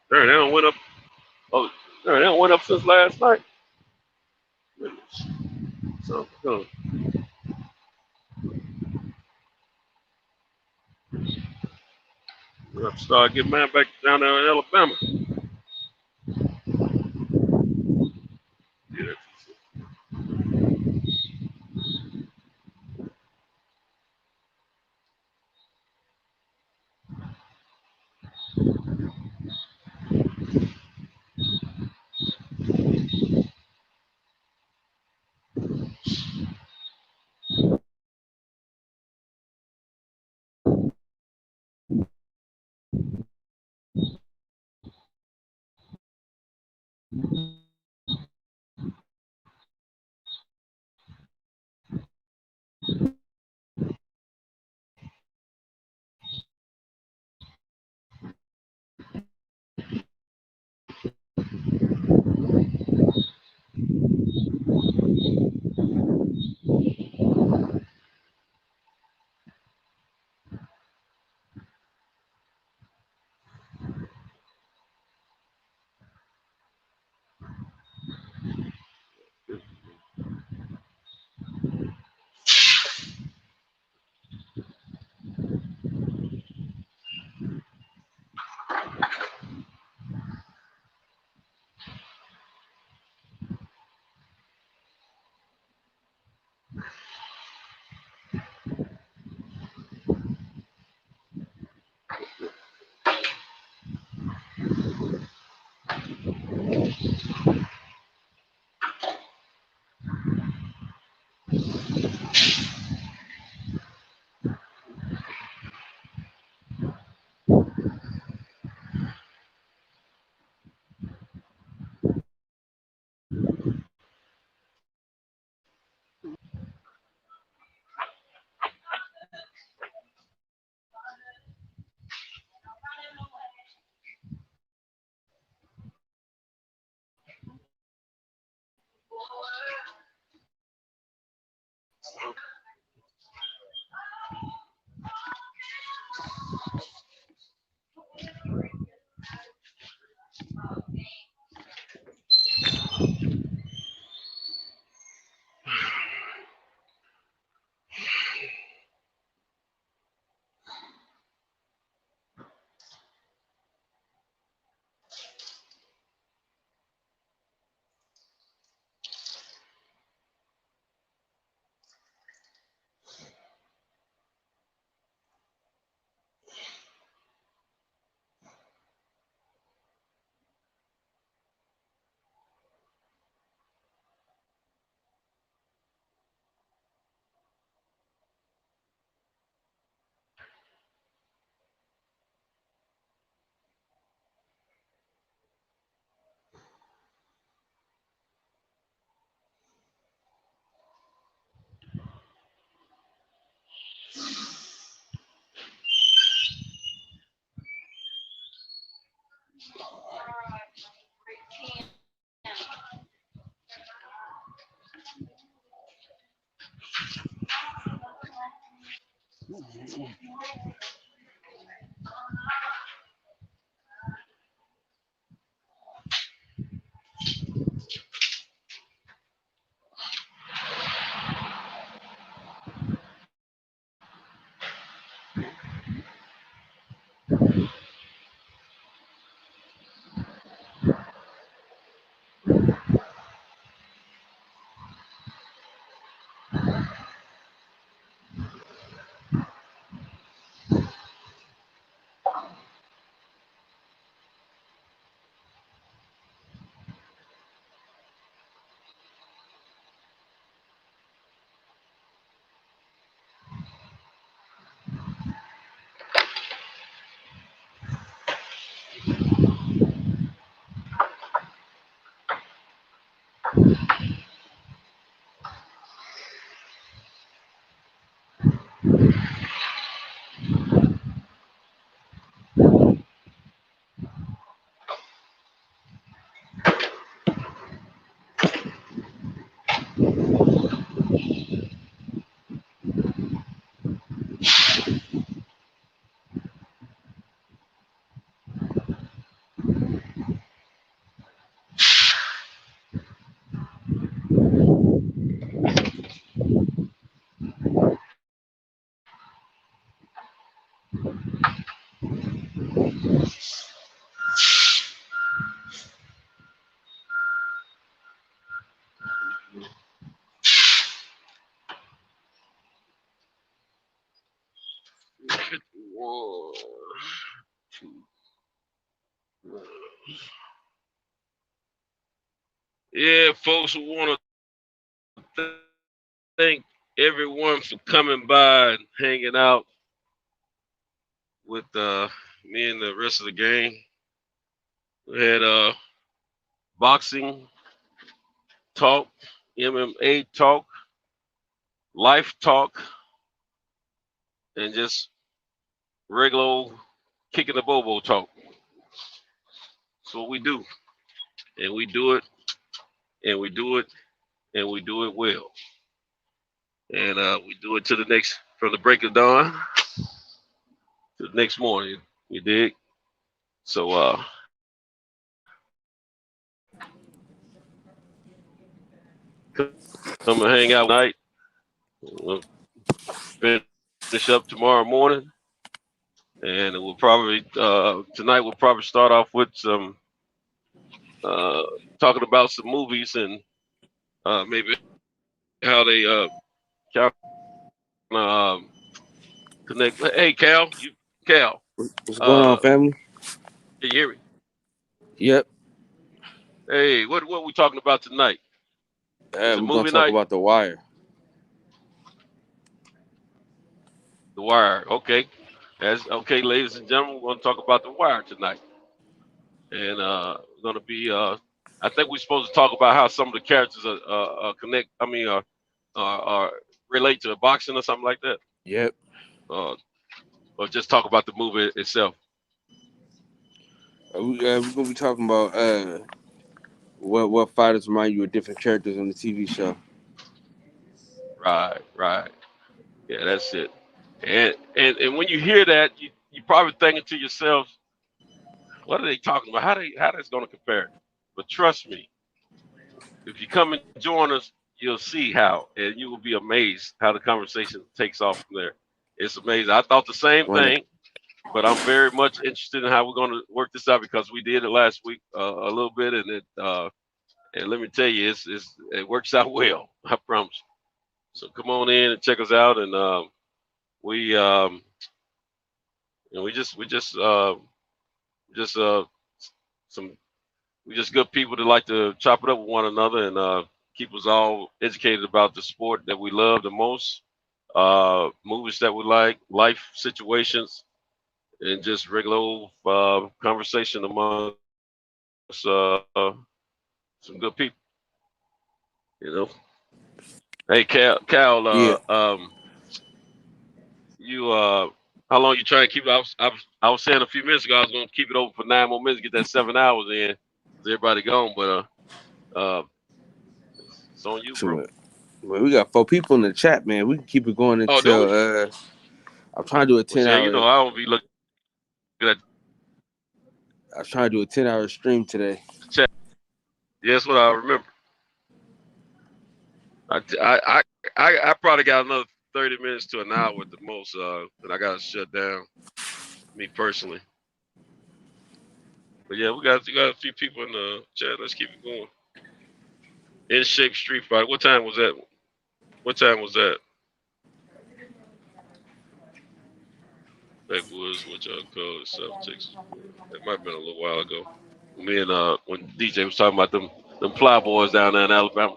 Darn, they don't went up. Oh, darn, they don't went up since last night. Goodness. So, we'll have to start getting mine back down there in Alabama. Yeah. Yeah, folks, we want to thank everyone for coming by and hanging out with me and the rest of the gang. We had boxing talk, MMA talk, life talk, and just regular old kicking the bobo talk. That's what we do. And we do it, and we do it, and we do it well. And we do it to the next, from the break of dawn to the next morning. You dig? So come and hang out tonight. We'll finish up tomorrow morning. And we'll probably tonight we'll probably start off with some talking about some movies and maybe how they Cal, connect. Hey, Cal. Cal.
What's going on, family?
Can you hear me?
Yep.
Hey, what we talking about tonight?
We're gonna talk about The Wire.
The Wire. Okay. That's okay, ladies and gentlemen. We're gonna talk about The Wire tonight, and we're gonna be. I think we're supposed to talk about how some of the characters connect. I mean, relate to boxing or something like that.
Yep.
Or just talk about the movie itself.
We're gonna be talking about what fighters remind you of different characters on the TV show.
Right. Yeah, that's it. And when you hear that, you probably thinking to yourself, what are they talking about? How that's going to compare? But trust me, if you come and join us, you'll see how, and you will be amazed how the conversation takes off from there. It's amazing. I thought the same thing, but I'm very much interested in how we're going to work this out because we did it last week a little bit, and and let me tell you, it works out well. I promise. So come on in and check us out, and we just good people that like to chop it up with one another and keep us all educated about the sport that we love the most, movies that we like, life situations, and just regular old conversation among some good people. You know. Hey, Cal, you how long you trying to keep it? I was saying a few minutes ago I was going to keep it open for 9 more minutes, get that 7 hours in. Everybody gone, but it's on you, bro.
Well, we got 4 people in the chat, man. We can keep it going until I'm trying to do a 10-hour.
You know, I don't be looking at.
I was trying to do a 10-hour stream today.
Chat. Yeah, that's what I remember. I probably got another 30 minutes to an hour at the most that I got to shut down, me personally. But yeah, we got a few people in the chat. Let's keep it going. In Shape Street Fight. What time was that? Backwoods, what y'all call it, South Texas. It might have been a little while ago. Me and when DJ was talking about them fly boys down there in Alabama.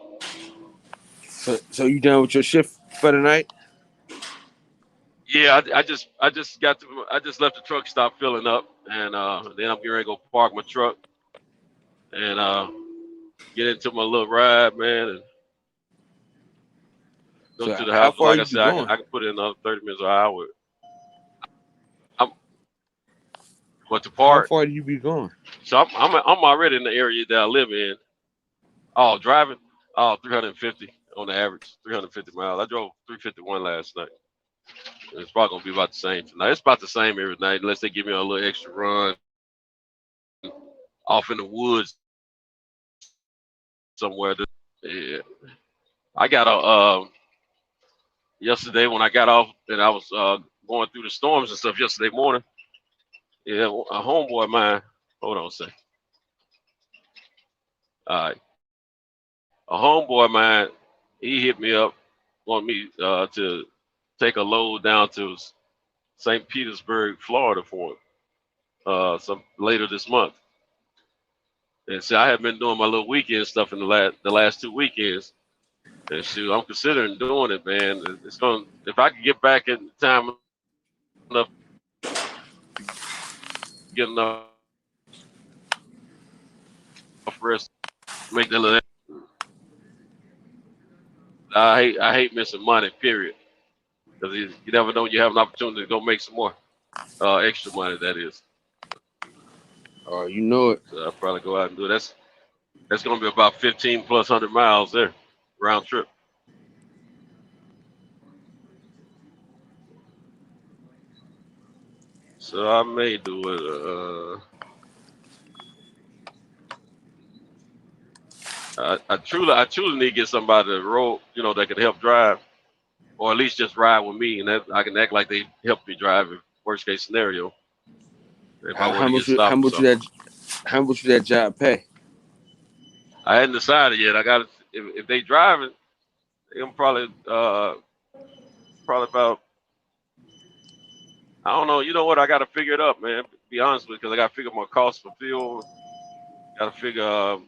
So you done with your shift for the night?
Yeah, I just left the truck stop filling up, and then I'm getting ready to go park my truck and get into my little ride, man, and go to the house. Like I said, I can put in another 30 minutes or an hour. To park?
How far do you be going?
So I'm already in the area that I live in. Oh, driving? Oh, 350 on the average, 350 miles. I drove 351 last night. And it's probably gonna be about the same tonight. It's about the same every night, unless they give me a little extra run off in the woods somewhere. Yeah. I got yesterday when I got off and I was going through the storms and stuff yesterday morning. Yeah, a homeboy of mine. Hold on a second. All right. A homeboy of mine, he hit me up, wanted me to take a load down to St. Petersburg, Florida for him later this month. And so I have been doing my little weekend stuff in the last 2 weekends. And shoot, I'm considering doing it, man. It's going if I can get back in time enough. Get enough rest, make that little. I hate missing money, period. Because you never know, you have an opportunity to go make some more extra money. That is.
Oh, you know it.
So I'll probably go out and do it. That's gonna be about 15+ miles there, round trip. So I may do it. I truly need to get somebody to roll, that can help drive, or at least just ride with me, and that I can act like they help me drive. In worst case scenario.
How much would that job pay?
I hadn't decided yet. I got if they driving, they're gonna probably probably about, I don't know. You know what? I got to figure it up, man. To be honest with you, because I got to figure my cost for fuel. Got to figure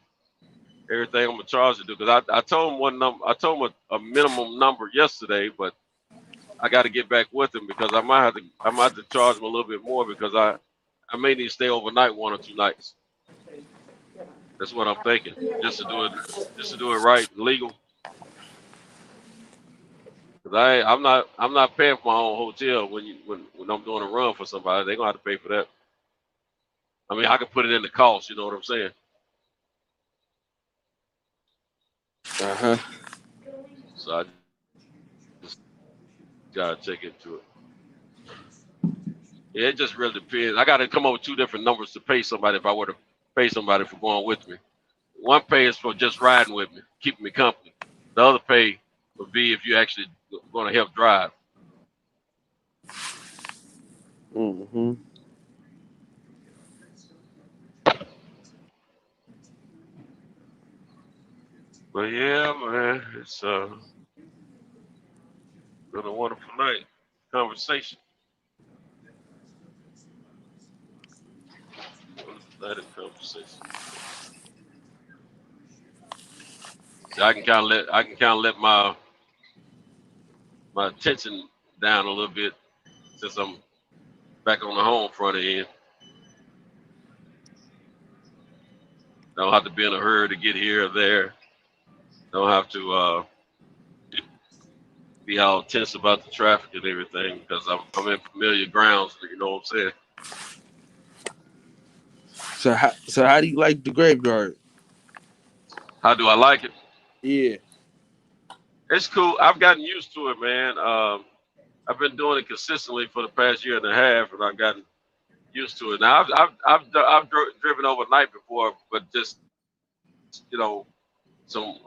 everything I'm gonna charge to do. Because I told him one number. I told him a minimum number yesterday, but I got to get back with him because I might have to charge him a little bit more because I may need to stay overnight 1 or 2 nights. That's what I'm thinking, just to do it right and legal. Cause I'm not paying for my own hotel when I'm doing a run for somebody. They're gonna have to pay for that. I mean, I can put it in the cost. You know what I'm saying? So I just gotta check into it. Yeah, it just really depends. I gotta come up with 2 different numbers to pay somebody if I were to pay somebody for going with me. One pay is for just riding with me, keeping me company. The other pay would be if you actually going to help drive.
Mm-hmm.
But yeah, man, it's been a wonderful night. Conversation. Wonderful night of conversation. See, I can kind of let my attention down a little bit since I'm back on the home front end. Don't have to be in a hurry to get here or there. Don't have to be all tense about the traffic and everything because I'm in familiar grounds. You know what I'm saying?
So how do you like the graveyard?
How do I like it?
Yeah.
It's cool. I've gotten used to it, man. I've been doing it consistently for the past year and a half, and I've gotten used to it. Now I've driven overnight before, but just some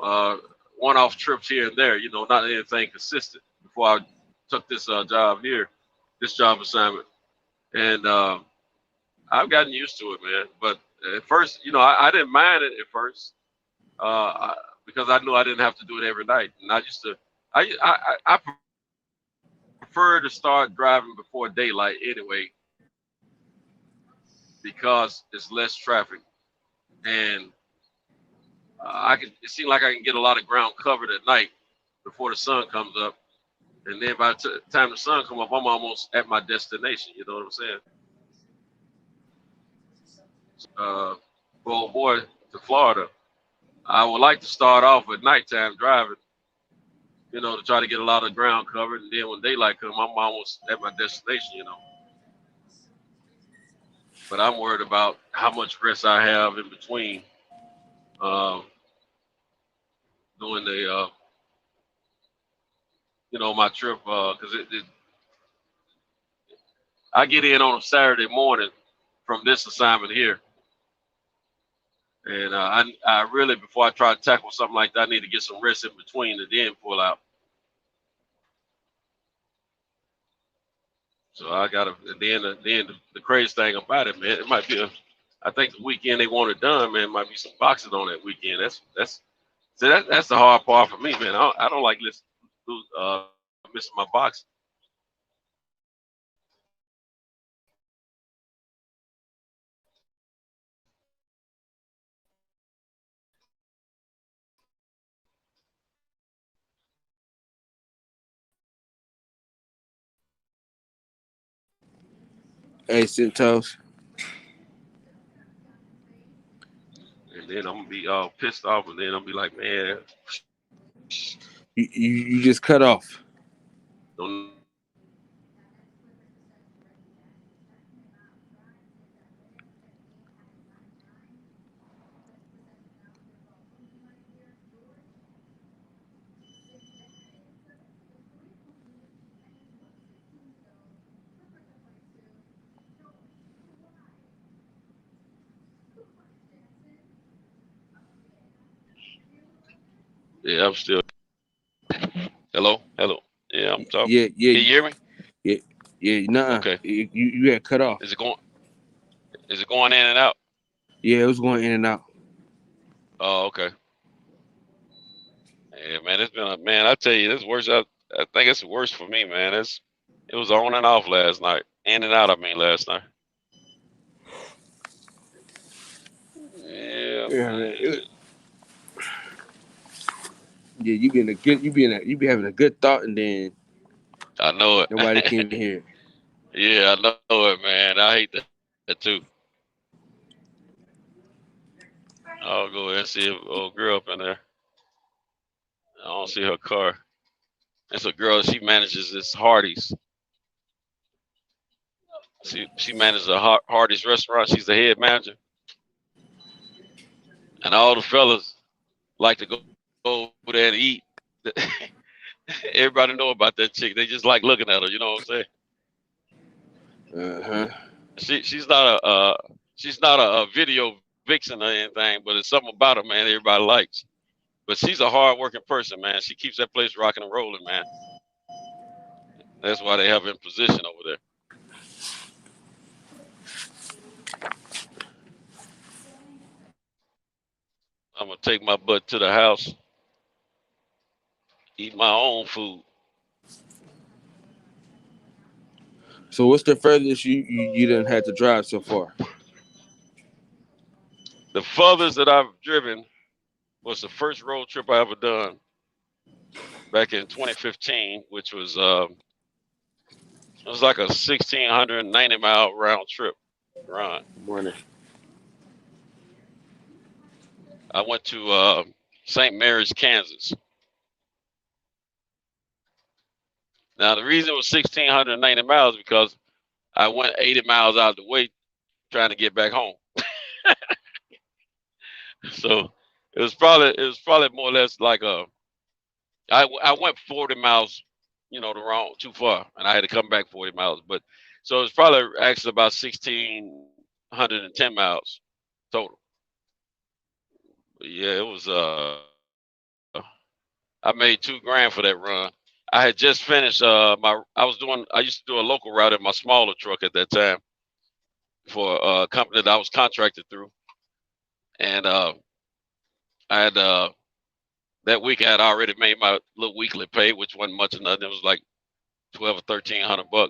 one-off trips here and there. Not anything consistent. Before I took this job here, this job assignment, and I've gotten used to it, man. But at first, I didn't mind it at first. Because I knew I didn't have to do it every night, and I prefer to start driving before daylight anyway, because it's less traffic, and it seems like I can get a lot of ground covered at night before the sun comes up, and then by the time the sun comes up, I'm almost at my destination. You know what I'm saying? Old boy to Florida. I would like to start off with nighttime driving, to try to get a lot of ground covered, and then when daylight comes, I'm almost at my destination, But I'm worried about how much rest I have in between doing the, my trip, because I get in on a Saturday morning from this assignment here. And I really, before I try to tackle something like that, I need to get some rest in between and then pull out. So I gotta. And then the crazy thing about it, man, it might be I think the weekend they want it done, man. Might be some boxing on that weekend. That's the hard part for me, man. I don't like missing my boxing.
Hey, Centos.
And then I'm gonna be all pissed off, and then I'm be like, man,
you just cut off.
Don't. Yeah, I'm still. Hello. Yeah, I'm talking.
Yeah.
Can you hear me?
Yeah. Nuh-uh.
Okay.
You had cut off.
Is it going in and out?
Yeah, it was going in and out.
Oh, okay. Yeah, man, it's been man. I tell you, this works out. I think it's worse for me, man. It was on and off last night, in and out. I mean, last night. Yeah,
man. Yeah, you be having a good thought, and then
I know it.
Nobody can even hear it.
Yeah, I know it, man. I hate that too. I'll go ahead and see a old girl up in there. I don't see her car. It's a girl. She manages this Hardee's. She manages a Hardee's restaurant. She's the head manager, and all the fellas like to go over there and eat. Everybody know about that chick. They just like looking at her. You know what I'm saying? She's not a video vixen or anything, but it's something about her, man. Everybody likes. But she's a hard-working person, man. She keeps that place rocking and rolling, man. That's why they have her in position over there. I'm gonna take my butt to the house, eat my own food.
So what's the furthest you done had to drive so far?
The furthest that I've driven was the first road trip I ever done back in 2015, which was it was like a 1,690-mile round trip run.
Morning.
I went to St. Mary's, Kansas. Now the reason it was 1,690 miles because I went 80 miles out of the way trying to get back home. So it was probably more or less like I went 40 miles, too far, and I had to come back 40 miles. But so it was probably actually about 1,610 miles total. But yeah, it was I made $2,000 for that run. I had just finished I used to do a local route in my smaller truck at that time for a company that I was contracted through. And I had that week I had already made my little weekly pay, which wasn't much of nothing. It was like $1,200 or $1,300.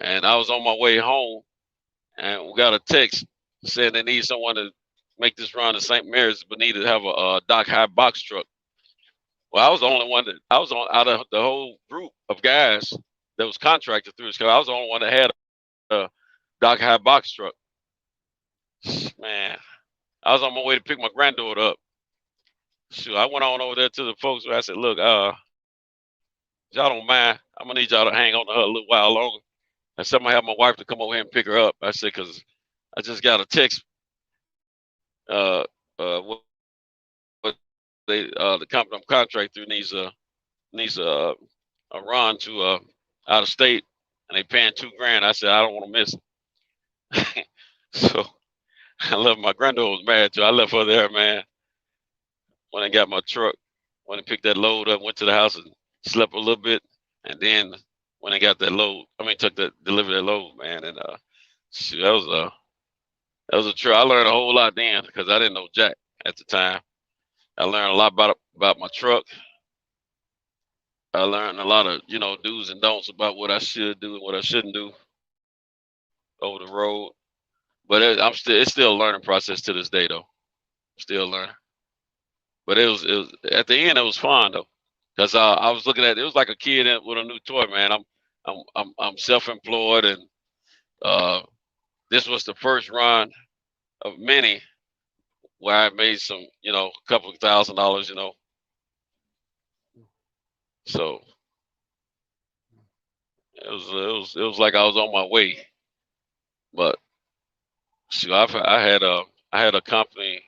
And I was on my way home and we got a text saying they need someone to make this run to St. Mary's, but needed to have a dock high box truck. Well, I was the only one out of the whole group of guys that was contracted through this car. I was the only one that had a dock high box truck. Man, I was on my way to pick my granddaughter up. Shoot, I went on over there to the folks where I said, look, y'all don't mind. I'm gonna need y'all to hang on to her a little while longer. I said, I'm gonna have my wife to come over here and pick her up. I said, cause I just got a text. The company I'm contracted through needs a run to out of state, and they paying $2,000. I said I don't want to miss it. So I left. My granddaughter was mad too. I left her there, man. When I got my truck, when I picked that load up, went to the house and slept a little bit, and then when I got that load, delivered that load, man, and shoot, that was a trip. I learned a whole lot then because I didn't know jack at the time. I learned a lot about my truck. I learned a lot of, do's and don'ts about what I should do and what I shouldn't do over the road. But it's still a learning process to this day, though. Still learning. But it was at the end it was fun though, because I was looking at it was like a kid with a new toy, man. I'm self-employed, and this was the first run of many where I made some, a couple of $1,000s, So it was like I was on my way. But shoot, I had a company,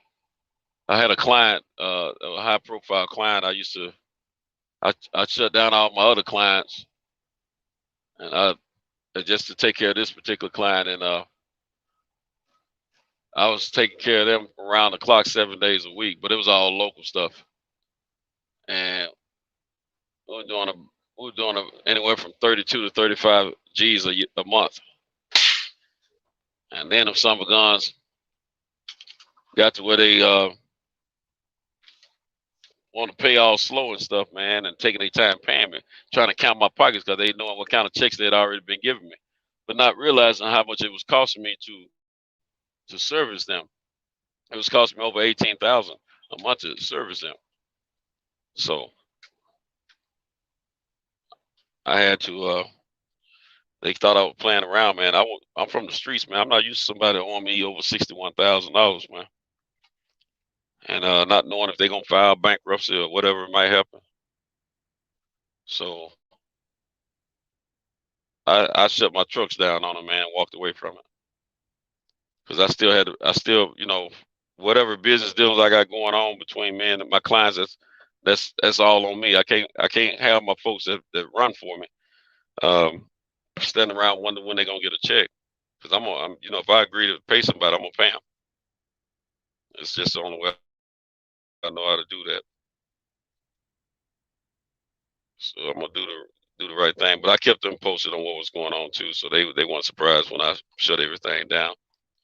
I had a client, a high profile client. I shut down all my other clients, and just to take care of this particular client, and I was taking care of them around the clock 7 days a week, but it was all local stuff. And we were doing anywhere from 32 to 35 G's a month. And then if some of the guns got to where they want to pay all slow and stuff, man, and taking their time paying me, trying to count my pockets because they knowing what kind of checks they'd already been giving me, but not realizing how much it was costing me to service them. It was costing me over $18,000 a month to service them. So I had to. They thought I was playing around, man. I'm from the streets, man. I'm not used to somebody owing me over $61,000, man. And not knowing if they're gonna file bankruptcy or whatever might happen. So I shut my trucks down on them, man, and walked away from it. Because I still, whatever business deals I got going on between me and my clients, that's all on me. I can't have my folks that run for me standing around wondering when they're gonna get a check. Because I'm if I agree to pay somebody, I'm gonna pay them. It's just the only way I know how to do that. So I'm gonna do the right thing. But I kept them posted on what was going on too, so they weren't surprised when I shut everything down.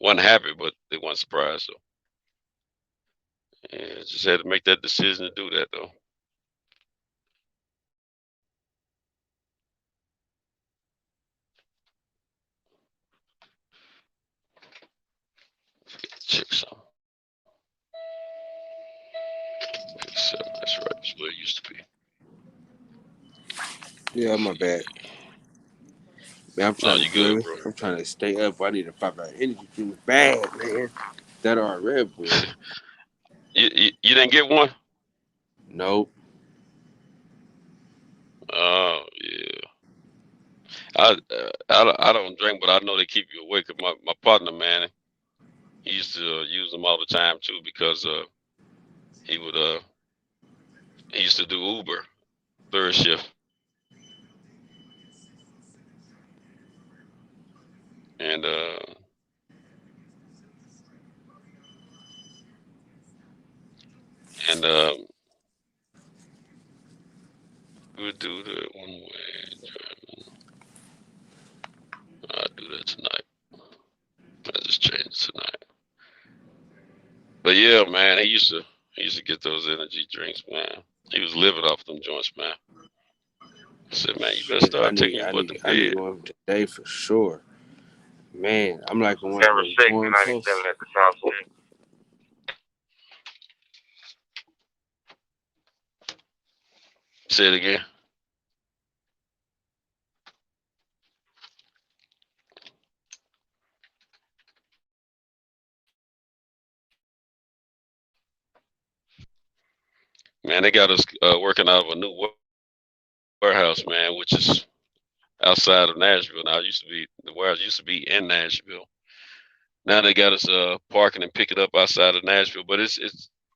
Wasn't happy, but they weren't surprised. So yeah, just had to make that decision to do that though. Check some. So that's right. That's where it used to be.
Yeah, my bad. Man, I'm trying
you good, bro.
I'm trying to stay up. I need a 5 hour energy drink bad, man. That are Red Bull.
You didn't get one?
Nope.
Oh yeah. I don't drink, but I know they keep you awake. My partner, man, he used to use them all the time too because he used to do Uber third shift. And we would do the one way driving. I'll do that tonight. I just changed tonight. But yeah, man, he used to get those energy drinks, man. He was living off them joints, man. I said, man, you better start taking your butt to bed.
I need one today for sure. Man, I'm like one
Camera 6, 97 at the South Street.
Say it again. Man, they got us working out of a new warehouse, man, which is outside of Nashville. Now, the warehouse used to be in Nashville. Now they got us parking and pick it up outside of Nashville. But it's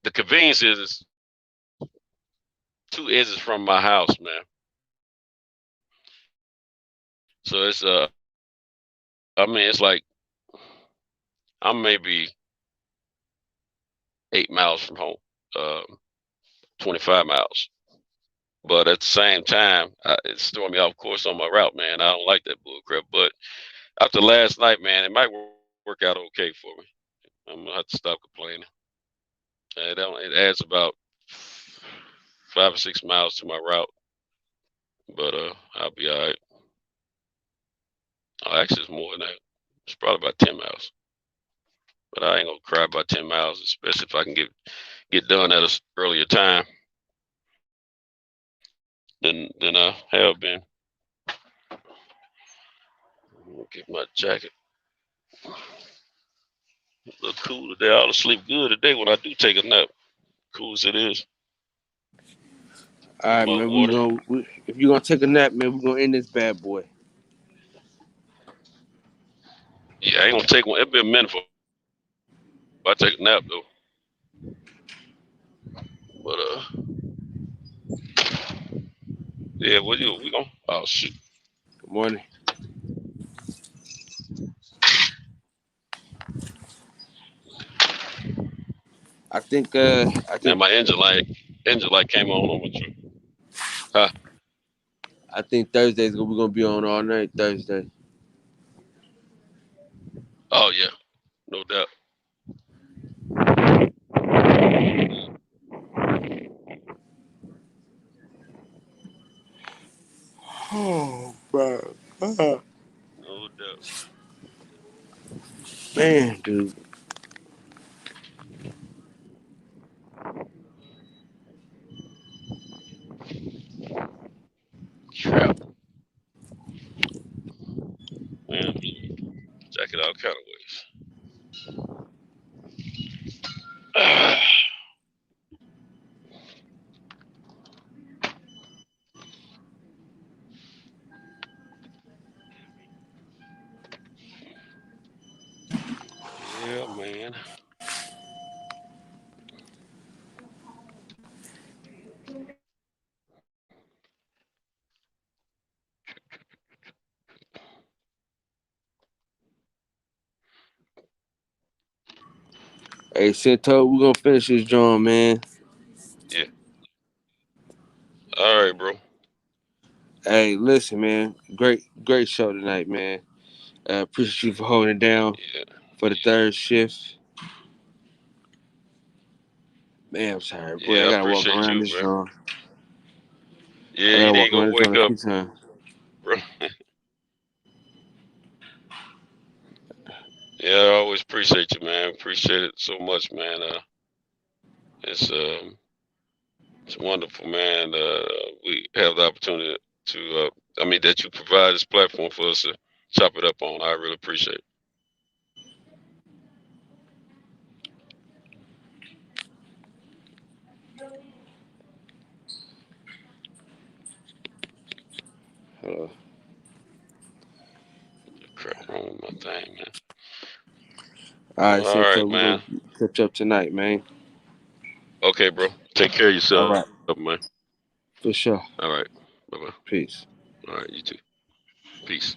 the convenience is it's 2 exits from my house, man. So it's it's like I'm maybe 8 miles from home, 25 miles. But at the same time, it's throwing me off course on my route, man. I don't like that bull crap. But after last night, man, it might work out okay for me. I'm gonna have to stop complaining. It adds about 5 or 6 miles to my route, but I'll be all right. Oh, actually, it's more than that. It's probably about 10 miles. But I ain't gonna cry about 10 miles, especially if I can get done at an earlier time than I have been. I'm gonna get my jacket. Look cool today. I ought to sleep good today when I do take a nap. Cool as it is.
All right, man. If you're gonna take a nap, man, we're gonna end this bad boy.
Yeah, I ain't gonna take one. It'll be a minute if I take a nap though. But yeah, we gonna? Oh shoot.
Good morning. I think
my engine light came on my truck. Huh?
I think Thursday's we're gonna be on all night Thursday.
Oh yeah, no doubt.
Oh my God.
No doubt.
Man, dude.
Trap. Man, jack it all kind of ways. Yeah, man.
Hey, Cento, we're gonna finish this drum, man.
Yeah. All right, bro.
Hey, listen, man. Great show tonight, man. Appreciate you for holding it down for the third shift. Man, I'm sorry, boy.
Yeah,
I
I
gotta walk
appreciate
around
you,
this
bro.
drum.
Yeah,
I
you
gotta
need
walk
to go
around this drum
wake
a
up,
few times.
bro. Yeah, I always appreciate you, man. Appreciate it so much, man. It's wonderful, man. We have the opportunity to, that you provide this platform for us to chop it up on. I really appreciate it.
Hold on.
Crap wrong with my thing, man.
All right,
All
Cento,
right,
we're
man.
gonna catch up tonight, man.
Okay, bro. Take care of
All
yourself,
right,
man.
for sure.
All right. Bye-bye.
Peace.
All right, you too. Peace.